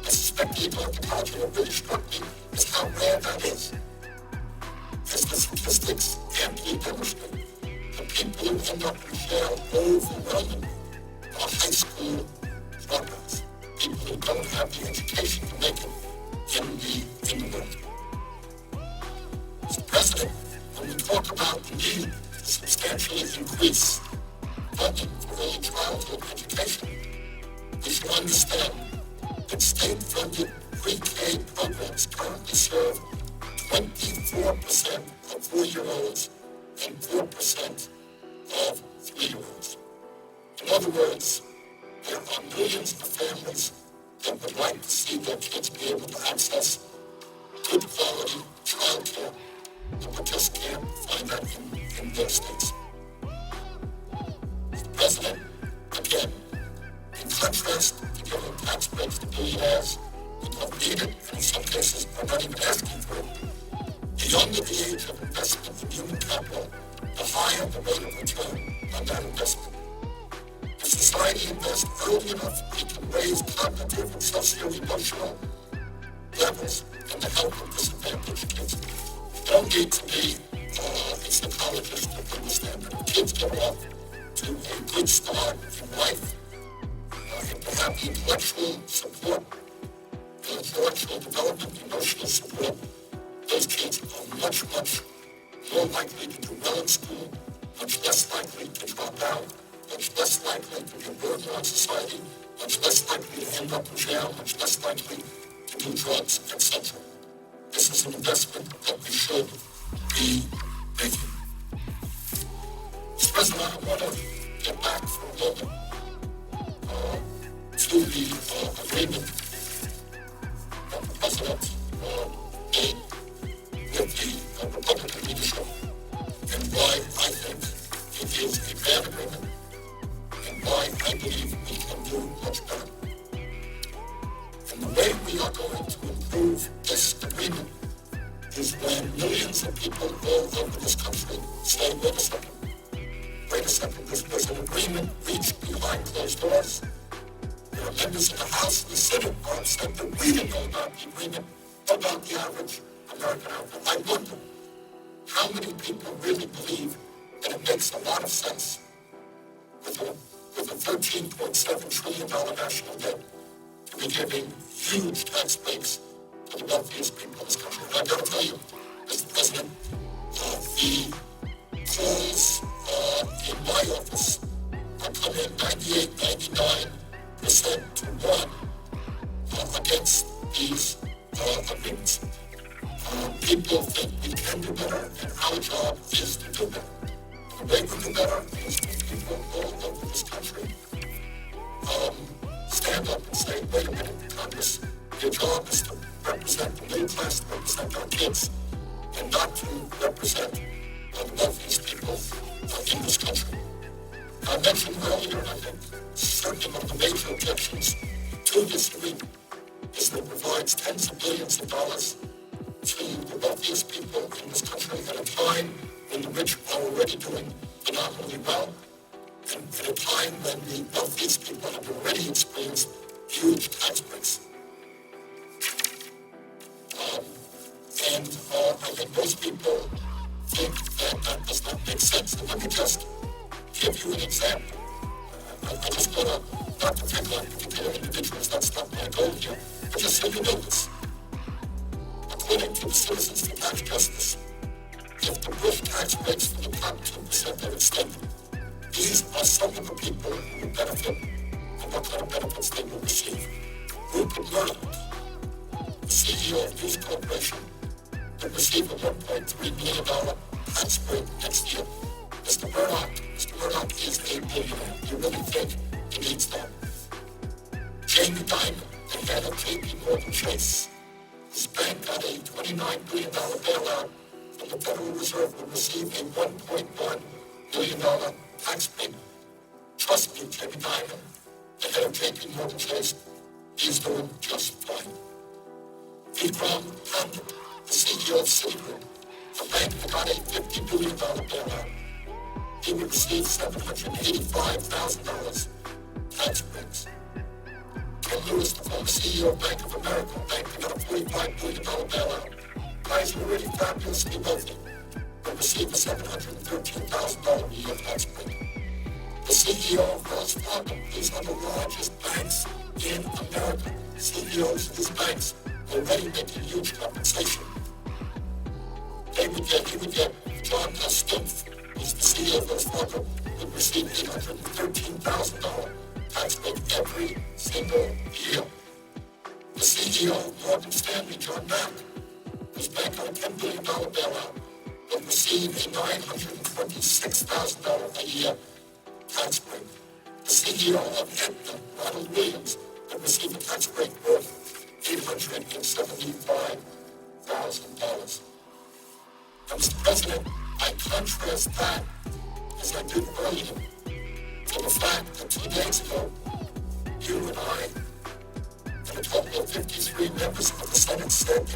I suspect he had gone to college, and what really struck me is how rare that is. As the statistics amply demonstrate, the people who end up in jail overwhelmingly are high school dropouts. People who don't have the education to make it in the world. Mr. President, when we talk about the need to substantially increase funding for early childhood education, we should understand that state-funded pre-K programs currently serve 24% of 4-year-olds and 4% of 3-year-olds. In other words, there are millions of families that would like to see their kids be able to access good quality child care, but just can't find that in their states. Mr. President, again, in contrast to giving tax breaks to billionaires who don't need it, and in some cases are not even asking for it, the younger the age of investment in human capital, the higher the rate of return on that investment. If society invests early enough, it can raise cognitive and socio-emotional levels in the health of disadvantaged kids. You don't need to be a psychologist to understand that kids get off to a good start in life. If they have the intellectual support, the intellectual development, emotional support, those kids are much, much more likely to do well in school, much less likely to drop out, much less likely to be a burden on society, much less likely to end up in jail, much less likely to do drugs, etc. This is an investment that we should be making. Mr. President, I want to get back for a moment to the agreement that the President made with the Republican leadership and why I think it is a bad agreement and why I believe we can do much better. And the way we are going to improve this agreement is when millions of people all over this country say, wait a second, this was an agreement reached behind closed doors. There are members of the House and the Senate who are upset that we didn't know about the agreement, about the average American outfit. I wonder how many people really believe that it makes a lot of sense with a $13.7 trillion national debt to be giving huge tax breaks to the wealthiest people in this country. And I've got to tell you, Mr. President, the polls in my office are coming 98, 99% to 1 against these agreements. People think we can do better, and our job is to do better. The way we do better is when people all over this country stand up and say, wait a minute, Congress, your job is to represent the middle class, to represent our kids, and not to represent the wealthiest people in this country. I mentioned earlier, and I think certainly one of the major objections to this agreement is that it provides tens of billions of dollars to the wealthiest people in this country at a time when the rich are already doing phenomenally well, and at a time when the wealthiest people have already experienced huge tax breaks. I think most people think that does not make sense. And let me just give you an example. I just want to, not to pick on particular individuals, that's not my goal here, but just so you know this. According to the Citizens for Tax Justice, if the Bush tax breaks for the top 2% are extended, these are some of the people who will benefit and what kind of benefits they will receive. Rupert Murdoch, the CEO of News Corporation, will receive a $1.3 million tax break next year. Mr. Murdoch is a billionaire. You really think he needs that? Jamie Dimon, the head of JP Morgan Chase, his bank got a $29 billion bailout from the Federal Reserve, will receive a $1.1 billion tax break. Trust me, Jamie Dimon, the head of JP Morgan Chase, he's doing just fine. Vikram Pandit, the CEO of Citigroup, a bank that got a $50 billion bailout, he would receive $785,000 tax breaks. Ken Lewis, the former CEO of Bank of America, a bank that got a $45 billion bailout, guys who are already fabulously wealthy, will receive a $713,000 a year tax break. The CEO of Wells Fargo, these are the largest banks in America. CEOs of these banks already making huge compensation. He would get John S. Stumpf, who's the CEO of Wells Fargo, would receive $813,000 tax break every single year. The CEO of Morgan Stanley, John Mack, whose bank got a $10 billion bailout, would receive a $926,000 a year tax break. The CEO of Aetna, Ronald Williams, would receive a tax break worth $875,000. Now, Mr. President, I contrast that, as I did earlier, to the fact that 2 days ago, you and I, and a total of 53 members of the Senate said,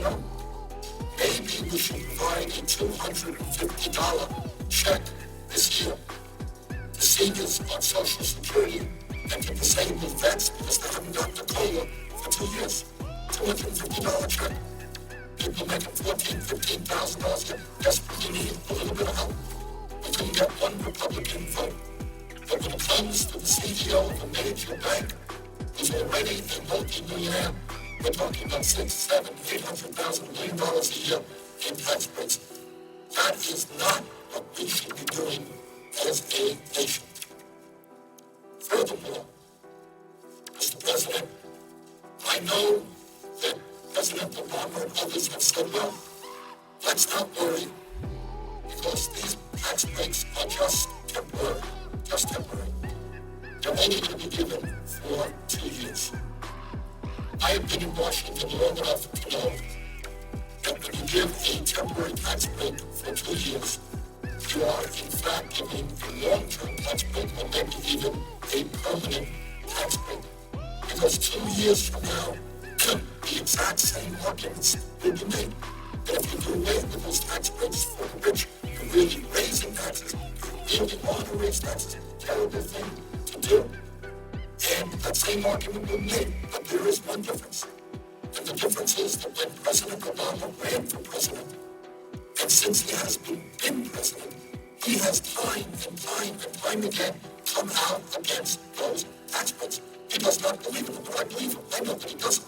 maybe we should provide a $250 check this year to seniors on Social Security and to disabled vets because they haven't gotten a COLA for 2 years. $250 check. People making $14,000, $15,000 desperately need a little bit of help. We couldn't get one Republican vote. But when it comes to the CEO of a major bank who's already a multi-millionaire, we're talking about $600,000, $700,000, $800,000 $1 million a year in tax breaks. That is not what we should be doing as a nation. Furthermore, Mr. President, I know that President Obama and others have said, well, let's not worry, because these tax breaks are just temporary. They're only going to be given for 2 years. I have been in Washington long enough to know that when you give a temporary tax break for 2 years, you are in fact giving a long-term tax break or maybe even a permanent tax break. Because 2 years from now, the exact same arguments will be made. But if you do away with those tax breaks for the rich, you're really raising taxes. You really want to raise taxes. Terrible thing to do. And that same argument will be made. But there is one difference. And the difference is that when President Obama ran for president, and since he has been president, he has time and time again come out against those tax breaks. He does not believe in them, but I believe him. I know that he doesn't.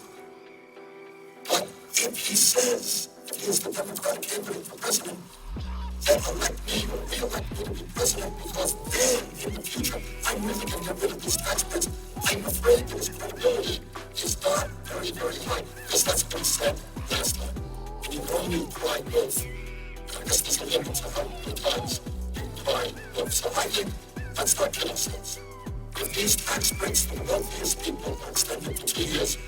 But if he says, if he is the Democratic candidate for president, then elect me or re-elect me to be president, because then in the future, I'm really going to get rid of these tax breaks. I'm afraid that his credibility is not very, very high, because that's what he said last time. And you can only cry both. I guess there's a limit to how many times you can cry both. So I think let's not kid ourselves. If these tax breaks for the wealthiest people are extended for 2 years,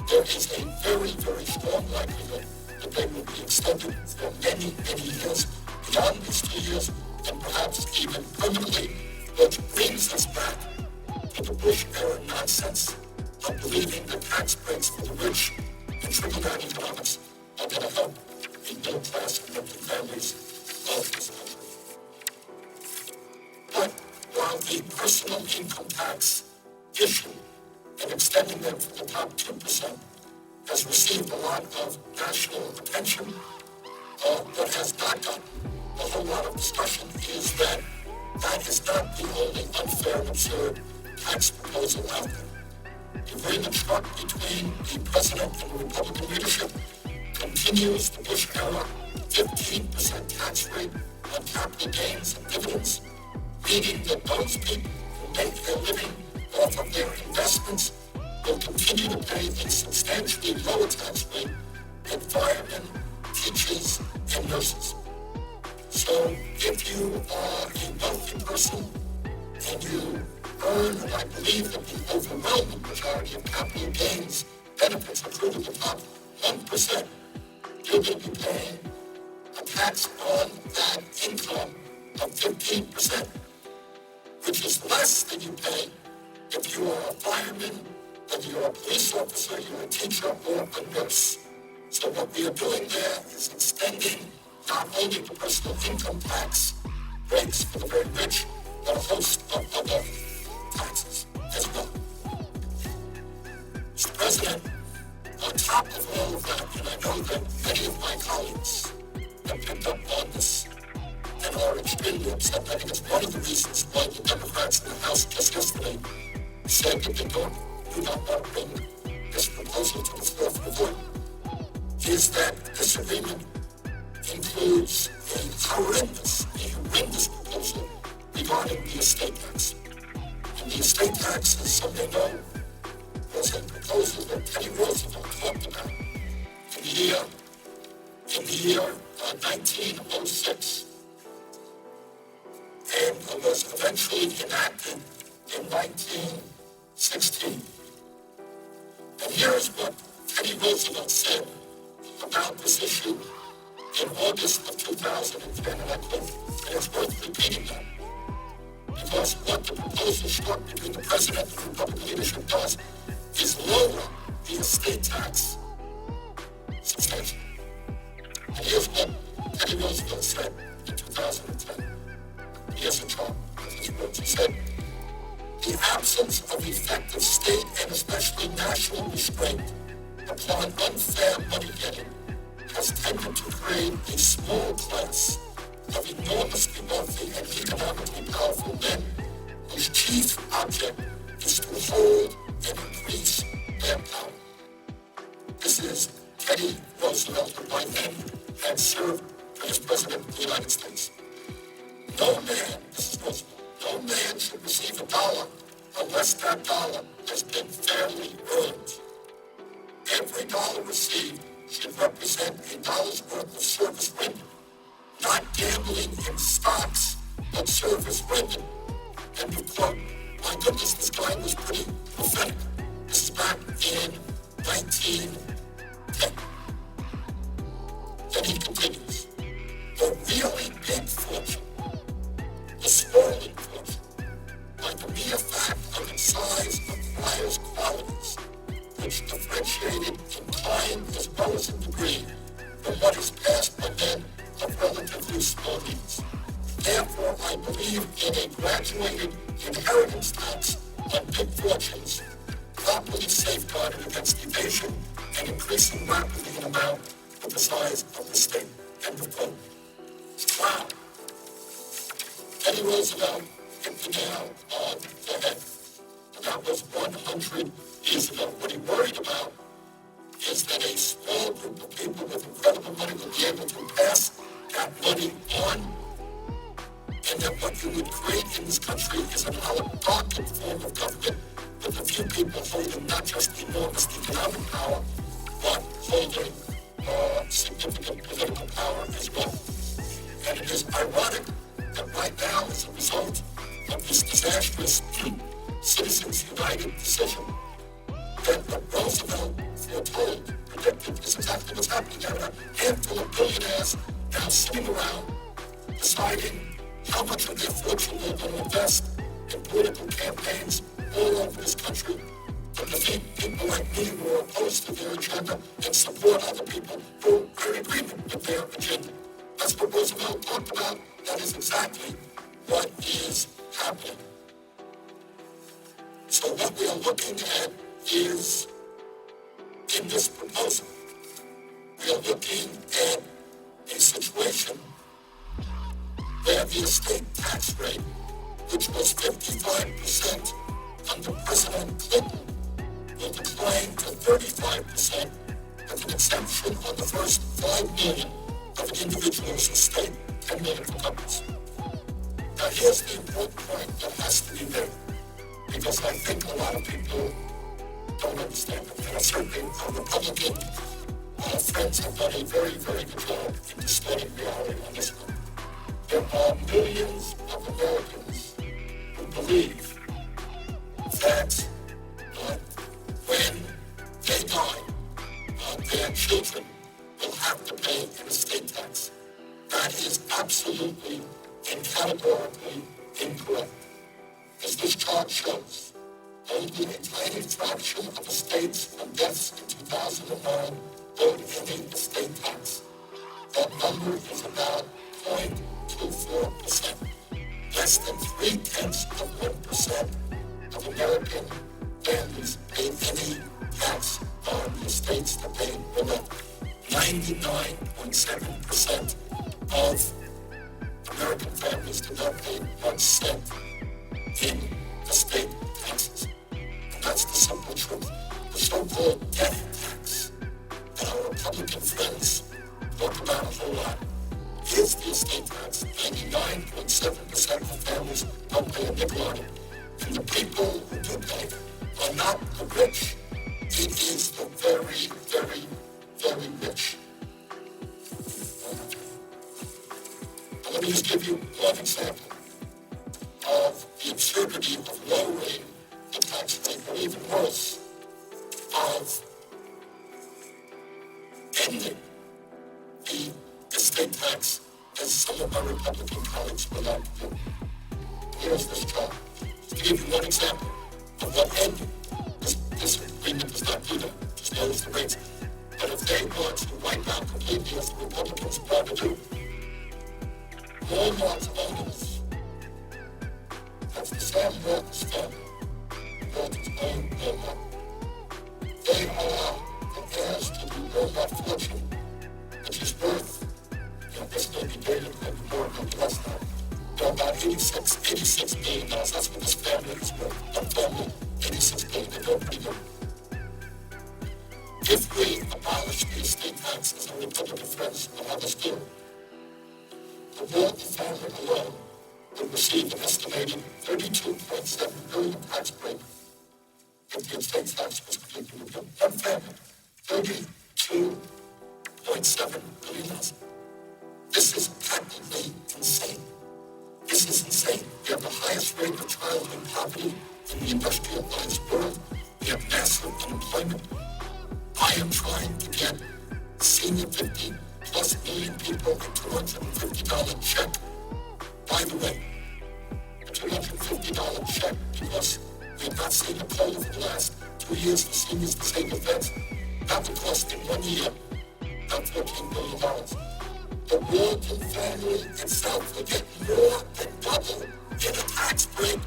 there is a very, very strong likelihood that they will be extended for many, many years beyond these 2 years, and perhaps even permanently, which brings us back to the Bush-era nonsense of believing that tax breaks for the rich and trickle-down economics are going to help the middle class and working families of this country. But while the personal income tax issue and extending them for the top 2% has received a lot of national attention, what has not gotten a whole lot of discussion is that that is not the only unfair and absurd tax proposal out there. The agreement struck between the president and the Republican leadership continues the Bush-era 15% tax rate on capital gains and dividends, meaning that those people who make their living off of their investments will continue to pay a substantially lower tax rate than firemen, teachers, and nurses. So if you are a wealthy person and you earn, I believe that the overwhelming majority of capital gains benefits accrue to the top 1%, you're going to be paying a tax on that income of 15%, which is less than you pay if you are a fireman, whether you're a police officer, you're a teacher, or a nurse. So what we are doing there is extending not only the personal income tax breaks for the very rich, but a host of other taxes as well. Mr. President, on top of all of that, and I know that many of my colleagues have picked up on this and are extremely upset. I think it's one of the reasons why the Democrats in the House just yesterday said that they do not want to bring this proposal to the floor for the vote, is that this agreement includes a horrendous proposal regarding the estate tax. And the estate tax, as some may know, was a proposal that Teddy Roosevelt talked about in the year 1906, and was eventually enacted in 1916. And here is what Teddy Roosevelt said about this issue in August of 2010, and I quote, and it's worth repeating that, because what the proposal struck between the president and the Republican leadership does is lower the estate tax substantially. And here's what Teddy Roosevelt said in 2010. Here's a chart of his words. He said, the absence of effective state and especially national restraint upon unfair money getting has tended to create a small class of enormously wealthy and economically powerful men whose chief object is to hold and increase their power. This is Teddy Roosevelt, who by then had served as President of the United States. No man, this is Roosevelt, no man should receive $1 unless that dollar has been fairly dollar received should represent $1 worth of service rendered. Not gambling in stocks, but service rendered. End of quote. My goodness, this guy was pretty prophetic. This is back in 1910. Then he continues. The really big fortune, the swirling fortune, like the mere fact of its size acquires qualities which differentiated in kind as well as in degree from what is passed by men of relatively small means. Therefore, I believe in a graduated inheritance tax on big fortunes, properly safeguarded against evasion and increasing rapidly in amount with the size of the state. End of quote. Wow. Teddy Roosevelt hit the nail on the head. And that was 100 years ago. What he worried about is that a small group of people with incredible money will be able to pass that money on, and that what you would create in this country is an oligarchic form of government with a few people holding not just enormous economic power, but holding significant political power as well. And it is ironic that right now, as a result of this disastrous Citizens United decision, that what Roosevelt foretold, predicted, is exactly what's happening. There are a handful of billionaires now sitting around deciding how much of their fortune they're going to invest in political campaigns all over this country to defeat people like me who are opposed to their agenda and support other people who are in agreement with their agenda. That's what Roosevelt talked about. That is exactly what is happening. So what we are looking at is, in this proposal, we are looking at a situation where the estate tax rate, which was 55% under President Clinton, will decline to 35% with an exemption on the first $5 million of an individual's estate, $10 million for companies. Now here's the important point that has to be made, because I think a lot of people don't understand it. And certainly our Republican friends have done a very, very good job in distorting reality on this one. There are millions of Americans who believe that when they die, their children will have to pay an estate tax. That is absolutely and categorically incorrect. As this chart shows, only a tiny fraction of estates from deaths in 2009 owed any estate tax. That number is about 0.24%. Less than 0.3% of American families pay any tax on the estates that they were left. 99.7% of American families do not pay 1 cent in estate taxes. And that's the simple truth. The so-called death tax that our Republican friends talk about a whole lot is the estate tax. 99.7% of families don't pay a nickel on it. And the people who do pay are not the rich. It is the very, very, very rich. Let me just give you one example of the absurdity of lowering the tax rate, or even worse, of ending the estate tax, as some of my Republican colleagues would like to do. Here's this chart. To give you one example of what ending this agreement does not do that, just lowers the rates. But if they want to wipe out completely, as the Republicans want to do, Walmart's owners, that's the Sam Walton's family, Walton's own Walmart, they are the heirs to the Walmart fortune, which is worth, this may be dated, maybe more, maybe less than, about $86 billion. That's what this family is worth. One family, $86 billion, they go pretty good. If we abolish the estate tax, as our Republican friends will have us do, the Walton family alone would receive an estimated $32.7 billion tax break if the estate tax was completely repealed. One family, $32.7 massive unemployment. I am trying to get senior 50 plus million people a $250 check. By the way, a $250 check because we have not seen a poll for the last 2 years for seniors disabled vets. That would cost in 1 year about $14 billion. The working family itself will get more than double in a tax break.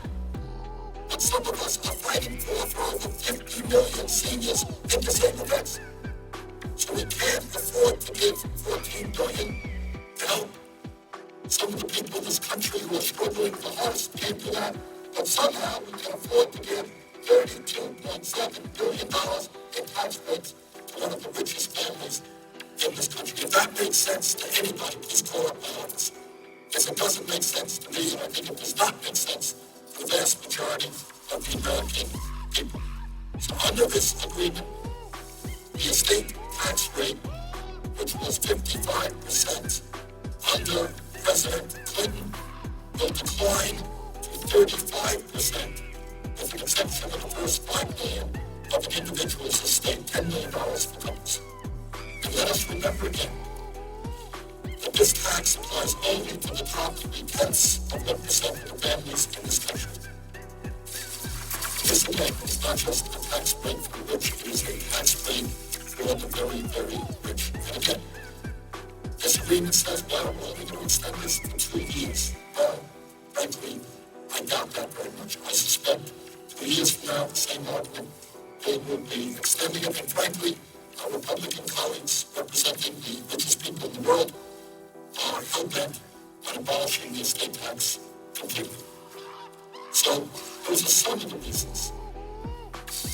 But some of us are fighting for over 50 million seniors and disabled vets. So we can't afford to give $14 billion to help some of the people in this country who are struggling the hardest can't do that. But somehow we can afford to give $32.7 billion in tax breaks to one of the richest families in this country. If that makes sense to anybody, please call up my office. Because it doesn't make sense to me, and I think it does not make sense to the vast majority of the American people. So under this agreement, the estate tax rate, which was 55% under President Clinton, will decline to 35% with the exception of the first $5 million of an individual's estate, $10 million for couples. And let us remember again that this tax applies only to the top 0.3% of the families in this country. This again is not just a tax break for the rich, it is a tax break for the very, very rich. And again, this agreement says, well, we're only going to extend this for 2 years. Well, frankly, I doubt that very much. I suspect 2 years from now, the same argument, they will be extending it. And frankly, our Republican colleagues representing the richest people in the world are hell-bent on abolishing the estate tax completely. So, those are some of the reasons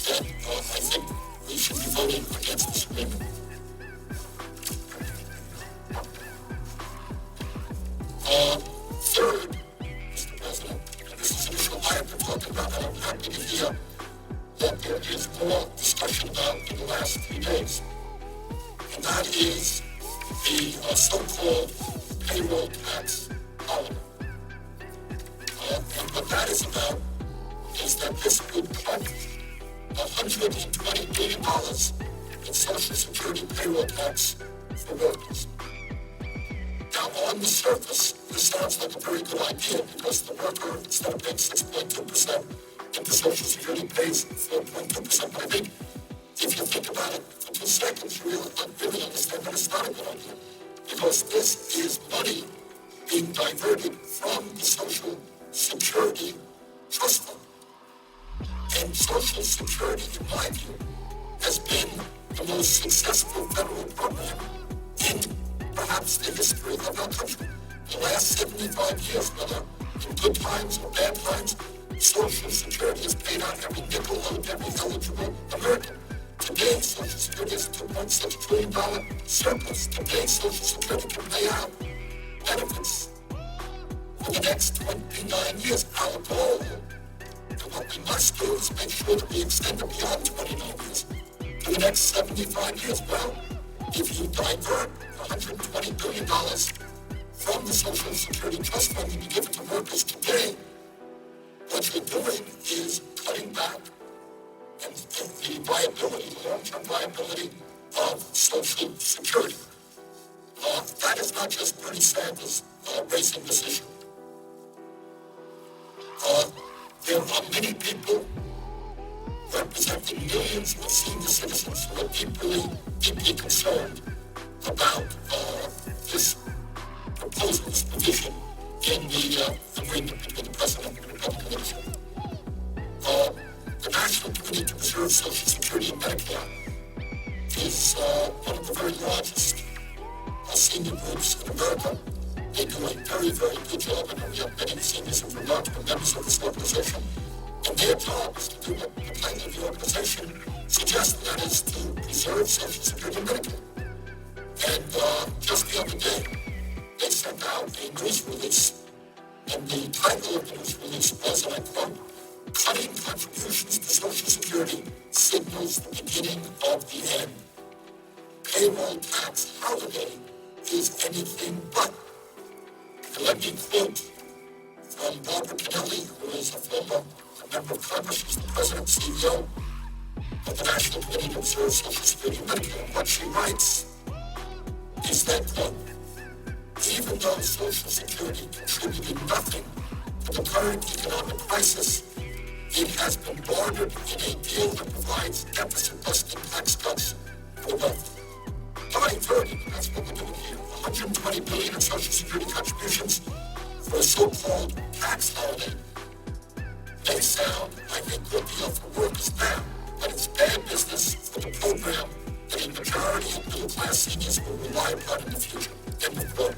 that I think we should be voting against this agreement. Third, Mr. President, and this is an issue I have been talking about, and I'm happy to hear that there is more discussion about in the last 3 days, and that is the so-called payroll tax holiday. And what that is about is that this would cut $120 billion in Social Security payroll tax for workers. Now, on the surface, this sounds like a very good idea because the worker, instead of paying 6.2% into Social Security, pays 4.2%. But I think if you think about it for 2 seconds, you really understand that it's not a good idea. Because this is money being diverted from the Social Security Trust Fund. And Social Security, in my view, has been the most successful federal program in perhaps the history of our country. The last 75 years, whether in good times or bad times, Social Security has paid out every nickel of every eligible American. Today, Social Security has a $2.6 trillion surplus. Today, Social Security can pay out benefits for the next 29 years. Our goal, and what we must do, is make sure that we extend it beyond 29 years to the next 75 years. Well, if you divert $120 billion from the Social Security Trust Fund and you give it to workers today, what you're doing is cutting back and the viability, the long-term viability of Social Security. That is not just Bernie Sanders raising this issue. There are many people representing millions of senior citizens who are deeply, deeply concerned about this proposal, this provision in the agreement between the President and the Republican leadership. The National Committee to Preserve Social Security and Medicare is one of the very largest senior groups in America. They do a very, very good job, and we have many seniors who are remarkable members of this organization. And their job is to do what the plan of the organization suggests, that is to preserve Social Security and Medicare. And just the other day, they sent out a news release, and the title of the news release was, and I quote, "Cutting contributions to Social Security signals the beginning of the end. Payroll tax holiday is anything but." And let me quote from Barbara Kennelly, who is a former member of Congress, who's the President's CEO. of the National Committee to Observe Social Security and Medicare. And what she writes is that, quote, even though Social Security contributed nothing to the current economic crisis, it has been bordered in a deal that provides deficit-busting tax cuts for both. By 30, that's what we're doing here, $120 billion in Social Security contributions for a so-called tax holiday. May sound like a good deal for workers now, but it's bad business for the program that a majority of middle-class seniors will rely upon in the future. End of quote.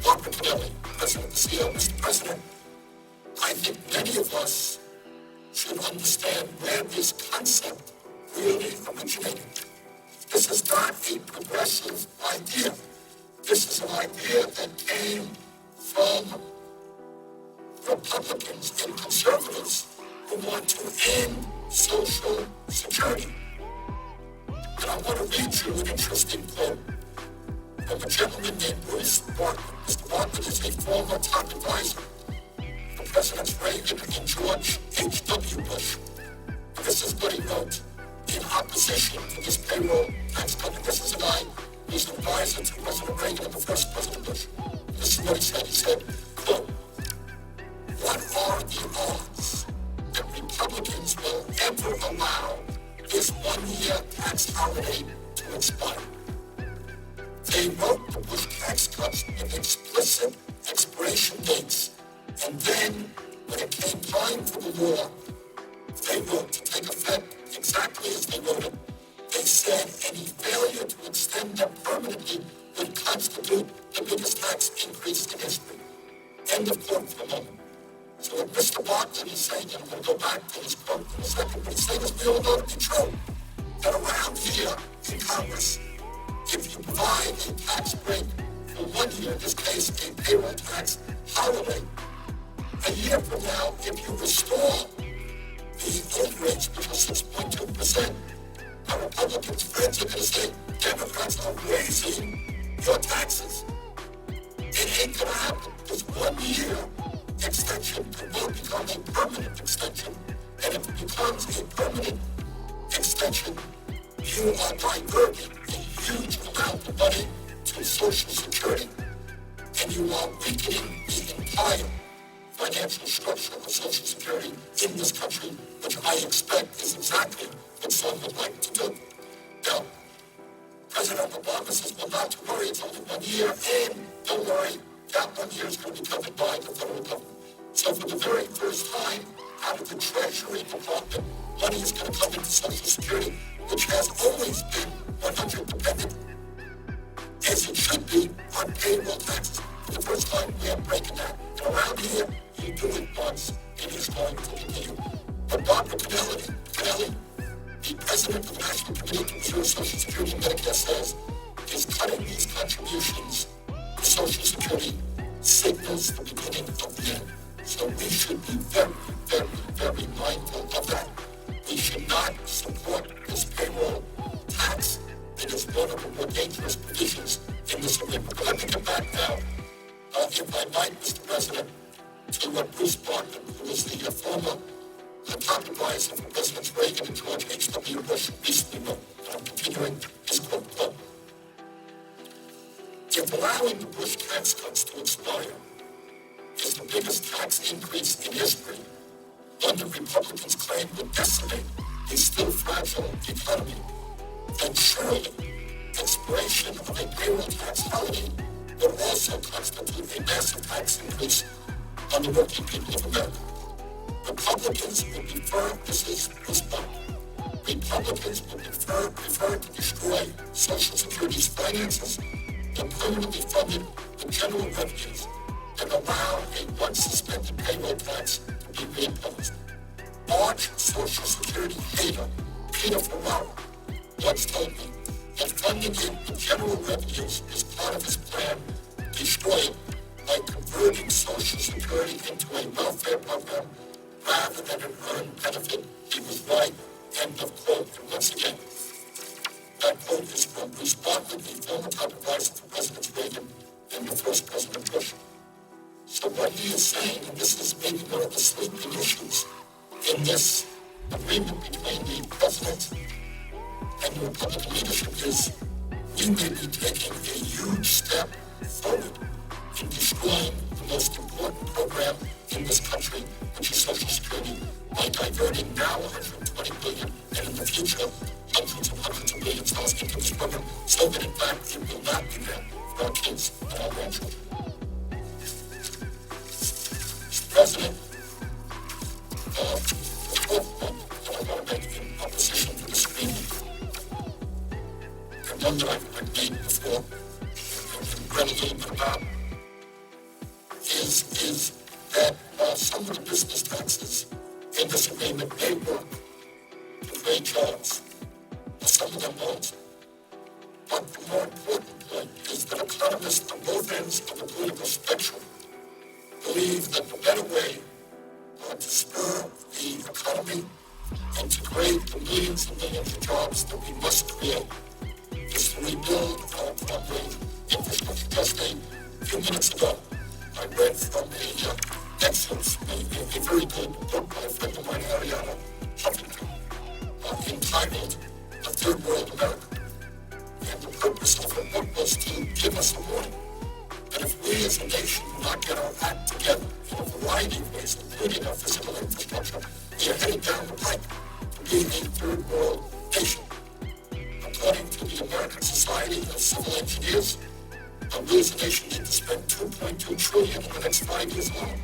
Dr. Pinelli, President of the CEO, Mr. President, I think many of us should understand where this concept really originated. This is not a progressive idea. This is an idea that came from Republicans and conservatives who want to end Social Security. And I want to read you an interesting quote from a gentleman named Bruce Bartlett. Mr. Bartlett is a former top advisor for Presidents Reagan and George H.W. Bush. And this is what he wrote in opposition to this payroll tax cut. And this is a guy who's an advisor to President Reagan and the first President Bush. This is what he said. He said, quote, what are the odds that Republicans will ever allow this one-year tax holiday to expire? They wrote the Bush tax cuts with explicit expiration dates, and then, when it came time for the law, they wrote to take effect exactly as they wrote it. They said any failure to extend them permanently would constitute the biggest tax increase in history. End of quote for a moment. So what Mr. Bartlett is saying, and I'm going to go back to his quote in a second, but he's saying is we all know to be true, that around here in Congress, if you provide a tax break for 1 year, in this case a payroll tax holiday, a year from now, if you restore the growth rates, which are 6.2%, our Republican friends are going to say Democrats are raising your taxes. It ain't going to happen. This 1 year extension will become a permanent extension, and if it becomes a permanent extension, you are diverting a huge amount of money to Social Security, and you are weakening the entire financial structure of Social Security in this country, which I expect is exactly what some would like to do. Now, President Obama says, well, not to worry, it's only 1 year, and don't worry, that 1 year is going to be covered by the federal government. So for the very first time, out of the Treasury Department, money is going to come into Social Security, which has always been 100% dependent, as it should be, on payroll taxes. For the first time, we are breaking that. And around here, you do it once, and it's going to continue. But Dr. Pinelli, the president of the National Committee to Observe Social Security and Medicare, says, is cutting these contributions to Social Security signals the beginning of the end. So we should be very, very, very mindful of that. We should not support this payroll tax. It is one of the more dangerous provisions in this agreement. But let me get back now, if I might, Mr. President, to what Bruce Bartlett, who was the former top advisor for Presidents Reagan and George H.W. Bush, recently wrote. And I'm continuing his quote. If allowing the Bush tax cuts to expire is the biggest tax increase in history, one that Republicans claim would decimate a still fragile economy, then surely expiration of a payroll tax holiday would also constitute a massive tax increase on the working people of America. Republicans would prefer, this is Bustin, Republicans would prefer to destroy Social Security's finances and permanently funded the general revenues and allow a once-suspended payroll tax to be reimposed. Arch Social Security hater Peter Ferraro once told me that funding the general revenues is part of his plan to destroy it by converting Social Security into a welfare program rather than an earned benefit. He was right. End of quote. And once again, that quote is from Bruce Bartlett, the former top advisor for Presidents Reagan and the first President Bush. So what he is saying, and this is maybe one of the sleeping issues in this agreement between the President from the Republican leadership is we may be taking a huge step forward in destroying the most important program in this country, which is Social Security, by diverting now $120 billion and in the future hundreds of billions of dollars into this program, so that in fact it will not be there for our kids and our grandchildren. Mr. President, the fourth point that I want to make in opposition to the screening, and one that I've made before and read a little bit about, is that while some of the business taxes in this agreement may work to create jobs, some of them won't. But the more important point is that economists on both ends of the political spectrum believe that the better way to spur the economy and to create the millions and millions of jobs that we must create is to rebuild our crumbling infrastructure. Just a few minutes ago, I read from a very good book by a friend of mine, Ariana Huffington, entitled A Third World America. And the purpose of her book was to give us a warning that if we as a nation do not get our act together in a variety of ways, including our physical infrastructure, we are headed down the pipe to being a third world nation. According to the American Society of Civil Engineers, we as a nation need to spend $2.2 trillion in the next 5 years alone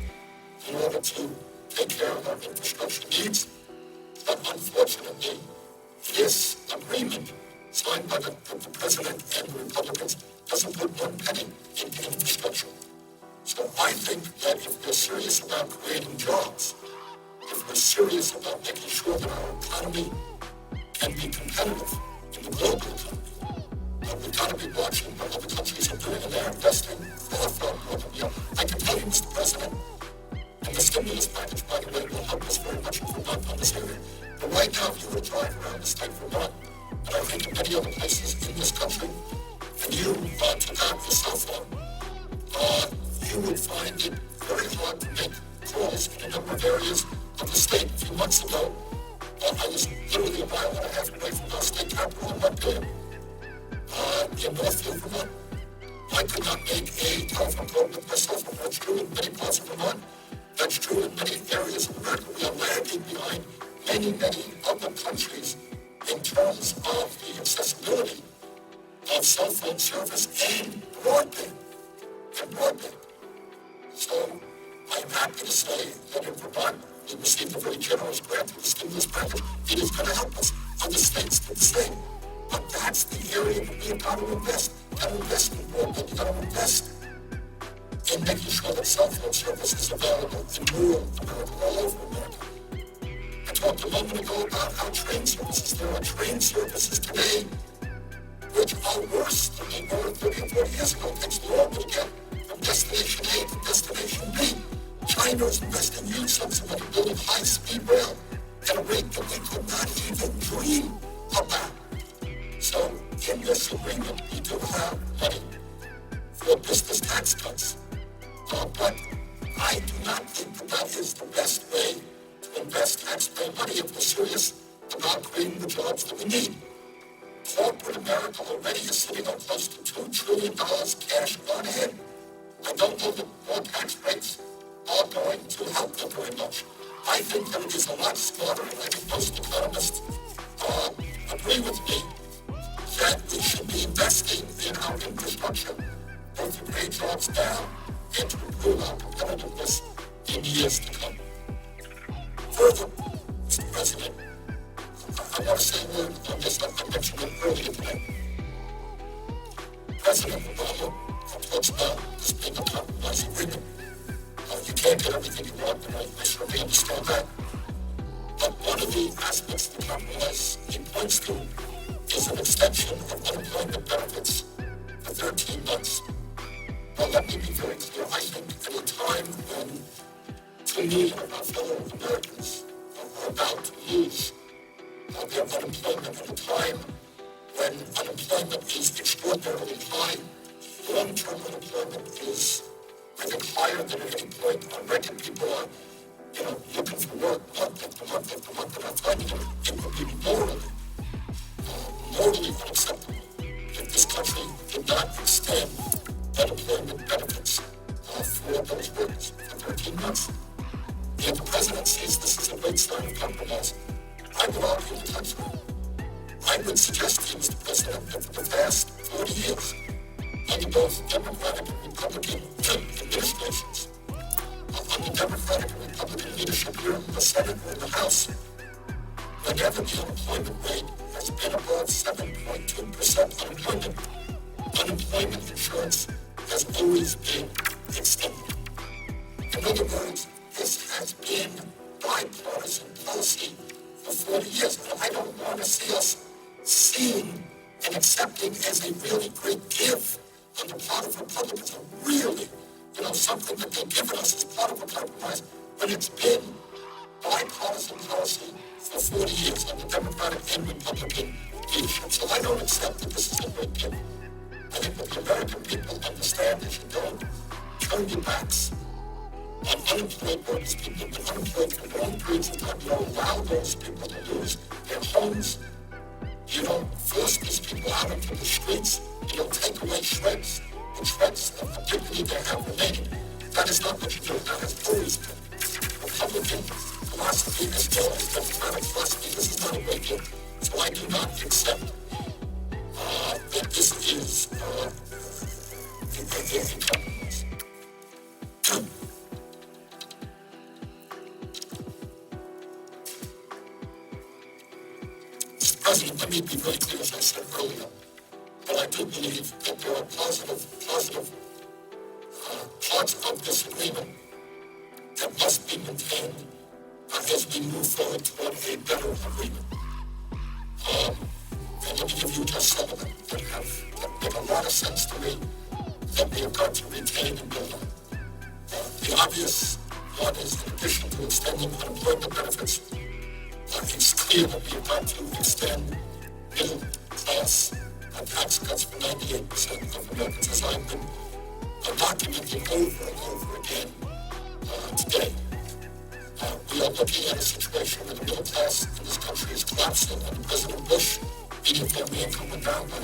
in order to take care of our infrastructure needs. But unfortunately, this agreement signed by the President and the Republicans doesn't put one penny into infrastructure. So I think that if we're serious about creating jobs, if we're serious about making sure that our economy can be competitive in the global economy, we've got to be watching what other countries are doing, and they're investing far more than we are. I can tell you, Mr. President, and the stimulus package, by the way, will help us very much in Vermont on this area. But right now, if you were to drive around the state of Vermont, and I think in many other places in this country, and you took out your cell phone, you would find it very hard to make calls in a number of areas of the state. A few months ago, I was literally a mile and a half away from our state capital in Monke, in Northfield, Vermont. I could not make a telephone call with my cell phone. That's true in many parts of Vermont. That's true in many areas of America. We are lagging behind many other countries in terms of the accessibility of cell phone service and broadband. So I'm happy to say that in Vermont, we received a very generous grant for the stimulus package. It is going to help us. Other states do the same. But that's the area that we have got to invest. We've got to invest in broadband. We've got to invest in making sure that cell phone service is available in rural America, all over America. I talked a moment ago about how train services, there are train services today which are worse than they were 30 or 40 years ago. It takes longer to get from destination A to destination B. China is investing huge sums of money building high-speed rail at a rate that we could not even dream about. So in this agreement, we do have money for business tax cuts. But I do not think that is the best way to invest taxpayer money if we're serious about creating the jobs that we need. Corporate America already is sitting on close to $2 trillion cash on hand. I don't know that more tax rates are going to help them very much. I think that it is a lot smarter, and I think most economists agree with me, that we should be investing in our infrastructure, both to create jobs now and to improve our competitiveness in years to come. Further, Mr. President, I want to say a word on this. I mentioned it earlier today. President Obama talks about this being a compromise agreement. You can't get everything you want, and I certainly understand that. But one of the aspects of the compromise he points to is an extension of unemployment benefits for 13 months. Well, let me be very clear. I think at a time when 2 million of our fellow Americans are about to lose their unemployment, at a time when unemployment is extraordinarily high, long-term unemployment is, I think, higher than at any point on record. People are, looking for work month after month after month, and I'm finding it would be morally totally unacceptable if this country did not extend unemployment benefits for those workers for 13 months. If the president sees this as a great sign of compromise, I would argue the contrary. I would suggest to you, Mr. President, that for the past 40 years, under both Democratic and Republican administrations, under Democratic and Republican leadership here in the Senate or the House, whenever the unemployment rate has been above 7.2% unemployment insurance has always been extended. In other words, this has been bipartisan policy for 40 years, and I don't want to see us seeing and accepting as a really great gift on the part of Republicans, really, something that they've given us as part of a compromise, when it's been bipartisan policy for 40 years under Democratic and Republican leadership. So I don't accept that this is a great gift. I think that the American people understand that you don't turn your backs on unemployed workers, people who've been unemployed for long periods of time. You don't allow those people to lose their homes. You don't force these people out into the streets. You don't take away shreds of dignity they have remaining. That is not what you do. That has always been Republican philosophy as well as Democratic philosophy. This is not a great deal. So I do not accept that this is a compromise. Mr. President, let me be very clear, as I said earlier, but I do believe that there are positive parts of this agreement that must be maintained as we move forward toward a better agreement. And let me give you just some of them that make a lot of sense to me that we have got to retain and build on. The obvious one is, in addition to extending unemployment benefits, it's clear that we have got to extend middle class tax cuts for 98% of Americans, as I've been documenting over and over again today. We are looking at a situation where the middle class in this country is collapsing under President Bush. Median family income went down by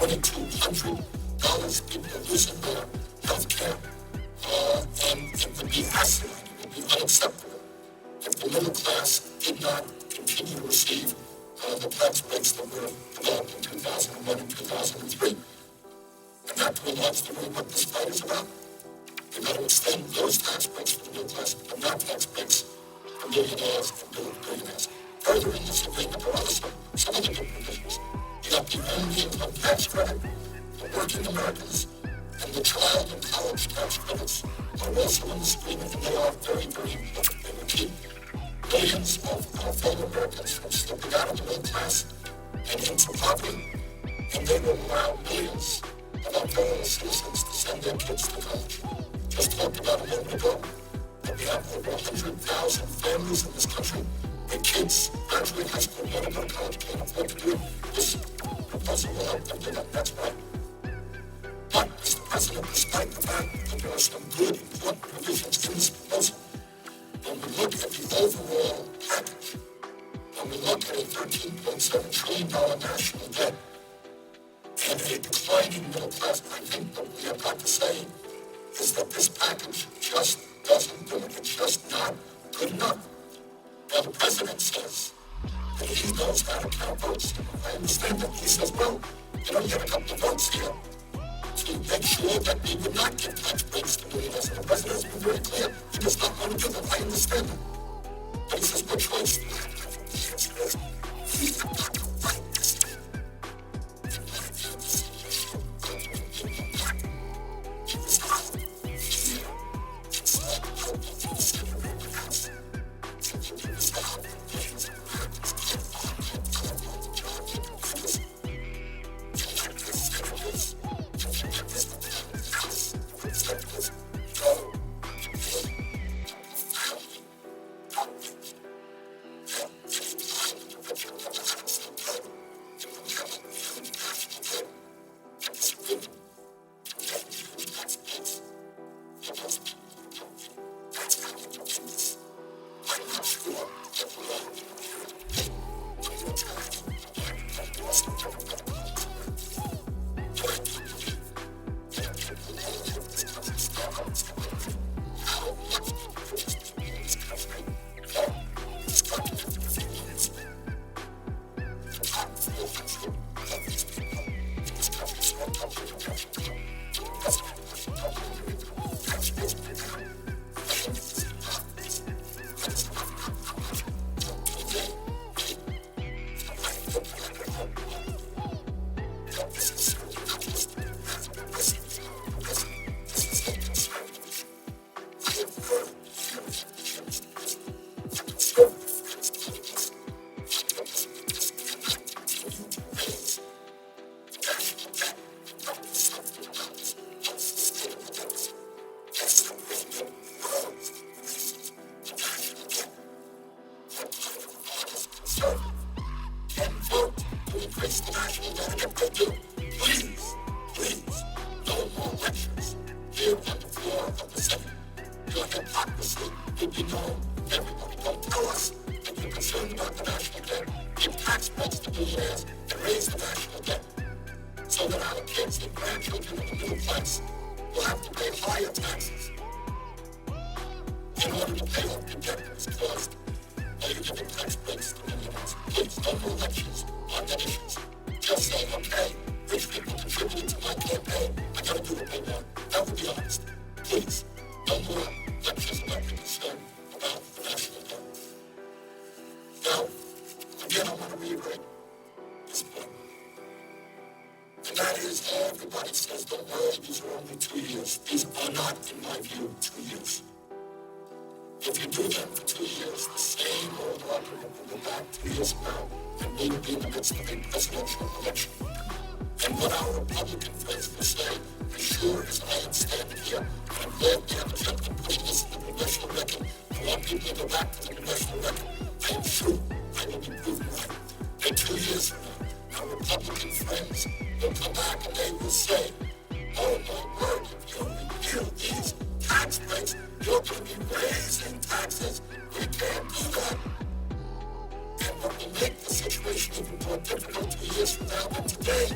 $2,200. People are losing their health care. And it would be asinine, it would be unacceptable if the middle class did not continue to receive the tax breaks that were developed in 2001 and 2003. And that, to a large degree, what this fight is about. We've got to extend those tax breaks for the middle class, but not tax breaks for millionaires and billionaires. Further in this agreement, there are some other good provisions. You got the earned income tax credit for working Americans, and the child and college tax credits are also in this agreement, and they are very, very important. They will keep millions of our fellow Americans from slipping out of the middle class and into poverty, and they will allow millions of our fellow citizens to send their kids to college. Just talked about a moment ago that we have over 100,000 families in this country where kids graduate high school, want to go to college, can't afford to do it. This proposal will help them do that. That's right. But, Mr. President, despite the fact that there are some good, important provisions in this proposal, when we look at the overall package, when we look at a $13.7 trillion national debt and a declining middle class, I think what we have got to say is that this package just doesn't do it. It's just not good enough. Now, the president says that he knows how to count votes. I understand that. He says, well, you had a couple of votes here to make sure that we would not give tax breaks to millionaires. And the president has been very clear. He does not want to do that. I understand that. But he says, what choice do we have? The answer is, we have got to fight this thing. And one of the issues that we will not is how fear can slip out of the Senate or the House. And it is how millions of Americans can't find the majority of Congress to elect their senators. this is certainly not just this is a conservative. I have heard years of Jim's this conservative friends telling us that this cannot continue to raise the national debt of the $70 unsustainable deficit. That's the way that grows raises the national debt. What kind of honest conservative can vote to increase the national debt? And if they do, please, no more lectures here on the floor of the Senate. Your hypocrisy would be known. Everybody, don't tell us that you're concerned about the national debt. Give tax breaks to billionaires and raise the national debt so that our kids and grandchildren in the middle class will have to pay higher taxes in order to pay off the debt that was caused by you giving tax breaks to millionaires. Please, no more lectures on that issues. Just say, okay, rich people contributed to my campaign. I gotta do what they want. That would be honest. Please, no more lectures about the concern about the national debt. Now, again, I want to reiterate this point. And that is, everybody says, don't worry, these are only 2 years. These are not, in my view, 2 years. If you do them for 2 years, the same old argument will go back 2 years from now, and we will be in the midst of a presidential election. And what our Republican friends will say, as sure as I am standing here, and I'm glad we have attempted putting this in the congressional record, I want people to go back to the congressional record. I am sure I will be proven right. And 2 years from now, our Republican friends will come back and they will say, oh my word, if you repeal these tax breaks, you're going to be raising taxes. We can't do that. And what will make the situation even more difficult 2 years from now than today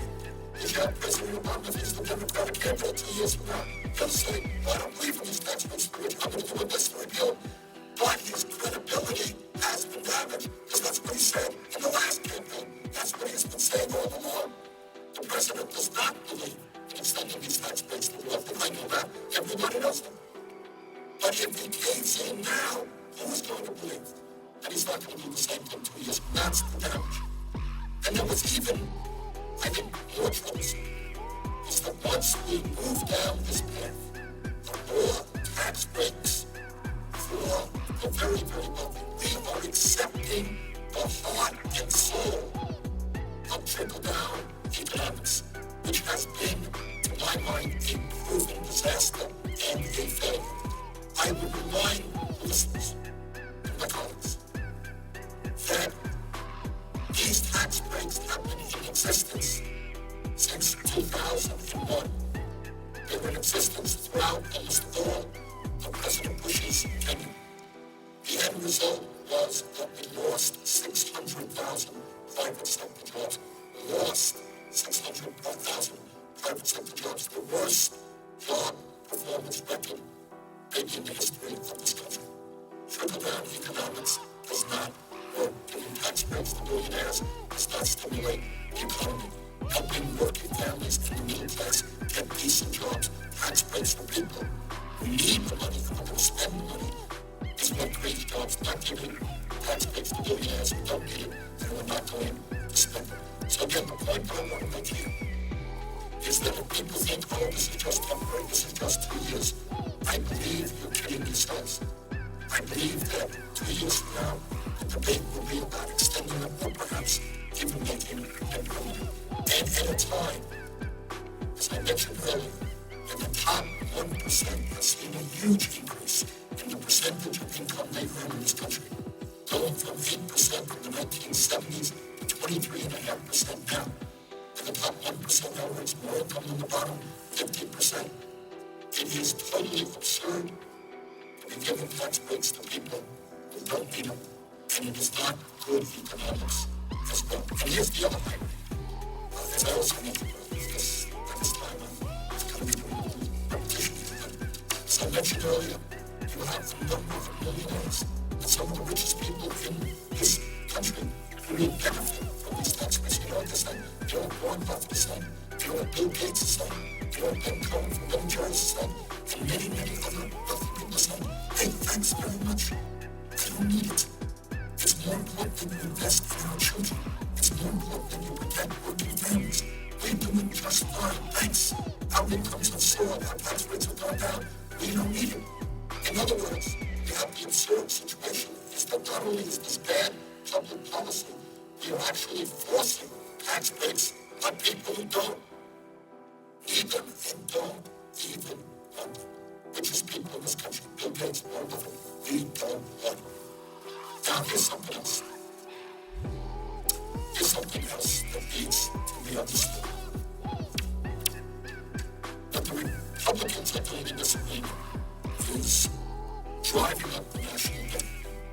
is that President Obama, if he's the Democratic candidate 2 years from now, he'll say, well, I don't believe in these tax breaks, I'm going to do a list to repeal. But his credibility has been damaged, because that's what he said in the last campaign. That's what he's been saying all along. The president does not believe in extending these tax breaks to the left, and I know that. Everybody knows that. But if he caves in now, who's going to believe that he's not going to do the same thing 2 years? That's the damage. And there was even, I think, more troublesome, is that once we move down this path of more tax breaks for the very, very wealthy, we are accepting the heart and soul of trickle-down economics, which has been, to my mind, a proven disaster and a failure. I would remind listeners and my colleagues that these tax breaks have been in existence since 2001. They were in existence throughout almost all of President Bush's tenure. The end result was that we lost 600,000 private sector jobs. We lost 600,000 private sector jobs. The worst job performance record maybe in the history of this country. Trickle-down economics does not work. Giving tax breaks to billionaires does not stimulate the economy. Helping working families in the middle class get decent jobs, tax breaks for people who need the money, who can spend the money, is what creates jobs, not giving tax breaks to billionaires who don't need it and who are not going to spend it. So again, the point that I want to make here is that if people think, oh, this is just temporary, this is just 2 years, I believe you're kidding yourselves. I believe that 2 years from now, the debate will be about extending it or perhaps even making it permanent. And at a time, as I mentioned earlier, that the top 1% has seen a huge increase in the percentage of income they earn in this country, going from 8% in the 1970s to 23.5% now. And the top 1% now earns more income than the bottom 50%. It is totally absurd to be giving tax breaks to people who don't need them, and it is not good economics as well. And here's the other thing. As I also mentioned earlier, at this time, it's going to be a repetition. As I mentioned earlier, you have a number of millionaires and some of the richest people in this country who will benefit from these tax breaks. You know what they're saying? You know what Warren Buffett is saying? You know what Bill Gates is saying? You know what Ben Cohen from Ben Jerry's is saying? And many, many other wealthy people are saying, hey, thanks very much. I don't need it. It's more important that you invest in our children. It's more important that you protect working families. We're doing banks, our incomes have soared, our tax rates have gone down. We don't need it. In other words, we have the absurd situation is that not only is this bad public policy, we are actually forcing tax breaks on people who don't need them and don't even want them. Which is people in this country, Bill Gates, all of them, we don't want them. Now here's something else. Here's something else that needs to be understood. What the Republicans are doing in this arena is driving up the national debt.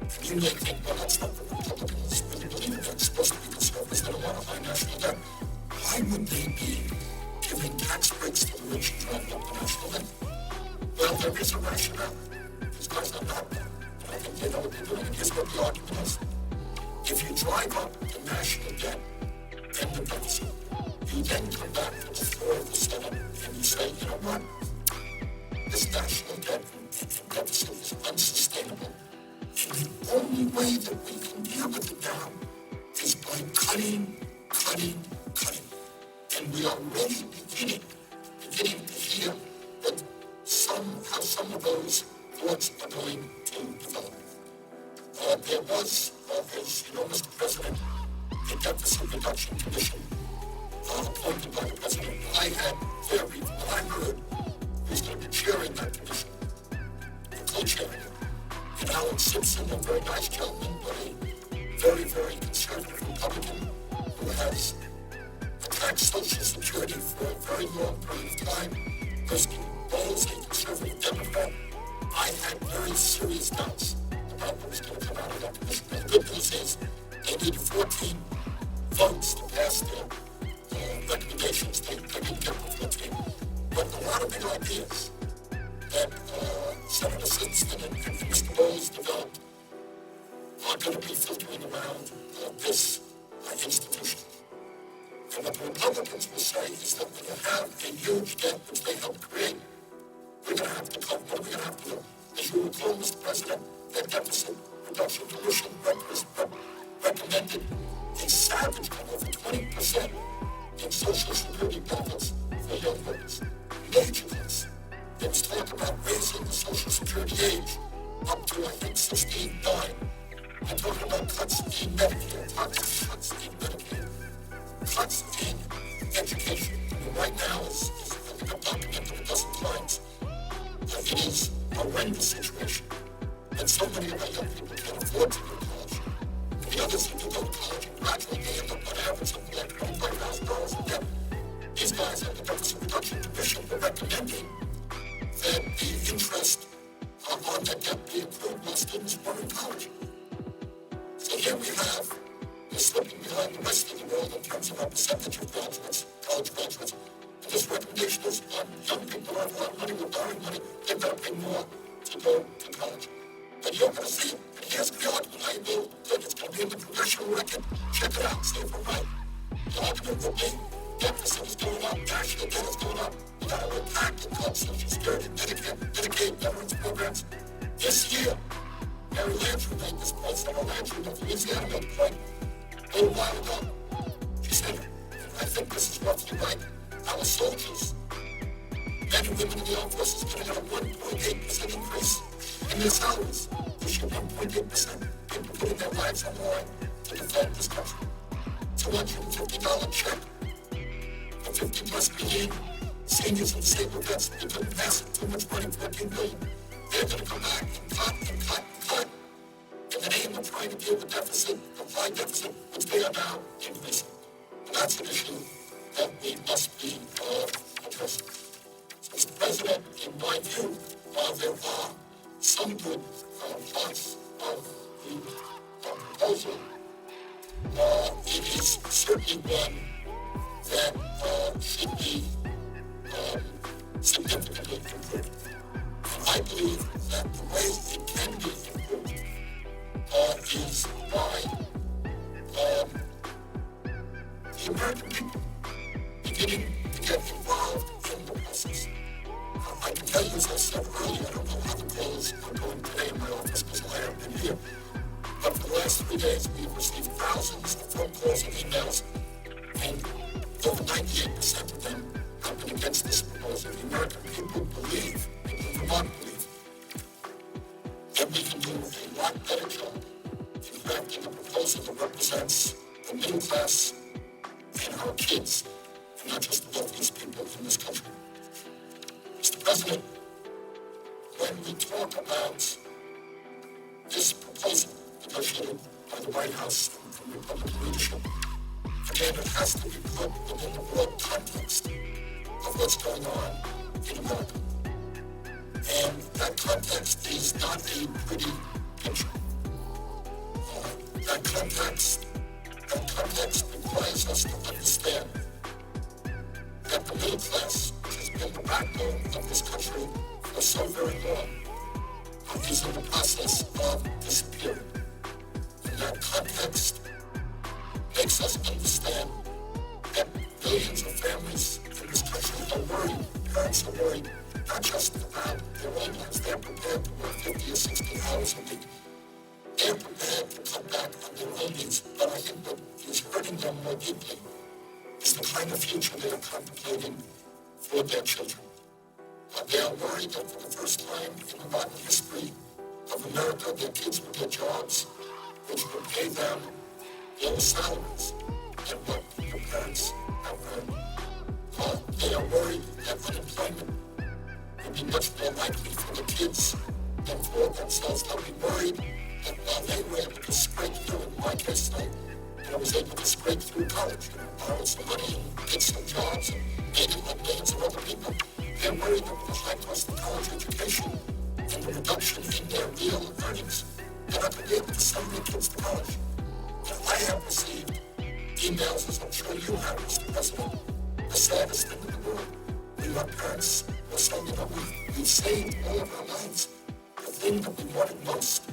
And you may think, well, that's not the Republicans really believe in. They're supposed to be conservatives. They don't want a high national debt. Why would they be giving tax breaks to the rich and driving up the national debt? Well, there is a rationale. These guys are not that. And I think they know what they're doing. And here's what the argument is. If you drive up the national debt and the deficit, you then come back to the floor of the Senate and you say, you know what? This national debt and deficit is unsustainable. And the only way that we can deal with it now is by cutting. And we are already beginning to hear that how some of those thoughts are going to develop. There was, as you know, Mr. President, a deficit reduction commission appointed by the president. I had what I heard was going to be chairing that commission, co-chairing it. And Alan Simpson, a very nice gentleman, but a very, very conservative Republican who has attacked Social Security for a very long period of time, Bustin, Bowles, a conservative Democrat. I had very serious doubts about what was going to come out of that commission. The good news is they need 14 votes to pass their recommendations. They didn't get the 14. But a lot of the ideas that Senator Simpson and Mr. Bowles developed are going to be filtering around this institution. And what the Republicans will say is that when you have a huge debt which they helped create, we're going to have to cut. What are we going to have to do? As you recall, Mr. President, that deficit reduction commission recommended a savage cut over 20% in Social Security benefits for young workers. Major cuts. There was talk about raising the Social Security age up to, I think, 69. I'm talking about cuts in Medicare, cuts in Medicare, cuts in education. And right now, as I think I've documented a dozen times, it is a horrendous situation. And so many of our young people can't afford to go to college. And the others who do go to college and graduate, they end up on average something like $25,000 in debt. These guys at the Deficit Reduction Commission were recommending that the interest on that debt be accrued while students were in college. So here we have, we're slipping behind the rest of the world in terms of our percentage of graduates, college graduates. And this recommendation is on young people who have a lot of money, we're borrowing money, they've got to pay more to go to college. But you're going to see, and here's the argument, I know that it's going to be in the congressional record. Check it out, see if I'm right. The argument will be, deficit is going up, national debt is going up. We got to attack the cut Social Security, Medicare, Medicaid, veterans programs. This year, Mary Landry made this point, Senator Landry of Louisiana made the point a little while ago. She said, I think this is roughly right. Our soldiers, men and women in the armed forces, are going to have a 1.8% increase in their salaries. This year, 1.8%. People putting their lives on the line to defend this country. $250 check for 50 plus million seniors and disabled vets. They couldn't pass it too much money, $14 billion. They're going to come back and cut in the name of trying to deal with deficit, high deficit, which they are now increasing. And that's an issue that we must be addressing. So, Mr. President, in my view, while there are some good parts of the proposal, it is certainly one that should be significantly improved. And I believe that the way it can be improved is by the American people beginning to get involved in the process. I can tell you, as I said earlier, I don't know how the polls are going today in my office because I haven't been here. But for the last 3 days, we've received thousands of phone calls and emails, and over 98% of them have been against this proposal. The American people believe, people in Vermont believe, that we can do a lot better job in crafting a proposal that represents the middle class and our kids, and not just the wealthiest people in this country. Mr. President, when we talk about this proposal negotiated by the White House and from Republican leadership, again, it has to be put within the broad context of what's going on in America. And that context is not a pretty picture. That context requires us to understand that the middle class, which has been the backbone of this country for so very long, is in the process of disappearing. And that context makes us understand that millions of families in this country are worried. Parents are worried, not just about their own lives. They're prepared to work 50 or 60 hours a week. They're prepared to cut back on their own needs. But I think what is hurting them more deeply is the kind of future they are contemplating for their children. They are worried that for the first time in the modern history of America, their kids will get jobs which will pay them lower salaries than what their parents have earned. They are worried that unemployment will be much more likely for the kids than for themselves. They'll be worried that while they were able to scrape through, in my case, I was able to scrape through college, borrow some money and get some jobs, and maybe like millions of other people. They're worried that with the high cost of college education and the reduction in their real earnings, they're not going to be able to send their kids to college. I have received emails, as I'm sure you have, Mr. President, the saddest thing in the world. We are parents who are saying, we've saved all of our lives. The thing that we wanted most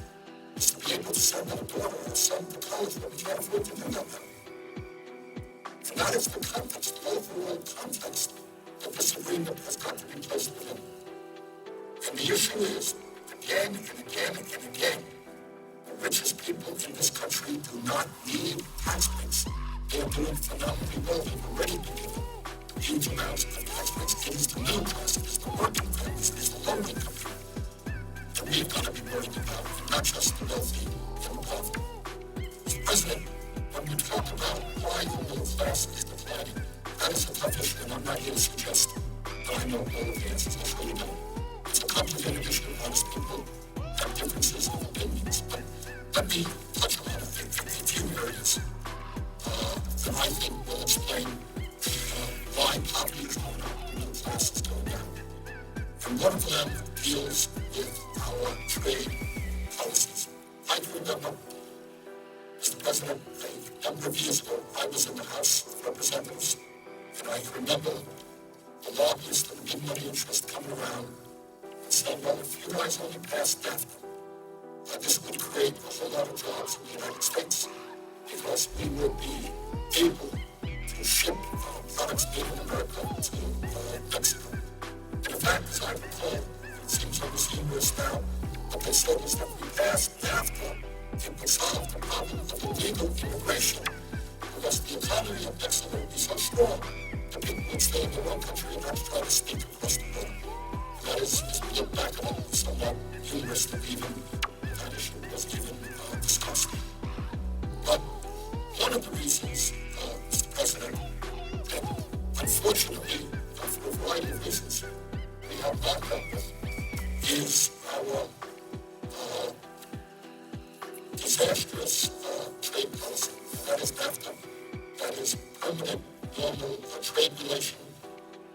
is to be able to send our daughter or son to college, but we can't afford to do that now. And that is the context, the overall context that this agreement has got to be placed within. And the issue is, again and again and again, the richest people in this country do not need tax breaks. They are doing phenomenally well. They've already been given huge amounts of tax breaks. It is the middle class, it is the working families, it is the low-income people that we've got to be worried about, not just the wealthy and the powerful. Mr. President, when we talk about why the middle class is declining, that is a tough issue, and I'm not here to suggest that I know all of the answers. I'll show you now. It's a complicated issue. Honest people have differences of opinions, but let me touch on a few areas that I think will explain why poverty is going up and middle class is going down. And one of them deals with our trade policies. I can remember, Mr. President, a number of years ago, I was in the House of Representatives, and I can remember the lobbyists of the big money interest coming around and saying, well, if you guys only pass NAFTA, this would create a whole lot of jobs in the United States because we would be able to ship products made in America to Mexico. And in fact, as I recall, it seems almost humorous now, what they said was that we passed NAFTA, it would solve the problem of illegal immigration because the economy of Mexico would be so strong that people would stay in their own country and not try to sneak across the border. And that is, as we look back on it, somewhat humorous that even that issue was even discussed. But one of the reasons, Mr. President, that unfortunately, for a variety of reasons, we have not dealt with is our disastrous trade policy. And that is NAFTA. That is permanent, normal trade relation.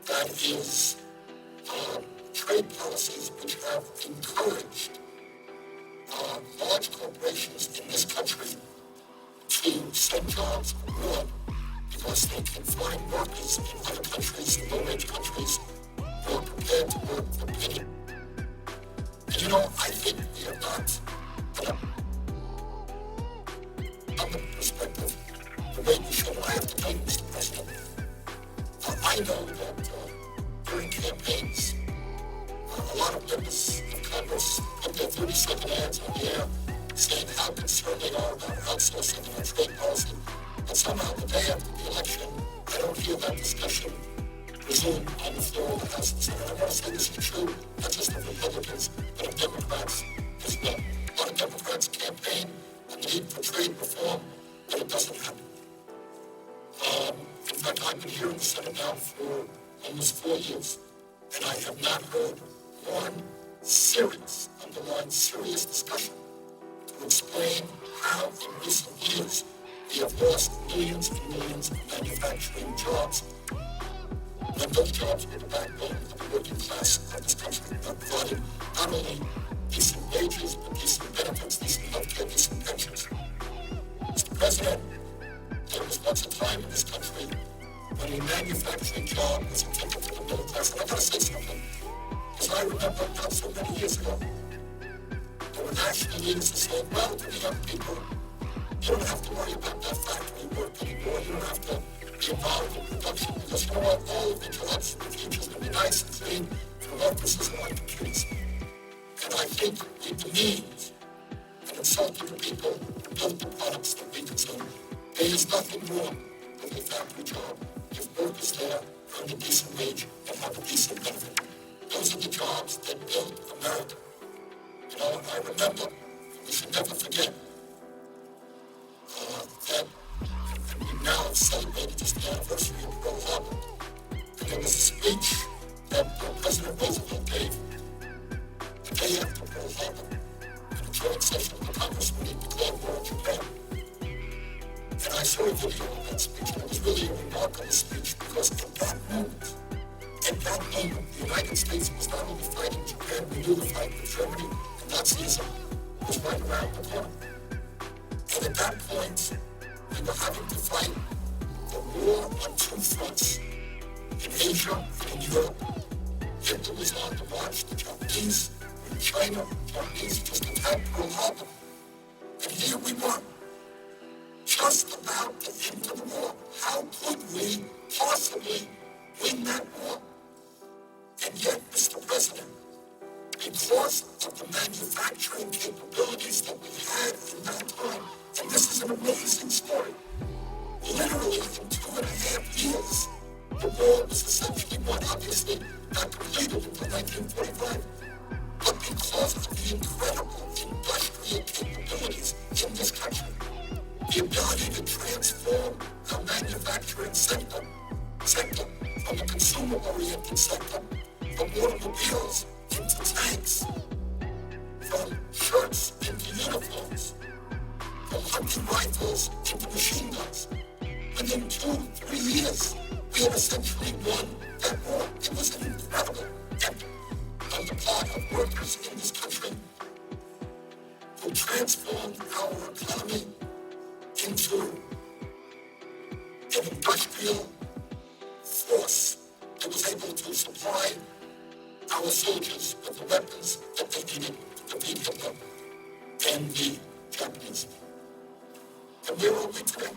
That is trade policies which have encouraged large corporations in this country to send jobs abroad because they can find workers in other countries, low-wage countries, who are prepared to work for penny. And I think we are not, from the perspective, the way we should. I have to tell you, Mr. President, I know that during campaigns, a lot of members of Congress put their 30-second ads on the air saying how concerned they are about outsourcing our trade policy. But somehow the day after the election, I don't hear that discussion resumed. soon on the floor of the House and Senate. I want to say this is true, not just of Republicans, but of Democrats as well. A lot of Democrats campaign on the need for trade reform, but it doesn't happen. In fact, I've been here in the Senate now for almost 4 years, and I have not heard one serious, underlying serious discussion to explain how in recent years we have lost millions and millions of manufacturing jobs. When those jobs were the backbone of the working class of this country, providing not only decent wages, but decent benefits, decent health care, decent pensions. Mr. President, there was once a time in this country when a manufacturing job was intended for the middle class. And I gotta say something, because I remember not so many years ago, there were national leaders that said, well, to the young people, you don't have to worry about that factory work anymore. You don't have to be involved in production because you know what? All of the jobs in the future is going to be nice and clean from offices and on computers. And I think we demeaned and insulted the people who built the products that we consume. There is nothing wrong with a factory job if workers there earn a decent wage and have a decent benefit. Those are the jobs that built America. You know, I remember, we should never forget, that we now have celebrated just the anniversary of Pearl Harbor. And there was a speech that President Roosevelt gave the day after Pearl Harbor in a joint session of the Congress when he declared war on Japan. And I saw a video of that speech, and it was really a remarkable speech because at that moment, the United States was not only fighting Japan, we knew the fight with Germany and Nazism was right around the corner. And at that point, we were having to fight the war on two fronts, in Asia and in Europe. Hitler was on the march, the Japanese were in China, the Japanese just attacked Pearl Harbor. And here we were, just about to enter the war. How could we possibly win that war? And yet, Mr. President, because of the manufacturing capabilities that we had in that time, and this is an amazing story, literally in 2.5 years, the war was essentially won, obviously not completed until 1945, but because of the incredible industrial capabilities in this country, the ability to transform our manufacturing sector from a consumer-oriented sector, from automobiles into tanks, from shirts into uniforms, from hunting rifles into machine guns. Within 2-3 years, we had essentially won that war. It was an incredible effort on the part of workers in this country who transformed our economy into an industrial force that was able to supply our soldiers with the weapons that they needed to defeat Hitler and the Japanese. And where are we today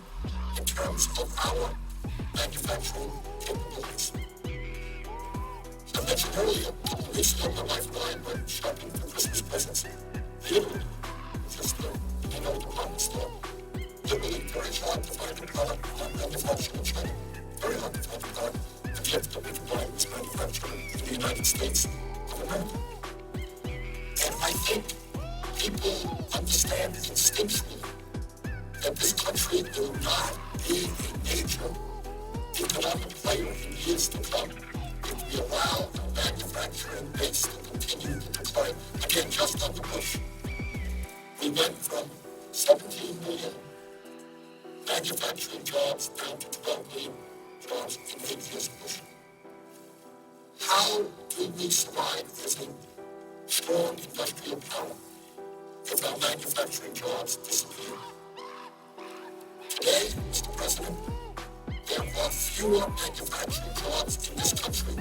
in terms of our manufacturing capabilities? I mentioned earlier, a couple of weeks ago, my wife and I went shopping for Christmas presents. Literally, just in a department store. Literally, very hard to find a product manufactured in China. Very hard to find a product. And yet, the big product was manufactured in the United States of America. And I think people understand instinctually that this country will not be a major economic player in years to come if we allow the manufacturing base to continue to decline. Again, just under Bush, we went from 17 million manufacturing jobs down to 12 million jobs in 8 years of Bush. How do we survive as a strong industrial power if our manufacturing jobs disappear? Today, Mr. President, there are fewer manufacturing jobs in this country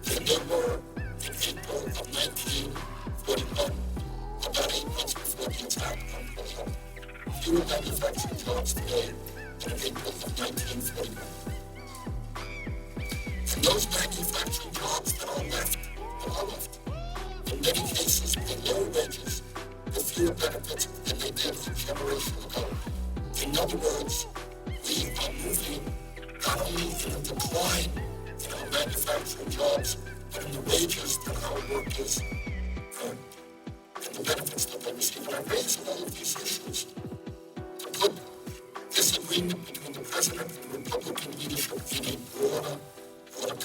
than there were in April of 1941, about 8 months before the attack on Pearl Harbor. Fewer manufacturing jobs today than in April of 1941. And those manufacturing jobs that are left, in many cases with lower wages, with fewer benefits than they did a generation ago. In other words, we are moving not only in a decline in our manufacturing jobs, but in the wages that our workers earn, and the benefits that they receive. And I'm raising all of these issues to put this agreement between the President and the Republican leadership in a broader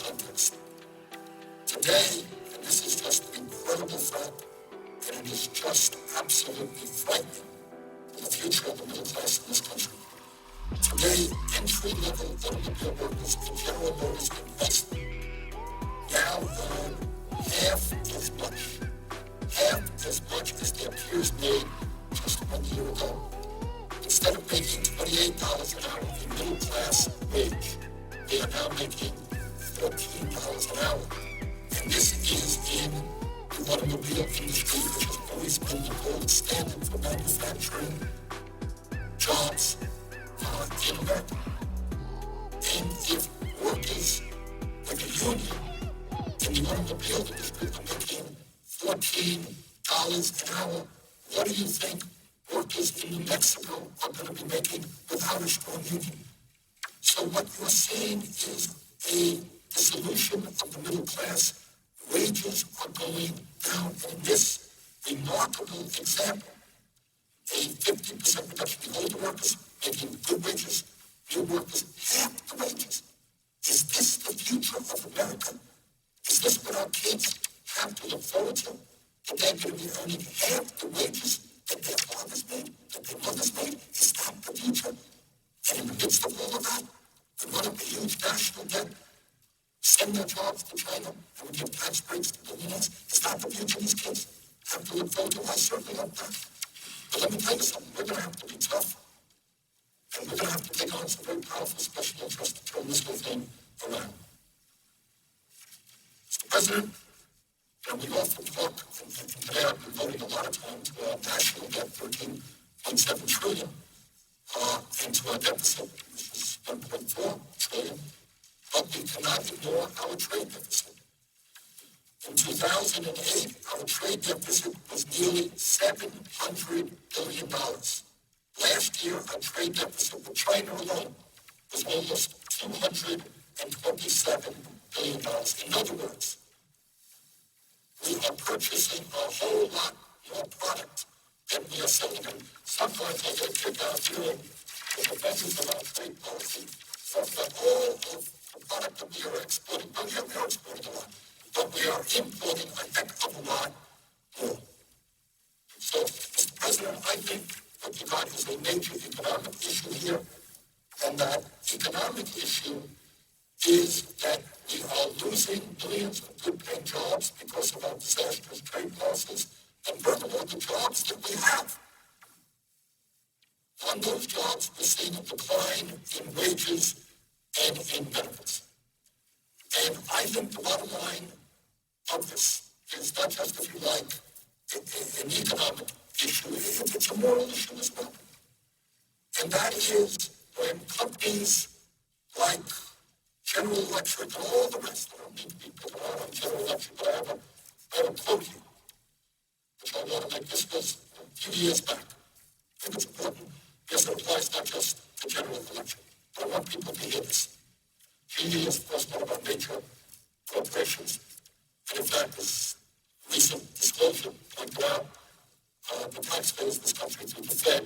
context. Today, and this is just an incredible fact, and it is just absolutely frightening for the future of the middle class in this country. Today, entry-level automobile workers in General Motors investment now earn half as much as their peers made just 1 year ago. Instead of making $28 an hour in middle-class wage, they are now making $14 an hour. And this is in the automobile industry, which has always been the gold standard for manufacturing jobs in America. And if workers like a union in the automobile industry are making $14 an hour, what do you think workers in New Mexico are going to be making without a strong union? So what you're seeing is a dissolution of the middle class. Wages are going down. And in this remarkable example, a 50% reduction in older workers making good wages, new workers half the wages. Is this the future of America? Is this what our kids have to look forward to? That they're going to be earning half the wages that their fathers made, that their mothers made? Is that the future? And in the midst of all of that, we run up a huge national debt, send their jobs to China, and we give tax breaks to billionaires. Is that the future these kids have to look forward to? I certainly hope not. But let me tell you something. We're going to have to be tough. And we're going to have to take on some very powerful special interests to turn this whole thing around. Mr. President, we often talk, and today I've been devoting a lot of time to our national debt, $13.7 trillion, and to our deficit, which is $1.4 trillion. But we cannot ignore our trade deficit. In 2008, our trade deficit was nearly $700 billion. Last year, our trade deficit with China alone was almost $227 billion. In other words, we are purchasing a whole lot more product than we are selling. And sometimes I get kicked out hearing the defenders of our trade policy talk about all of the product that we are exporting. Oh yeah, we are exporting a lot, but we are importing a heck of a lot more. So, Mr. President, I think what you got is a major economic issue here, and that economic issue is that we are losing millions of good-paying jobs because of our disastrous trade policies, and furthermore, the jobs that we have. On those jobs, we're seeing a decline in wages and in benefits. And I think the bottom line of this is not just, if you like, an economic issue, it's a moral issue as well. And that is when companies like General Electric and all the rest, I don't need to be put on General Electric, but I have a quote here, which I want to make. This was a few years back. I think it's important. Yes, it applies not just to General Electric, but I want people to hear this. GE is, of course, one of our major corporations. And in fact, this recent disclosure pointed out the taxpayers in this country through the Fed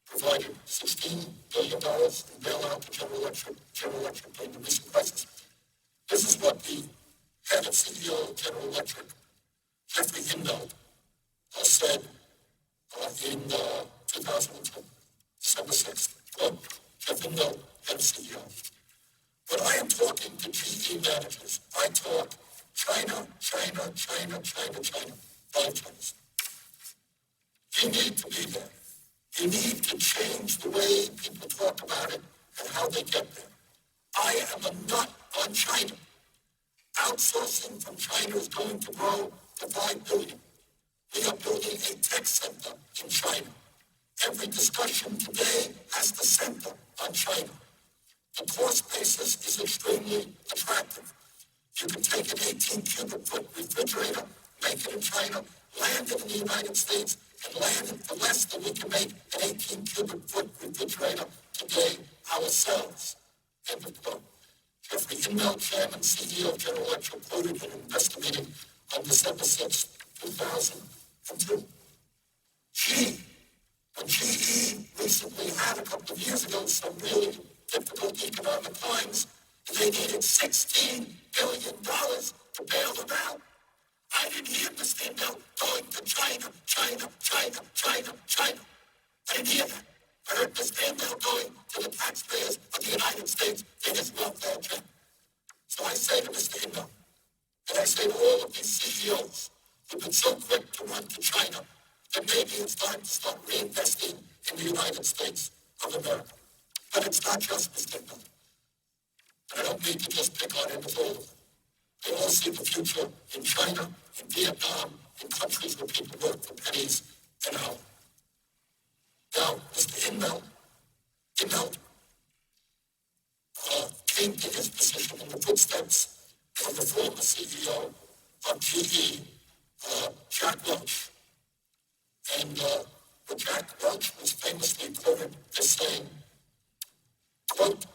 provided $16 billion in bailout to General Electric during the recent crisis. This is what the head and CEO of General Electric, Jeffrey Hindell, said in 2010, December 6th. Quote, Jeff Hindell, head of CEO. When I am talking to GE managers, I talk China, 5 times. You need to be there. You need to change the way people talk about it and how they get there. I am a nut on China. Outsourcing from China is going to grow to $5 billion. We are building a tech center in China. Every discussion today has the center on China. The cost basis is extremely attractive. You can take an 18 cubic foot refrigerator, make it in China, land it in the United States, and land it for less than we can make an 18 cubic foot refrigerator today ourselves. End of quote. Jeffrey Immelt, Chairman, CEO of General Electric, quoted in an investigating on December 6, 2002. When GE recently had a couple of years ago some really difficult economic times, they needed $16 billion to bail them out. I didn't hear Mr. Immelt going to China. I didn't hear that. I heard Mr. Immelt going to the taxpayers of the United States in his welfare check. So I say to Mr. Immelt, and I say to all of these CEOs who've been so quick to run to China, that maybe it's time to start reinvesting in the United States of America. But it's not just Mr. Immelt. And I don't mean to just pick on him with all of them. They all see the future in China, in Vietnam, in countries where people work for pennies an hour. Now, Mr. Immelt came to his position in the footsteps of the former CEO of GE, Jack Welch. And Jack Welch was famously quoted as saying, quote,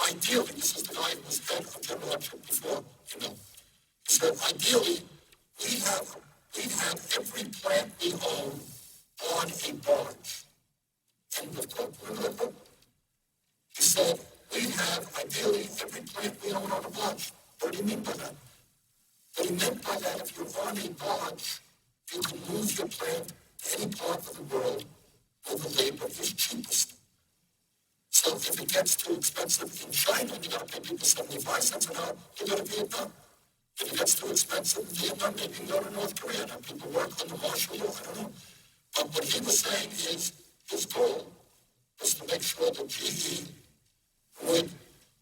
ideally, this is the guy who was head of General Electric before, he said, ideally, we have every plant we own on a barge. End of quote. Remember? He said, we have ideally every plant we own on a barge. What do you mean by that? What he meant by that, if you're on a barge, you can move your plant to any part of the world where the labor is cheapest. So if it gets too expensive in China, you got to pay people 75 cents an hour, you go to Vietnam. If it gets too expensive in Vietnam, maybe you go to North Korea. Now people work on the martial law, I don't know. But what he was saying is his goal was to make sure that GE would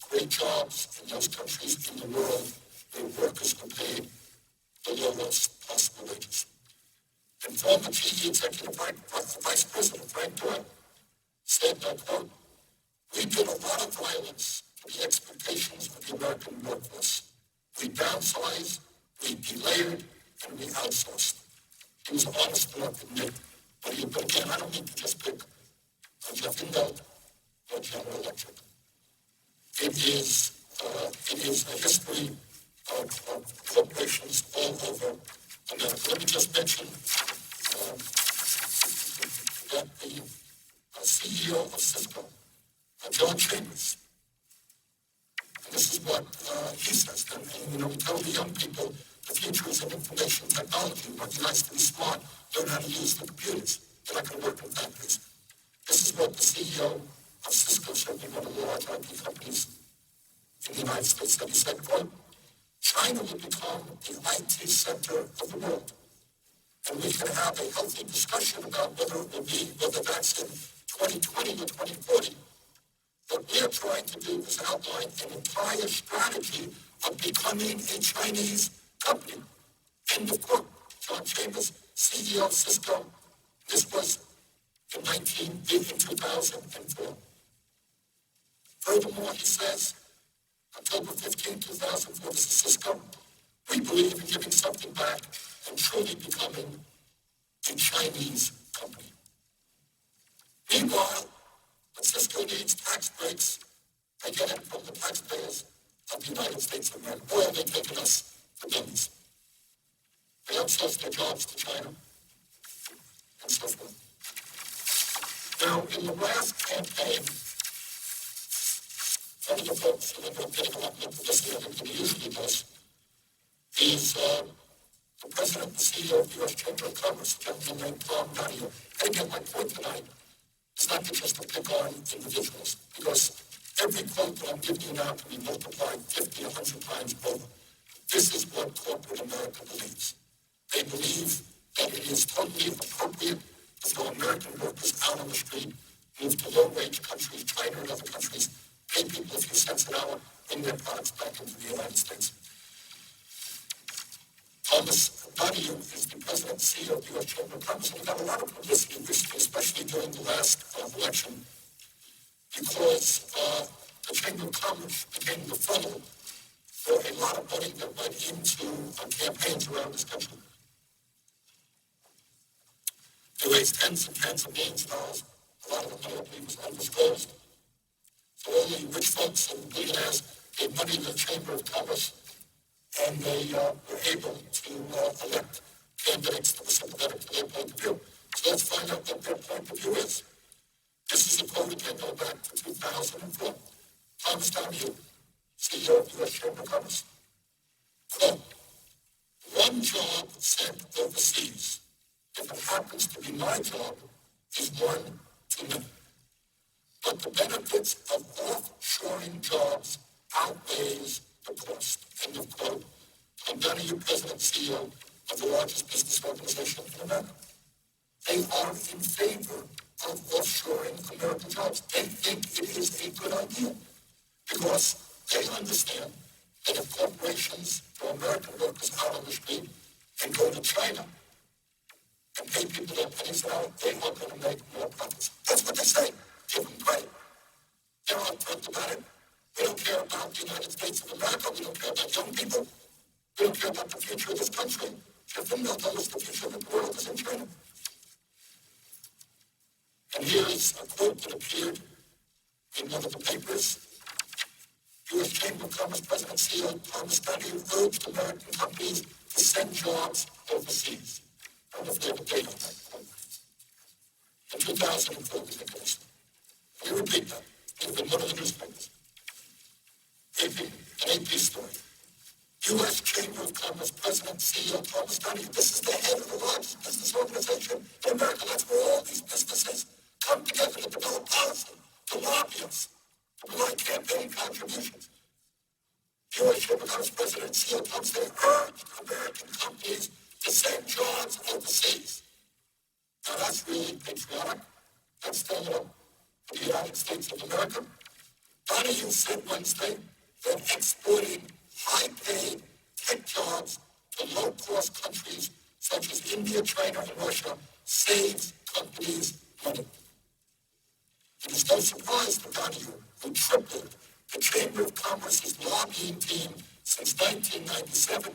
create jobs in those countries in the world where workers were paid the lowest possible wages. And former GE Executive Vice President Frank Doyle said, I quote, we did a lot of violence to the expectations of the American workforce. We downsized, we delayed, and we outsourced. He was honest enough to admit, but again, I don't need to just pick on Jeff Immelt or General Electric. It is a history of corporations all over America. Let me just mention that the CEO of Cisco, John Chambers, and this is what he says. And, we tell the young people the future is in information technology. It would be nice to be smart, learn how to use the computers. They're not going to work in factories. This is what the CEO of Cisco, certainly one of the large IT companies in the United States, said. He said, quote, China will become the IT center of the world. And we can have a healthy discussion about whether that's in 2020 or 2040. What we're trying to do is outline an entire strategy of becoming a Chinese company. End of quote. John Chambers, CEO of Cisco. This was in 2004. Furthermore, he says, October 15, 2004, this is Cisco. We believe in giving something back and truly becoming a Chinese company. Meanwhile, when Cisco needs tax breaks, they get it from the taxpayers of the United States of America. Boy, they've taken us for dummies. They outsource their jobs to China and so forth. Now, in the last campaign, one of the folks who ended up getting a lot more publicity than he usually does is the president and CEO of the U.S. Chamber of Commerce, a gentleman named Tom Donahue. And again, my point tonight is not to just to pick on individuals, because every quote that I'm giving you now can be multiplied 50, 100 times over. This is what corporate America believes. They believe that it is totally appropriate to throw American workers out on the street, move to low-wage countries, China and other countries, pay people a few cents an hour, bring their products back into the United States. Thomas Donahue is the president and CEO of the U.S. Chamber of Commerce, and he got a lot of publicity recently, especially during the last election, because the Chamber of Commerce became the funnel for a lot of money that went into campaigns around this country. They raised tens and tens of millions of dollars. A lot of the money, I believe, was undisclosed. So only rich folks and billionaires gave money to the Chamber of Commerce, and they were able to elect candidates that were sympathetic to their point of view. So let's find out what their point of view is. This is a quote again going back to 2004. Thomas Donahue, CEO of U.S. Chamber of Commerce. Quote, one job sent overseas, if it happens to be my job, is one too many. But the benefits of offshoring jobs outweighs the cost. End of quote. Tom Donahue, President and CEO of the largest business organization in America. They are in favor of offshoring American jobs. They think it is a good idea because they understand that if corporations or American workers out on the street and go to China and pay people their pennies an hour, they are going to make more profits. That's what they say. Give them credit. They're upfront about it. We don't care about the United States of America. We don't care about young people. We don't care about the future of this country. If they'll tell us the future of the world is in China. And here is a quote that appeared in one of the papers. U.S. Chamber of Commerce President CEO Thomas Donahue urged American companies to send jobs overseas. I don't know if they have a date on that quote. In 2004, was the case. Let me repeat that. It was in one of the newspapers. An AP story. U.S. Chamber of Commerce President CEO Thomas Donahue. This is the head of the largest business organization in America. That's where all these businesses come together to develop policy, to lobby us, to provide campaign contributions. U.S. Chamber of Commerce President CEO Thomas Donahue urged American companies to send jobs overseas. Now that's really patriotic. That's still, the United States of America. Donahue said Wednesday that exporting high-paid tech jobs to low-cost countries such as India, China, and Russia saves companies money. It is no surprise to Donahue, who tripled the Chamber of Commerce's lobbying team since 1997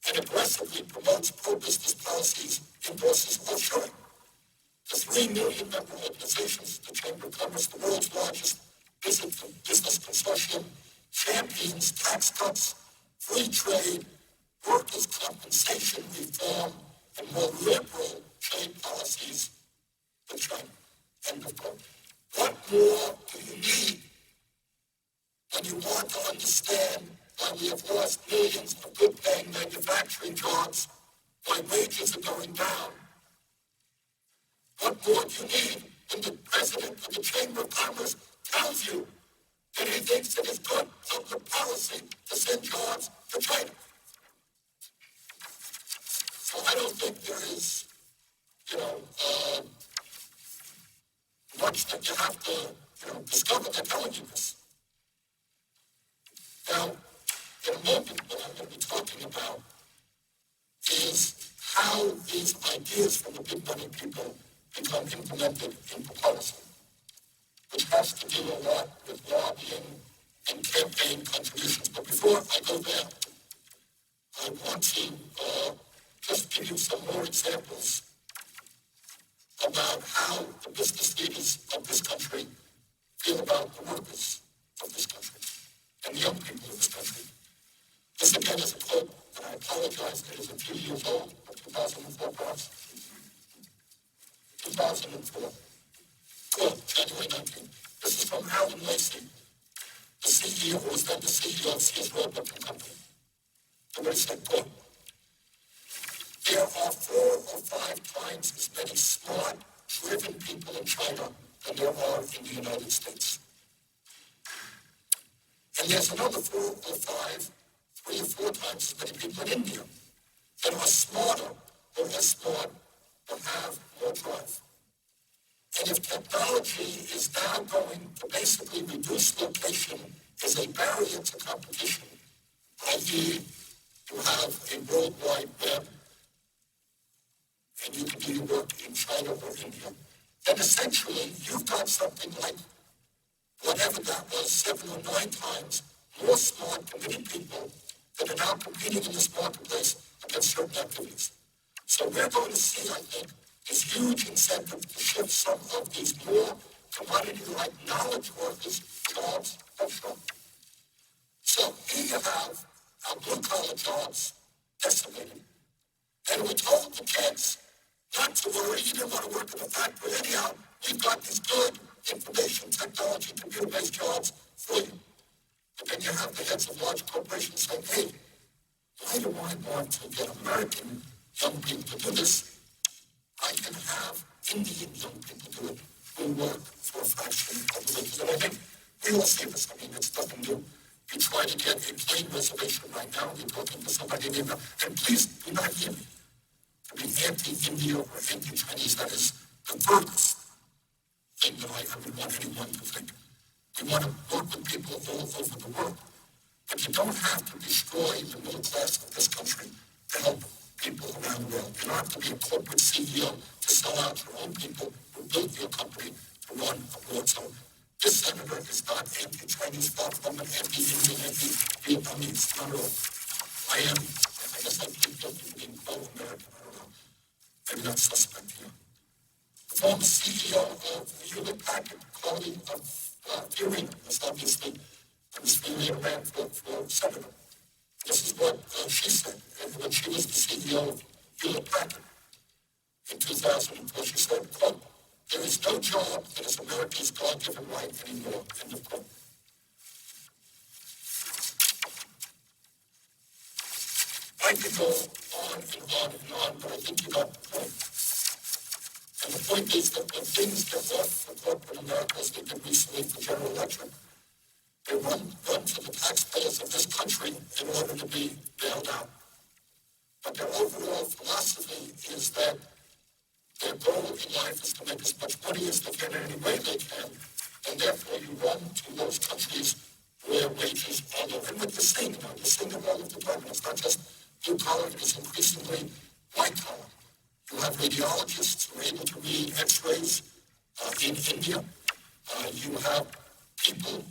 and aggressively promotes pro-business policies, endorses offshoring. The 3 million member organizations, the Chamber of Commerce, the world's largest business consortium, champions tax cuts, free trade, workers' compensation reform, and more liberal trade policies with China. End of quote. What more do you need when you want to understand why we have lost millions of good-paying manufacturing jobs, why wages are going down? What more do you need when the president of the Chamber of Commerce tells you that he thinks it is good public policy to send jobs to China? So I don't think there is, much that you have to, discover. They're telling you this. Now, in a moment, what I'm going to be talking about is how these ideas from the big money people become implemented into policy, which has to do a lot with lobbying and campaign contributions. But before I go there, I want to just give you some more examples about how the business leaders of this country feel about the workers of this country and the young people of this country. This again is a quote, and I apologize, it is a few years old, but 2004 perhaps. 2004. Quote, January 19th. This is from Alan Lacey, the CEO, who was then the CEO of Sears Roebuck and Company. And he said, quote, there are 4 or 5 times as many smart, driven people in China than there are in the United States. And there's another 4 or 5, 3 or 4 times as many people in India that are smarter or as smart or have more drive. And if technology is now going to basically reduce location as a barrier to competition, i.e., you have a worldwide web, and you can do your work in China or India, then essentially you've got something like whatever that was, 7 or 9 times more smart, committed people that are now competing in this marketplace against certain activities. So we're going to see, I think, this huge incentive to shift some of these more commodity-like knowledge workers' jobs offshore. So here you have our blue-collar jobs decimated. And we told the kids not to worry, you didn't want to work in a factory anyhow. We've got these good information technology, computer-based jobs for you. But then you have the heads of large corporations saying, hey, why do I want to get American young people to do this? I can have Indian young people do it who work for a fraction of the wages. And I think we all see this. I mean, it's nothing new. You try to get a plain reservation right now, you're talking to somebody in India, and please do not hear me. To be anti-India or anti-Chinese, that is the furthest thing that I would want anyone to think. We want to work with people all over the world. But you don't have to destroy the middle class of this country to help people around the world. You don't have to be a corporate CEO to sell out your own people who built your company to run a war zone. This senator is not anti-Chinese, far from an anti-Indian, anti-Vietnamese, not at all. I guess I keep guilty of being pro-American, I don't know. Maybe that's suspect here. The former CEO of Hewlett Packard, Chloe Fearing, was obviously Ms. Fearing ran for senator. This is what she said when she was the CEO of Hewlett Packard in 2004. She said, quote, there is no job that is America's God-given right anymore, end of quote. I could go on and on and on, but I think you got the point. And the point is that when things get rough for corporate America, as they did recently for General Electric, they run to the taxpayers of this country in order to be bailed out. But their overall philosophy is that their goal in life is to make as much money as they can in any way they can, and therefore you run to those countries where wages are low. And what you're seeing now, you're seeing it all of the time. It's not just blue collar, it is increasingly white collar. You have radiologists who are able to read x-rays in India. You have people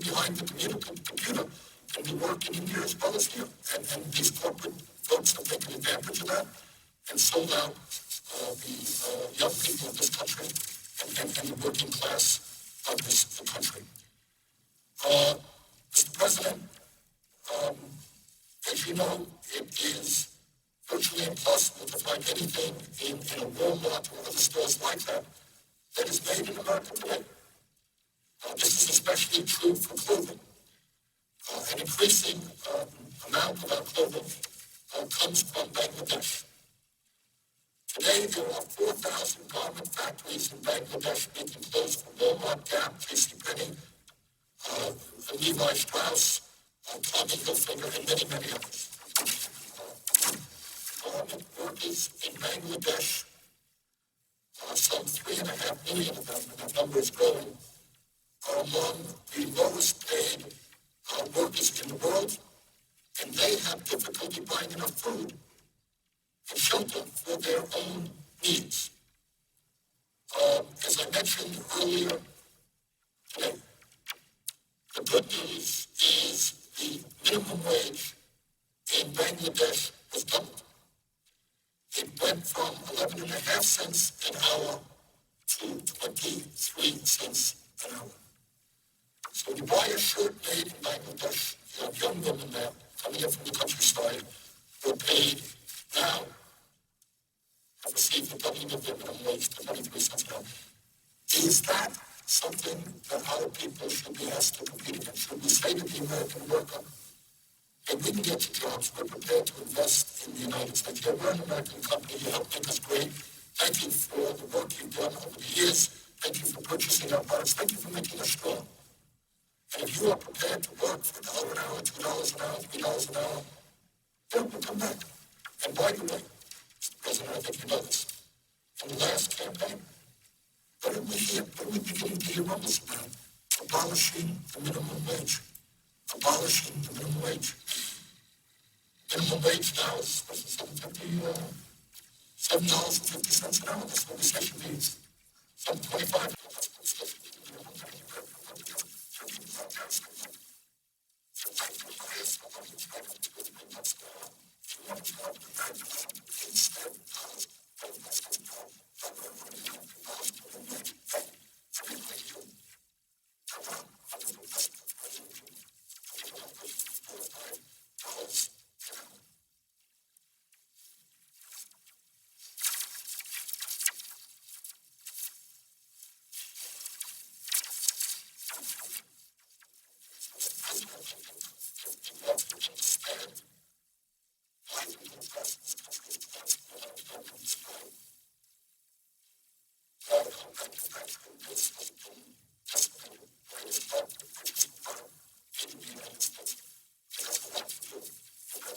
behind the computer can do work in India as well as here. And these corporate folks have taken advantage of that and sold out the young people of this country and the working class of this country. Mr. President, as you know, it is virtually impossible to find anything in a Walmart or other stores like that that is made in America today. This is especially true for clothing. An increasing amount of our clothing comes from Bangladesh. Today, there are 4,000 garment factories in Bangladesh making clothes for Walmart, Gap, JCPenney, Levi Strauss, Tommy Hilfiger, and many, many others. Garment workers in Bangladesh, some 3.5 million of them, and that number is growing, are among the lowest paid workers in the world, and they have difficulty buying enough food and shelter for their own needs. As I mentioned earlier today, the good news is the minimum wage in Bangladesh was doubled. It went from 11.5 cents an hour to 23 cents an hour. So when you buy a shirt made in Bangladesh, you have young women there coming in from the countryside who are paid now, have received the doubling of their minimum wage to 23 cents an hour. Is that something that our people should be asked to compete against? Should we say to the American worker, hey, we can get you jobs, we're prepared to invest in the United States. Yeah, we're an American company, you helped make us great. Thank you for the work you've done over the years. Thank you for purchasing our products. Thank you for making us strong. And if you are prepared to work for $1 an hour, $2 an hour, $3 an hour, then we'll come back. And by the way, Mr. President, I think you know this, in the last campaign, what did we begin to hear rumbles about? Abolishing the minimum wage. Abolishing the minimum wage. Minimum wage now is $7.50 an hour. That's what we say should be. $7.25.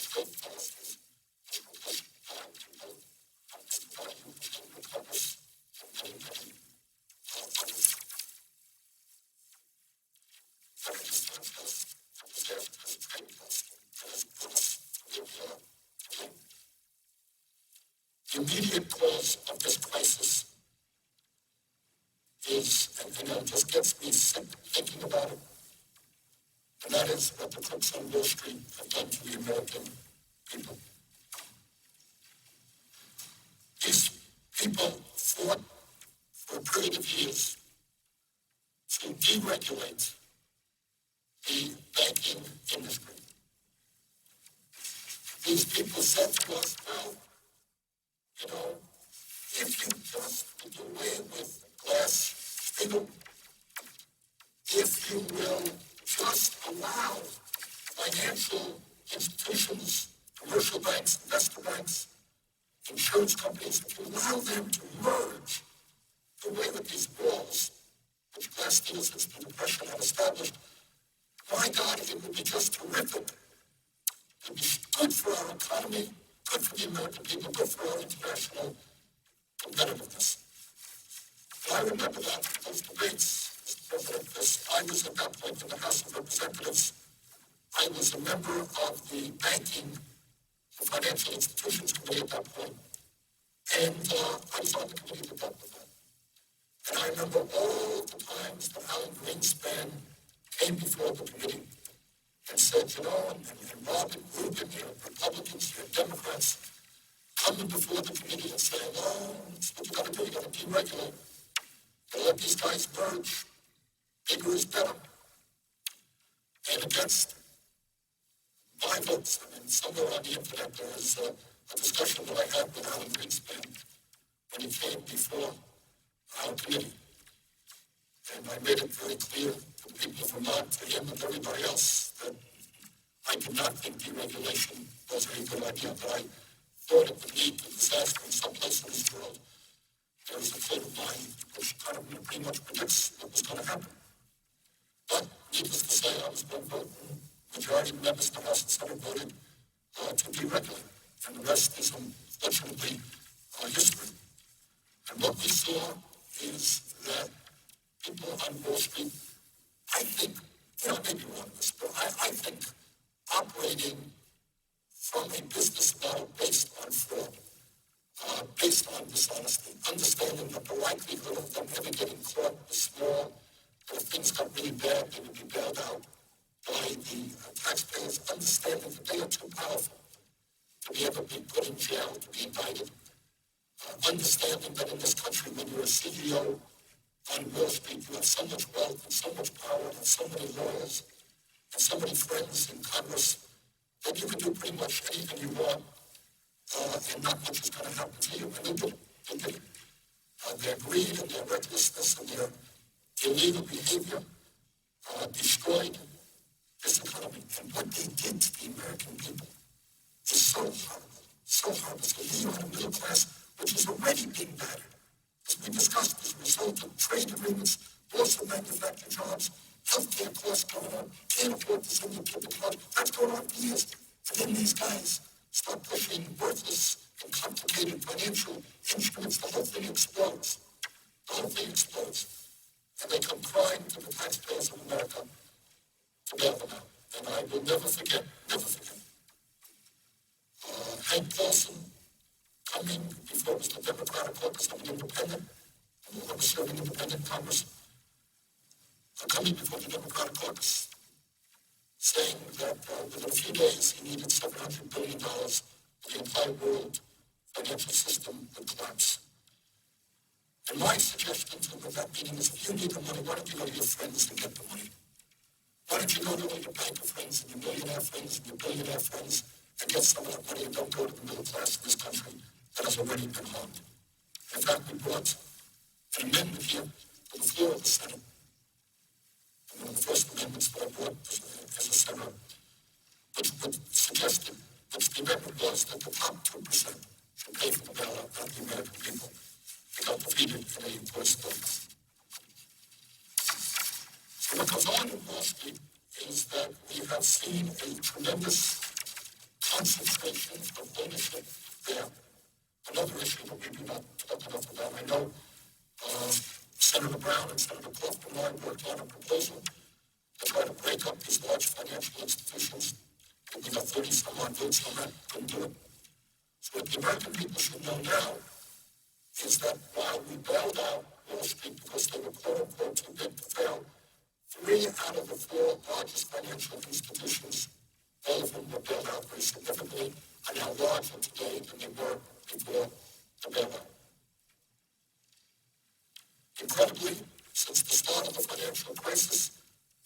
state policies that will push down to both value and recovery and many, many others. Circumstances have deserved as a trade test and has put us where we are today. The immediate cause of this crisis is, and it just gets me sick thinking about it, and that is what the crooks on Wall Street have done to the American people. These people fought for a period of years to deregulate the banking industry. These people said to us, well, if you just do away with Glass-Steagall, if you will just allow financial institutions, commercial banks, investor banks, insurance companies, if you allow them to merge the way that these walls, which Glass-Steagall since the Depression have established, my God, it would be just terrific. It would be good for our economy, good for the American people, good for our international competitiveness. And I remember those debates, Mr. President, because I was at that point in the House of Representatives. I was a member of the Banking and Financial Institutions Committee at that point. And I was on the committee that dealt with that. And I remember all the times that Alan Greenspan came before the committee and said, and Robin Rubin, Republicans, Democrats, coming before the committee and saying, that's what you got to do, you got to deregulate. You let these guys merge. Bigger is better. And against my votes, somewhere on the internet there is a discussion that I had with Alan Greenspan when he came before our committee. And I made it very clear to the people of Vermont, to him and everybody else, that I did not think deregulation was a good idea, but I thought it would lead to disaster in some place in this world. There is a code of mine which kind of pretty much predicts what was going to happen. But needless to say, I was one vote, and majority of members of the House and Senate voted to deregulate. And the rest is unfortunately history. And what we saw is that people on Wall Street, I think, maybe wrong on this, but I think operating from a business model based on fraud, based on dishonesty, understanding that the likelihood of them ever getting caught is small, that if things got really bad, they would be bailed out by the taxpayers, understanding that they are too powerful to be ever be put in jail, to be indicted, understanding that in this country, when you're a CEO on Wall Street, you have so much wealth and so much power and so many lawyers and so many friends in Congress that you can do pretty much anything you want and not much is going to happen to you. And they did it. Their greed and their recklessness and their illegal behavior destroyed this economy. And what they did to the American people is so horrible, so horrible. So you have a middle class which is already being battered. As we discussed, as a result of trade agreements, loss of manufactured jobs, healthcare costs going on, can't afford to send your kid to college. That's going on for years. And then these guys start pushing worthless and complicated financial instruments. The whole thing explodes. And they come crying to the taxpayers of America to bail them out. And I will never forget, Hank Paulson coming before it was the Democratic caucus. I'm an independent. I was serving independent Congress. Coming before the Democratic caucus, saying that within a few days he needed $700 billion for the entire world financial system would collapse. And my suggestion to him at that meeting is, if you need the money, why don't you go to your friends and get the money? Why don't you go to all your banker friends and your millionaire friends and your billionaire friends and get some of that money, and don't go to the middle class of this country that has already been harmed. In fact, we brought an amendment here to the floor of the Senate. And one of the first amendments that I brought as a senator, which suggested, which the amendment was that the top 2% should pay for the bailout of the American people. It got defeated in a voice vote. So what goes on in Wall Street is that we have seen a tremendous concentration of ownership there. Another issue that we do not talk enough about. I know Senator Brown and Senator Kaufman and I worked on a proposal to try to break up these large financial institutions. And we got 30-some-odd votes on that. Couldn't do it. So what the American people should know now is that while we bailed out Wall Street because they were quote-unquote too big to fail, 3 out of the 4 largest financial institutions, all of them were bailed out very significantly, are now larger today than they were before the bailout. Incredibly, since the start of the financial crisis,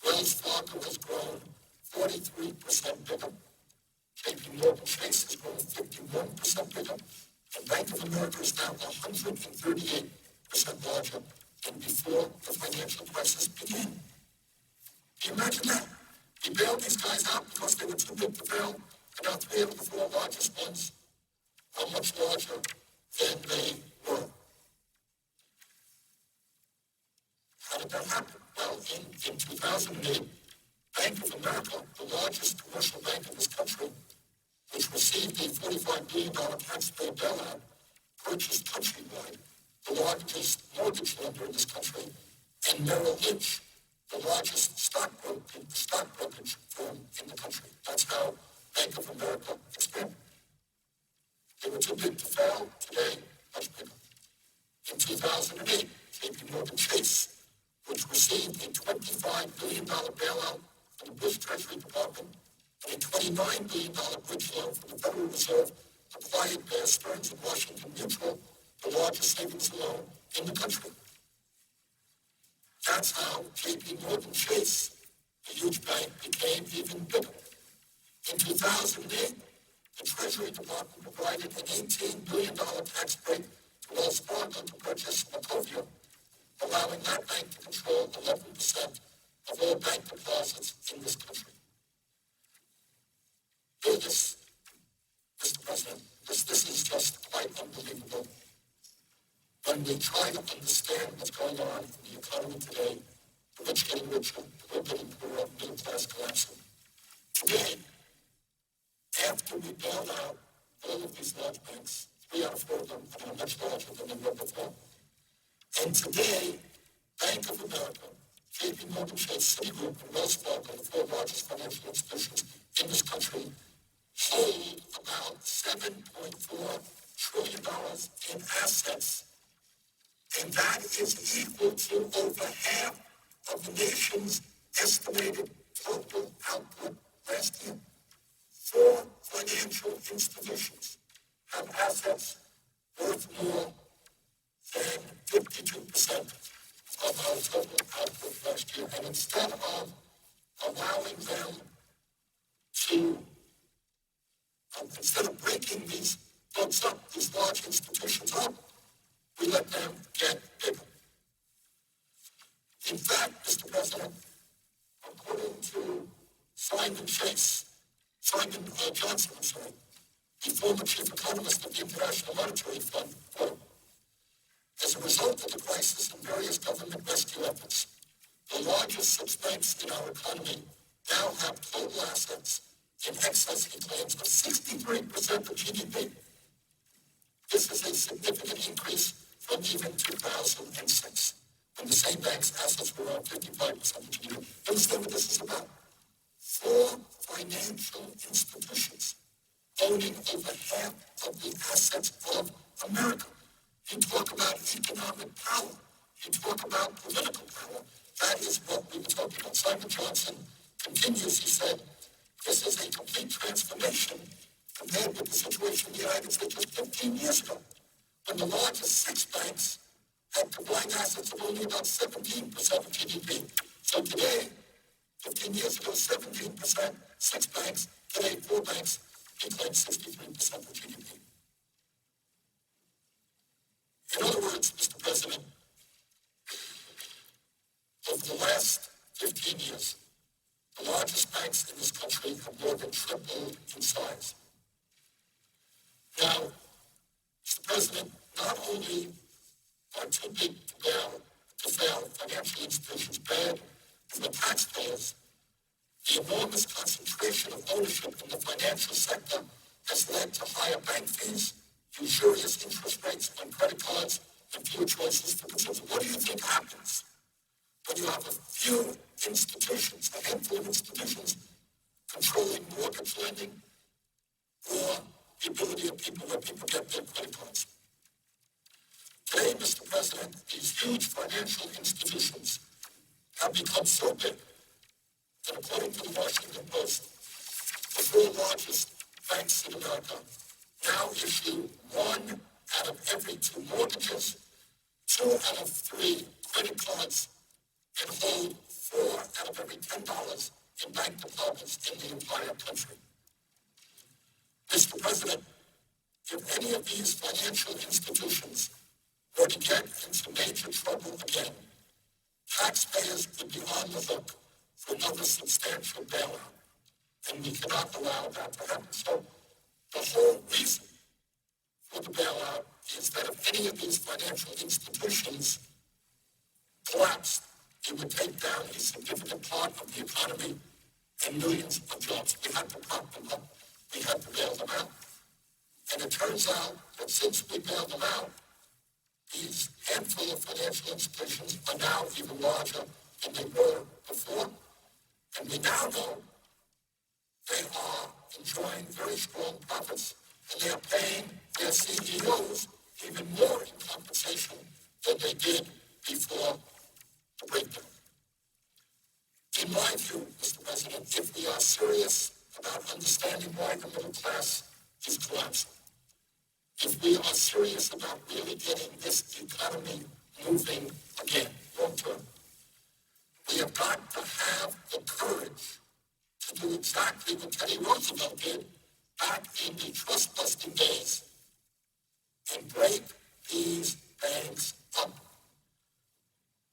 Wells Fargo has grown 43% bigger. JP Morgan Chase has grown 51% bigger. And Bank of America is now 138% larger than before the financial crisis began. Can you imagine that? We bailed these guys out because they were too big to fail, and now 3 of the 4 largest ones are much larger than they were. How did that happen? Well, in 2008, Bank of America, the largest commercial bank in this country, which received a $45 billion taxpayer bailout, purchased Countrywide, the largest mortgage lender in this country, and Merrill Lynch, the largest stockbrokerage firm in the country. That's how Bank of America expanded. They were too big to fail. Today, much bigger. In 2008, JP Morgan Chase, which received a $25 billion bailout from the Bush Treasury Department and a $29 billion bridge loan from the Federal Reserve, acquired Bear Stearns and Washington Mutual, the largest savings loan in the country. That's how JP Morgan Chase, a huge bank, became even bigger. In 2008, the Treasury Department provided an $18 billion tax break to Wells Fargo to purchase Monke, allowing that bank to control 11% of all bank deposits in this country. Hear this, Mr. President, this is just quite unbelievable. When we try to understand what's going on in the economy today, the rich getting richer, the poor getting poorer, middle class collapsing. Today, after we bailed out all of these large banks, 3 out of 4 of them are much larger than they were before. And today, Bank of America, JP Morgan Chase, Citigroup, and Wells Fargo, the 4 largest financial institutions in this country, hold about $7.4 trillion in assets. And that is equal to over half of the nation's estimated total output last year. 4 financial institutions have assets worth more than 52% of our total output last year. And instead of allowing them to, instead of breaking these folks up, these large institutions up, we let them get bigger. In fact, Mr. President, according to Simon Johnson, the former chief economist of the International Monetary Fund, quote, as a result of the crisis and various government rescue efforts, the largest such banks in our economy now have total assets in excess, he claims, of 63% of GDP. This is a significant increase from even 2006, when the same bank's assets were around 55% of GDP. Understand what this is about? 4 financial institutions owning over half of the assets of America. You talk about economic power. You talk about political power. That is what we were talking about. Simon Johnson continues, he said, this is a complete transformation compared with the situation in the United States just 15 years ago, when the largest 6 banks had combined assets of only about 17% of GDP. So today, 15 years ago, 17%, 6 banks, today 4 banks, they claim 63% of GDP. In other words, Mr. President, over the last 15 years, the largest banks in this country have more than tripled in size. Now, Mr. President, not only are too big to fail financial institutions bad for the taxpayers, the enormous concentration of ownership in the financial sector This led to higher bank fees, usurious interest rates on credit cards, and fewer choices for consumers. What do you think happens when you have a few institutions, a handful of institutions, controlling mortgage lending or the ability of people where people get their credit cards? Today, Mr. President, these huge financial institutions have become so big that according to the Washington Post, the four largest banks in America now issue 1 out of every 2 mortgages, 2 out of 3 credit cards, and hold 4 out of every $10 in bank deposits in the entire country. Mr. President, if any of these financial institutions were to get into major trouble again, taxpayers would be on the hook for another substantial bailout, and we cannot allow that to happen. So the whole reason for the bailout is that if any of these financial institutions collapsed, it would take down a significant part of the economy and millions of jobs. We had to prop them up. We had to bail them out. And it turns out that since we bailed them out, these handful of financial institutions are now even larger than they were before. And we now know they are enjoying very strong profits, and they are paying their CEOs even more in compensation than they did before the breakdown. In my view, Mr. President, if we are serious about understanding why the middle class is collapsing, if we are serious about really getting this economy moving again, long term, we have got to have the courage to do exactly what Teddy Roosevelt did back in the trust-busting days and break these banks up.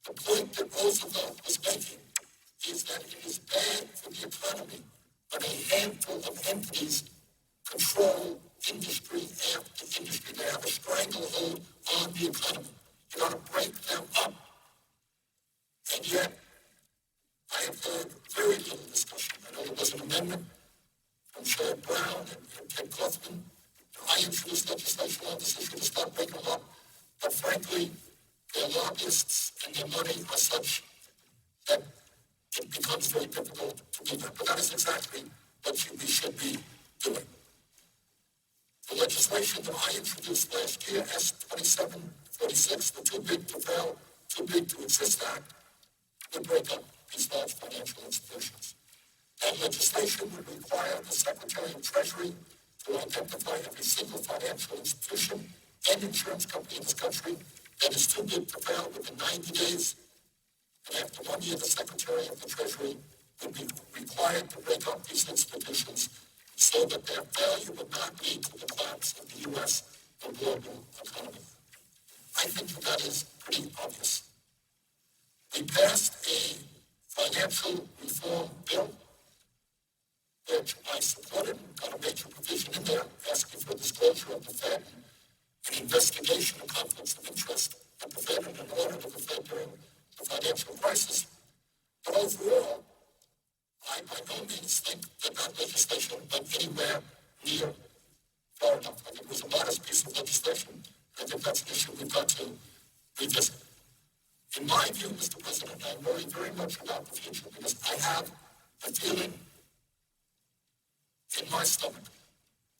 The point that Roosevelt was making is that it is bad for the economy when a handful of entities control industry after industry. They have a stranglehold on the economy. You got to break them up. And yet, I have heard very little discussion. I know there was an amendment from Sherrod Brown and Ted Kaufman. I introduced legislation on this issue to start breaking them up. But frankly, their lobbyists and their money are such that it becomes very difficult to do that. But that is exactly what we should be doing. The legislation that I introduced last year, S-2746, the Too Big to Fail, Too Big to Exist Act, would break up these large financial institutions. That legislation would require the Secretary of Treasury to identify every single financial institution and insurance company in this country that is too big to fail within 90 days. And after 1 year, the Secretary of the Treasury would be required to break up these institutions so that their failure would not lead to the collapse of the U.S. and global economy. I think that is pretty obvious. We passed a financial reform bill, which I supported, got a major provision in there asking for disclosure of the Fed, an investigation of conflicts of interest at the Fed and an audit of the Fed during the financial crisis. But overall, I by no means think that legislation went anywhere near far enough. I think it was a modest piece of legislation. I think that's an issue we've got to revisit. In my view, Mr. President, I worry very much about the future because I have a feeling in my stomach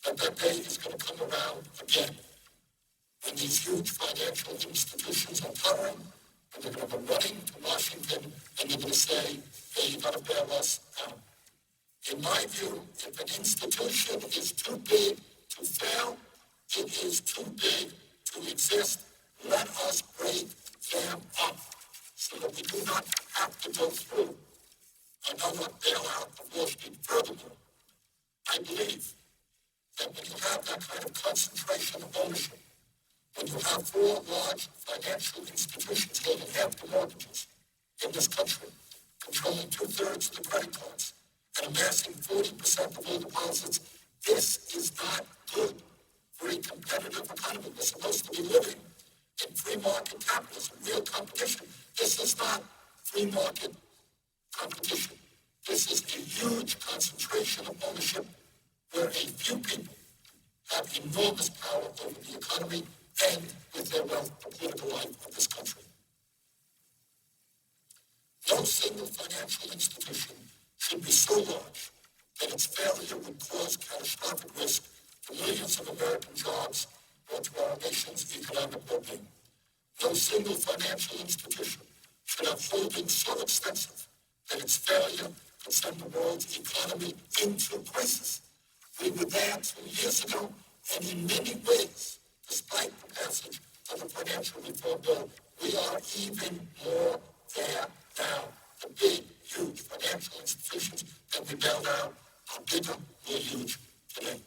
that day is going to come around again when these huge financial institutions are covering and they're going to go running to Washington and they're going to say, hey, you got to bail us out. In my view, if an institution is too big to fail, it is too big to exist. Let us break them up so that we do not have to go through another bailout of Wall Street. Furthermore, I believe that when you have that kind of concentration of ownership, when you have 4 large financial institutions holding half the mortgages in this country, controlling 2/3 of the credit cards, and amassing 40% of all deposits, this is not good for a competitive economy. We're supposed to be living in free market capitalism, real competition. This is not free market competition. This is a huge concentration of ownership where a few people enormous power over the economy and, with their wealth, the political life of this country. No single financial institution should be so large that its failure would cause catastrophic risk to millions of American jobs or to our nation's economic well-being. No single financial institution should have holdings so extensive that its failure could send the world's economy into crisis. We were there 2 years ago, and in many ways, despite the passage of the financial reform bill, we are even more there now. The big, huge financial institutions that we bailed out are bigger, more huge today.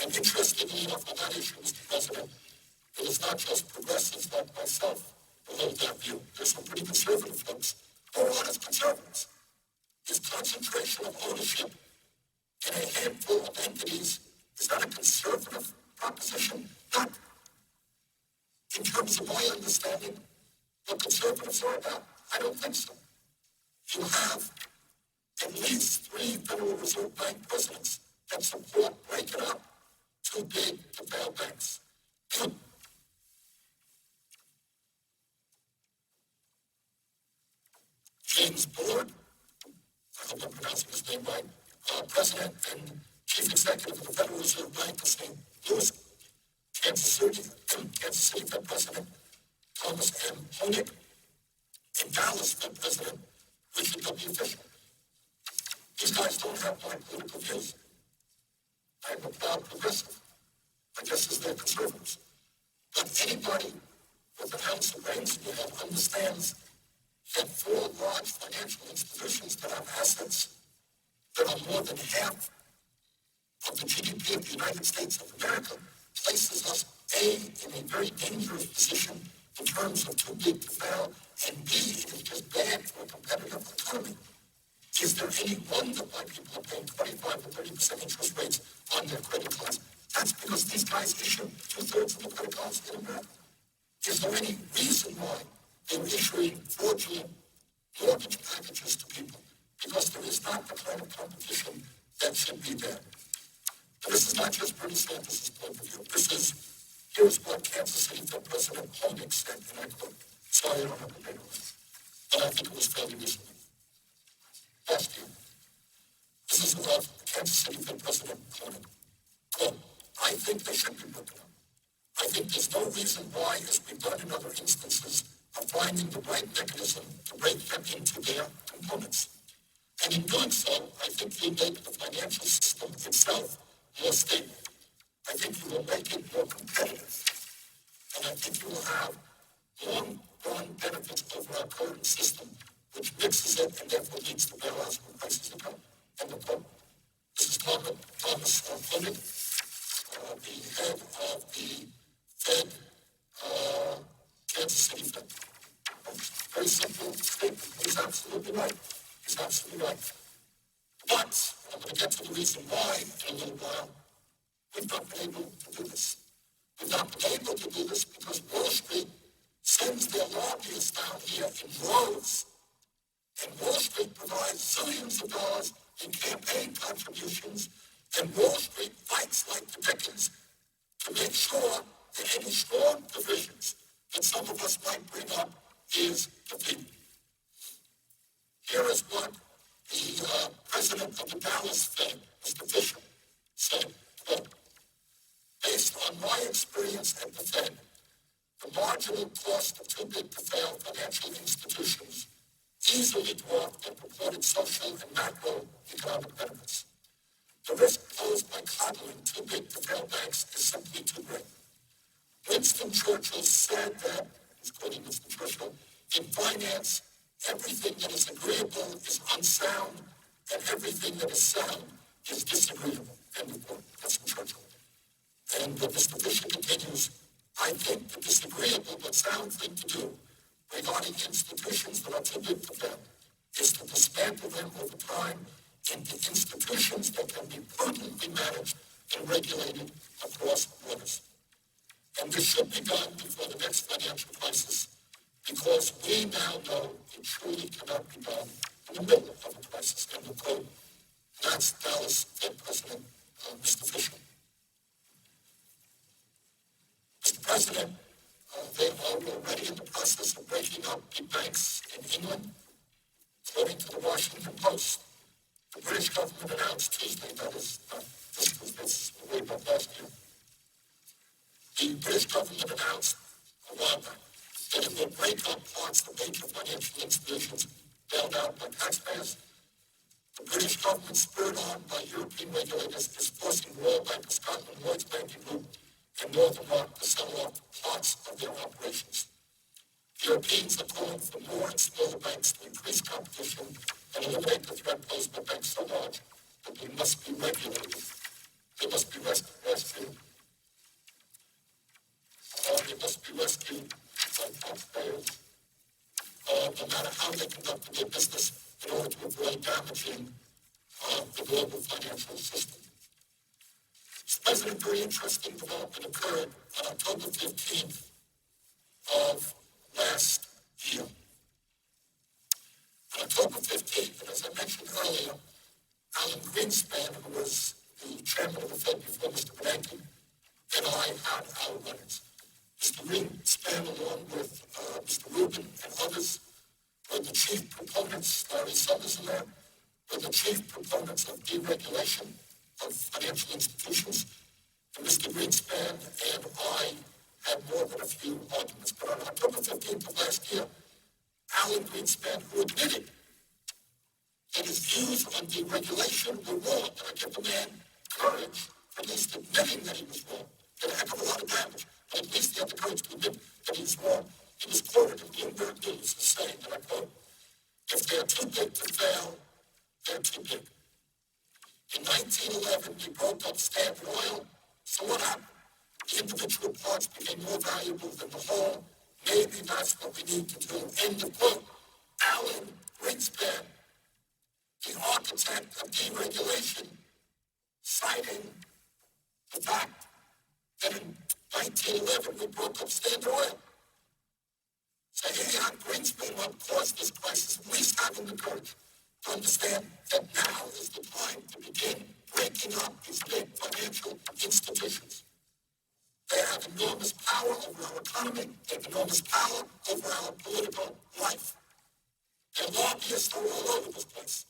And interestingly enough, on that issue, Mr. President, it is not just progressives like myself who hold that view. There's some pretty conservative folks who are honest conservatives. This concentration of ownership in a handful of entities is not a conservative proposition. Not in terms of my understanding what conservatives are about. I don't think so. You have at least 3 Federal Reserve Bank presidents that support breaking up too big to fail banks. James Bullard, I hope I'm pronouncing his name right, President and Chief Executive of the Federal Reserve Bank of St. Louis, Kansas City Fed President Thomas M. Honig, and Dallas Fed President Richard W. Fisher. These guys don't have my political views. I'm a proud progressive. I guess as they're conservatives. But anybody with an ounce of brains in your head understands that 4 large financial institutions that have assets that are more than half of the GDP of the United States of America places us, A, in a very dangerous position in terms of too big to fail, and B, it is just bad for a competitive economy. Is there any wonder why people are paying 25 or 30% interest rates on their credit cards? That's because these guys issue 2/3 of the credit cards in America. Is there any reason why they're issuing fraudulent mortgage packages to people? Because there is not the kind of competition that should be there. And this is not just Bernie Sanders' point of view. Here's what Kansas City Fed President Honig said, and I quote. Sorry, I don't have the date on this, but I think it was fairly recently. Last year. This is of Kansas City Fed President Honig. Quote, I think they should be broken up. I think there's no reason why, as we've done in other instances, of finding the right mechanism to break them into their components. And in doing so, I think you'll make the financial system itself more stable. I think you will make it more competitive. And I think you will have long-run benefits over our current system, which mixes it and therefore leads to bailouts when prices are down. End of quote. This is Thomas Honig, the head of the Fed, Kansas City Fed. Very simple statement. He's absolutely right. He's absolutely right. But I'm going to get to the reason why in a little while. We've not been able to do this. We've not been able to do this because Wall Street sends their lobbyists down here in droves. And Wall Street provides zillions of dollars in campaign contributions. And Wall Street fights like the Dickens to make sure that any strong provisions that some of us might bring up is defeated. Here is what the president of the Dallas Fed, Mr. Fisher, said, quote, based on my experience at the Fed, the marginal cost of too big to fail financial institutions easily dwarf their purported social and macroeconomic benefits. The risk posed by coddling too big to fail banks is simply too great. Winston Churchill said that, he's quoting Winston Churchill, in finance, everything that is agreeable is unsound, and everything that is sound is disagreeable. End of quote. That's from Churchill. And Mr. Fisher continues, I think the disagreeable but sound thing to do regarding institutions that are too big to fail is to dismantle them over time into institutions that can be prudently managed and regulated across borders. And this should be done before the next financial crisis, because we now know it truly cannot be done in the middle of a crisis. End of quote. That's Dallas Fed President Mr. Fisher. Mr. President, they are already in the process of breaking up big banks in England. According to the Washington Post, the British government announced Tuesday, that is, this way back last year, the British government announced a while back that it will break up parts of major financial institutions bailed out by taxpayers. The British government, spurred on by European regulators, is forcing Royal Bank of Scotland, Lloyds Banking Group, and Northern Rock to sell off parts of their operations. Europeans are calling for more and smaller banks to increase competition and eliminate the threat posed by banks so large that they must be regulated. They must be rescued. They must be rescued by taxpayers, no matter how they conduct their business, in order to avoid damaging the global financial system. Mr. President, very interesting development occurred on October 15th of last year. On October 15th, and as I mentioned earlier, Alan Greenspan, who was the chairman of the Fed before Mr. Monke, and I had our run-ins. Mr. Greenspan, along with Mr. Rubin and others, were the chief proponents, Larry Summers in there, were the chief proponents of deregulation of financial institutions. And Mr. Greenspan and I had more than a few arguments. But on October 15th of last year, Alan Greenspan, who admitted that his views on deregulation were wrong, and I give the man courage for at least admitting that he was wrong. Did a heck of a lot of damage, but at least he had the courage to admit that he was wrong. He was quoted in Bloomberg News as saying, and I quote, "If they're too big to fail, they're too big." In 1911, we broke up Standard Oil. So what happened? The individual parts became more valuable than the whole. Maybe that's what we need to do. End of quote. Alan Greenspan, the architect of deregulation, citing the fact that in 1911 we broke up Standard Oil. So here on Greenspan, what caused this crisis, at least having the courage to understand that now is the time to begin breaking up these big financial institutions. They have enormous power over our economy. They have enormous power over our political life. Their lobbyists are all over this place.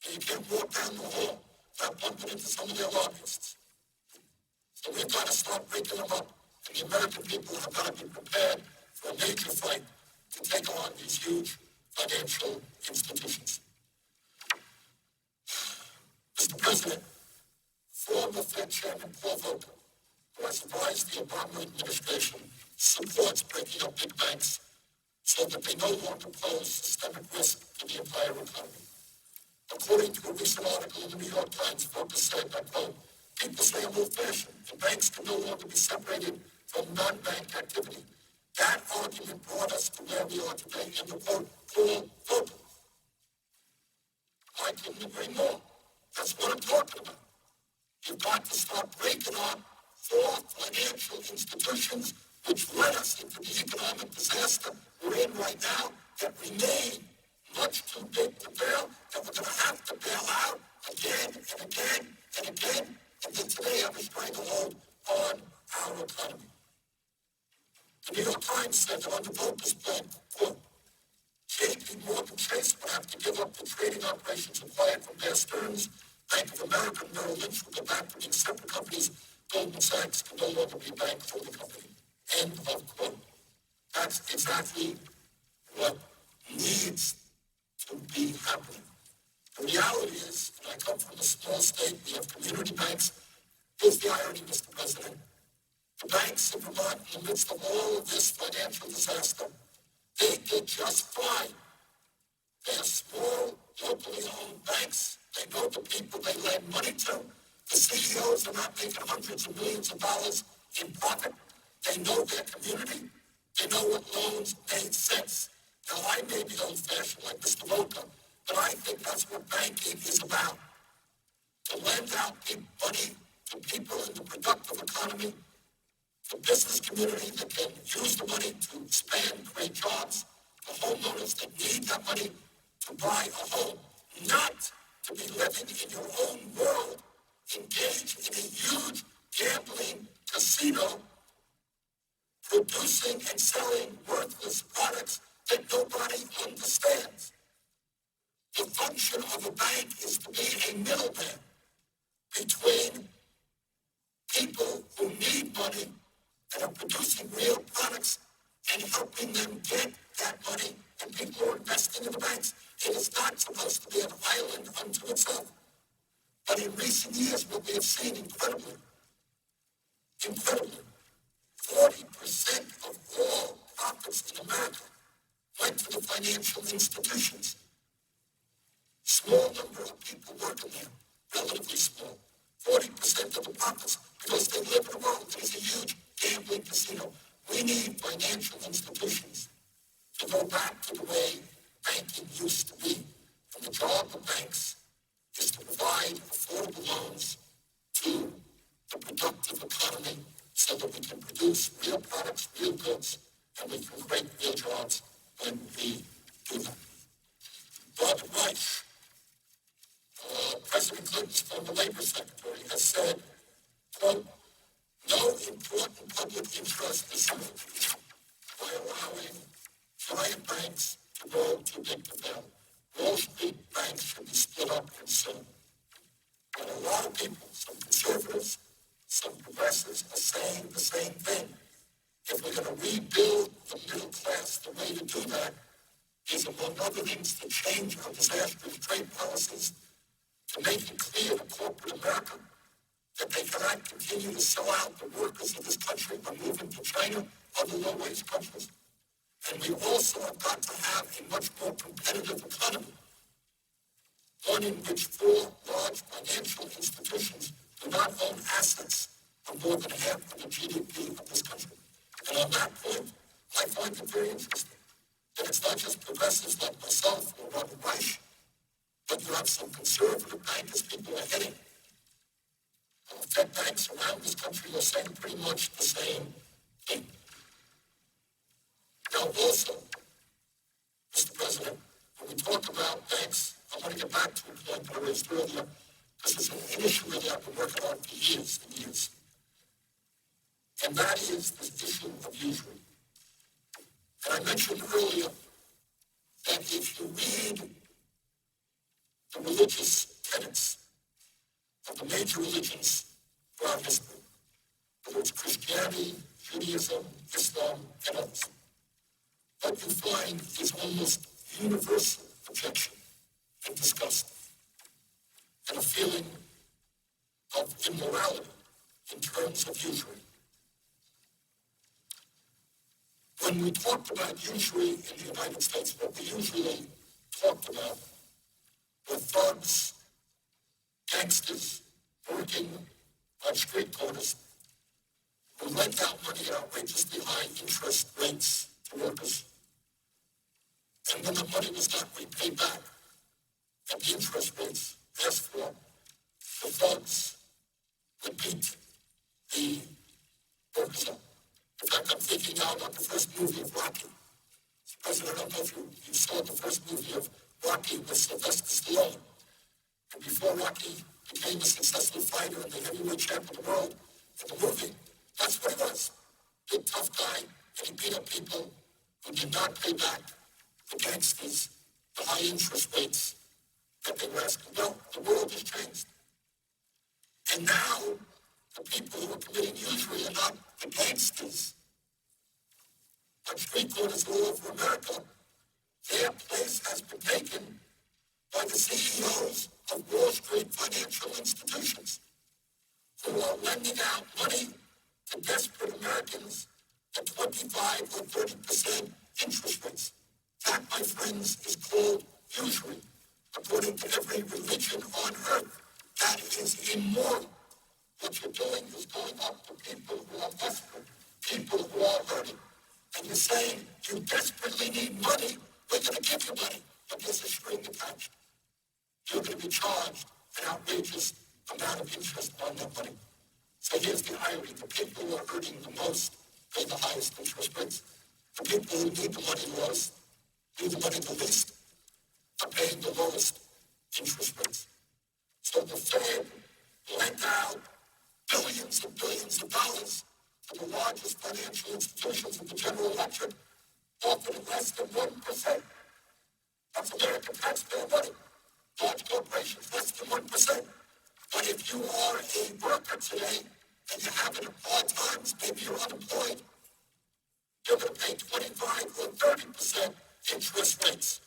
And you can't walk down the hall without bumping into some of their lobbyists. So we've got to start breaking them up. And the American people have got to be prepared for a major fight to take on these huge financial institutions. Mr. President, former Fed Chairman Paul Volcker, who has advised the Obama administration, supports breaking up big banks so that they no longer pose systemic risk to the entire economy. According to a recent article in the New York Times, Volcker said, I quote, "People say I'm old-fashioned, and banks can no longer be separated from non-bank activity. That argument brought us to where we are today," end of quote, Paul Volcker. I couldn't agree more. That's what I'm talking about. You've got to start breaking up four financial institutions which led us into the economic disaster we're in right now that remain much too big to fail, that we're going to have to bail out again and again and again. And then today I was trying to hold on our economy. The New York Times said that under Volcker's plan, quote, JP Morgan Chase would have to give up the trading operations acquired from Bear Stearns. Bank of America and Merrill Lynch will go back to being separate companies. Goldman Sachs can no longer be a bank holding company. End of quote. That's exactly what needs to be happening. The reality is, and I come from a small state, we have community banks. Here's the irony, Mr. President. The banks in Vermont, in the midst of all of this financial disaster, they did just fine. They're small, locally owned banks. They know the people they lend money to. The CEOs are not making hundreds of millions of dollars in profit. They know their community. They know what loans made sense. Now, I may be old-fashioned like Mr. Volcker, but I think that's what banking is about. To lend out big money to people in the productive economy, the business community that can use the money to expand, create jobs, the homeowners that need that money to buy a home, not to be living in your own world, engaged in a of producing real products and helping them get that money, and people are investing in the banks. It is not supposed to be an island unto itself. But in recent years, what we have seen incredibly, 40% of all profits in America went to the financial institutions. Small number of people working there, relatively small. 40% of the profits, because they live in a world that is a huge gambling casino. We need financial institutions to go back to the way banking used to be. And the job of banks is to provide affordable loans to the productive economy so that we can produce real products, real goods, and we can create real jobs when we do that. Bob Reich, President Clinton's former labor secretary, has said, quote, no important public interest is served by allowing giant banks to grow too big to fail. Wall Street banks should be split up and soon. And a lot of people, some conservatives, some progressives, are saying the same thing. If we're going to rebuild the middle class, the way to do that is, among other things, to change our disastrous trade policies, to make it clear to corporate America that they cannot continue to sell out the workers of this country by moving to China or the low-wage countries. And we also have got to have a much more competitive economy, one in which four large financial institutions do not own assets of more than half of the GDP of this country. And on that point, I find it very interesting that it's not just progressives like myself or Robert Reich, but you have some conservative bankers, people are heading. Fed banks around this country are saying pretty much the same thing. Now also, Mr. President, when we talk about banks, I want to get back to a point that I raised earlier, because it's an issue that I've been working on for years and years. And that is this issue of usury. And I mentioned earlier that if you read the religious tenets of the major religions throughout history, whether it's Christianity, Judaism, Islam, and others, what you find is almost universal objection and disgust, and a feeling of immorality in terms of usury. When we talked about usury in the United States, what we usually talked about were thugs, gangsters working on street corners who lent out money at outrageously high interest rates to workers. And when the money was not repaid back at the interest rates asked for, the thugs would beat the workers up. In fact, I'm thinking now about the first movie of Rocky. President, I don't know if you saw the first movie of Rocky with Sylvester Stallone. And before Rocky became a successful fighter and the heavyweight champion of the world, in the movie, that's what he was. Big, tough guy, and he beat up people who did not pay back the gangsters, the high interest rates that they were asking. Well, the world has changed. And now, the people who are committing usury are not the gangsters. On street corners all over America, their place has been taken by the CEOs of Wall Street financial institutions who are lending out money to desperate Americans at 25 or 30% interest rates. That, my friends, is called usury. According to every religion on earth, that is immoral. What you're doing is going up to people who are desperate, people who are hurting. And you're saying, you desperately need money, we're going to give you money, but there's a string attached. You're going to be charged an outrageous amount of interest on that money. So here's the irony. The people who are earning the most pay the highest interest rates. The people who need the money most, need the money the least, are paying the lowest interest rates. So the Fed lent out billions and billions of dollars to the largest financial institutions of the General Electric, often less than 1%. That's American taxpayer money. Large corporations, less than 1%. But if you are a worker today and you're having hard times, maybe you're unemployed, you're going to pay 25 or 30% interest rates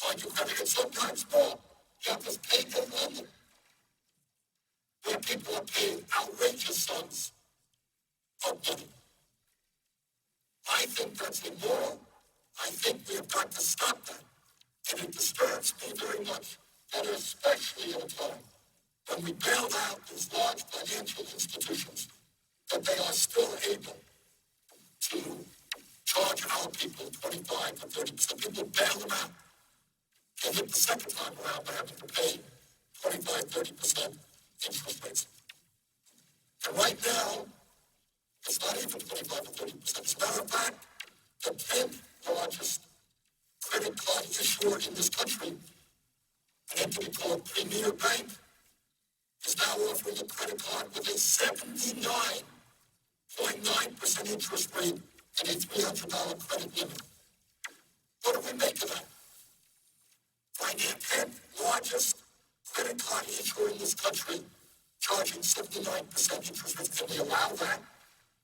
on your credit, and sometimes more. You have to pay the lender, where people are paying outrageous sums of money. I think that's immoral. I think we have got to stop that. And it disturbs me very much that especially at a time when we bailed out these large financial institutions, that they are still able to charge our people 25 to 30%. People bail them out. They hit the second time around by having to pay 25, 30% interest rates. And right now, it's not even 25 to 30%. As a matter of fact, the 10th largest credit card issuer in this country, an entity called Premier Bank, is now offering a credit card with a 79.9% interest rate and a $300 credit limit. What do we make of that? Finance 10th largest credit card issuer in this country, charging 79% interest rate. Can we allow that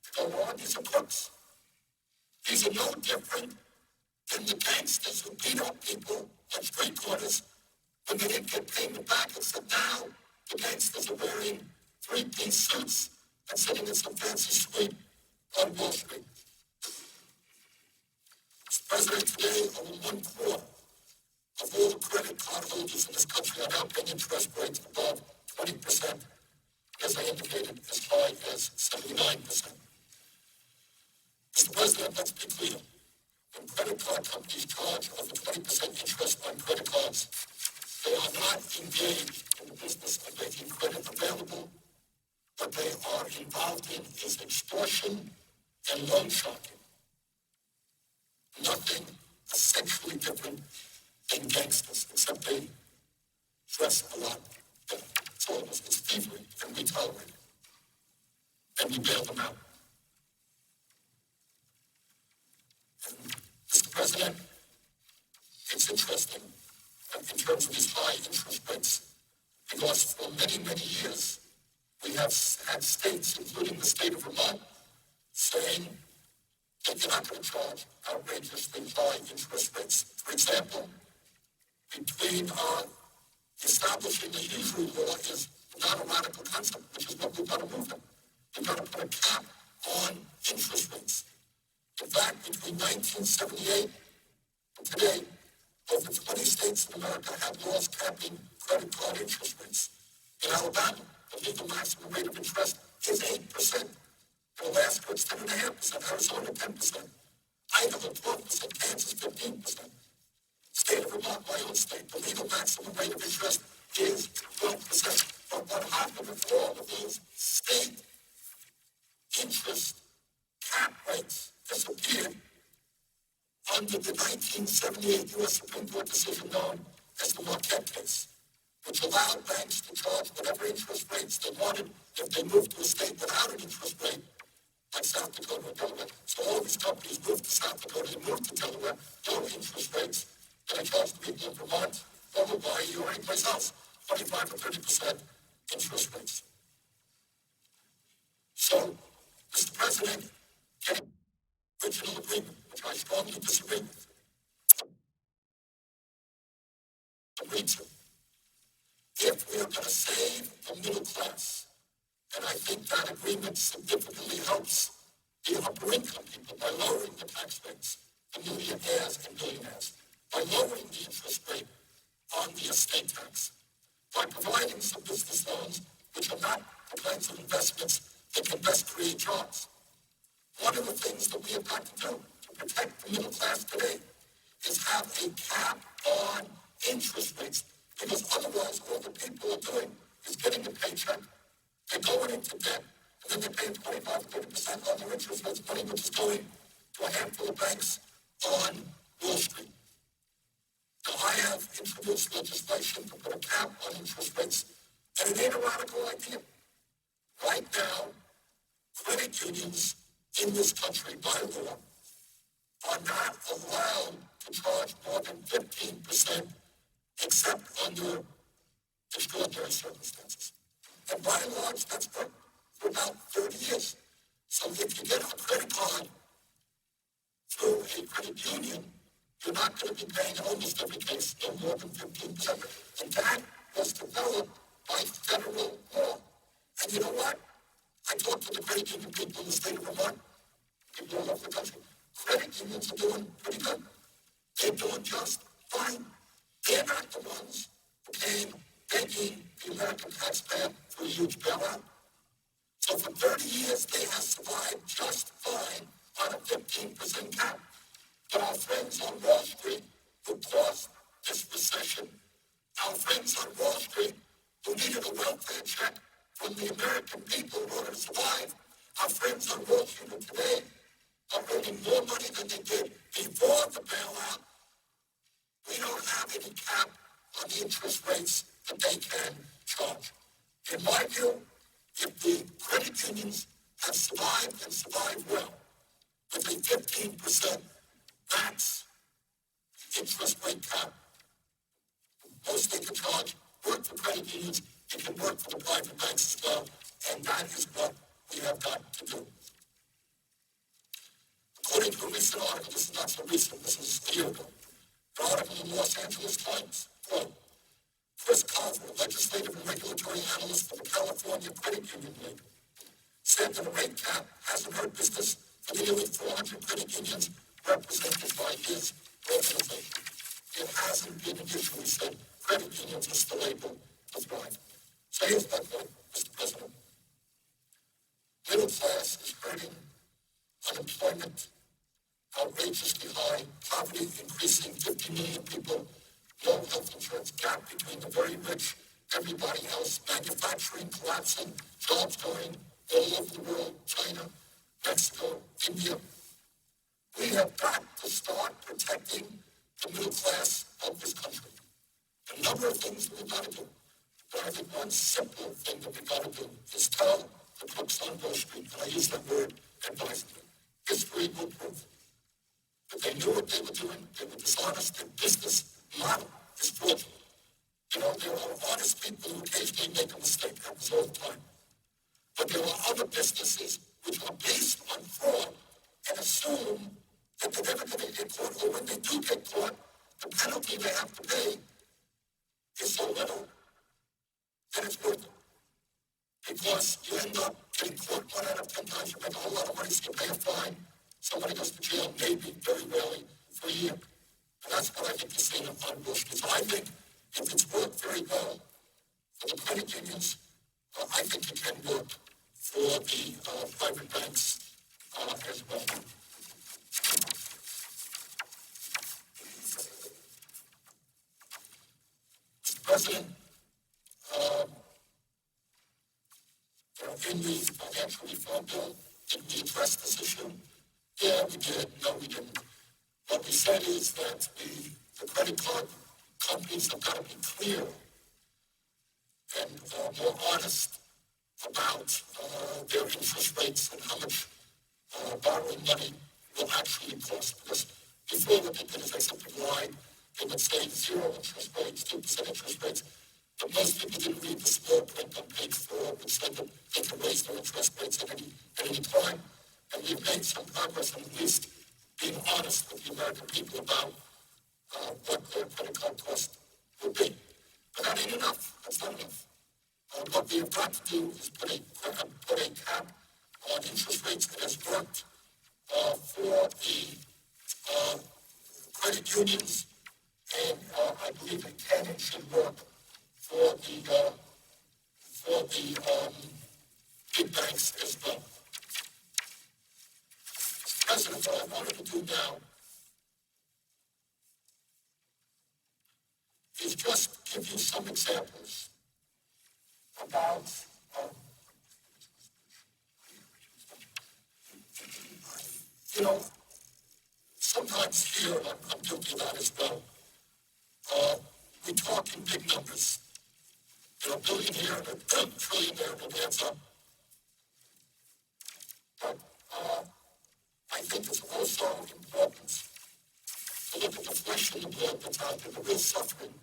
to go on? These are crooks. These are no different than the gangsters who beat up people on street corners when they didn't get payment back, except now the gangsters are wearing three-piece suits and sitting in some fancy suite on Wall Street. Mr. President, today, over 1/4 of all the credit card holders in this country are now paying interest rates above 20%, as I indicated, as high as 79%. Mr. President, let's be clear. When credit card companies charge over 20% interest on credit cards, they are not engaged in the business of making credit available. What they are involved in is extortion and loan sharking. Nothing essentially different than gangsters, except they dress a lot better. It's all of us. It's thievery, and we tolerate it. And we bail them out. And Mr. President, it's interesting in terms of these high interest rates, because for many, many years, we have had states, including the state of Vermont, saying that you're not going to charge outrageously high interest rates. For example, between establishing the usury law is not a radical concept, which is what we've got to move in. We've got to put a cap on interest rates. In fact, between 1978 and today, over 20 states in America have laws capping credit card interest rates. In Alabama, the legal maximum rate of interest is 8%. Alaska, it's 10.5%. Arizona, 10%. Idaho, 12%. Kansas, 15%. State of Vermont, my own state, the legal maximum rate of interest is 12%. But what happened if all of those state interest cap rates disappeared under the 1978 U.S. Supreme Court decision known as the Monke case, which allowed banks to charge whatever interest rates they wanted if they moved to a state without an interest rate, like South Dakota or Delaware. So all these companies moved to South Dakota, they moved to Delaware, low interest rates, and they charged people in Vermont or Hawaii or anyplace else 25 or 30% interest rates. So, Mr. President, getting original agreement, which I strongly disagree with, agreed to. If we are going to save the middle class, and I think that agreement significantly helps the upper income people by lowering the tax rates, the millionaires and billionaires, by lowering the interest rate on the estate tax, by providing some business loans, which are not the kinds of investments that can best create jobs. One of the things that we have got to do to protect the middle class today is have a cap on interest rates, because otherwise all the people are doing is getting a paycheck, they're going into debt, and then they're paying 25 to 30% on their interest rates, money which is going to a handful of banks on Wall Street. Now, I have introduced legislation to put a cap on interest rates, and it ain't a radical idea. Right now, credit unions in this country, by law, are not allowed to charge more than 15%, except under extraordinary circumstances. And by and large, that's good. for about 30 years. So if you get a credit card through a credit union, you're not going to be paying in almost every case no more than 15%. And that was developed by federal law. And you know what? I talked to the credit union people in the state of Vermont, people all over the country. Credit unions are doing pretty good. They're doing just fine. They're not the ones paying, begging the American taxpayer for a huge bailout. So for 30 years, they have survived just fine on a 15% cap. But our friends on Wall Street who caused this recession, our friends on Wall Street who needed a welfare check from the American people in order to survive, our friends on Wall Street today are earning more money than they did before the bailout. We don't have any cap on the interest rates that they can charge. In my view, if the credit unions have survived and survived well with a 15% max interest rate cap, most they can charge work for credit unions, it can work for the private banks as well, and that is what we have got to do. According to a recent article, this is not so recent, this is a year ago, an article in the Los Angeles Times, quote, Chris Carver, legislative and regulatory analyst for the California Credit Union League, said that a rate cap hasn't hurt business for the nearly 400 credit unions represented by his organization. It hasn't been an issue, he said. Credit unions are still able to thrive. So here's my point, Mr. President. Middle class is hurting, unemployment outrageously high, poverty increasing, 50 million people, no health insurance, gap between the very rich, everybody else, manufacturing collapsing, jobs going all over the world, China, Mexico, India. We have got to start protecting the middle class of this country. A number of things we've got to do. But I think one simple thing that we've got to do is tell the crooks on Wall Street, and I use that word advisedly, history will prove that they knew what they were doing, they were dishonest, their business model is fraudulent. You know, there are honest people who occasionally make a mistake, happens all the time. But there are other businesses which are based on fraud and assume that they're never going to get caught, or when they do get caught, the penalty they have to pay is so little that it's worth it. Because you end up getting caught 1 out of 10 times, you make a whole lot of money, so you pay a fine. Somebody goes to jail, maybe, very rarely, for a year. And that's what I think you're seeing on Bush. Because I think if it's worked very well for the credit unions, I think it can work for the private banks as well. Mr. President, in the financial reform bill, did we address this issue? Yeah, we did. No, we didn't. What we said is that the credit card companies have got to be clear and more honest about their interest rates and how much borrowing money will actually cost. Because before what they did is they simply lied. They would say 0 interest rates, 2% interest rates. But most people didn't read the small print on page 4, which said that they can raise their interest rates at any time. And we've made some progress on at least being honest with the American people about what their credit card cost will be. But that ain't enough. That's not enough. What we have got to do is put a cap on interest rates that has worked for the credit unions, and I believe it can and should work for the big banks as well. President, what I wanted to do now is just give you some examples about you know, sometimes here, I'm guilty of that as well, we talk in big numbers. You know, billion here and a trillion there, and it adds up. But I think it's also important to look at the flesh and the blood that's out there, the real suffering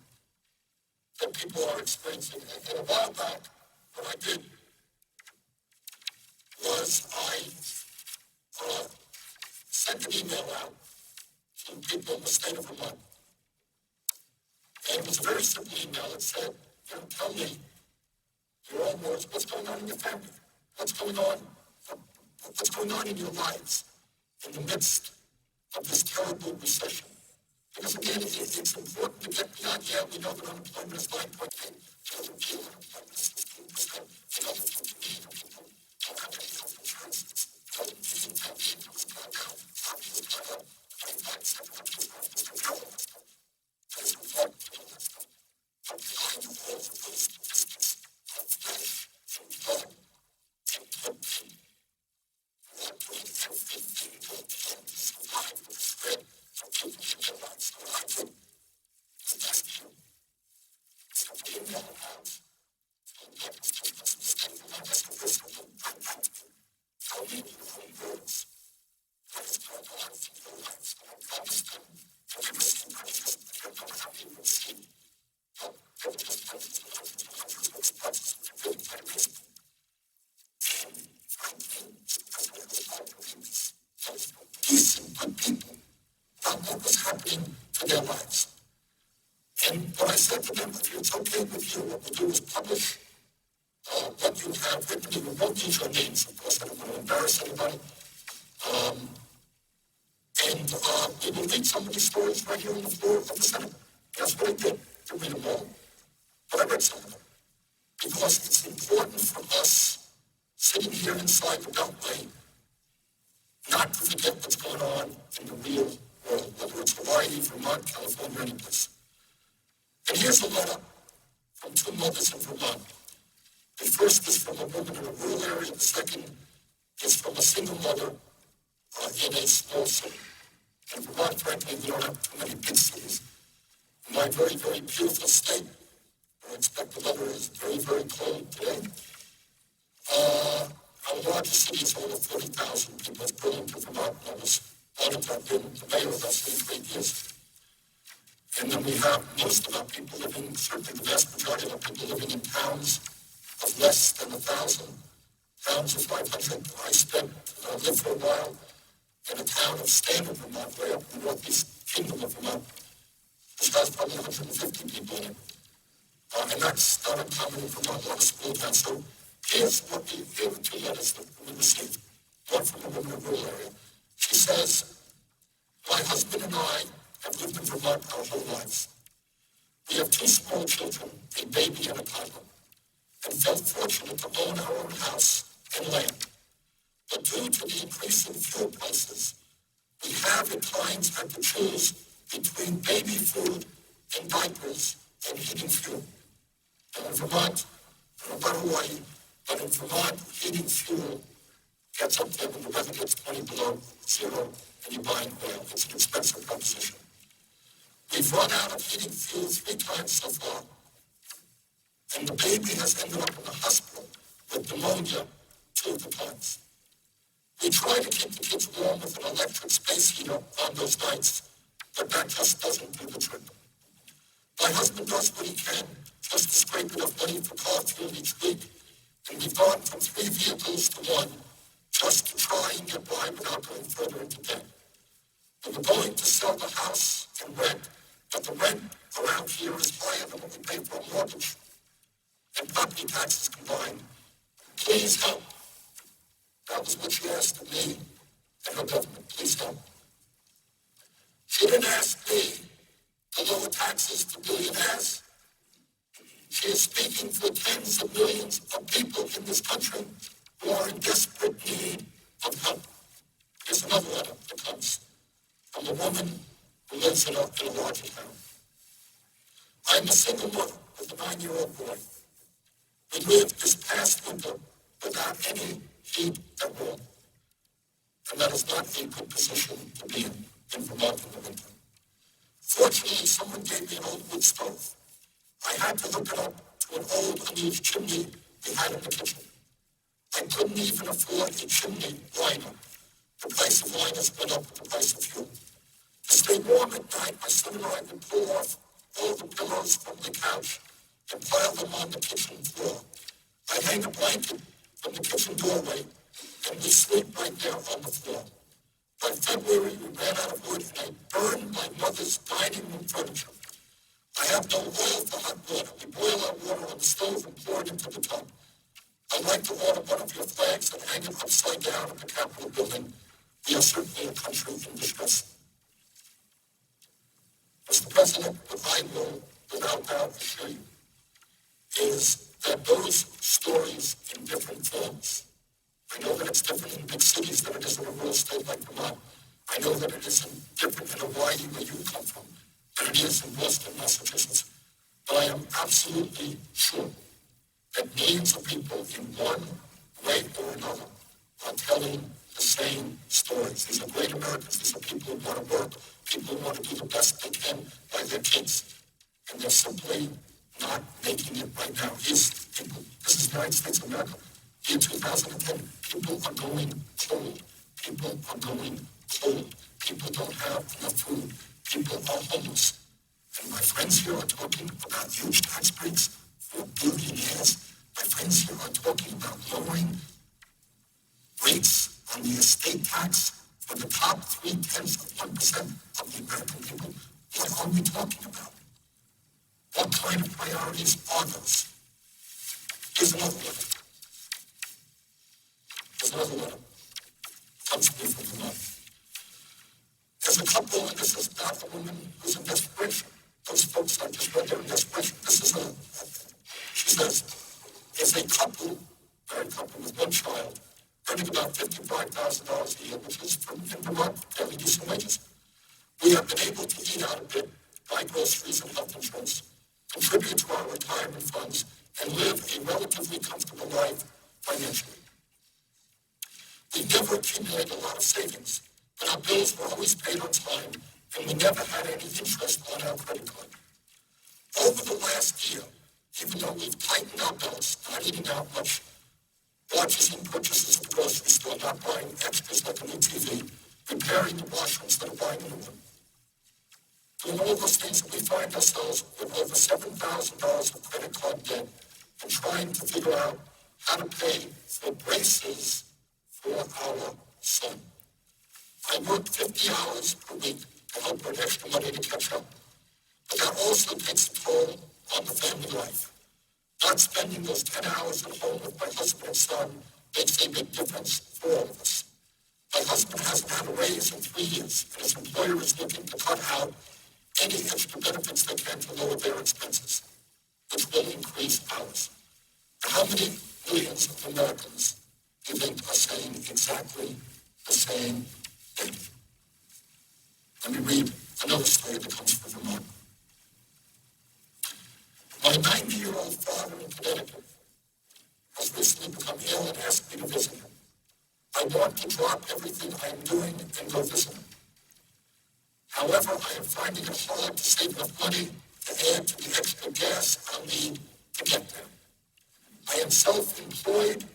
that people are experiencing. And a while back, what I did because I sent an email out to people in the state of Vermont. And it was a very simple email. It said, tell me your own words, what's going on in your family? What's going on in your lives in the midst of this terrible recession? Because again, it's important to get beyond, we know that unemployment is 9.8, unemployment is 15%, we know that people don't have any health insurance, using family income is gone down, poverty is gone up, 25% of people is control of this. It is important to know that stuff. But behind the walls of those statistics, of flesh and blood and protein, what doing everything to attempt to survive the spread of people in their lives. So what I do is ask you, simply email the house, and get this business and study the life as a risk of them. Tell me in your own words what is going on in your lives, and I promise them that every single person that you're going to have you will see. Decent, good people about what was happening to their lives. And what I said to them, if it's okay with you, what we'll do is publish what you have written. We won't use your names, of course, I don't want to embarrass anybody. And we will read some of these stories right here on the floor of the Senate. That's what I did, to read them all. But I read some of them. Because it's important for us, sitting here inside the Beltway, not to forget what's going on in the real world, whether it's Hawaii, Vermont, California, any place. And here's a letter from two mothers in Vermont. The first is from a woman in a rural area, the second is from a single mother in a small city. In Vermont, frankly, we don't have too many big cities. In my very, very beautiful state, I expect the weather is very, very cold today. Our largest city is over 40,000 people. It's Burlington, Vermont. I was honored to have been the mayor of that city for 8 years. And then we have most of our people living, certainly the vast majority of our people living in towns of less than 1,000, towns of 500. I lived for a while in a town of Standard, Vermont, way up in the northeast kingdom of Vermont, which has probably 150 people in it. And that's not uncommon in Vermont, a lot of school towns. So here are two letters that we received, one from a woman in a rural area. She says, my husband and I have lived in Vermont our whole lives. We have two small children, a baby and a toddler, and felt fortunate to own our own house and land. But due to the increase in fuel prices, we have at times had to choose between baby food and diapers and heating fuel. And in Vermont, I don't know about Hawaii, but in Vermont, heating fuel gets up there when the weather gets 20 below zero and you're buying oil. It's an expensive proposition. We've run out of heating fuel 3 times so far. And the baby has ended up in the hospital with pneumonia 2 of the times. We try to keep the kids warm with an electric space heater on those nights, but that just doesn't do the trick. My husband does what he can just to scrape enough money for car fuel each week, and we've gone from 3 vehicles to 1 just to try and get by without going further into debt. And we're going to sell the house and rent, but the rent around here is higher than what we pay for a mortgage and property taxes combined. Please help. That was what she asked of me and her government. Please help. She didn't ask me to lower taxes to billionaires. She is speaking for tens of millions of people in this country who are in desperate need of help. Here's another letter that comes from a woman who lives in a larger town. I'm a single mother with a 9-year-old boy. We lived this past winter without any heat at all. And that is not a good position to be in Vermont in the winter. Fortunately, someone gave me an old wood stove. I had to hook it up to an old unused chimney we had in the kitchen. I couldn't even afford a chimney liner. The price of liners went up with the price of fuel. To stay warm at night, my son and I would pull off all the pillows from the couch and pile them on the kitchen floor. I'd hang a blanket from the kitchen doorway and we sleep right there on the floor. By February, we ran out of wood, and I burned my mother's dining room furniture. I have no oil for hot water. We boil our water on the stove and pour it into the tub. I'd like to order one of your flags and hang it upside down in the Capitol building. We are certainly a country in distress. Mr. President, what I will without doubt assure you is that those stories in different forms, I know that it's different in big cities than it is in a rural state like Vermont. I know that it is different in Hawaii, where you come from, than it is in Boston, Massachusetts. But I am absolutely sure that millions of people in one way or another are telling the same stories. These are great Americans. These are people who want to work, people who want to do the best they can by their kids. And they're simply not making it right now. This is the United States of America. In 2010, people are going cold. People are going cold. People don't have enough food. People are homeless. And my friends here are talking about huge tax breaks for billionaires. My friends here are talking about lowering rates on the estate tax for the top 0.3% of the American people. What are we talking about? What kind of priorities are those? Here's another letter. Comes to me from Vermont. There's a couple, and this is not a woman who's in desperation. Those folks I just read, they're in desperation. She says, there's a couple, married couple with one child, earning about $55,000 a year, which is, in Vermont, fairly decent wages. We have been able to eat out a bit, buy groceries and health insurance, contribute to our retirement funds, and live a relatively comfortable life financially. We never accumulated a lot of savings, but our bills were always paid on time, and we never had any interest on our credit card. Over the last year, even though we've tightened our belts, not eating out much, watches and purchases at the grocery store, not buying extras like a new TV, repairing the washroom instead of buying a new one. Doing all those things, we find ourselves with over $7,000 of credit card debt and trying to figure out how to pay for braces for our son. I work 50 hours per week to help earn extra money to catch up. But that also takes a toll on the family life. Not spending those 10 hours at home with my husband and son makes a big difference for all of us. My husband hasn't had a raise in 3 years, and his employer is looking to cut out any extra benefits they can to lower their expenses, which will increase ours. How many millions of Americans do you think are saying exactly the same thing? Let me read another story that comes from Vermont. My 90-year-old father in Connecticut has recently become ill and asked me to visit him. I want to drop everything I am doing and go visit him. However, I am finding it hard to save enough money to add to the extra gas I'll need to get there. I am self-employed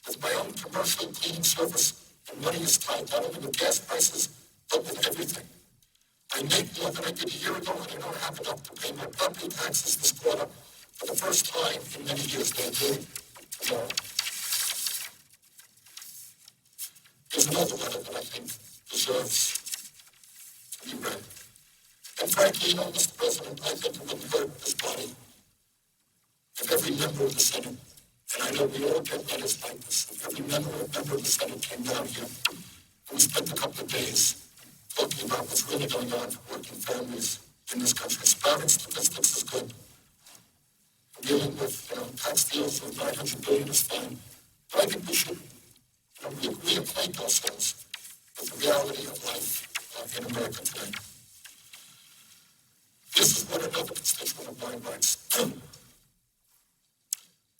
with my own commercial cleaning service, and money is tight not only with gas prices, but with everything. I make more than I did a year ago, and I don't have enough to pay my property taxes this quarter for the first time in many years. They're due tomorrow. There's another letter that I think deserves to be read. And frankly, Mr. President, I think it wouldn't hurt this body if every member of the Senate, and I know we all get letters like this, if every member of the Senate came down here and we spent a couple of days talking about what's really going on for working families in this country. Spouting statistics is good. Dealing with, tax deals of $900 billion is fine. But I think we should, reacquaint ourselves with the reality of life in America today. This is what another constituent of mine writes.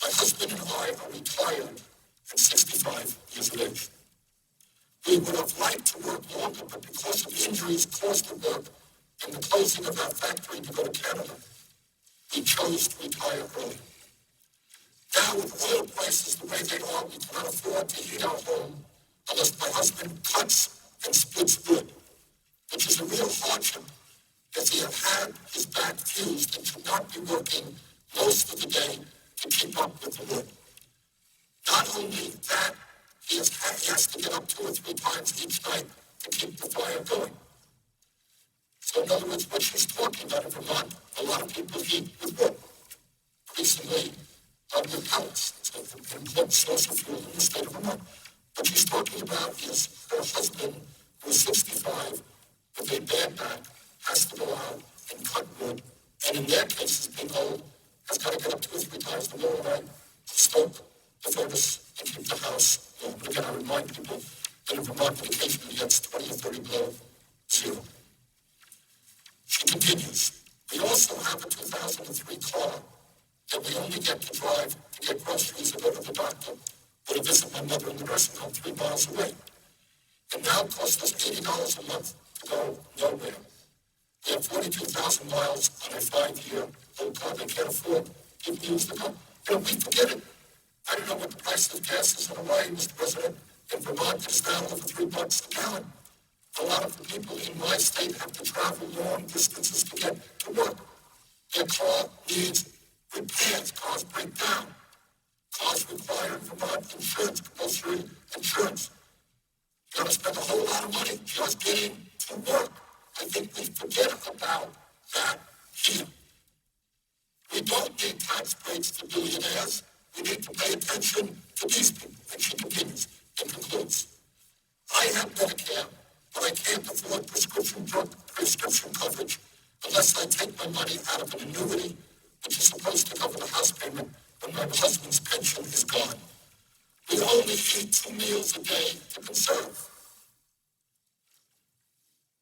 My husband and I are retired at 65 years of age. We would have liked to work longer, but because of injuries caused at work and the closing of our factory to go to Canada, we chose to retire early. Now with oil prices the way they are, we cannot afford to heat our home unless my husband cuts and splits wood, which is a real hardship as he has had his back fused and should not be working most of the day to keep up with the wood. Not only that, he has has to get up 2 or 3 times each night to keep the fire going. So in other words, what she's talking about in Vermont, a lot of people heat with wood. Increasingly, with pellets. It's an important source of fuel in the state of Vermont. What she's talking about is her husband, who is 65, with a bad back, has to go out and cut wood. And in their case, being old, has got to get up 2 or 3 times the middle of the night to stoke the furnace and keep the house warm. But again, I remind people that in Vermont, it occasionally gets 20 or 30 below zero. She continues, we also have a 2003 car that we only get to drive to get groceries or go to the doctor or to visit my mother in the nursing home 3 miles away. And now it costs us $80 a month to go nowhere. We have 42,000 miles on a 5-year-old car they can't afford to use the car. We forget it. I don't know what the price of gas is in Hawaii, Mr. President. In Vermont, it's now over $3 a gallon. A lot of the people in my state have to travel long distances to get to work. Their car needs repairs. Cars break down. Cars require in Vermont insurance, compulsory insurance. You're going to spend a whole lot of money just getting to work. I think we forget about that here. We don't need tax breaks to billionaires. We need to pay attention to these people. And she continues and concludes. I have Medicare, but I can't afford prescription coverage unless I take my money out of an annuity, which is supposed to cover the house payment when my husband's pension is gone. We only eat 2 meals a day to conserve.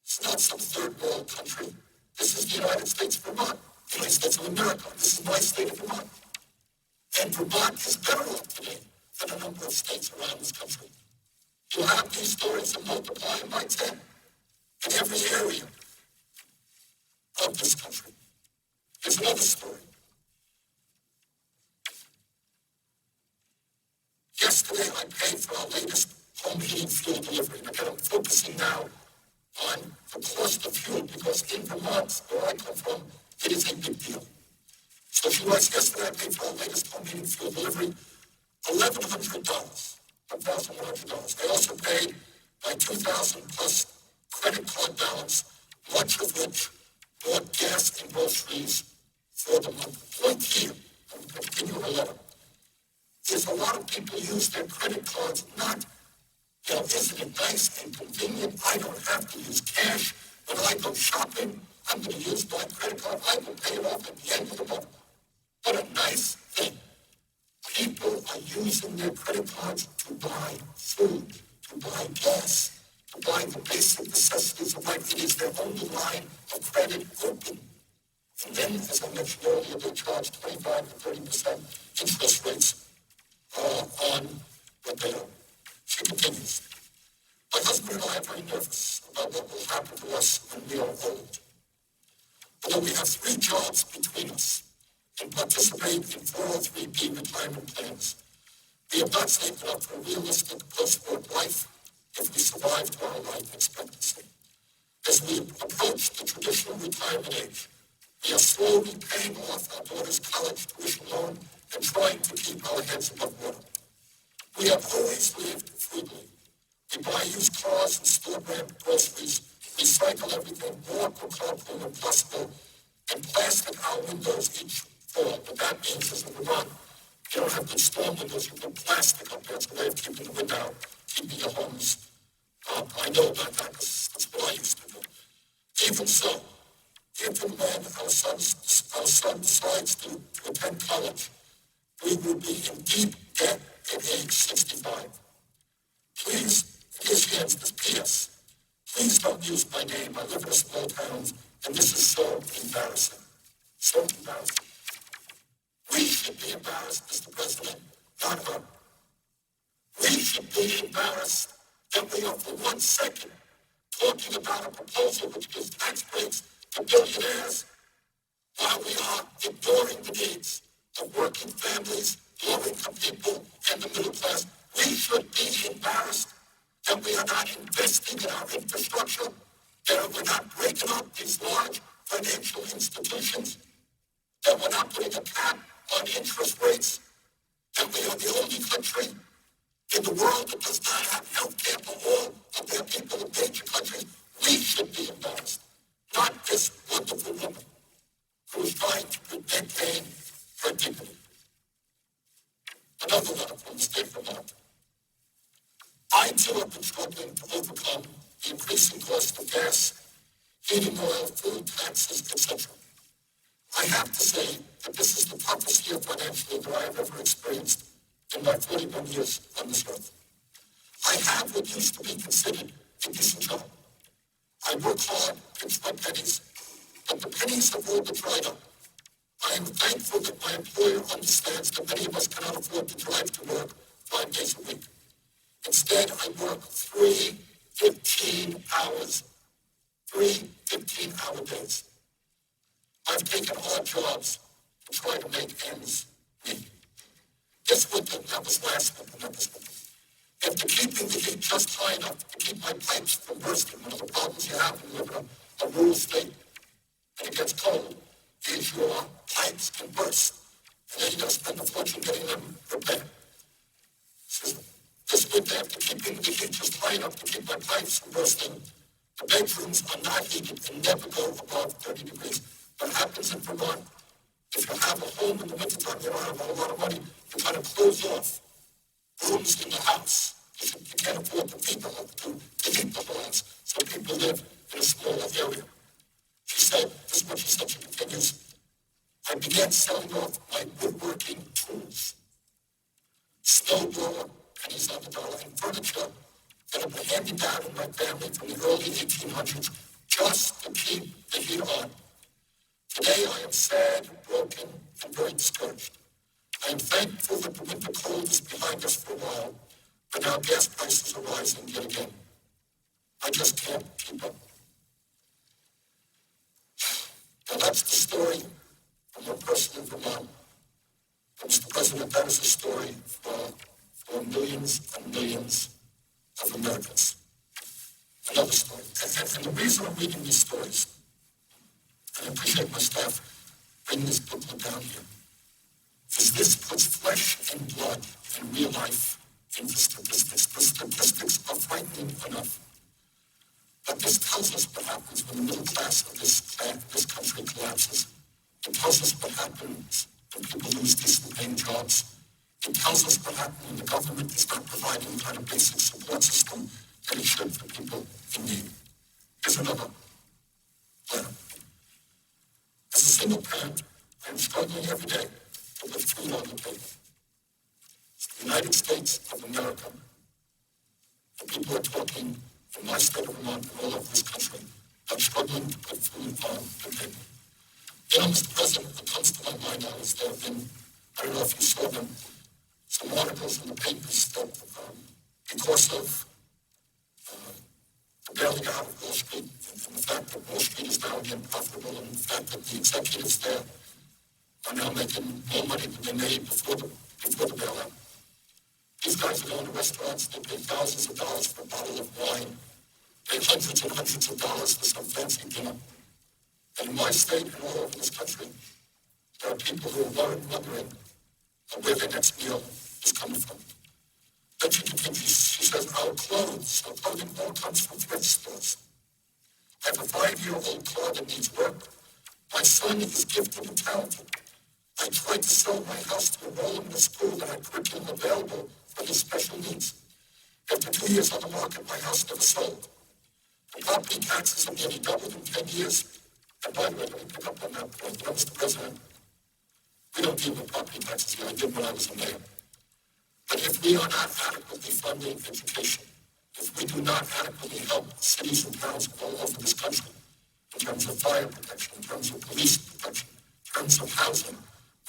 It's not some third world country. This is the United States of Vermont, the United States of America. This is my state of Vermont. And Vermont is better off today than a number of states around this country. You have these stories and multiply them by 10 in every area of this country. There's another story. Yesterday, I paid for our latest home heating fuel delivery. And again, I'm focusing now on the cost of fuel because in Vermont, where I come from, it is a big deal. So she writes, yesterday I paid for our latest home heating fuel delivery, $1,100. $1,100. I also paid my $2,000 plus credit card balance, much of which bought gas and groceries for the month. Point here, I'm going to continue her letter. There's a lot of people use their credit cards not, isn't it nice and convenient? I don't have to use cash. When I go shopping, I'm going to use my credit card. I will pay it off at the end of the month. What a nice thing. People are using their credit cards to buy food, to buy gas, to buy the basic necessities of life. It is their only line of credit open. And then, as I mentioned earlier, they charge 25 to 30% interest rates on what they owe. She continues. My husband and I are very nervous about what will happen to us when we are old. Although we have 3 jobs between us and participate in 403B retirement plans, we have not saved enough for a realistic post-work life if we survive to our life expectancy. As we approach the traditional retirement age, we are slowly paying off our daughter's college tuition loan and trying to keep our heads above water. We have always lived frugally. We buy used cars and store-brand groceries, recycle everything, walk or carpool when possible, and plastic our windows each fall. What that means is in Vermont, you don't have good storm windows, you put plastic up there. It's a way of keeping the wind out, keeping your homes up. I know about that because that's what I used to do. Even so, if and when our son decides to attend college, we will be in deep debt at age 65. Please, here's the end, this P.S. Please don't use my name. I live in a small town, and this is so embarrassing. So embarrassing. We should be embarrassed, Mr. President, not her. We should be embarrassed that we are for 1 second talking about a proposal which gives tax breaks to billionaires while we are ignoring the needs of working families, low-income people, and the middle class. We should be embarrassed that we are not investing in our infrastructure, that we're not breaking up these large financial institutions, that we're not putting a cap on interest rates, that we are the only country in the world that does not have health should be embarrassed. Not this wonderful woman who is trying to maintain her dignity. Another letter from the state of Vermont. I too have been struggling to overcome the increasing cost of gas, heating oil, food, taxes, etc. I have to say that this is the toughest year financially that I have ever experienced in my 41 years on this earth. I have what used to be considered a decent job. I work hard, pinch my pennies, but the pennies have all been dried up. I am thankful that my employer understands that many of us cannot afford to drive to work 5 days a week. Instead, I work 3 15-hour days. I've taken odd jobs to try to make ends meet. This winter, that was last winter, not this winter. After keeping the heat just high enough to keep my pipes from bursting, one of the problems you have when you live in a rural state, and it gets cold, is your pipes can burst, and then you gotta spend a fortune getting them repaired. So this winter, after keeping the heat just high enough to keep my pipes from bursting, the bedrooms are not heated and never go above 30 degrees. What happens in Vermont, if you have a home in the wintertime, you don't have a lot of money, you kind of close off rooms in the house. You can't afford to heat the homes, so people live in a smaller area. She said, this is what she said, she continues, I began selling off my woodworking tools, snowblower, pennies on the dollar, and furniture that have been handed down in my family from the early 1800s just to keep the heat on. Today I am sad, broken, and very discouraged. I am thankful that the winter cold is behind us for a while, but now gas prices are rising yet again. I just can't keep up. Now that's the story from one person in Vermont. And Mr. President, that is a story for millions and millions of Americans. Another story. And the reason I'm reading these stories, and I appreciate my staff bringing this booklet down here, is this puts flesh and blood and real life into statistics. The statistics are frightening enough. But this tells us what happens when the middle class of this country collapses. It tells us what happens when people lose decent paying jobs. It tells us what happens when the government is not providing the kind of basic support system that it should for people in need. Here's another letter. As a single parent, I am struggling every day to live food on the table. It's the United States of America. The people are talking in my state of Vermont and all over this country about struggling to put food on the table. You know, Mr. President, what comes to my mind now is there have been, I don't know if you saw them, some articles in the papers that because of the bailing out of Wall Street and the fact that Wall Street is now again profitable and the fact that the executives there are now making more money than they made before the bailout. These guys are going to restaurants, they pay thousands of dollars for a bottle of wine, pay hundreds and hundreds of dollars for some fancy dinner. And in my state and all over this country, there are people who are wondering where their next meal is coming from. Then she continues, she says, our clothing all comes from thrift stores. I have a 5-year-old car that needs work. My son is gifted and talented. I tried to sell my house to enroll him in a school that had curriculum available for his special needs. After 2 years on the market, my house never sold. The property taxes have nearly doubled in 10 years. And by the way, let me pick up on that point, Mr. President. We don't deal with property taxes here. I did when I was a mayor. But if we are not adequately funding education, if we do not adequately help cities and towns all over this country, in terms of fire protection, in terms of police protection, in terms of housing,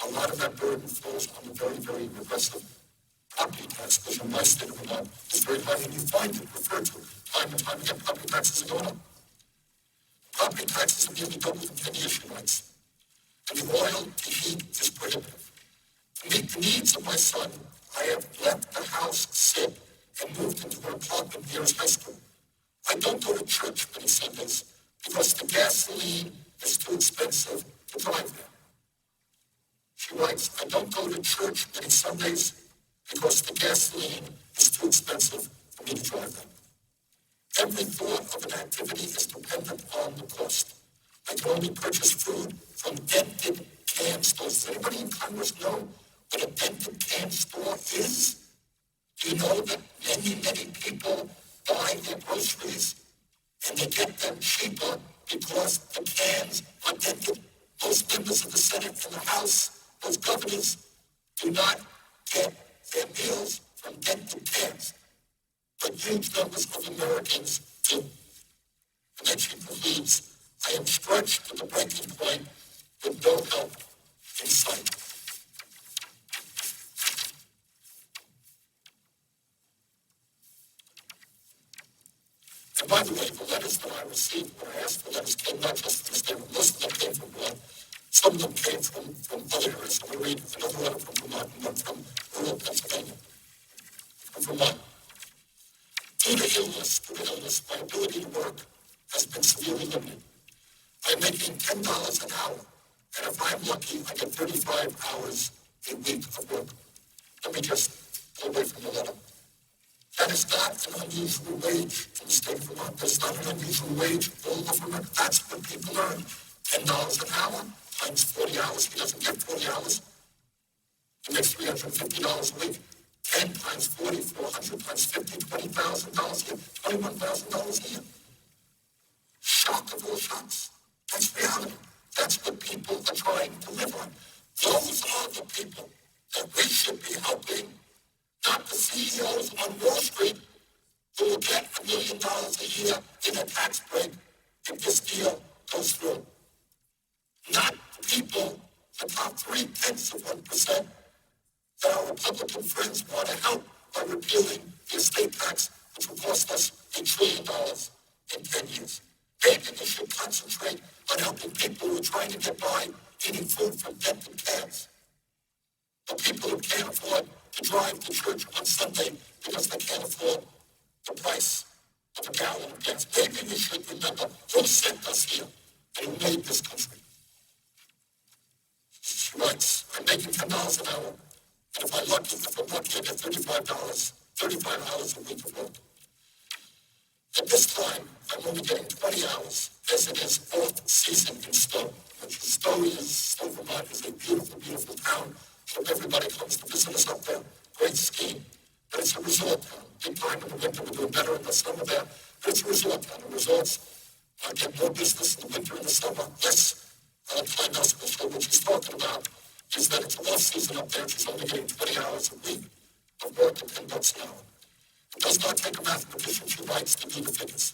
a lot of that burden falls on the very, very regressive property tax, which in my state of Vermont is very high, and you find it referred to time and time again. Property taxes are going up. Property taxes have nearly doubled in 10 years, she writes. And the oil, the heat is prohibitive. To meet the needs of my son, I have left the house sick and moved into an apartment near his high school. I don't go to church many Sundays because the gasoline is too expensive to drive there. She writes, I don't go to church many Sundays because the gasoline is too expensive for me to drive there. Every every thought of an activity is dependent on the cost. I can only purchase food from dented can stores. Does anybody in Congress know what a dented can store is? Do you know that many people buy their groceries and they get them cheaper because the cans are dented? Most members of the Senate and the House, those governors, do not get their meals from dented cans. But huge numbers of Americans do. And then she concludes, I am stretched to the breaking point with no help in sight. And by the way, the letters that I received when I asked for letters came not just from the state, most of them came from one. Some of them came from other areas. I'm going to read another letter from Vermont, and one from rural Pennsylvania. From Vermont. Due to illness, my ability to work has been severely limited. I'm making $10 an hour, and if I'm lucky, I get 35 hours a week of work. Let me just go away from the letter. That is not an unusual wage in the state of Vermont. That's not an unusual wage all over Vermont. That's what people earn. $10 an hour times 40 hours. He doesn't get 40 hours. He makes $350 a week. 10 times 40, 400 times 50, $20,000 a year, $21,000 a year. Shock of all shocks. That's reality. That's what people are trying to live on. Those are the people that we should be helping, not the CEOs on Wall Street who will get $1 million a year in a tax break if this deal goes through. Not the people, the top 0.3%, that our Republican friends want to help by repealing the estate tax, which will cost us $1 trillion in 10 years. Maybe we should concentrate on helping people who are trying to get by eating food from dented cans. The people who can't afford to drive to church on Sunday because they can't afford the price of a gallon of gas. Maybe we should remember who sent us here and who made this country. She writes, I'm making $10 an hour. And if I'm lucky, I get $35 hours a week of work. At this time, I'm only getting 20 hours, as it is off-season in Stowe. Stowe, Vermont, is a beautiful, beautiful town. So everybody comes to visit us up there. Great skiing. But it's a resort town. Big time in the winter, we're doing better in the summer there. But it's a resort town. The resorts get more business in the winter and the summer, less time else will show. What she's talking about is that it's off-season up there. She's only getting 20 hours a week of work at $10 an hour. It does not take a mathematician, she writes, to do the figures.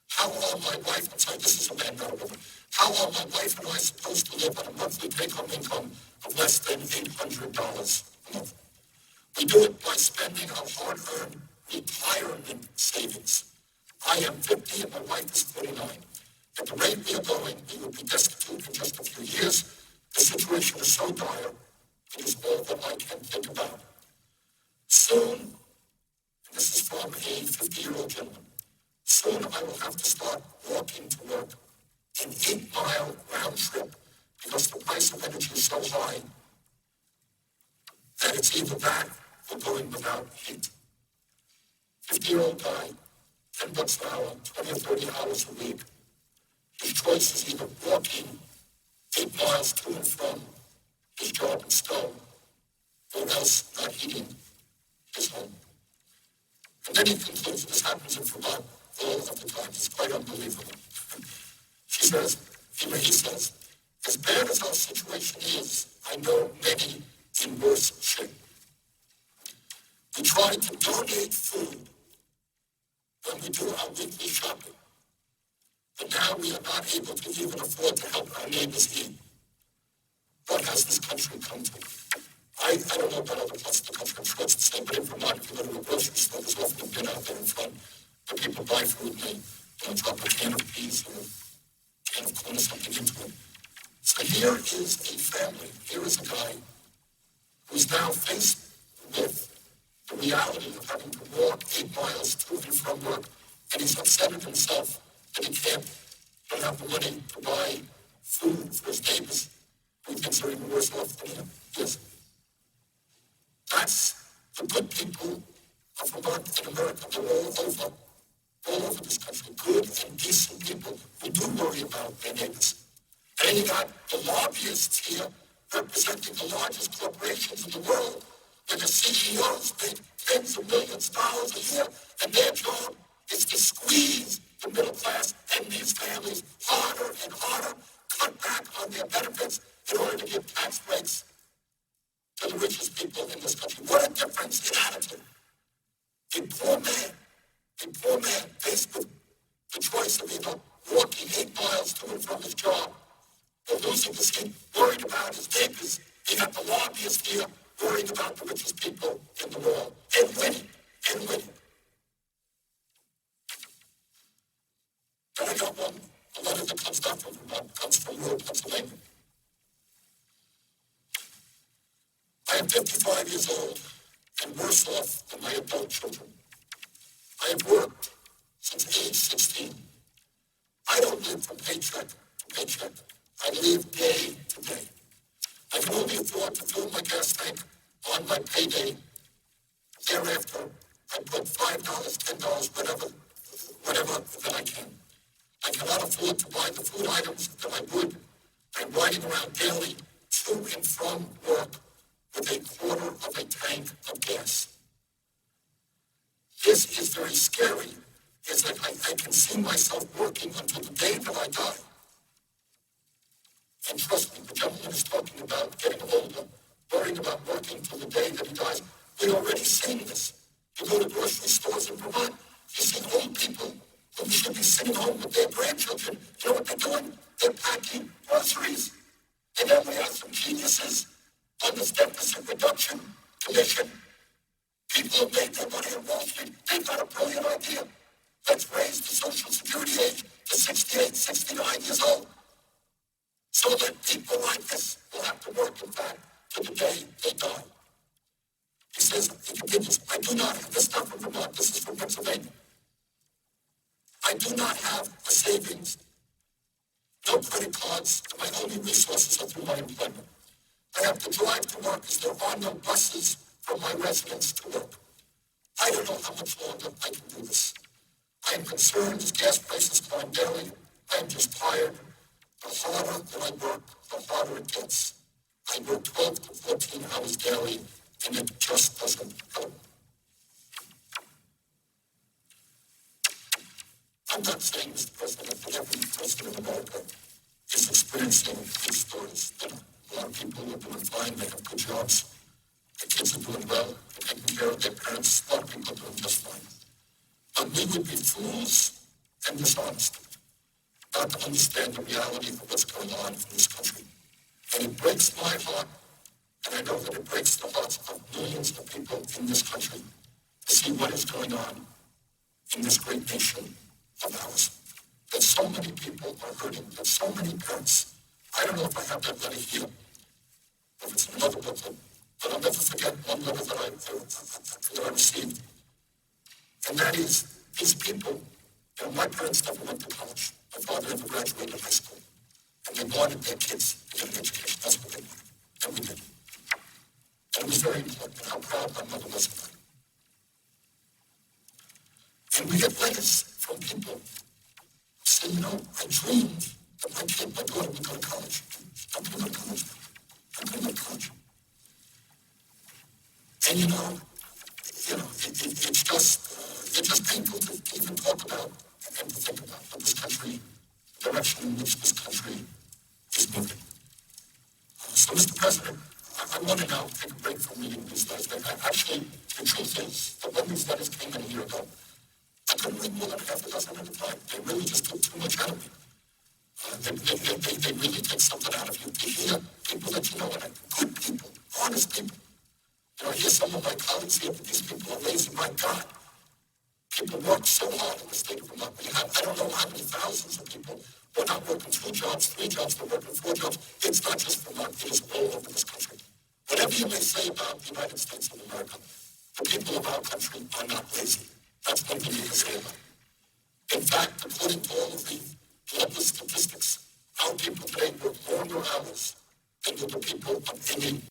How are my wife, I'm sorry, this is a man, not a woman. How are my wife and I supposed to live on a monthly take-home income of less than $800 a month? We do it by spending our hard-earned retirement savings. I am 50 and my wife is 49. At the rate we are going, we will be destitute in just a few years. The situation is so dire, it is all that I can think about. Soon, this is from a 50-year-old gentleman, soon I will have to start walking to work, an 8-mile round trip, because the price of energy is so high that it's either that or going without heat. 50-year-old guy, $10 an hour, 20 or 30 hours a week. His choice is either walking 8 miles to and from his job in Stowe, or else not heating his home. And then he concludes, this happens in Vermont all of the time. It's quite unbelievable. He says, as bad as our situation is, I know many in worse shape. We try to donate food when we do our weekly shopping. But now we are not able to even afford to help our neighbors eat. What has this country come to? I don't know about other parts of the country. I'm sure it's the same, but in Vermont, if you go to a grocery store, there's often a bin out there in front where people buy food and they drop a can of peas or a can of corn or something into it. So here is a family. Here is a guy who's now faced with the reality of having to walk 8 miles to and from work, and he's upset at himself that he can't have the money to buy food for his neighbors who he thinks are even worse off than him. Yes. That's the good people of Vermont and America. They're all over this country. And you got the lobbyists here representing the largest corporations in the world, where the CEOs make tens of millions of dollars a year, and their job is to squeeze the middle class and these families harder and harder, cut back on their benefits in order to give tax breaks to the richest people in this country. What a difference in attitude. A poor man faced with the choice of either walking 8 miles to and from his job or losing his sleep, worried about his neighbors. You got the lobbyists here worrying about the richest people in the world and winning. And I got a letter that comes down from Vermont, comes from rural Pennsylvania. I am 55 years old and worse off than my adult children. I have worked since age 16. I don't live from paycheck to paycheck. I live day to day. I can only afford to fill my gas tank on my payday. Thereafter, I put $5, $10, whatever that I can. I cannot afford to buy the food items that I would. I'm riding around daily to and from work with a quarter of a tank of gas. This is very scary. It's like I can see myself working until the day that I die. And trust me, the gentleman is talking about getting older, worrying about working till the day that he dies. We're already seeing this. You go to grocery stores in Vermont, you see old people who should be sitting home with their grandchildren. You know what they're doing? They're packing groceries. And then we have some geniuses on this deficit reduction commission. People have made their money on Wall Street. They've got a brilliant idea. Let's raise the Social Security age to 68, 69 years old. So that people like this will have to work, in fact, to the day they die. He says, he continues, I do not have, this is not from Vermont, this is from Pennsylvania. I do not have a savings, no credit cards, and my only resources are through my employment. I have to drive to work as there are no buses from my residence to work. I don't know how much longer I can do this. I am concerned as gas prices climb daily. I am just tired. The harder that I work, the harder it gets. I work 12 to 14 hours daily, and it just doesn't help. I'm not saying, Mr. President, that every person in America is experiencing these stories. A lot of people are doing fine, they have good jobs. The kids are doing well, they're taking care of their parents. A lot of people are doing just fine. But we would be fools and dishonest not to understand the reality of what's going on in this country. And it breaks my heart, and I know that it breaks the hearts of millions of people in this country to see what is going on in this great nation of ours. That so many people are hurting, that so many parents. I don't know if I have that letter here, if it's in another booklet, but I'll never forget one letter that I received. And that is, these people, my parents never went to college. My father never graduated high school. And they wanted their kids to get an education. That's what they wanted. And we did. And it was very important how proud my mother was of that. And we get letters from people saying, I dreamed that my daughter would go to college. I'm going to go to college. I'm going to go to college. And it's just painful to even talk about and to think about what this country, the direction in which this country is moving. So, Mr. President, I want to now take a break from reading these letters. Actually, the truth is that when these letters came in a year ago, I couldn't read more than half a dozen at a time. They really just took too much out of me. They really take something out of you to hear people that you know are good people, honest people. I hear some of my colleagues here that these people are lazy. My God, people work so hard in the state of Vermont. We have, I don't know how many thousands of people who are not working 2 jobs, 3 jobs, they're working 4 jobs. It's not just Vermont, it is all over this country. Whatever you may say about the United States of America, the people of our country are not lazy. That's one thing you can say about it. In fact, according to all of the bloodless statistics, our people today work longer hours than the people of any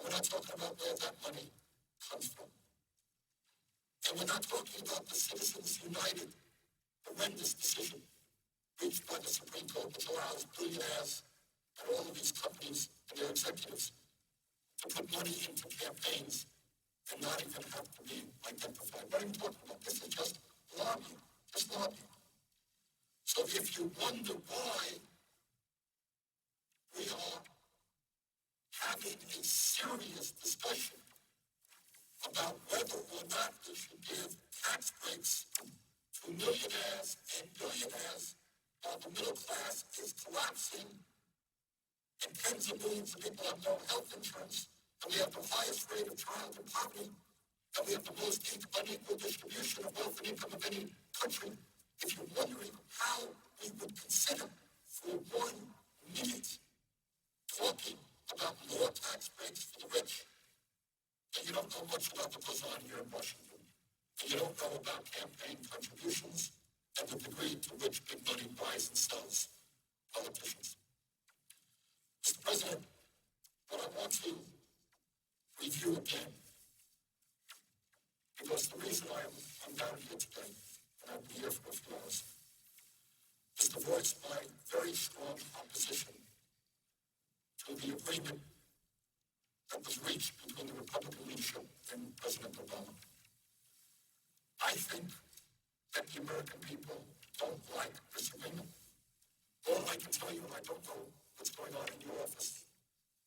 We're not talking about where that money comes from. And we're not talking about the Citizens United horrendous decision reached by the Supreme Court, which allows billionaires and all of these companies and their executives to put money into campaigns and not even have to be identified. What are you talking about? This is just lobbying. Just lobbying. So if you wonder why we are having a serious discussion about whether or not we should give tax breaks to millionaires and billionaires while the middle class is collapsing and tens of millions of people have no health insurance, and we have the highest rate of child poverty, and we have the most unequal distribution of wealth and income of any country. If you're wondering how we would consider for 1 minute talking about more tax breaks for the rich, and you don't know much about what goes on here in Washington, and you don't know about campaign contributions and the degree to which big money buys and sells politicians. Mr. President, what I want to review again, because the reason I'm down here today, and I'll be here for a few hours, is to voice my very strong opposition to the agreement that was reached between the Republican leadership and President Obama. I think that the American people don't like this agreement. All I can tell you, I don't know what's going on in your office,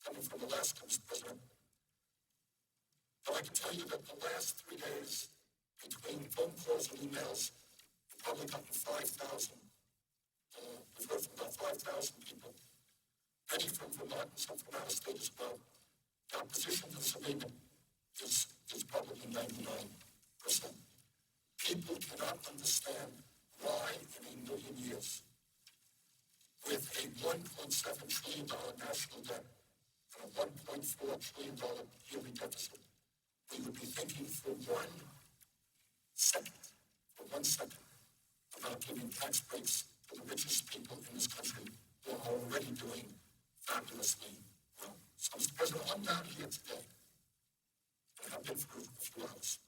coming from Alaska, Mr. President, but I can tell you that the last 3 days, between phone calls and emails, we've probably gotten 5,000. We've heard from about 5,000 people, many from Vermont and some from out of state as well. The opposition to this agreement is probably 99%. People cannot understand why in a million years, with a $1.7 trillion national debt and a $1.4 trillion yearly deficit, we would be thinking for 1 second, about giving tax breaks to the richest people in this country who are already doing fabulously well. So, Mr. President, I'm down here today, and I've been for a few hours,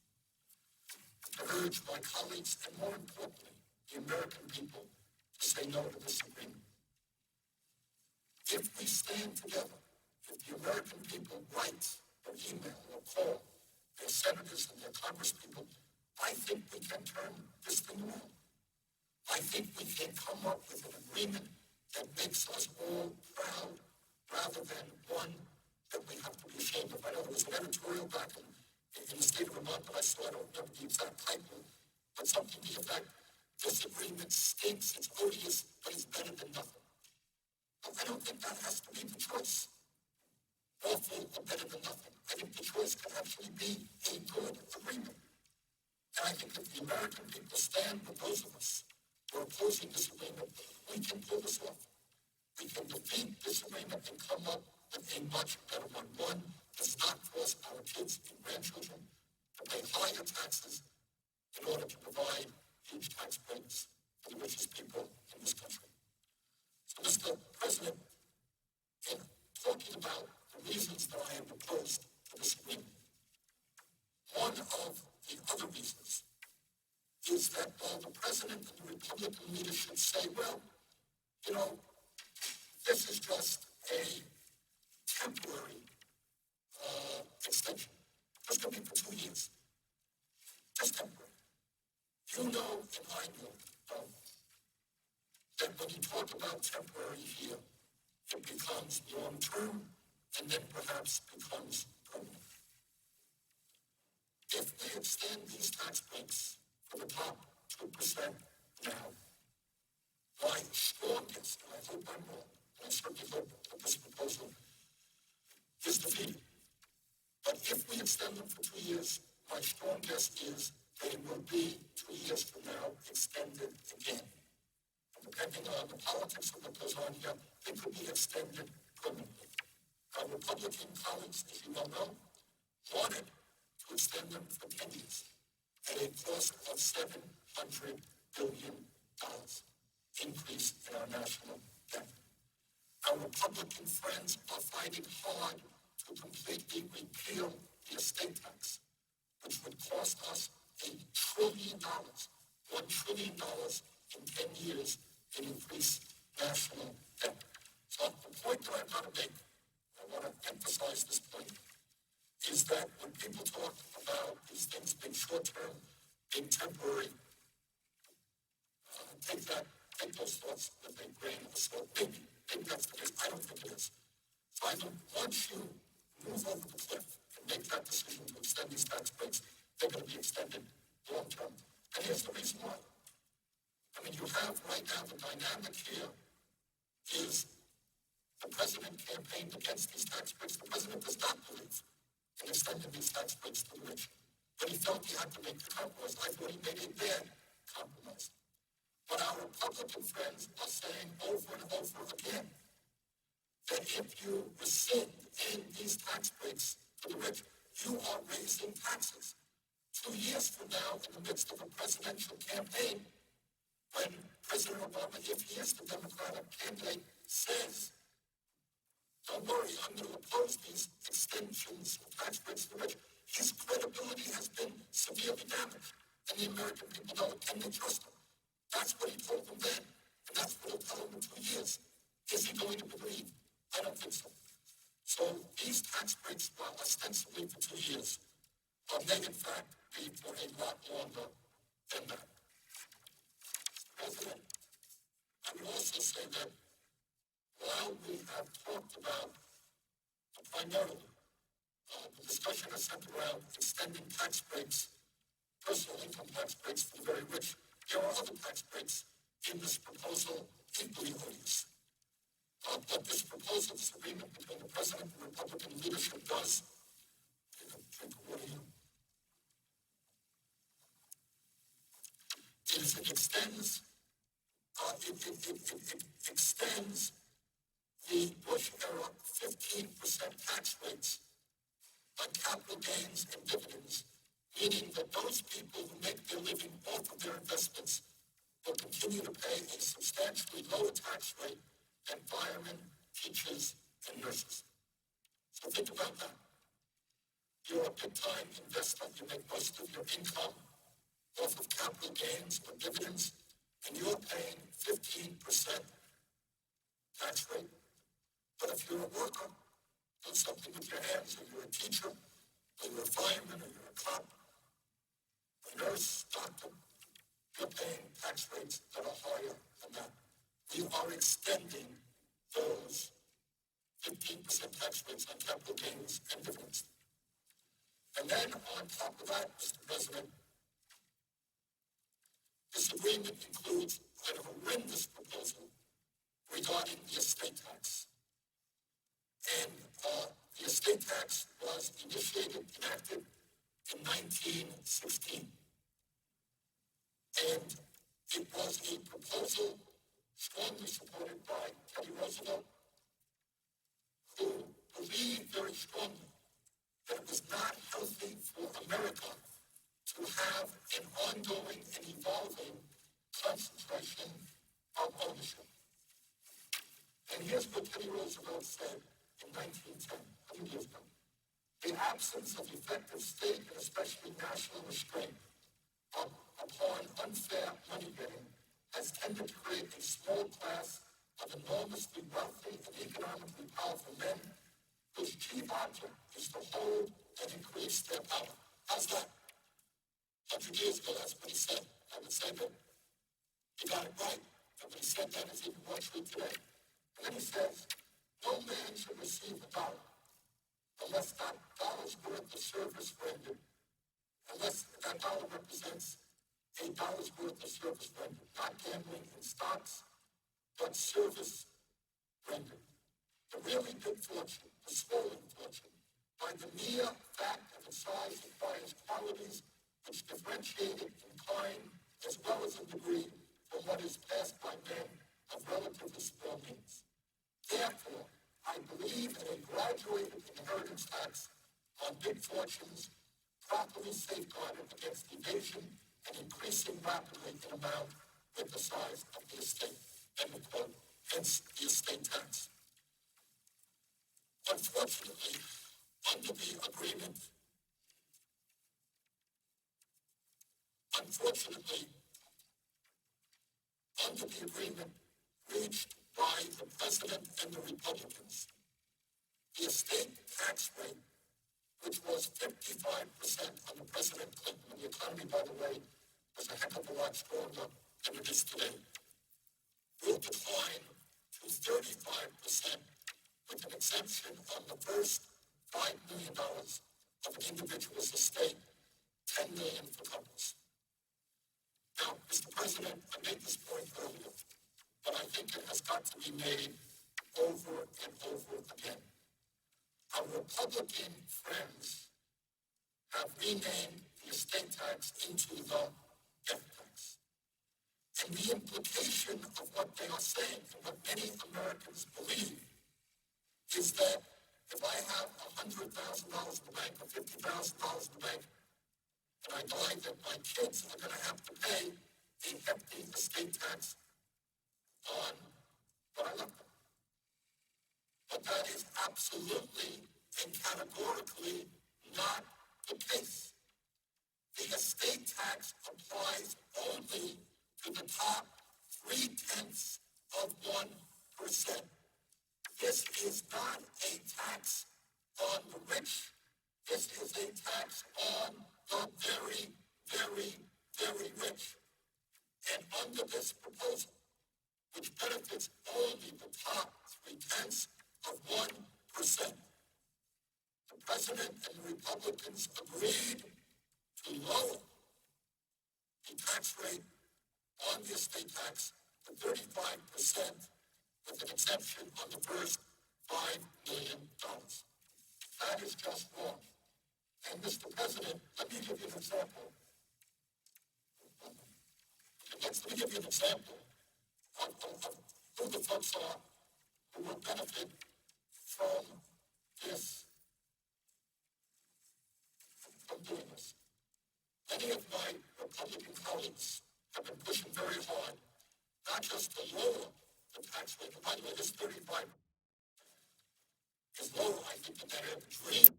to I urge my colleagues and, more importantly, the American people to say no to this agreement. If we stand together, if the American people write or email or call their senators and their congresspeople, I think we can turn this thing around. I think we can come up with an agreement that makes us all proud rather than one that we have to be ashamed of. I know there was an editorial back in the state of Vermont that I saw, I don't remember the exact title, but something to the effect, this agreement stinks, it's odious, but it's better than nothing. But I don't think that has to be the choice. Awful or better than nothing. I think the choice can actually be a good agreement. And I think if the American people stand with those of us who are opposing this agreement, we can pull this off. We can defeat this agreement and come up with a much better one. One does not force our kids and grandchildren to pay higher taxes in order to provide huge tax breaks for the richest people in this country. So, Mr. President, in talking about the reasons that I am opposed to this agreement, one of the other reasons is that while the President and the Republican leadership say, well, you know, this is just a temporary extension. It's going to be for 2 years. Just temporary. You know and I know that when you talk about temporary here, it becomes long-term and then perhaps becomes permanent. If they extend these tax breaks for the top 2% now, my strongest, and I hope I'm wrong, and I certainly hope that this proposal is defeated. But if we extend them for 2 years, my strong guess is they will be 2 years from now extended again. And depending on the politics of what goes on here, they could be extended permanently. Our Republican colleagues, as you well know, wanted to extend them for 10 years at a cost of $700 billion increase in our national debt. Our Republican friends are fighting hard to completely repeal the estate tax, which would cost us $1 trillion, $1 trillion in 10 years in increased national debt. So the point that I'm going to make, I want to emphasize this point, is that when people talk about these things being short-term, being temporary, take those thoughts with a grain of salt. Maybe that's the case. I don't think it is. So I think once you move over the cliff and make that decision to extend these tax breaks, they're going to be extended long-term. And here's the reason why. I mean, you have right now the dynamic here is the president campaigned against these tax breaks. The president does not believe in extending these tax breaks to the rich. But he felt he had to make the compromise. I thought he made a bad compromise. But our Republican friends are saying over and over again that if you rescind in these tax breaks for the rich, you are raising taxes. 2 years from now, in the midst of a presidential campaign, when President Obama, if he is the Democratic candidate, says, don't worry, I'm going to oppose these extensions of tax breaks for the rich, his credibility has been severely damaged. And the American people know it. Can they trust him? That's what he told them then, and that's what he'll tell them in 2 years. Is he going to believe? I don't think so. So these tax breaks, while ostensibly for 2 years, may in fact be for a lot longer than that. Mr. President, I would also say that while we have talked about primarily the discussion has centered around extending tax breaks, personal income tax breaks for the very rich, there are other tax breaks in this proposal equally odious. What this proposal, this agreement between the President and the Republican leadership does, is it extends the Bush-era 15% tax rates on capital gains and dividends, meaning that those people who make their living off of their investments will continue to pay a substantially lower tax rate than firemen, teachers, and nurses. So think about that. You're a big-time investor. You make most of your income off of capital gains or dividends, and you're paying 15% tax rate. But if you're a worker, do something with your hands, or you're a teacher, or you're a fireman, or you're a cop, a nurse, doctor, you're paying tax rates that are higher than that. We are extending those 15% tax rates on capital gains and dividends. And then on top of that, Mr. President, this agreement includes a horrendous proposal regarding the estate tax. And the estate tax was initiated, enacted in 1916. And it was a proposal strongly supported by Teddy Roosevelt, who believed very strongly that it was not healthy for America to have an ongoing and evolving concentration of ownership. And here's what Teddy Roosevelt said in 1910, 100 years ago. The absence of effective state and especially national restraint upon unfair money getting has tended to create a small class of enormously wealthy and economically powerful men whose chief object is to hold and increase their power. How's that? 100 years ago, that's what he said. I would say that he got it right. And what he said that is even more true today. And then he says, no man should receive a dollar unless that dollar's worth of service rendered, unless that dollar represents a dollar's worth of service rendered, not gambling in stocks, but service rendered. The really big fortune, the swollen fortune, by the mere fact of its size acquires qualities which differentiate it in kind as well as in degree from what is passed by men of relatively small means. Therefore, I believe in a graduated inheritance tax on big fortunes properly safeguarded against evasion and increasing rapidly in amount with the size of the estate, end of quote, hence the estate tax. Unfortunately, under the agreement, reached by the President and the Republicans, the estate tax rate, which was 55% under President Clinton, and the economy, by the way, was a heck of a lot stronger than it is today, will decline to 35% with an exemption on the first $5 million of an individual's estate, $10 million for couples. Now, Mr. President, I made this point earlier, but I think it has got to be made over and over again. Our Republican friends have renamed the estate tax into the death tax. And the implication of what they are saying, and what many Americans believe, is that if I have $100,000 in the bank or $50,000 in the bank, and I die, that my kids are going to have to pay a hefty estate tax on what I left them. But that is absolutely and categorically not the case. The estate tax applies only to the top 0.3%. This is not a tax on the rich. This is a tax on the very, very, very rich. And under this proposal, which benefits only the top 0.3%, the President and the Republicans agreed to lower the tax rate on the estate tax to 35% with an exemption on the first $5 million. That is just wrong. And Mr. President, let me give you an example. Let me give you an example of who the folks are who will benefit from this, from doing this. Many of my Republican colleagues have been pushing very hard, not just to lower the tax rate, but by the way, this 35 is lower, I think, than they ever dreamed.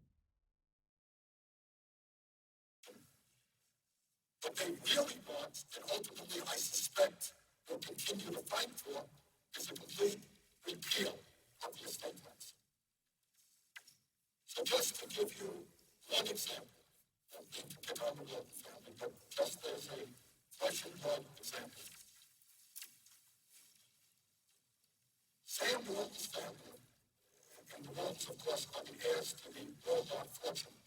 But What they really want, and ultimately I suspect will continue to fight for, is a complete repeal of the estate tax. So just to give you one example, I don't mean to pick on the Walton family, but just as a flesh and blood example. Sam Walton's family, and the Waltons, of course, are the heirs to the Walmart fortune.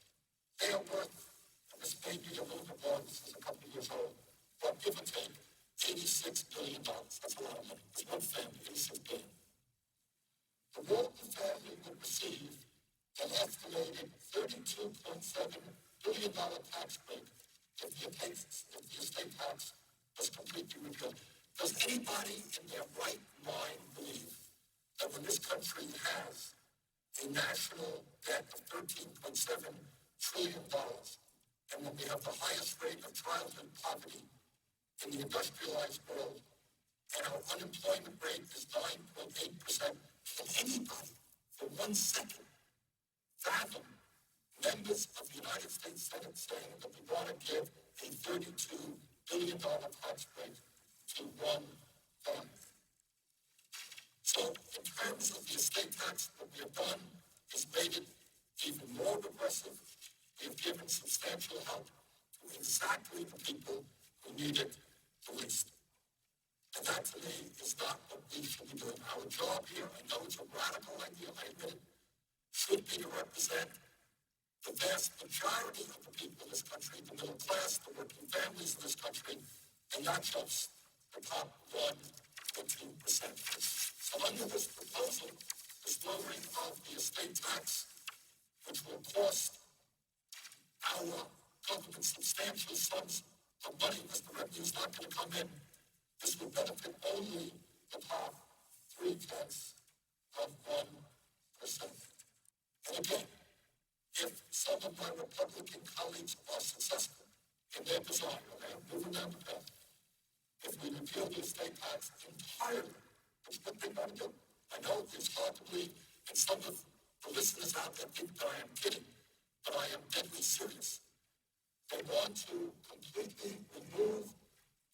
They are worth, and this may be a little bit more, this is a couple of years old, but give or take, $86 billion. That's a lot of money. It's one family, $86 billion. The Walton family would receive an estimated $32.7 billion tax break if the estate tax was completely repealed. Does anybody in their right mind believe that when this country has a national debt of $13.7 trillion, and when we have the highest rate of childhood poverty in the industrialized world, and our unemployment rate is 9.8%, can anybody for 1 second fathom members of the United States Senate saying that we want to give a $32 billion tax break to one family? So in terms of the estate tax, what we have done is made it even more regressive. We have given substantial help to exactly the people who need it the least. And that, to me, is not what we should be doing. Our job here, I know it's a radical idea, I admit it, should be to represent the vast majority of the people in this country, the middle class, the working families in this country, and not just the top 1 or 2%. So under this proposal, this lowering of the estate tax, which will cost our government substantial sums of money because the revenue is not going to come in, this will benefit only the top 0.3%. And again, if some of my Republican colleagues are successful in their desire, okay, I'm moving down the path, if we repeal the estate tax entirely, which is what they want to do. I know it's hard to believe, and some of the listeners out there think that I am kidding, but I am deadly serious. They want to completely remove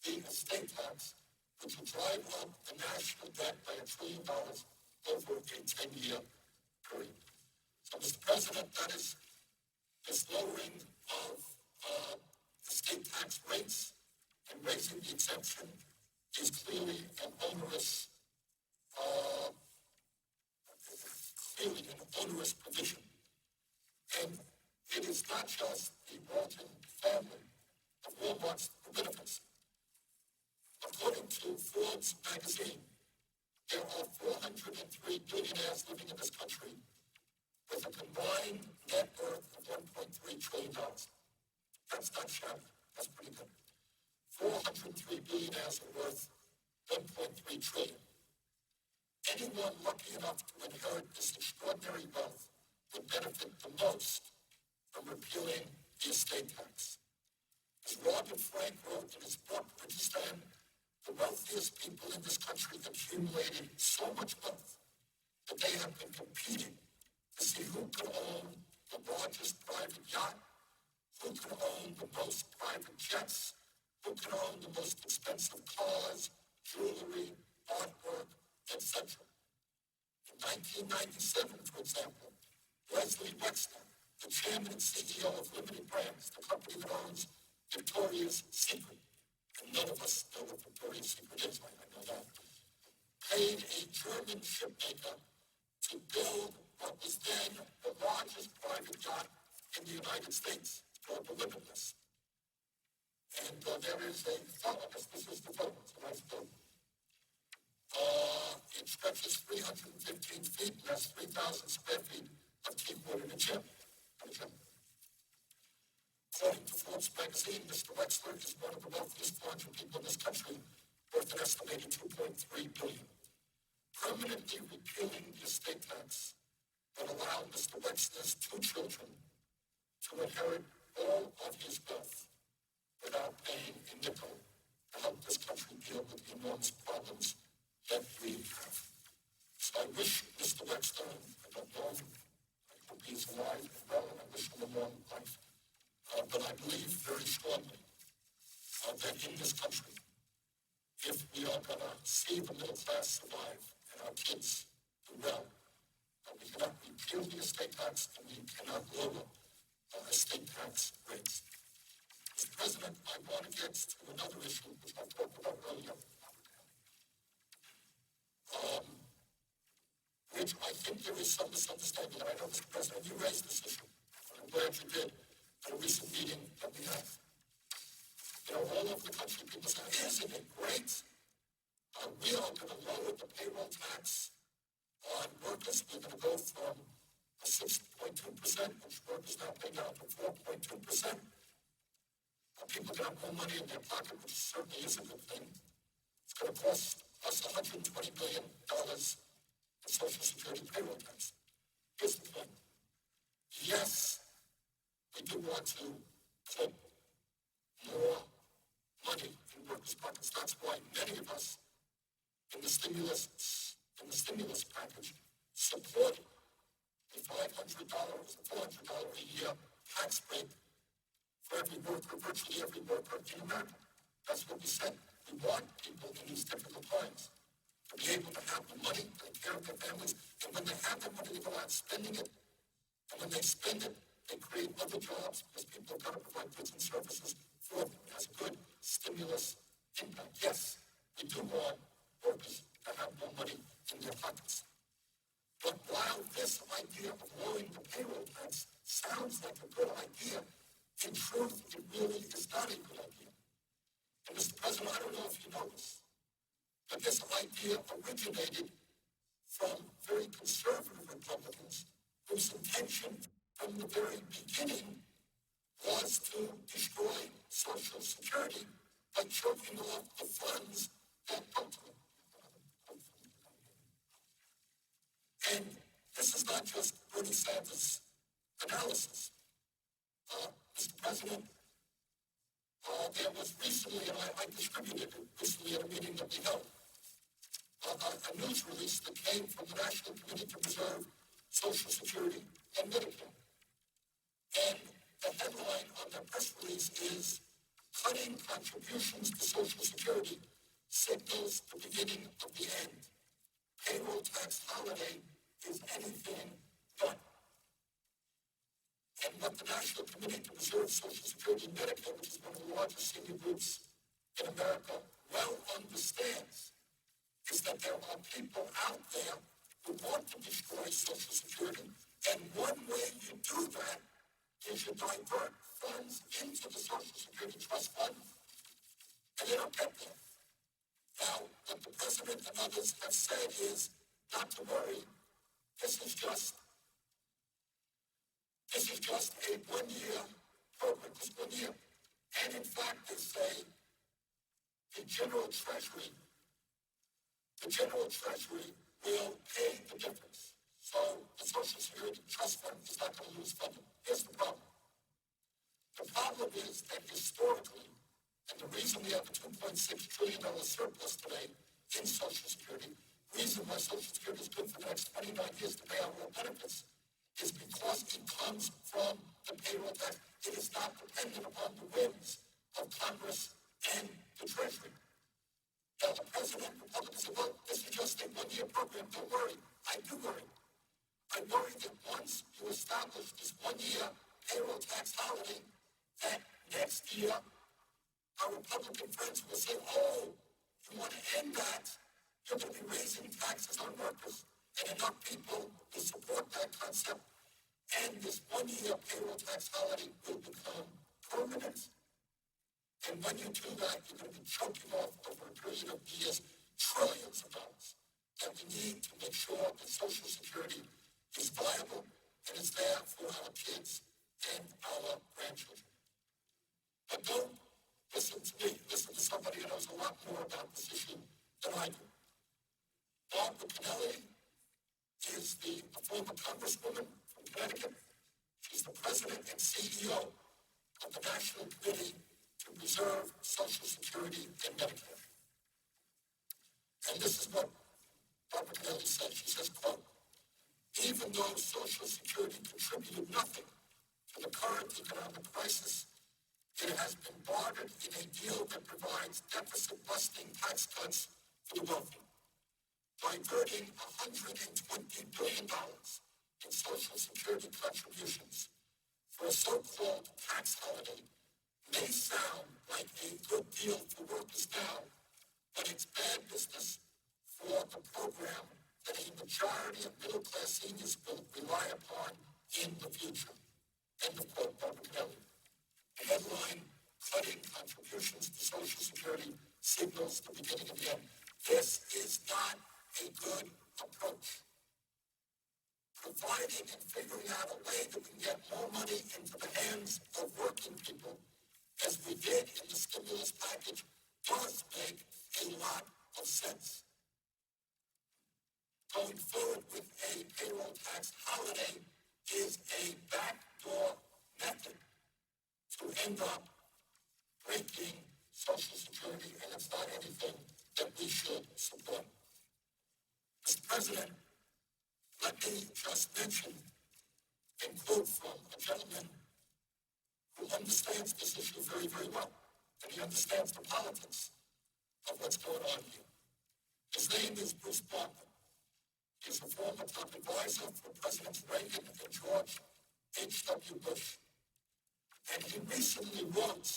the estate tax, which will drive up the national debt by $1 trillion over a 10-year period. So, Mr. President, that is this lowering of estate tax rates and raising the exemption is clearly an onerous provision. And it is not just the Walton family of Walmart's who benefits. According to Forbes magazine, there are 403 billionaires living in this country with a combined net worth of $1.3 trillion. That's not shabby. That's pretty good. 403 billionaires are worth $1.3 trillion. Anyone lucky enough to inherit this extraordinary wealth would benefit the most from repealing the estate tax. As Robert Frank wrote in his book, Understand, the wealthiest people in this country accumulated so much wealth that they have been competing to see who could own the largest private yacht, who could own the most private jets, who could own the most expensive cars, jewelry, artwork, etc. In 1997, for example, Leslie Wexner, the chairman and CEO of Limited Brands, the company that owns Victoria's Secret, and none of us know what Victoria's Secret is, I know that, paid a German shipmaker to build what was then the largest private yacht in the United States, called the Limitless. And there is a photo, this is the photo, it's a nice photo. It stretches 315 feet and has 3,000 square feet of teakwood in a gym. According to Forbes magazine, Mr. Wexler is one of the wealthiest 400 people in this country, worth an estimated $2.3 billion. Permanently repealing the estate tax would allow Mr. Wexler's 2 children to inherit all of his wealth without paying a nickel to help this country deal with the enormous problems that we have. So I wish Mr. Wexler, I don't know, I hope he's alive and well, and I wish him a long life. But I believe very strongly we are going to see the middle class survive and our kids do well. But we cannot repeal the estate tax and we cannot lower estate tax rates. Mr. President, I want to get to another issue which I've talked about earlier, which I think there is some misunderstanding. And I know, Mr. President, you raised this issue. I'm glad you did at a recent meeting that we had. You know, all over the country, people say, isn't it great? We are going to lower the payroll tax on workers. We're going to go from 6.2%, which workers now pay down to 4.2%. People can have more money in their pocket, which certainly is a good thing. It's going to cost us $120 billion in Social Security payroll tax. Here's the point. Yes, we do want to put more money in workers' pockets. That's why many of us in the stimulus package supported the $500 or $400 a year tax break for every worker, virtually every worker in America. That's what we said. We want people in these difficult times to be able to have the money to take care of their families, and when they have the money, they go out spending it, and when they spend it, they create other jobs because people have got to provide goods and services for them. It has a good stimulus impact. Yes, we do want workers to have more money in their pockets. But while this idea of lowering the payroll tax sounds like a good idea, in truth, it really is not a good idea. And Mr. President, I don't know if you know this, but this idea originated from very conservative Republicans whose intention from the very beginning was to destroy Social Security by choking off the funds that come to it. And this is not just Bernie Sanders' analysis. Mr. President, there was recently, and I distributed it recently at a meeting that we held, a news release that came from the National Committee to Preserve Social Security and Medicare. And the headline on that press release is, "Cutting Contributions to Social Security Signals the Beginning of the End. Payroll Tax Holiday is Anything But." And what the National Committee to Preserve Social Security and Medicare, which is one of the largest senior groups in America, well understands is that there are people out there who want to destroy Social Security, and one way you do that is you divert funds into the Social Security Trust Fund, and they don't get there. Now, what the President and others have said is not to worry, this is just a one-year program, just 1 year. And in fact, they say the General Treasury will pay the difference. So the Social Security Trust Fund is not going to lose funding. Here's the problem. The problem is that historically, and the reason we have a $2.6 trillion surplus today in Social Security, the reason why Social Security is good for the next 29 years to pay out all benefits, is because it comes from the payroll tax. It is not dependent upon the whims of Congress and the Treasury. Now, the President and Republicans said, well, this is just a one-year program. Don't worry. I do worry. I worry that once you establish this one-year payroll tax holiday, that next year our Republican friends will say, oh, you want to end that? You're going to be raising taxes on workers. And enough people will support that concept, and this one-year payroll tax holiday will become permanent. And when you do that, you're going to be choking off over a period of years trillions of dollars that we need to make sure that Social Security is viable and is there for our kids and our grandchildren. But don't listen to me. Listen to somebody who knows a lot more about this issue than I do. Barbara Kennelly is the former congresswoman from Connecticut. She's the president and CEO of the National Committee to Preserve Social Security and Medicare. And this is what Barbara Kennelly said. She says, quote, even though Social Security contributed nothing to the current economic crisis, It has been bartered in a deal that provides deficit-busting tax cuts for the wealthy, diverting $120 billion in Social Security contributions for a so-called tax holiday may sound like a good deal for workers now, but it's bad business for the program that a majority of middle-class seniors will rely upon in the future. End of quote, Barbara Kelly. The headline, cutting contributions to Social Security signals the beginning of the end. This is not a good approach. Providing and figuring out a way that we can get more money into the hands of working people, as we did in the stimulus package, does make a lot of sense. Going forward with a payroll tax holiday is a backdoor method to end up breaking Social Security, and it's not anything that we should support. Mr. President, let me just mention and quote from a gentleman who understands this issue very, very well, and he understands the politics of what's going on here. His name is Bruce Bustin. He's a former top advisor for Presidents Reagan and George H.W. Bush. And he recently wrote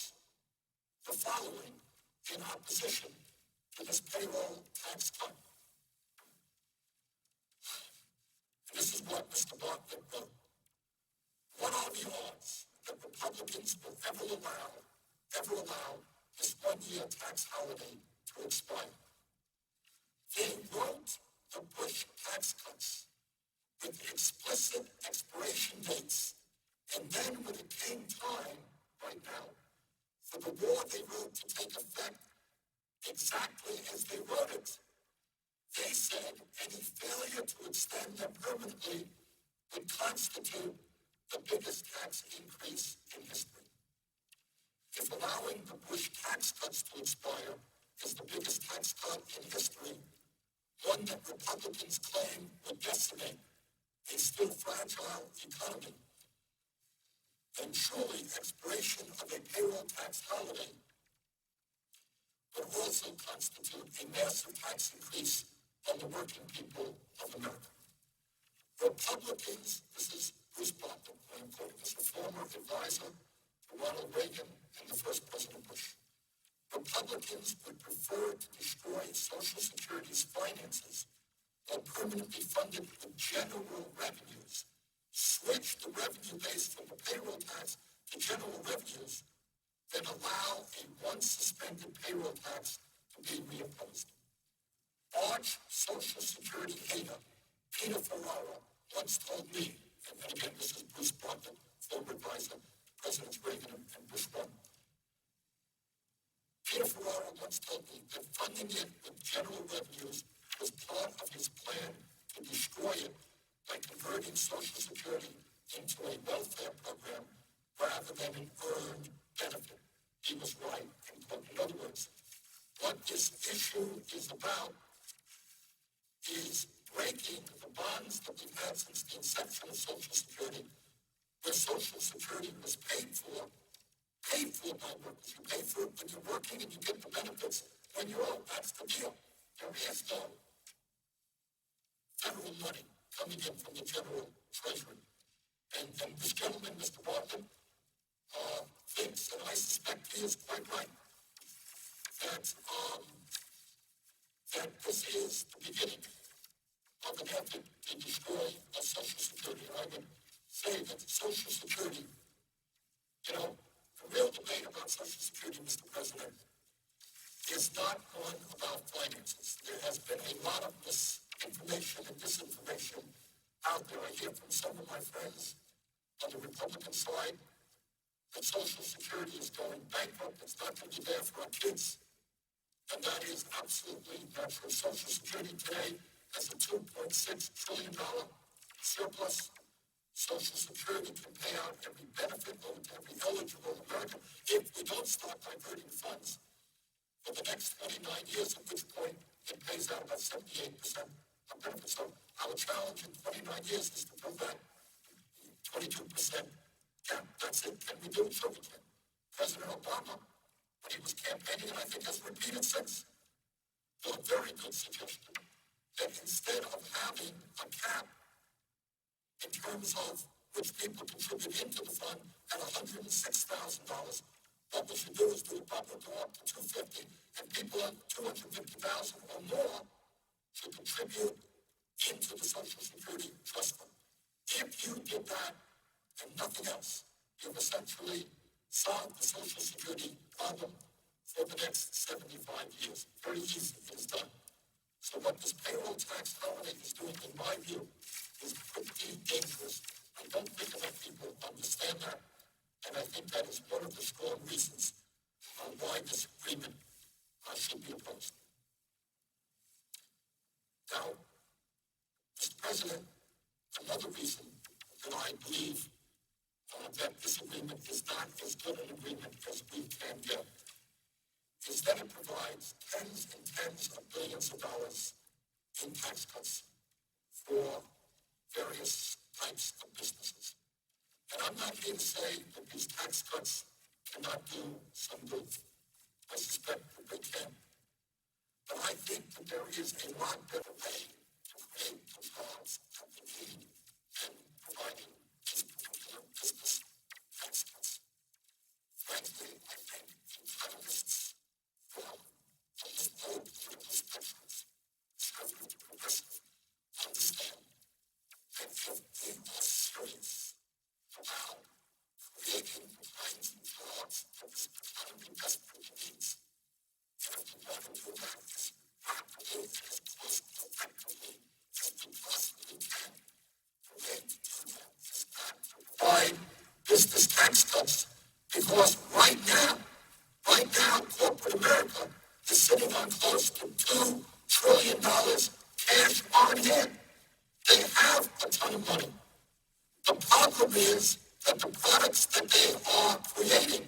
the following in opposition to this payroll tax cut. And this is what Mr. Bartlett wrote. What are the odds that Republicans will ever allow this one-year tax holiday to expire? They wrote the Bush tax cuts with explicit expiration dates, and then when it came time, right now, for the war they wrote to take effect exactly as they wrote it, they said any failure to extend them permanently would constitute the biggest tax increase in history. If allowing the Bush tax cuts to expire is the biggest tax cut in history, one that Republicans claim would decimate a still fragile economy, then surely expiration of a payroll tax holiday would also constitute a massive tax increase on the working people of America. Republicans, this is Bruce Bustin, I'm quoting as a former advisor to Ronald Reagan and the first President Bush. Republicans would prefer to destroy Social Security's finances or permanently fund it with general revenues, switch the revenue base from the payroll tax to general revenues, than allow a once-suspended payroll tax to be reimposed. Arch Social Security hater Peter Ferrara once told me, and again this is Bruce Bustin, former advisor, Presidents Reagan and Bush 1. Peter Ferrara once told me that funding it with general revenues was part of his plan to destroy it by converting Social Security into a welfare program rather than an earned benefit. He was right. In other words, what this issue is about is breaking the bonds that we've had since the inception of Social Security, where Social Security was paid for by workers. You pay for it when you're working and you get the benefits when you're old. That's the deal. There is no federal money coming in from the general treasury. And this gentleman, Mr. Bustin, thinks, and I suspect he is quite right, that this is the beginning of an effort to destroy Social Security. And I would say that Social Security, the real debate about Social Security, Mr. President, is not one about finances. There has been a lot of misinformation and disinformation out there. I hear from some of my friends on the Republican side that Social Security is going bankrupt. It's not going to be there for our kids. And that is absolutely not true. Social Security today has a $2.6 trillion surplus. Social Security can pay out every benefit owed to every eligible American if we don't start diverting funds for the next 29 years, at which point it pays out about 78% of benefits. So our challenge in 29 years is to fill that 22%. Yeah, that's it. Can we do it? Sure we can. President Obama when he was campaigning, and I think has repeated since, a very good suggestion that instead of having a cap in terms of which people contribute into the fund at $106,000, what we should do is do a bumper go up to $250,000, and people at $250,000 or more should contribute into the Social Security Trust Fund. If you did that and nothing else, you've essentially solved the Social Security problem for the next 75 years. Very easy, it is done. So what this payroll tax holiday is doing, in my view, is pretty dangerous. I don't think enough people understand that, and I think that is one of the strong reasons why this agreement should be opposed. Now, Mr. President, another reason that I believe that this agreement is not as good an agreement as we can get is that it provides tens and tens of billions of dollars in tax cuts for various types of businesses. And I'm not here to say that these tax cuts cannot do some good. I suspect that they can. But I think that there is a lot better way to create the jobs that we need than providing these particular business tax cuts. Frankly, I think economists from these old political spectrums, conservative to progressive, understand that if we are serious about creating the kinds of jobs that this economy desperately needs, and if we want to do that as rapidly and as cost-effectively as we possibly can, the way to do that is not to provide business tax cuts, because right now, corporate America is sitting on close to $2 trillion cash on hand. They have a ton of money. The problem is that the products that they are creating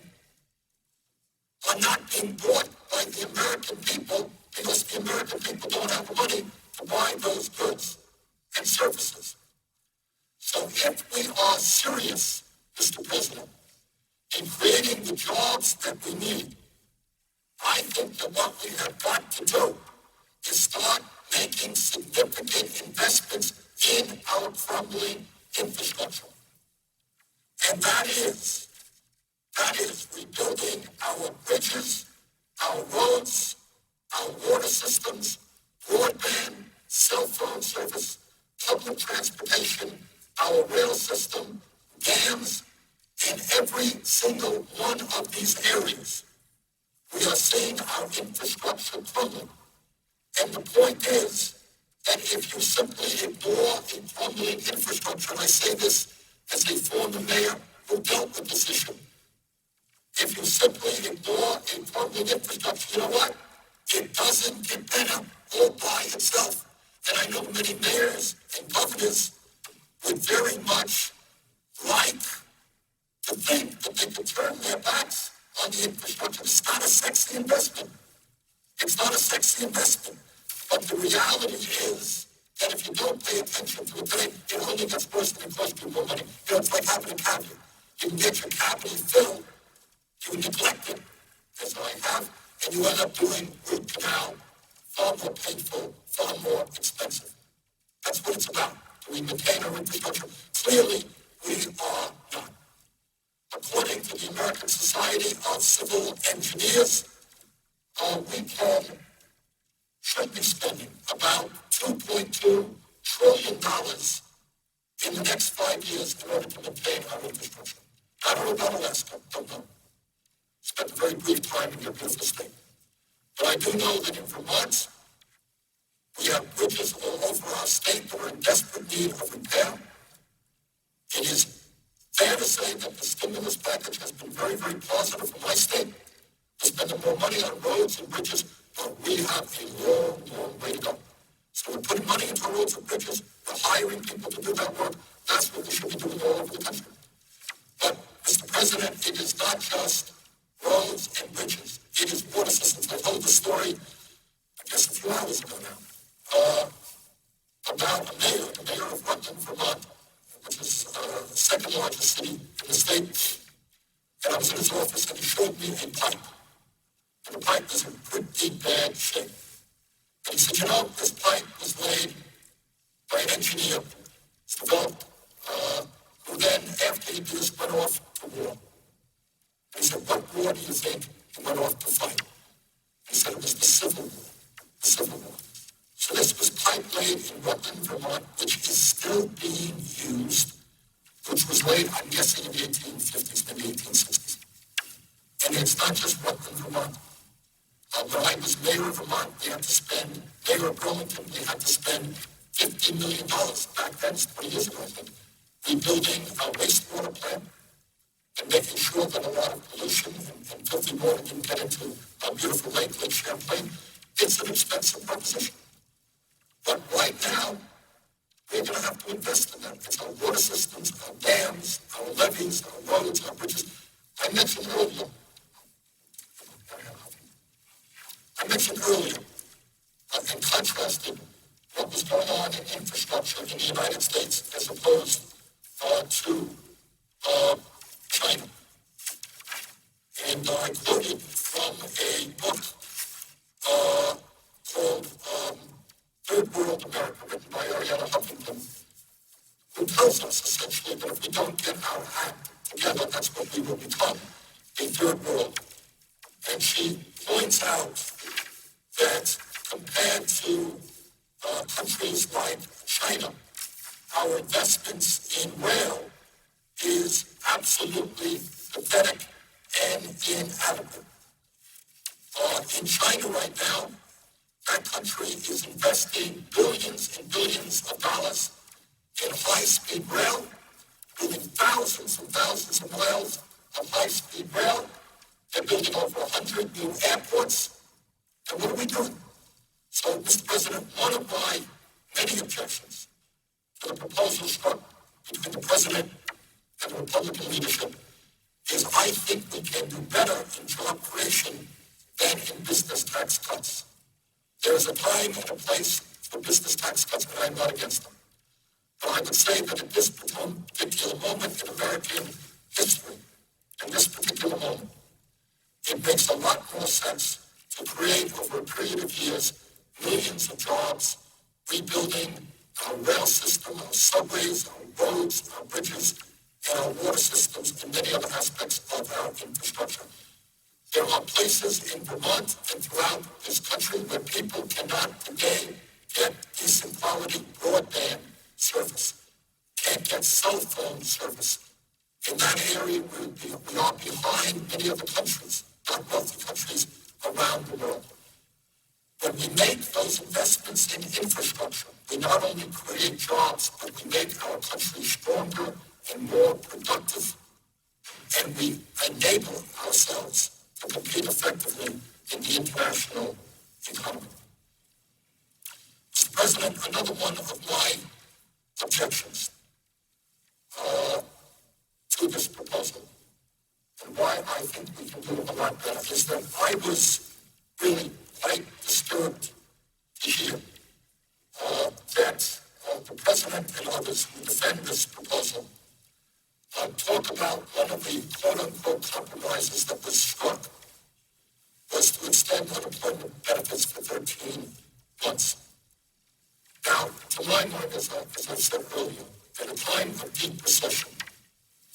are not being bought by the American people because the American people don't have the money to buy those goods and services. So if we are serious, Mr. President, in creating the jobs that we need, I think that what we have got to do is start making significant investments in our crumbling infrastructure. And that is rebuilding our bridges, our roads, our water systems, broadband, cell phone service, public transportation, our rail system, dams. In every single one of these areas, we are seeing our infrastructure crumbling. And the point is that if you simply ignore a crumbling infrastructure, and I say this as a former mayor who dealt with this issue, if you simply ignore a crumbling infrastructure, you know what? It doesn't get better all by itself. And I know many mayors and governors would very much like to think that they could turn their backs on the infrastructure. It's not a sexy investment. It's not a sexy investment. But the reality is that if you don't pay attention to it, it only gets worse than it costs you more money. You know, it's like having a cavity. You can get your cavity filled, you neglect it, as I have, and you end up doing root canal, far more painful, far more expensive. That's what it's about. Do we maintain our infrastructure? Clearly, we are not. According to the American Society of Civil Engineers, we should be spending about $2.2 trillion in the next 5 years in order to maintain our infrastructure. I don't know about Alaska, don't know. Spent a very brief time in your beautiful state. But I do know that in Vermont, we have bridges all over our state that are in desperate need of repair. It is fair to say that the stimulus package has been very, very positive for my state. We're spending more money on roads and bridges, but we have a long, long way to go. So we're putting money into roads and bridges. We're hiring people to do that work. That's what we should be doing all over the country. But, Mr. President, it is not just roads and bridges. It is water systems. I told the story, I guess a few hours ago now, about the mayor of Rutland, Vermont, which is the second largest city in the state. And I was in his office and he showed me a pipe. And the pipe was in pretty bad shape. And he said, you know, this pipe was laid by an engineer, developed, who then, after he did this, went off to war. And he said, what war do you think he went off to fight? He said it was the Civil War. The Civil War. So this was pipe laid in Rutland, Vermont, which is still being used, which was laid, I'm guessing, in the 1850s, maybe 1860s. And it's not just Rutland, Vermont. When I was mayor of Vermont, mayor of Burlington, we had to spend $50 million back then, 20 years ago, I think, rebuilding our wastewater plant and making sure that a lot of pollution and filthy water didn't get into our beautiful Lake Champlain. It's an expensive proposition. But right now, we're going to have to invest in that. It's our water systems, our dams, our levees, our roads, our bridges. I mentioned earlier and contrasted what was going on in infrastructure in the United States as opposed to China. And I quoted from a book called Third World America, written by Arianna Huffington, who tells us essentially that if we don't get our act together, that's what we will become, a third world. And she points out that compared to countries like China, our investments in rail is absolutely pathetic and inadequate. In China right now, that country is investing billions and billions of dollars in high-speed rail, building thousands and thousands of miles of high-speed rail. They're building over 100 new airports. And what are we doing? So, Mr. President, one of my many objections to the proposal struck between the President and the Republican leadership is I think we can do better in job creation than in business tax cuts. There is a time and a place for business tax cuts, but I'm not against them. But I would say that at this particular moment in American history, in this particular moment, it makes a lot more sense to create over a period of years millions of jobs, rebuilding our rail system, our subways, our roads, our bridges, and our water systems, and many other aspects of our infrastructure. There are places in Vermont and throughout this country where people cannot today get decent quality broadband service, can't get cell phone service. In that area, we are behind many other countries, not wealthy countries around the world. When we make those investments in infrastructure, we not only create jobs, but we make our country stronger and more productive, and we enable ourselves to compete effectively in the international economy. Mr. President, another one of my objections to this proposal, and why I think we can do a lot better, is that I was really quite disturbed to hear that the President and others who defend this proposal talk about one of the quote-unquote compromises that was struck was to extend unemployment benefits for 13 months. Now, to my mind, as I said earlier, at a time of deep recession,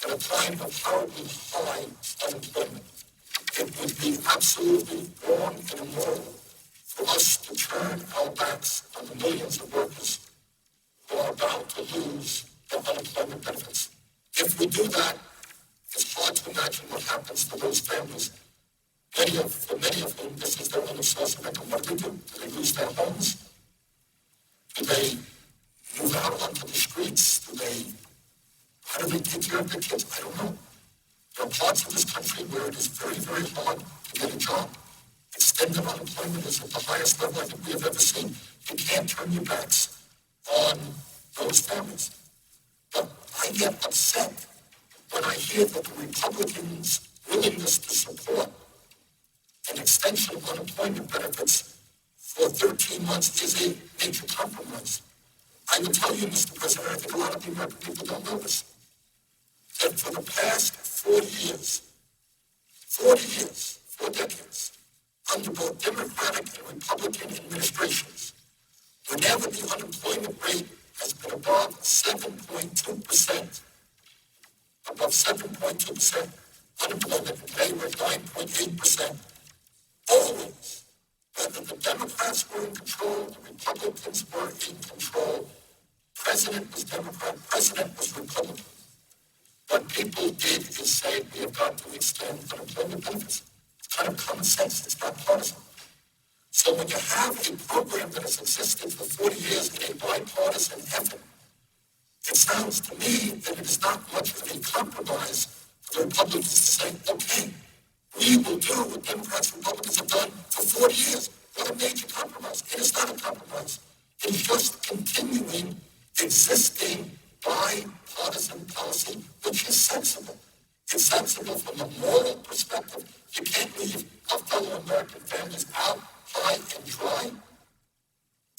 at a time of horribly high unemployment, it would be absolutely wrong and immoral for us to turn our backs on the millions of workers who are about to lose their unemployment benefits. If we do that, it's hard to imagine what happens to those families. Many of whom this is their only source of income. What do? Do they lose their homes? Do they move out onto the streets? How do they take care of their kids? I don't know. There are parts of this country where it is very, very hard to get a job. Extended unemployment is at the highest level I think we have ever seen. You can't turn your backs on those families. But I get upset when I hear that the Republicans' willingness to support an extension of unemployment benefits for 13 months is a major compromise. I will tell you, Mr. President, I think a lot of the American people don't know this, that for the past 4 years, 40 years, 4 decades, under both Democratic and Republican administrations, whenever the unemployment rate has been above 7.2%, unemployment today we're 9.8%, always, whether the Democrats were in control, the Republicans were in control, President was Democrat, President was Republican. What people did is say we have got to extend unemployment benefits. It's kind of common sense, it's not partisan. So when you have a program that has existed for 40 years in a bipartisan effort, it sounds to me that it is not much of a compromise for the Republicans to say, okay, we will do what Democrats and Republicans have done for 40 years. What a major compromise. It is not a compromise. It is just continuing existing bipartisan policy, which is sensible. It's sensible from a moral perspective. You can't leave our fellow American families out high and dry.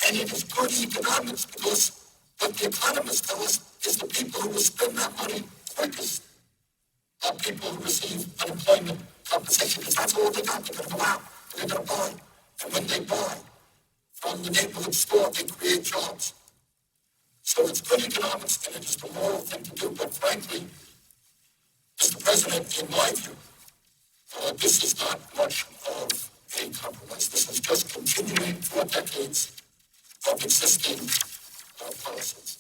And it is good economics because what the economists tell us is the people who will spend that money quickest are people who receive unemployment compensation because that's all they got. They're going to go out and they're going to buy. And when they buy from the neighborhood store, they create jobs. So it's good economics and it is the moral thing to do. But frankly, Mr. President, in my view, this is not much of a compromise. This is just continuing 4 decades of existing policies.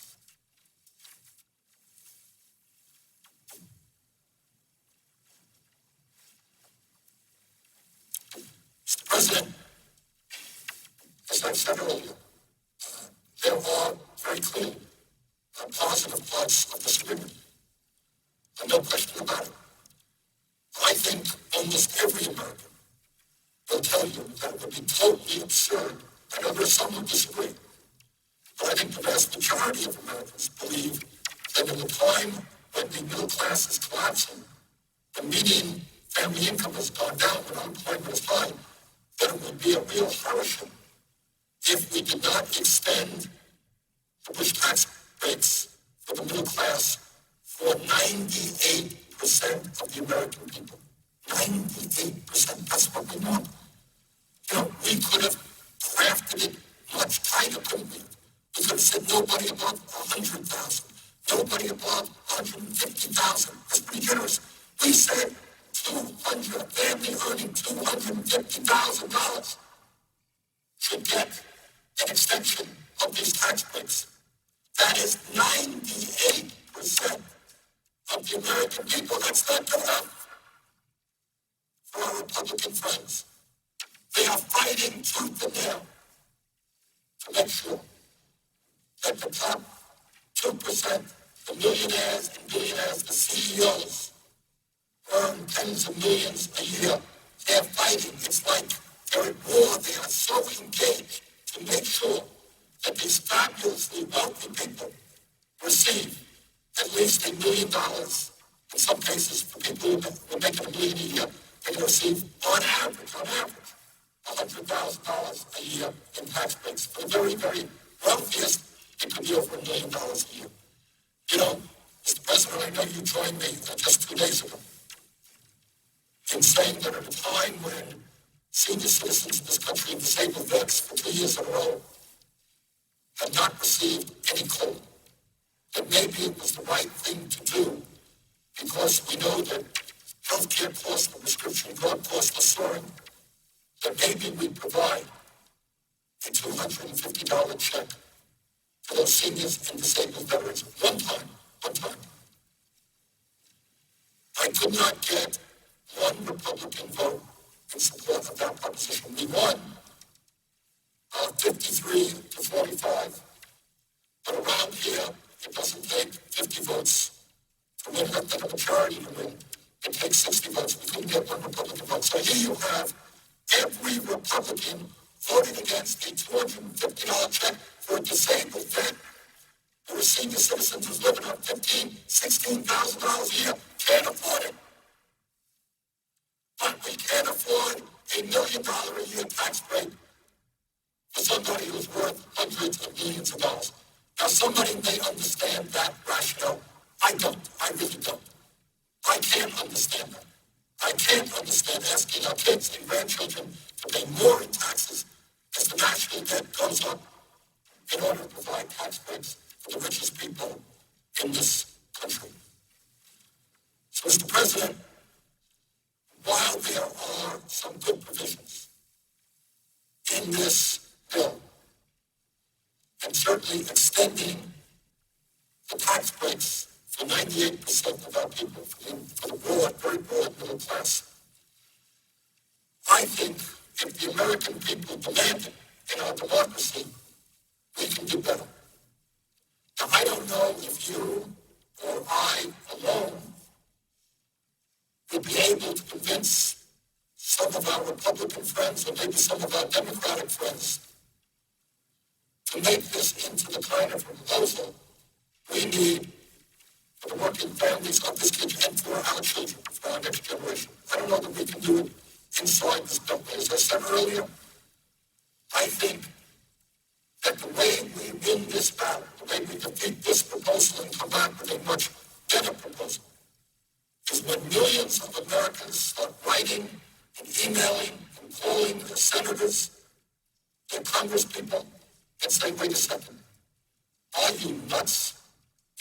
Mr. President, as I've said earlier, there are very clear positive parts of this agreement. And no question about it. I think almost every American will tell you that it would be totally absurd. I know there's some who disagree, but I think the vast majority of Americans believe that in the time when the middle class is collapsing, the median family income has gone down, when unemployment is high, that it would be a real hardship if we did not extend the Bush tax breaks for the middle class for 98% of the American people. 98%, that's what we want. You know, we could have crafted it much tighter, couldn't we? We could have said nobody above 100,000, nobody above 150,000. That's pretty generous. We said 200, a family earning $250,000 should get an extension of these tax breaks. That is 98% of the American people. That's not good enough for our Republican friends. They are fighting tooth and nail to make sure that the top 2%, the millionaires and billionaires, the CEOs, earn tens of millions a year. They're fighting. It's like they're at war. They are so engaged to make sure that these fabulously wealthy people receive at least $1 million. In some cases, for people who are making $1 million a year, they can receive, on average, $100,000 a year in tax breaks. For the very, very wealthiest, it could be over $1 million a year. You know, Mr. President, I know you joined me just 2 days ago in saying that at a time when senior citizens in this country and disabled vets for 2 years in a row have not received any COLA, that maybe it was the right thing to do because we know that healthcare costs and prescription drug costs are soaring, that maybe we provide a $250 check for those seniors and disabled veterans one time. I could not get one Republican vote in support of that proposition. We won 53 to 45, but around here, it doesn't take 50 votes to win, not like a majority to win. It takes 60 votes. We couldn't get one Republican vote. So here you have every Republican voted against a $250 check for a disabled vet or a senior citizen who's living on $15,000, $16,000 a year. Can't afford it. But we can't afford $1 million a year tax break for somebody who's worth hundreds of millions of dollars. Now, somebody may understand that rationale. I don't. I really don't. I can't understand that. I can't understand asking our kids and grandchildren to pay more in taxes as the national debt goes up in order to provide tax breaks for the richest people in this country. So, Mr. President, while there are some good provisions in this bill, and certainly extending the tax breaks for 98% of our people, for the broad, very broad middle class, I think if the American people demand it in our democracy, we can do better. Now, I don't know if you or I alone would be able to convince some of our Republican friends or maybe some of our Democratic friends to make this into the kind of proposal we need for the working families of this country and for our children, for our next generation. I don't know that we can do it inside this bill. As I said earlier, I think that the way we win this battle, the way we defeat this proposal and come back with a much better proposal, is when millions of Americans start writing and emailing and calling their senators, their congresspeople, and say, wait a second, are you nuts?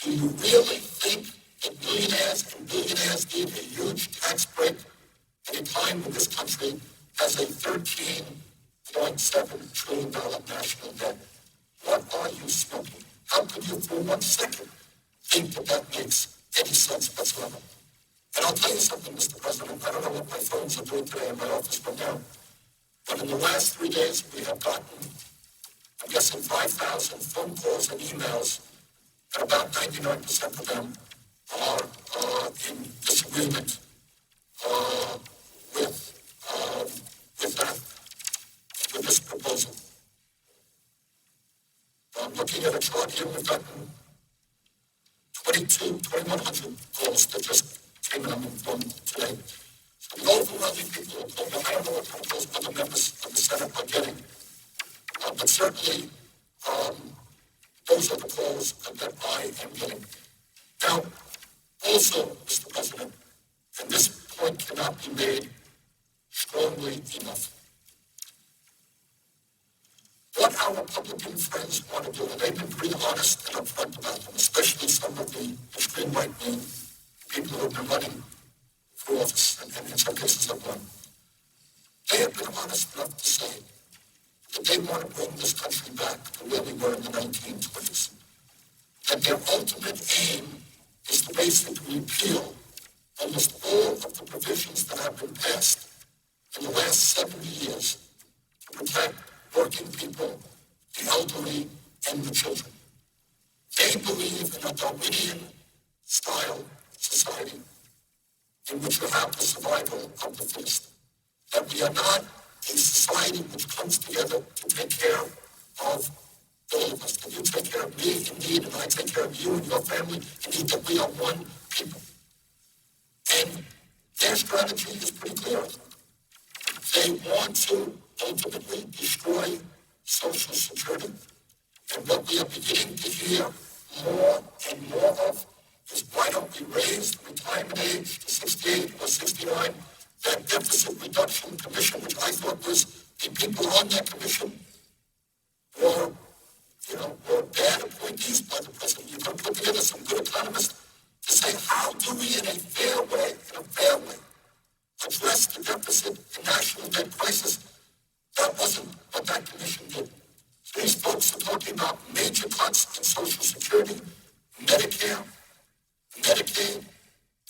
Do you really think that millionaires and billionaires need a huge tax break at a time when this country has a $13.7 trillion national debt? What are you smoking? How could you for 1 second think that that makes any sense whatsoever? And I'll tell you something, Mr. President, I don't know what my phones are doing today in my office right now, but in the last 3 days we have gotten, I'm guessing, 5,000 phone calls and emails, and about 99% of them are in disagreement with this proposal. I'm looking at a chart here. We've gotten 2,100 calls that just came in on the phone today. So the overwhelming people are calling. I don't know what kind of calls other members of the Senate are getting, but certainly those are the calls that I am getting. Now, also, Mr. President, and this point cannot be made strongly enough. What our Republican friends want to do, and they've been pretty honest and upfront about them, especially some of the extreme right-wing people who have been running for office, and in some cases have won, they have been honest enough to say that they want to bring this country back to where we were in the 1920s. That their ultimate aim is to basically repeal almost all of the provisions that have been passed in the last 70 years to protect working people, the elderly, and the children. They believe in a Darwinian-style society in which we have the survival of the fittest. That we are not a society which comes together to take care of all of us. That you take care of me in need, and I take care of you and your family in need, that we are one people. And their strategy is pretty clear. They want to ultimately destroy Social Security. And what we are beginning to hear more and more of is, why don't we raise the retirement age to 68 or 69? That deficit reduction commission, which I thought was the people on that commission were bad appointees by the president. You can put together some good economists to say, how do we in a fair way, address the deficit and national debt crisis? That wasn't what that commission did. So these folks are talking about major cuts in Social Security, Medicare, Medicaid.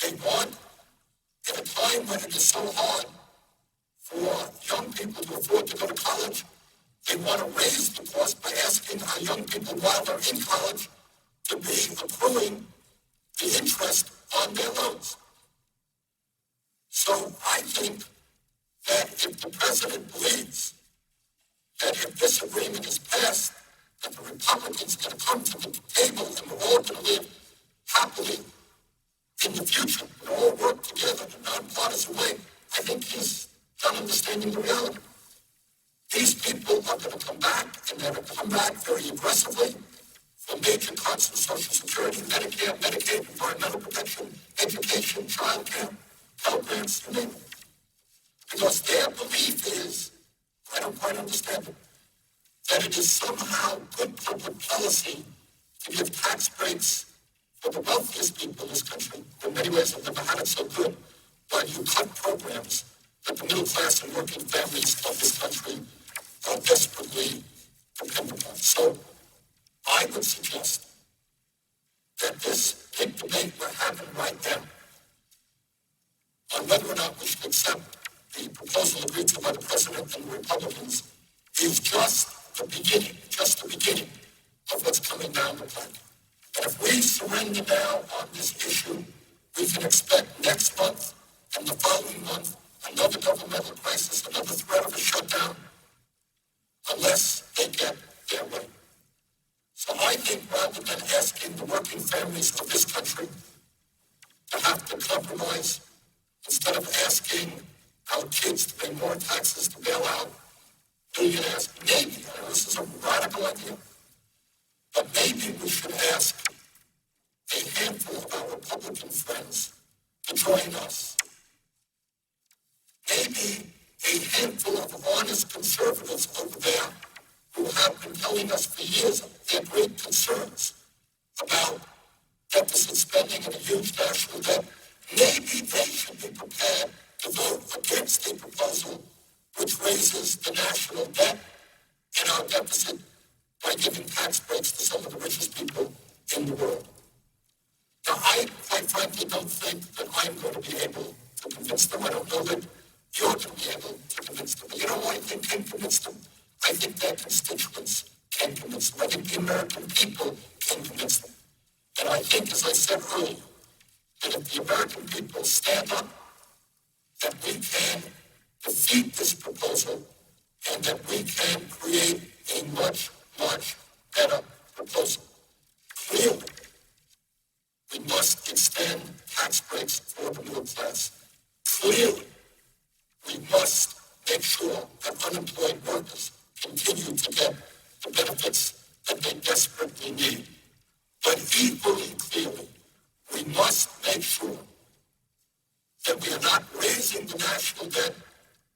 They want, at a time when it is so hard for young people to afford to go to college, they want to raise the cost by asking our young people while they're in college to be accruing the interest on their loans. So I think that if the president believes that if this agreement is passed, that the Republicans can come to the table and we're all going to live happily in the future, and all work together in a nonpartisan way, I think he's done understanding the reality. These people are going to come back, and they're going to come back very aggressively for major cuts in Social Security, Medicare, Medicaid, environmental protection, education, child care, Pell Grants, you name it. Because their belief is, I don't quite understand it, that it is somehow good public policy to give tax breaks for the wealthiest people in this country. In many ways, have never had it so good, but you cut programs that the middle class and working families of this country are desperately dependent on. So I would suggest that this big debate we're having right now on whether or not we should accept the proposal agreed to by the President and the Republicans is just the beginning of what's coming down the pike. And if we surrender now on this issue, we can expect next month and the following month another governmental crisis, another threat of a shutdown, unless they get their way. So I think rather than asking the working families of this country to have to compromise, instead of asking our kids to pay more taxes to bail out billionaires, maybe, I know this is a radical idea, but maybe we should ask a handful of our Republican friends to join us. Maybe a handful of honest conservatives over there who have been telling us for years their great concerns about deficit spending and a huge national debt. Maybe they should be prepared to vote against a proposal which raises the national debt and our deficit by giving tax breaks to some of the richest people in the world. Now, I quite frankly don't think that I'm going to be able to convince them. I don't know that you're going to be able to convince them. But you know who I think can convince them? I think their constituents can convince them. I think the American people can convince them. And I think, as I said earlier, that if the American people stand up, that we can defeat this proposal and that we can create a much, much better proposal. Clearly, we must extend tax breaks for the middle class. Clearly, we must make sure that unemployed workers continue to get the benefits that they desperately need. But equally clearly, we must make sure that we are not raising the national debt,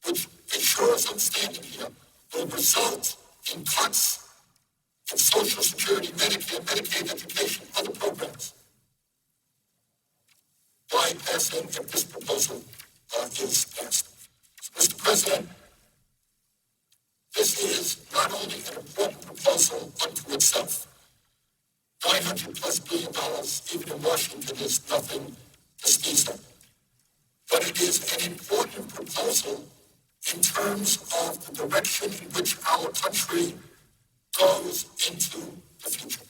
which, as sure as I'm standing here, will result in cuts in Social Security, Medicare, Medicaid, education, other programs, by passing if this proposal is passed. So, Mr. President, this is not only an important proposal unto itself. $900+ billion, even in Washington, is nothing to sneeze at. But it is an important proposal in terms of the direction in which our country goes into the future.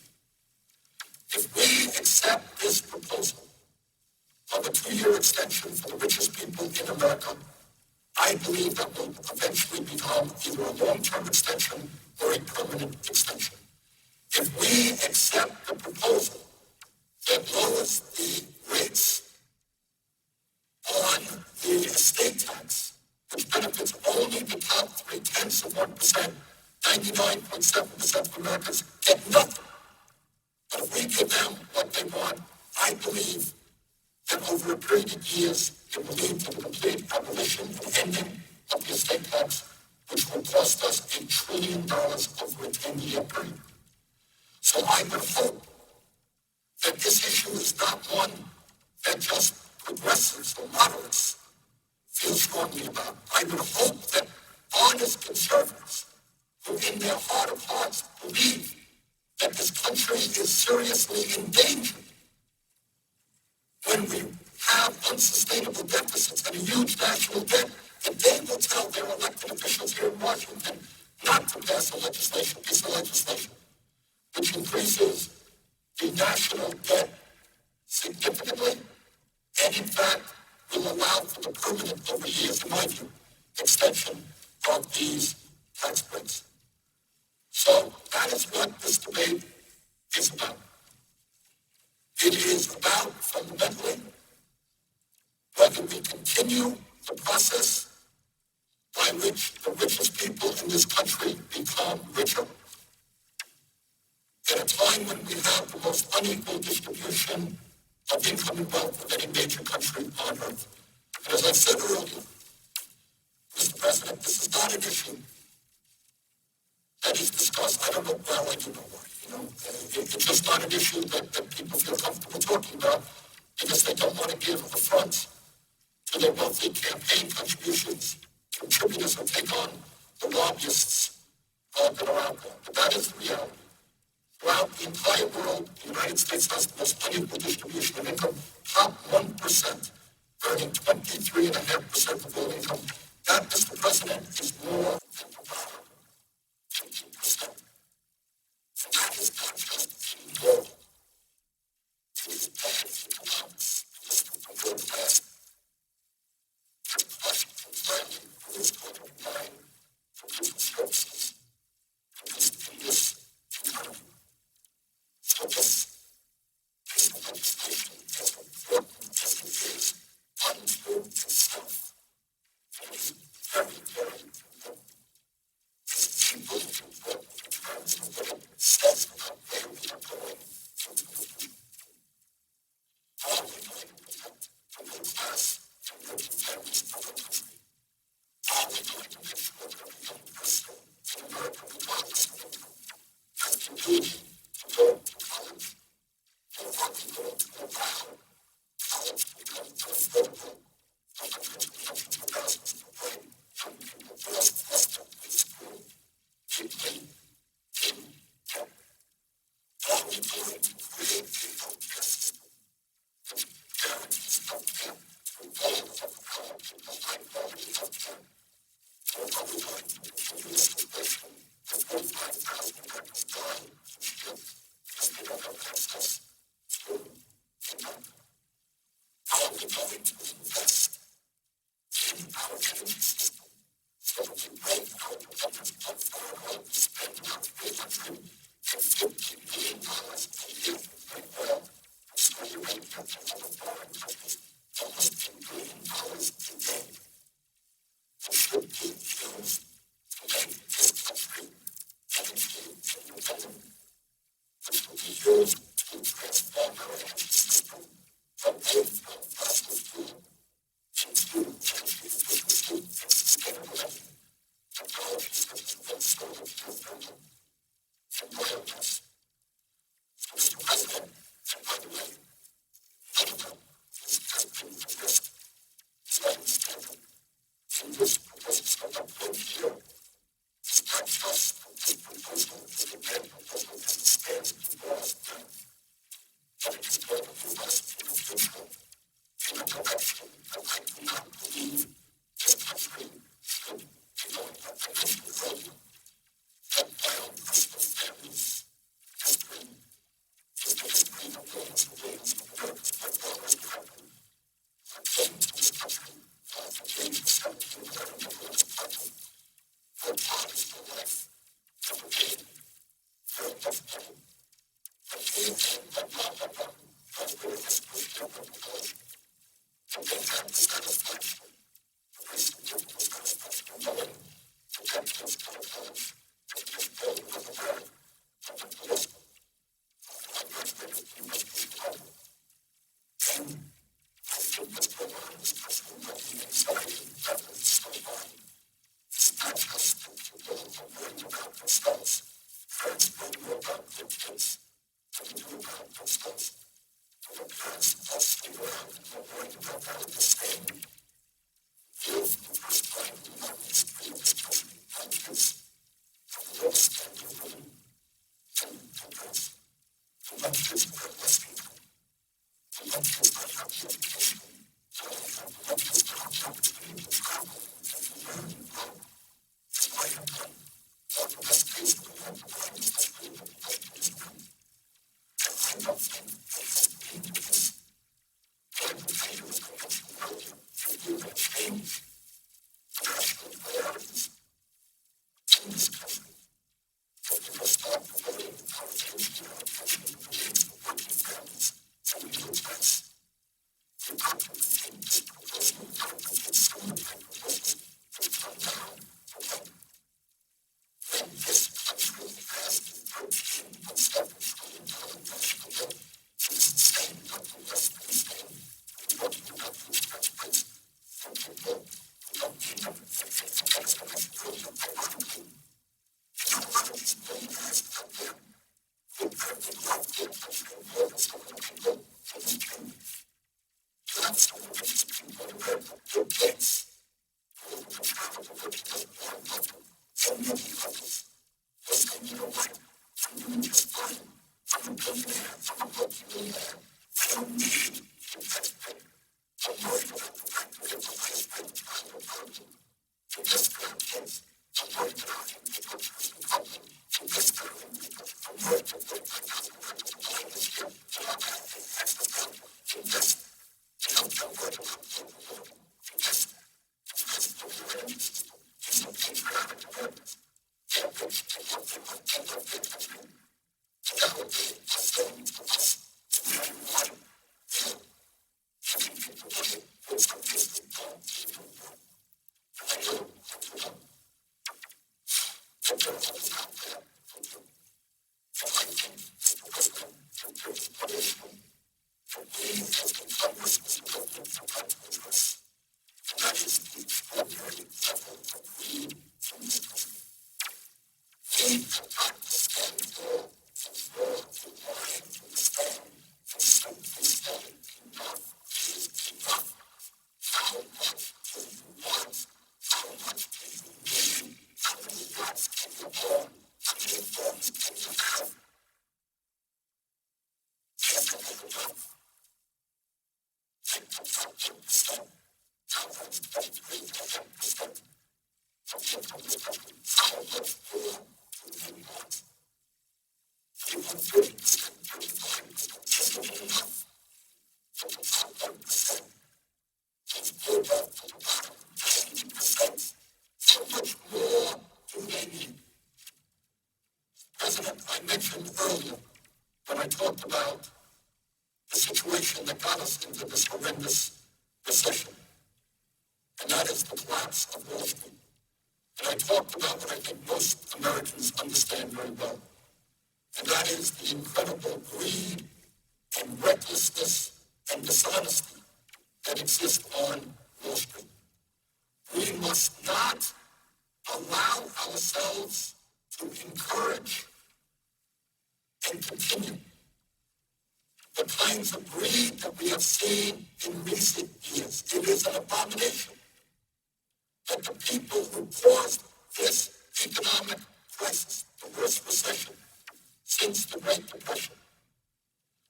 If we accept this proposal of a 2-year extension for the richest people in America, I believe that will eventually become either a long-term extension or a permanent extension. If we accept the proposal that lowers the rates on the estate tax, which benefits only the top 0.3%, 99.7% of Americans get nothing. But if we give them what they want, I believe that over a period of years, it will lead to the complete abolition and ending of the estate tax, which will cost us $1 trillion over a 10-year period. So I would hope that this issue is not one that just progressives or moderates feel strongly about. I would hope that honest conservatives who in their heart of hearts believe that this country is seriously endangered when we have unsustainable deficits and a huge national debt, that they will tell their elected officials here in Washington not to pass a piece of legislation which increases the national debt significantly and, in fact, will allow for the permanent, over years, in my view, extension of these tax breaks. So that is what this debate is about. It is about, fundamentally, whether we continue the process by which the richest people in this country become richer at a time when we have the most unequal distribution of income and wealth of any major country on earth. And as I said earlier, President, this is not an issue that is discussed. I don't know, well, I do know why. It's just not an issue that people feel comfortable talking about because they don't want to give a front to their wealthy campaign contributions, contributors who take on the lobbyists that are out there. But that is the reality. Throughout the entire world, the United States has the most unequal distribution of income, top 1%, earning 23.5% of all income. That, Mr. President, is more than the bottom 15%. And that is not just the world. It is bad economics. It is the world class. Washington planning for this point of time for business services, for this economy. So this piece of legislation, as important as it is, untrue itself, it is very, very important. This is simply important in terms of what it says about where we are going to the future. How are we going to protect the middle class and working families of our country? How are we going to make sure that every young person in America, regardless of income, has the ability to go to college, to work and go to go down, college becomes affordable, hundreds and hundreds of thousands per brain, young people blessed in school, cheaply, in debt. How are we going to create a healthcare system which guarantees healthcare for all of our people, high-quality healthcare? How are we going to continue this situation with 45,000 Americans dying each year because they don't have access to income? How are we going to invest in our energy system so that we break our electric platform and spend about $850 million a year in oil, exporting to other foreign countries, almost $10 billion a day? We should be used to make this country energy independent, which will be used to transform our energy system from away from fossil fuel into energy efficiency and sustainability, technologies such as wind, solar, geothermal, and biomass. Mr. President, and by the way, income has been addressed slightly different. And this proposal is not here. It's not just this proposal, it's the main proposal as it stands before us now. But it is going to move us in the future in a direction that I do not believe this country should be going. I can tell you that my own personal family's history is the history of millions and millions of Americans. My father's family came to this country at the age of 17 when I remember it was party. Their bodies for life never came. Their left hand, and he and my mom had very history of college. And they had the satisfaction, the recent the satisfaction of knowing that their kids go to college and just go with a parent and went to law school. I graduated in university. And I think what's going on in this country about the anxiety that is so high. It's not just that people are worrying about themselves. Parents worry more about their kids than they do about themselves. Their parents all stay around and are worried about how the same feel for the first time in the history of this country. And kids have the lowest standard of living than parents. The young kids are less income. The young kids don't have the education. The young kids don't have the opportunity to travel and to learn and grow. It's my income. Or the best case of the young parents that's really the best case of them. And I don't think it has been because when the failure was conventional earlier, if we were to change the national priorities in this country, if we will start devoting our attention and our attention to the needs of working families and the middle class, you can't think this proposal, you can't think some of the proposals which come down from them. When this country has the 13 unselfish $1 billion national debt, President, I mentioned earlier when I talked about the situation that got us into this horrendous recession, and that is the collapse of Wall Street. And I talked about what I think most Americans understand very well, and that is the incredible greed and recklessness and dishonesty that exist on Wall Street. We must not allow ourselves to encourage and continue the kinds of greed that we have seen in recent years. It is an abomination that the people who caused this economic crisis, the worst recession since the Great Depression,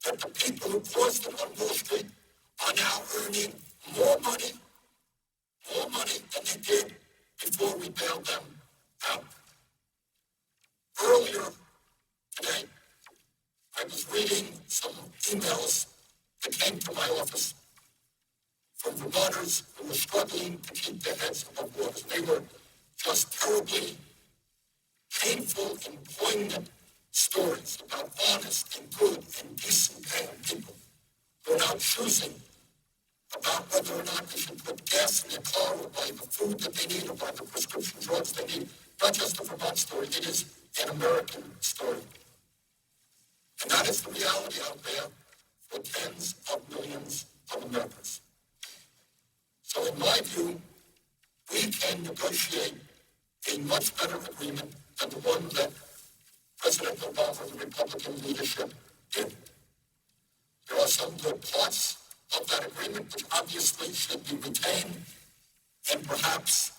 that the people who caused it on Wall Street are now earning more money than they did before we bailed them out. Earlier today, I was reading some emails that came to my office from Vermonters who were struggling to keep their heads above water. They were just terribly painful and poignant stories about honest and good and decent paying people who are now choosing about whether or not they should put gas in their car or buy the food that they need or buy the prescription drugs they need. Not just a Vermont story, it is an American story. And that is the reality out there for tens of millions of Americans. So in my view, we can negotiate a much better agreement than the one that President Obama and the Republican leadership did. There are some good parts of that agreement which obviously should be retained and perhaps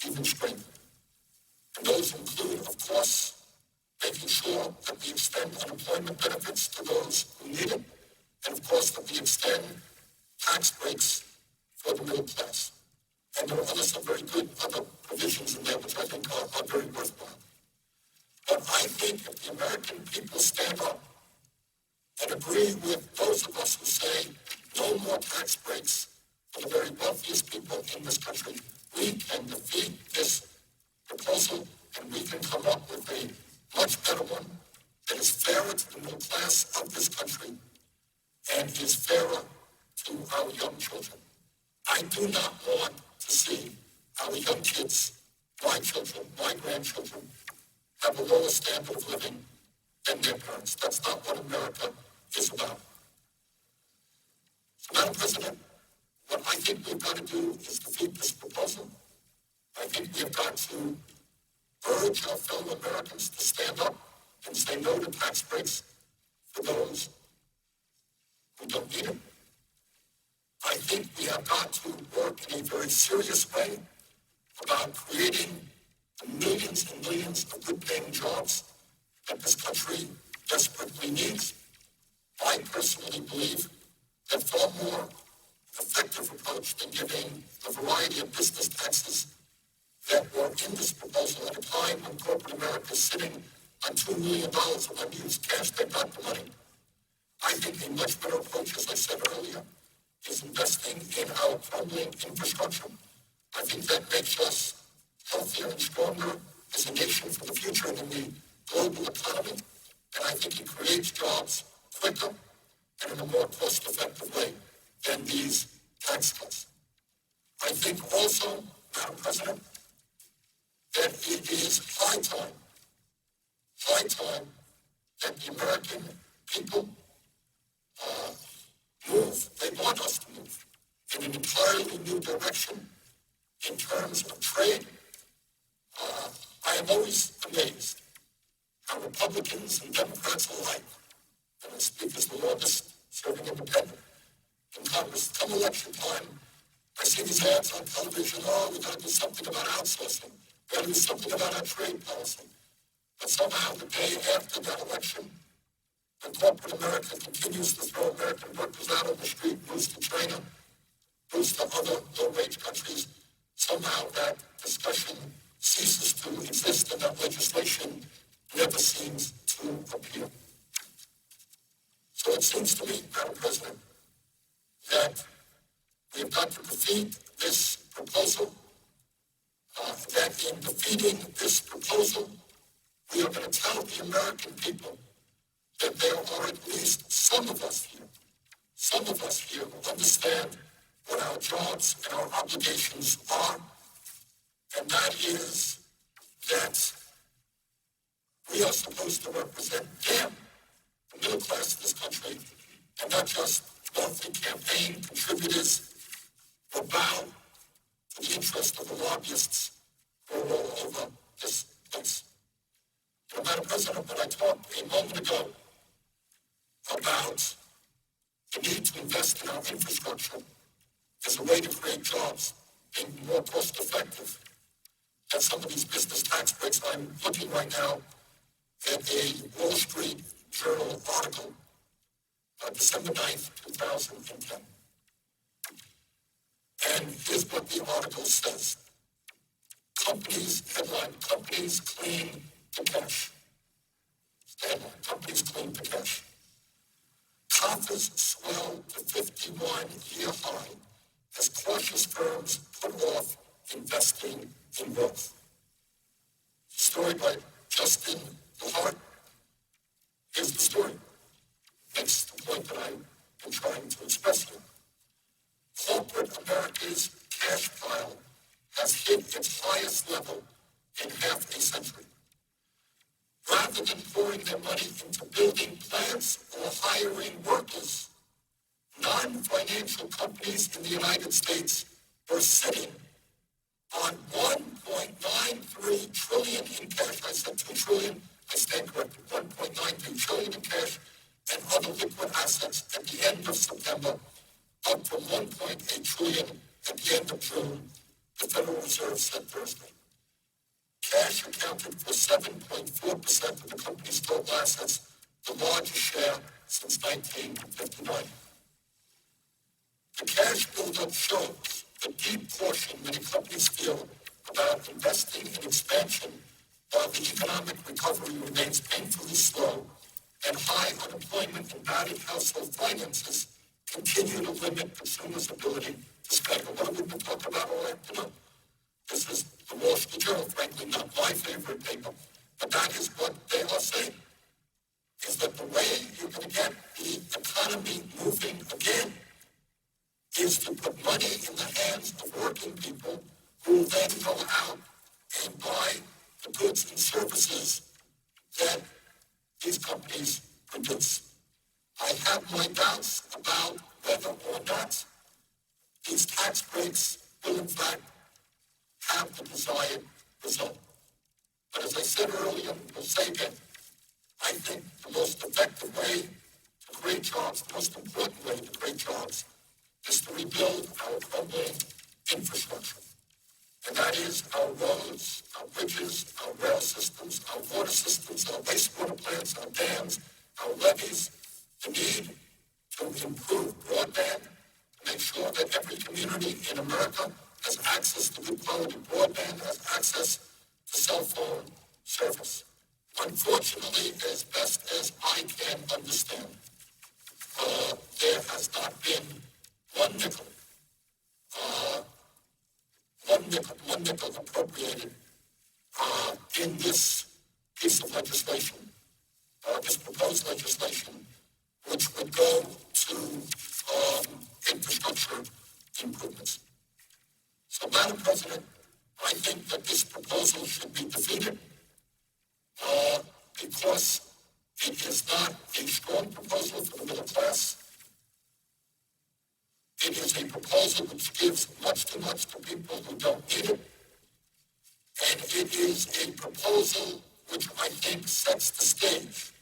even strengthened. And those include, of course, making sure that we extend unemployment benefits to those who need it, and of course that we extend tax breaks for the middle class. And there are some very good other provisions in there which I think are very worthwhile. But I think if the American people stand up and agree with those of us who say no more tax breaks for the very wealthiest people in this country, we can defeat this proposal and we can come up with a much better one that is fairer to the middle class of this country and is fairer to our young children. I do not want to see our young kids, my children, my grandchildren, have a lower standard of living than their parents. That's not what America is about. So, Madam President, what I think we've got to do is defeat this proposal. I think we've got to urge our fellow Americans to stand up and say no to tax breaks those who don't need it. I think we have got to work in a very serious way about creating the millions and millions of good-paying jobs that this country desperately needs. I personally believe that far more effective approach than giving a variety of business taxes that were in this proposal at a time when corporate America is sitting on $2 million of unused cash. They got the money. I think a much better approach, as I said earlier, is investing in our crumbling infrastructure. I think that makes us healthier and stronger as a nation for the future in the global economy. And I think it creates jobs quicker and in a more cost-effective way than these tax cuts. I think also, Madam President, that it is high time that the American people move. They want us to move in an entirely new direction in terms of trade. I am always amazed how Republicans and Democrats alike, and I speak as the longest serving independent in Congress, come election time, I see these ads on television, we got to do something about outsourcing. We got to do something about our trade policy. But somehow the day after that election, when corporate America continues to throw American workers out on the street, moves to China, moves to other low-wage countries, somehow that discussion ceases to exist and that legislation never seems to appear. So it seems to me, Madam President, that we've got to defeat this proposal, that in defeating this proposal, we are going to tell the American people that there are at least some of us here who understand what our jobs and our obligations are, and that is that we are supposed to represent them, the middle class of this country, and not just wealthy campaign contributors who bow to the interest of the lobbyists who are all over this place. Madam President, when I talked a moment ago about the need to invest in our infrastructure as a way to create jobs, being more cost-effective, and some of these business tax breaks, I'm looking right now at a Wall Street Journal article, December 9th, 2010. And here's what the article says. Headline, companies clean the cash. Headline, companies clean the cash. Coffers swell to 51-year high as cautious firms put off investing in wealth. Story by Bustin. Here's the story. Makes the point that I've been trying to express here. Corporate America's cash pile has hit its highest level in half a century. Rather than pouring their money into building plants or hiring workers, non-financial companies in the United States were sitting on $1.93 trillion in cash. I said $2 trillion. I stand corrected. $1.92 trillion in cash and other liquid assets at the end of September, up from $1.8 trillion at the end of June, the Federal Reserve said Thursday. Cash accounted for 7.4% of the company's total assets, the largest share since 1959. The cash buildup shows the deep caution many companies feel about investing in expansion while the economic recovery remains painfully slow and high unemployment and battered household finances continue to limit consumers' ability to spend. What have we been talking about all afternoon? This is the Wall Street Journal, frankly, not my favorite paper, but that is what they are saying, is that the way you're going to get the economy moving again is to put money in the hands of working people who will then go out and buy the goods and services that these companies produce. I have my doubts about whether or not these tax breaks will in fact have the desired result. But as I said earlier, and will say again, I think the most effective way create jobs, the most important way to create jobs is to rebuild our crumbling infrastructure. And that is our roads, our bridges, our rail systems, our water systems, our wastewater plants, our dams, our levees, the need to improve broadband, to make sure that every community in America has access to good quality broadband, has access to cell phone service. Unfortunately, as best as I can understand, there has not been one nickel, one nickel appropriated in this piece of legislation, this proposed legislation, which would go to infrastructure improvements. So, Madam President, I think that this proposal should be defeated because it is not a strong proposal for the middle class. It is a proposal which gives much too much to people who don't need it. And it is a proposal which I think sets the stage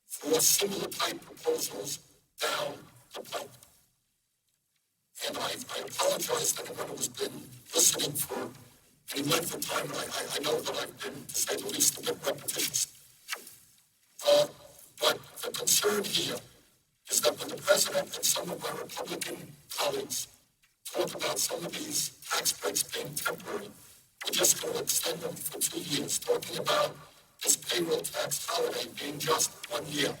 for similar type proposals down the pipe. And I apologize to anyone who has been listening for any length of time. I know that I've been, to say the least, a bit repetitious. But the concern here is that when the President and some of our Republican colleagues talk about some of these tax breaks being temporary, we're just going to extend them for 2 years, talking about this payroll tax holiday being just 1 year.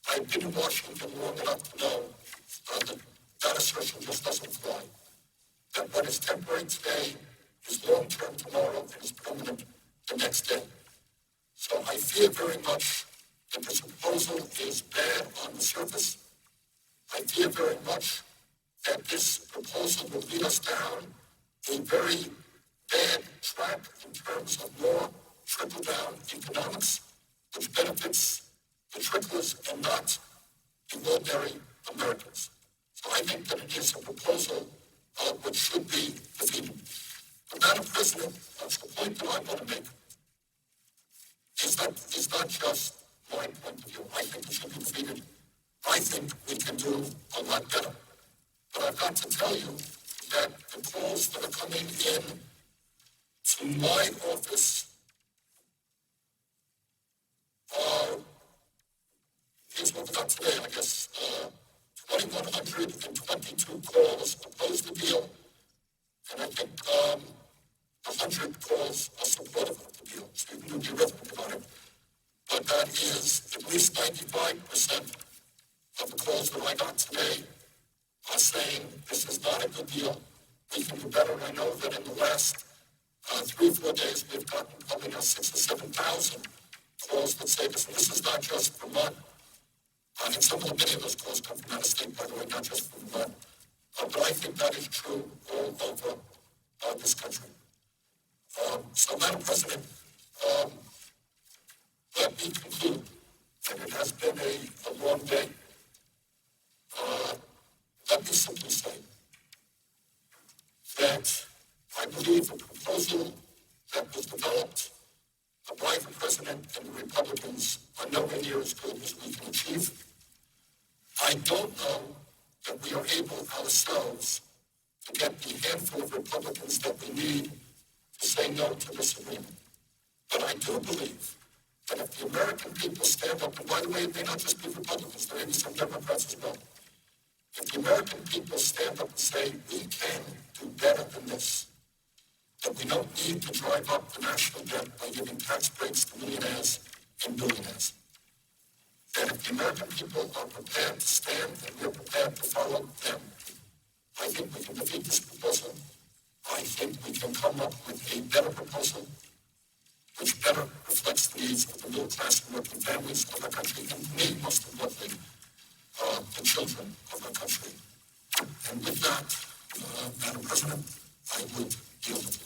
I've been in Washington long enough to know that that assertion just doesn't fly. That what is temporary today is long-term tomorrow and is permanent the next day. So I fear very much that this proposal is bad on the surface. I fear very much that this proposal will lead us down a very bad track in terms of more trickle-down economics, which benefits the tricklers and not the ordinary Americans. So I think that it is a proposal which should be defeated. But Madam President, that's the point that I want to make. Is not just my point of view. I think it should be defeated. I think we can do a lot better. But I've got to tell you that the calls that are coming in to my office are, here's what we got today, I guess, 2,122 calls opposed the deal, and I think 100 calls are supportive of the deal. So you can do the arithmetic about it. But that is at least 95% of the calls that I got today are saying this is not a good deal. We can do better. And I know that in the last 3 or 4 days, we've gotten probably now 6,000 or 7,000 calls that say this. And this is not just Vermont. And some of many of those calls come from out of state, by the way, not just from Vermont. But I think that is true all over this country. So, Madam President, let me conclude that it has been a long day. Let me simply say that I believe the proposal that was developed by the President and the Republicans are nowhere near as good as we can achieve. I don't know that we are able ourselves to get the handful of Republicans that we need to say no to this agreement. But I do believe that if the American people stand up, and by the way, it may not just be Republicans, there may be some Democrats as well. If the American people stand up and say, we can do better than this, that we don't need to drive up the national debt by giving tax breaks to millionaires and billionaires. That if the American people are prepared to stand and we're prepared to follow them, I think we can defeat this proposal. I think we can come up with a better proposal which better reflects the needs of the middle class and working families of our country, and me, most importantly, the children of our country. And with that, Madam President, I would yield the floor.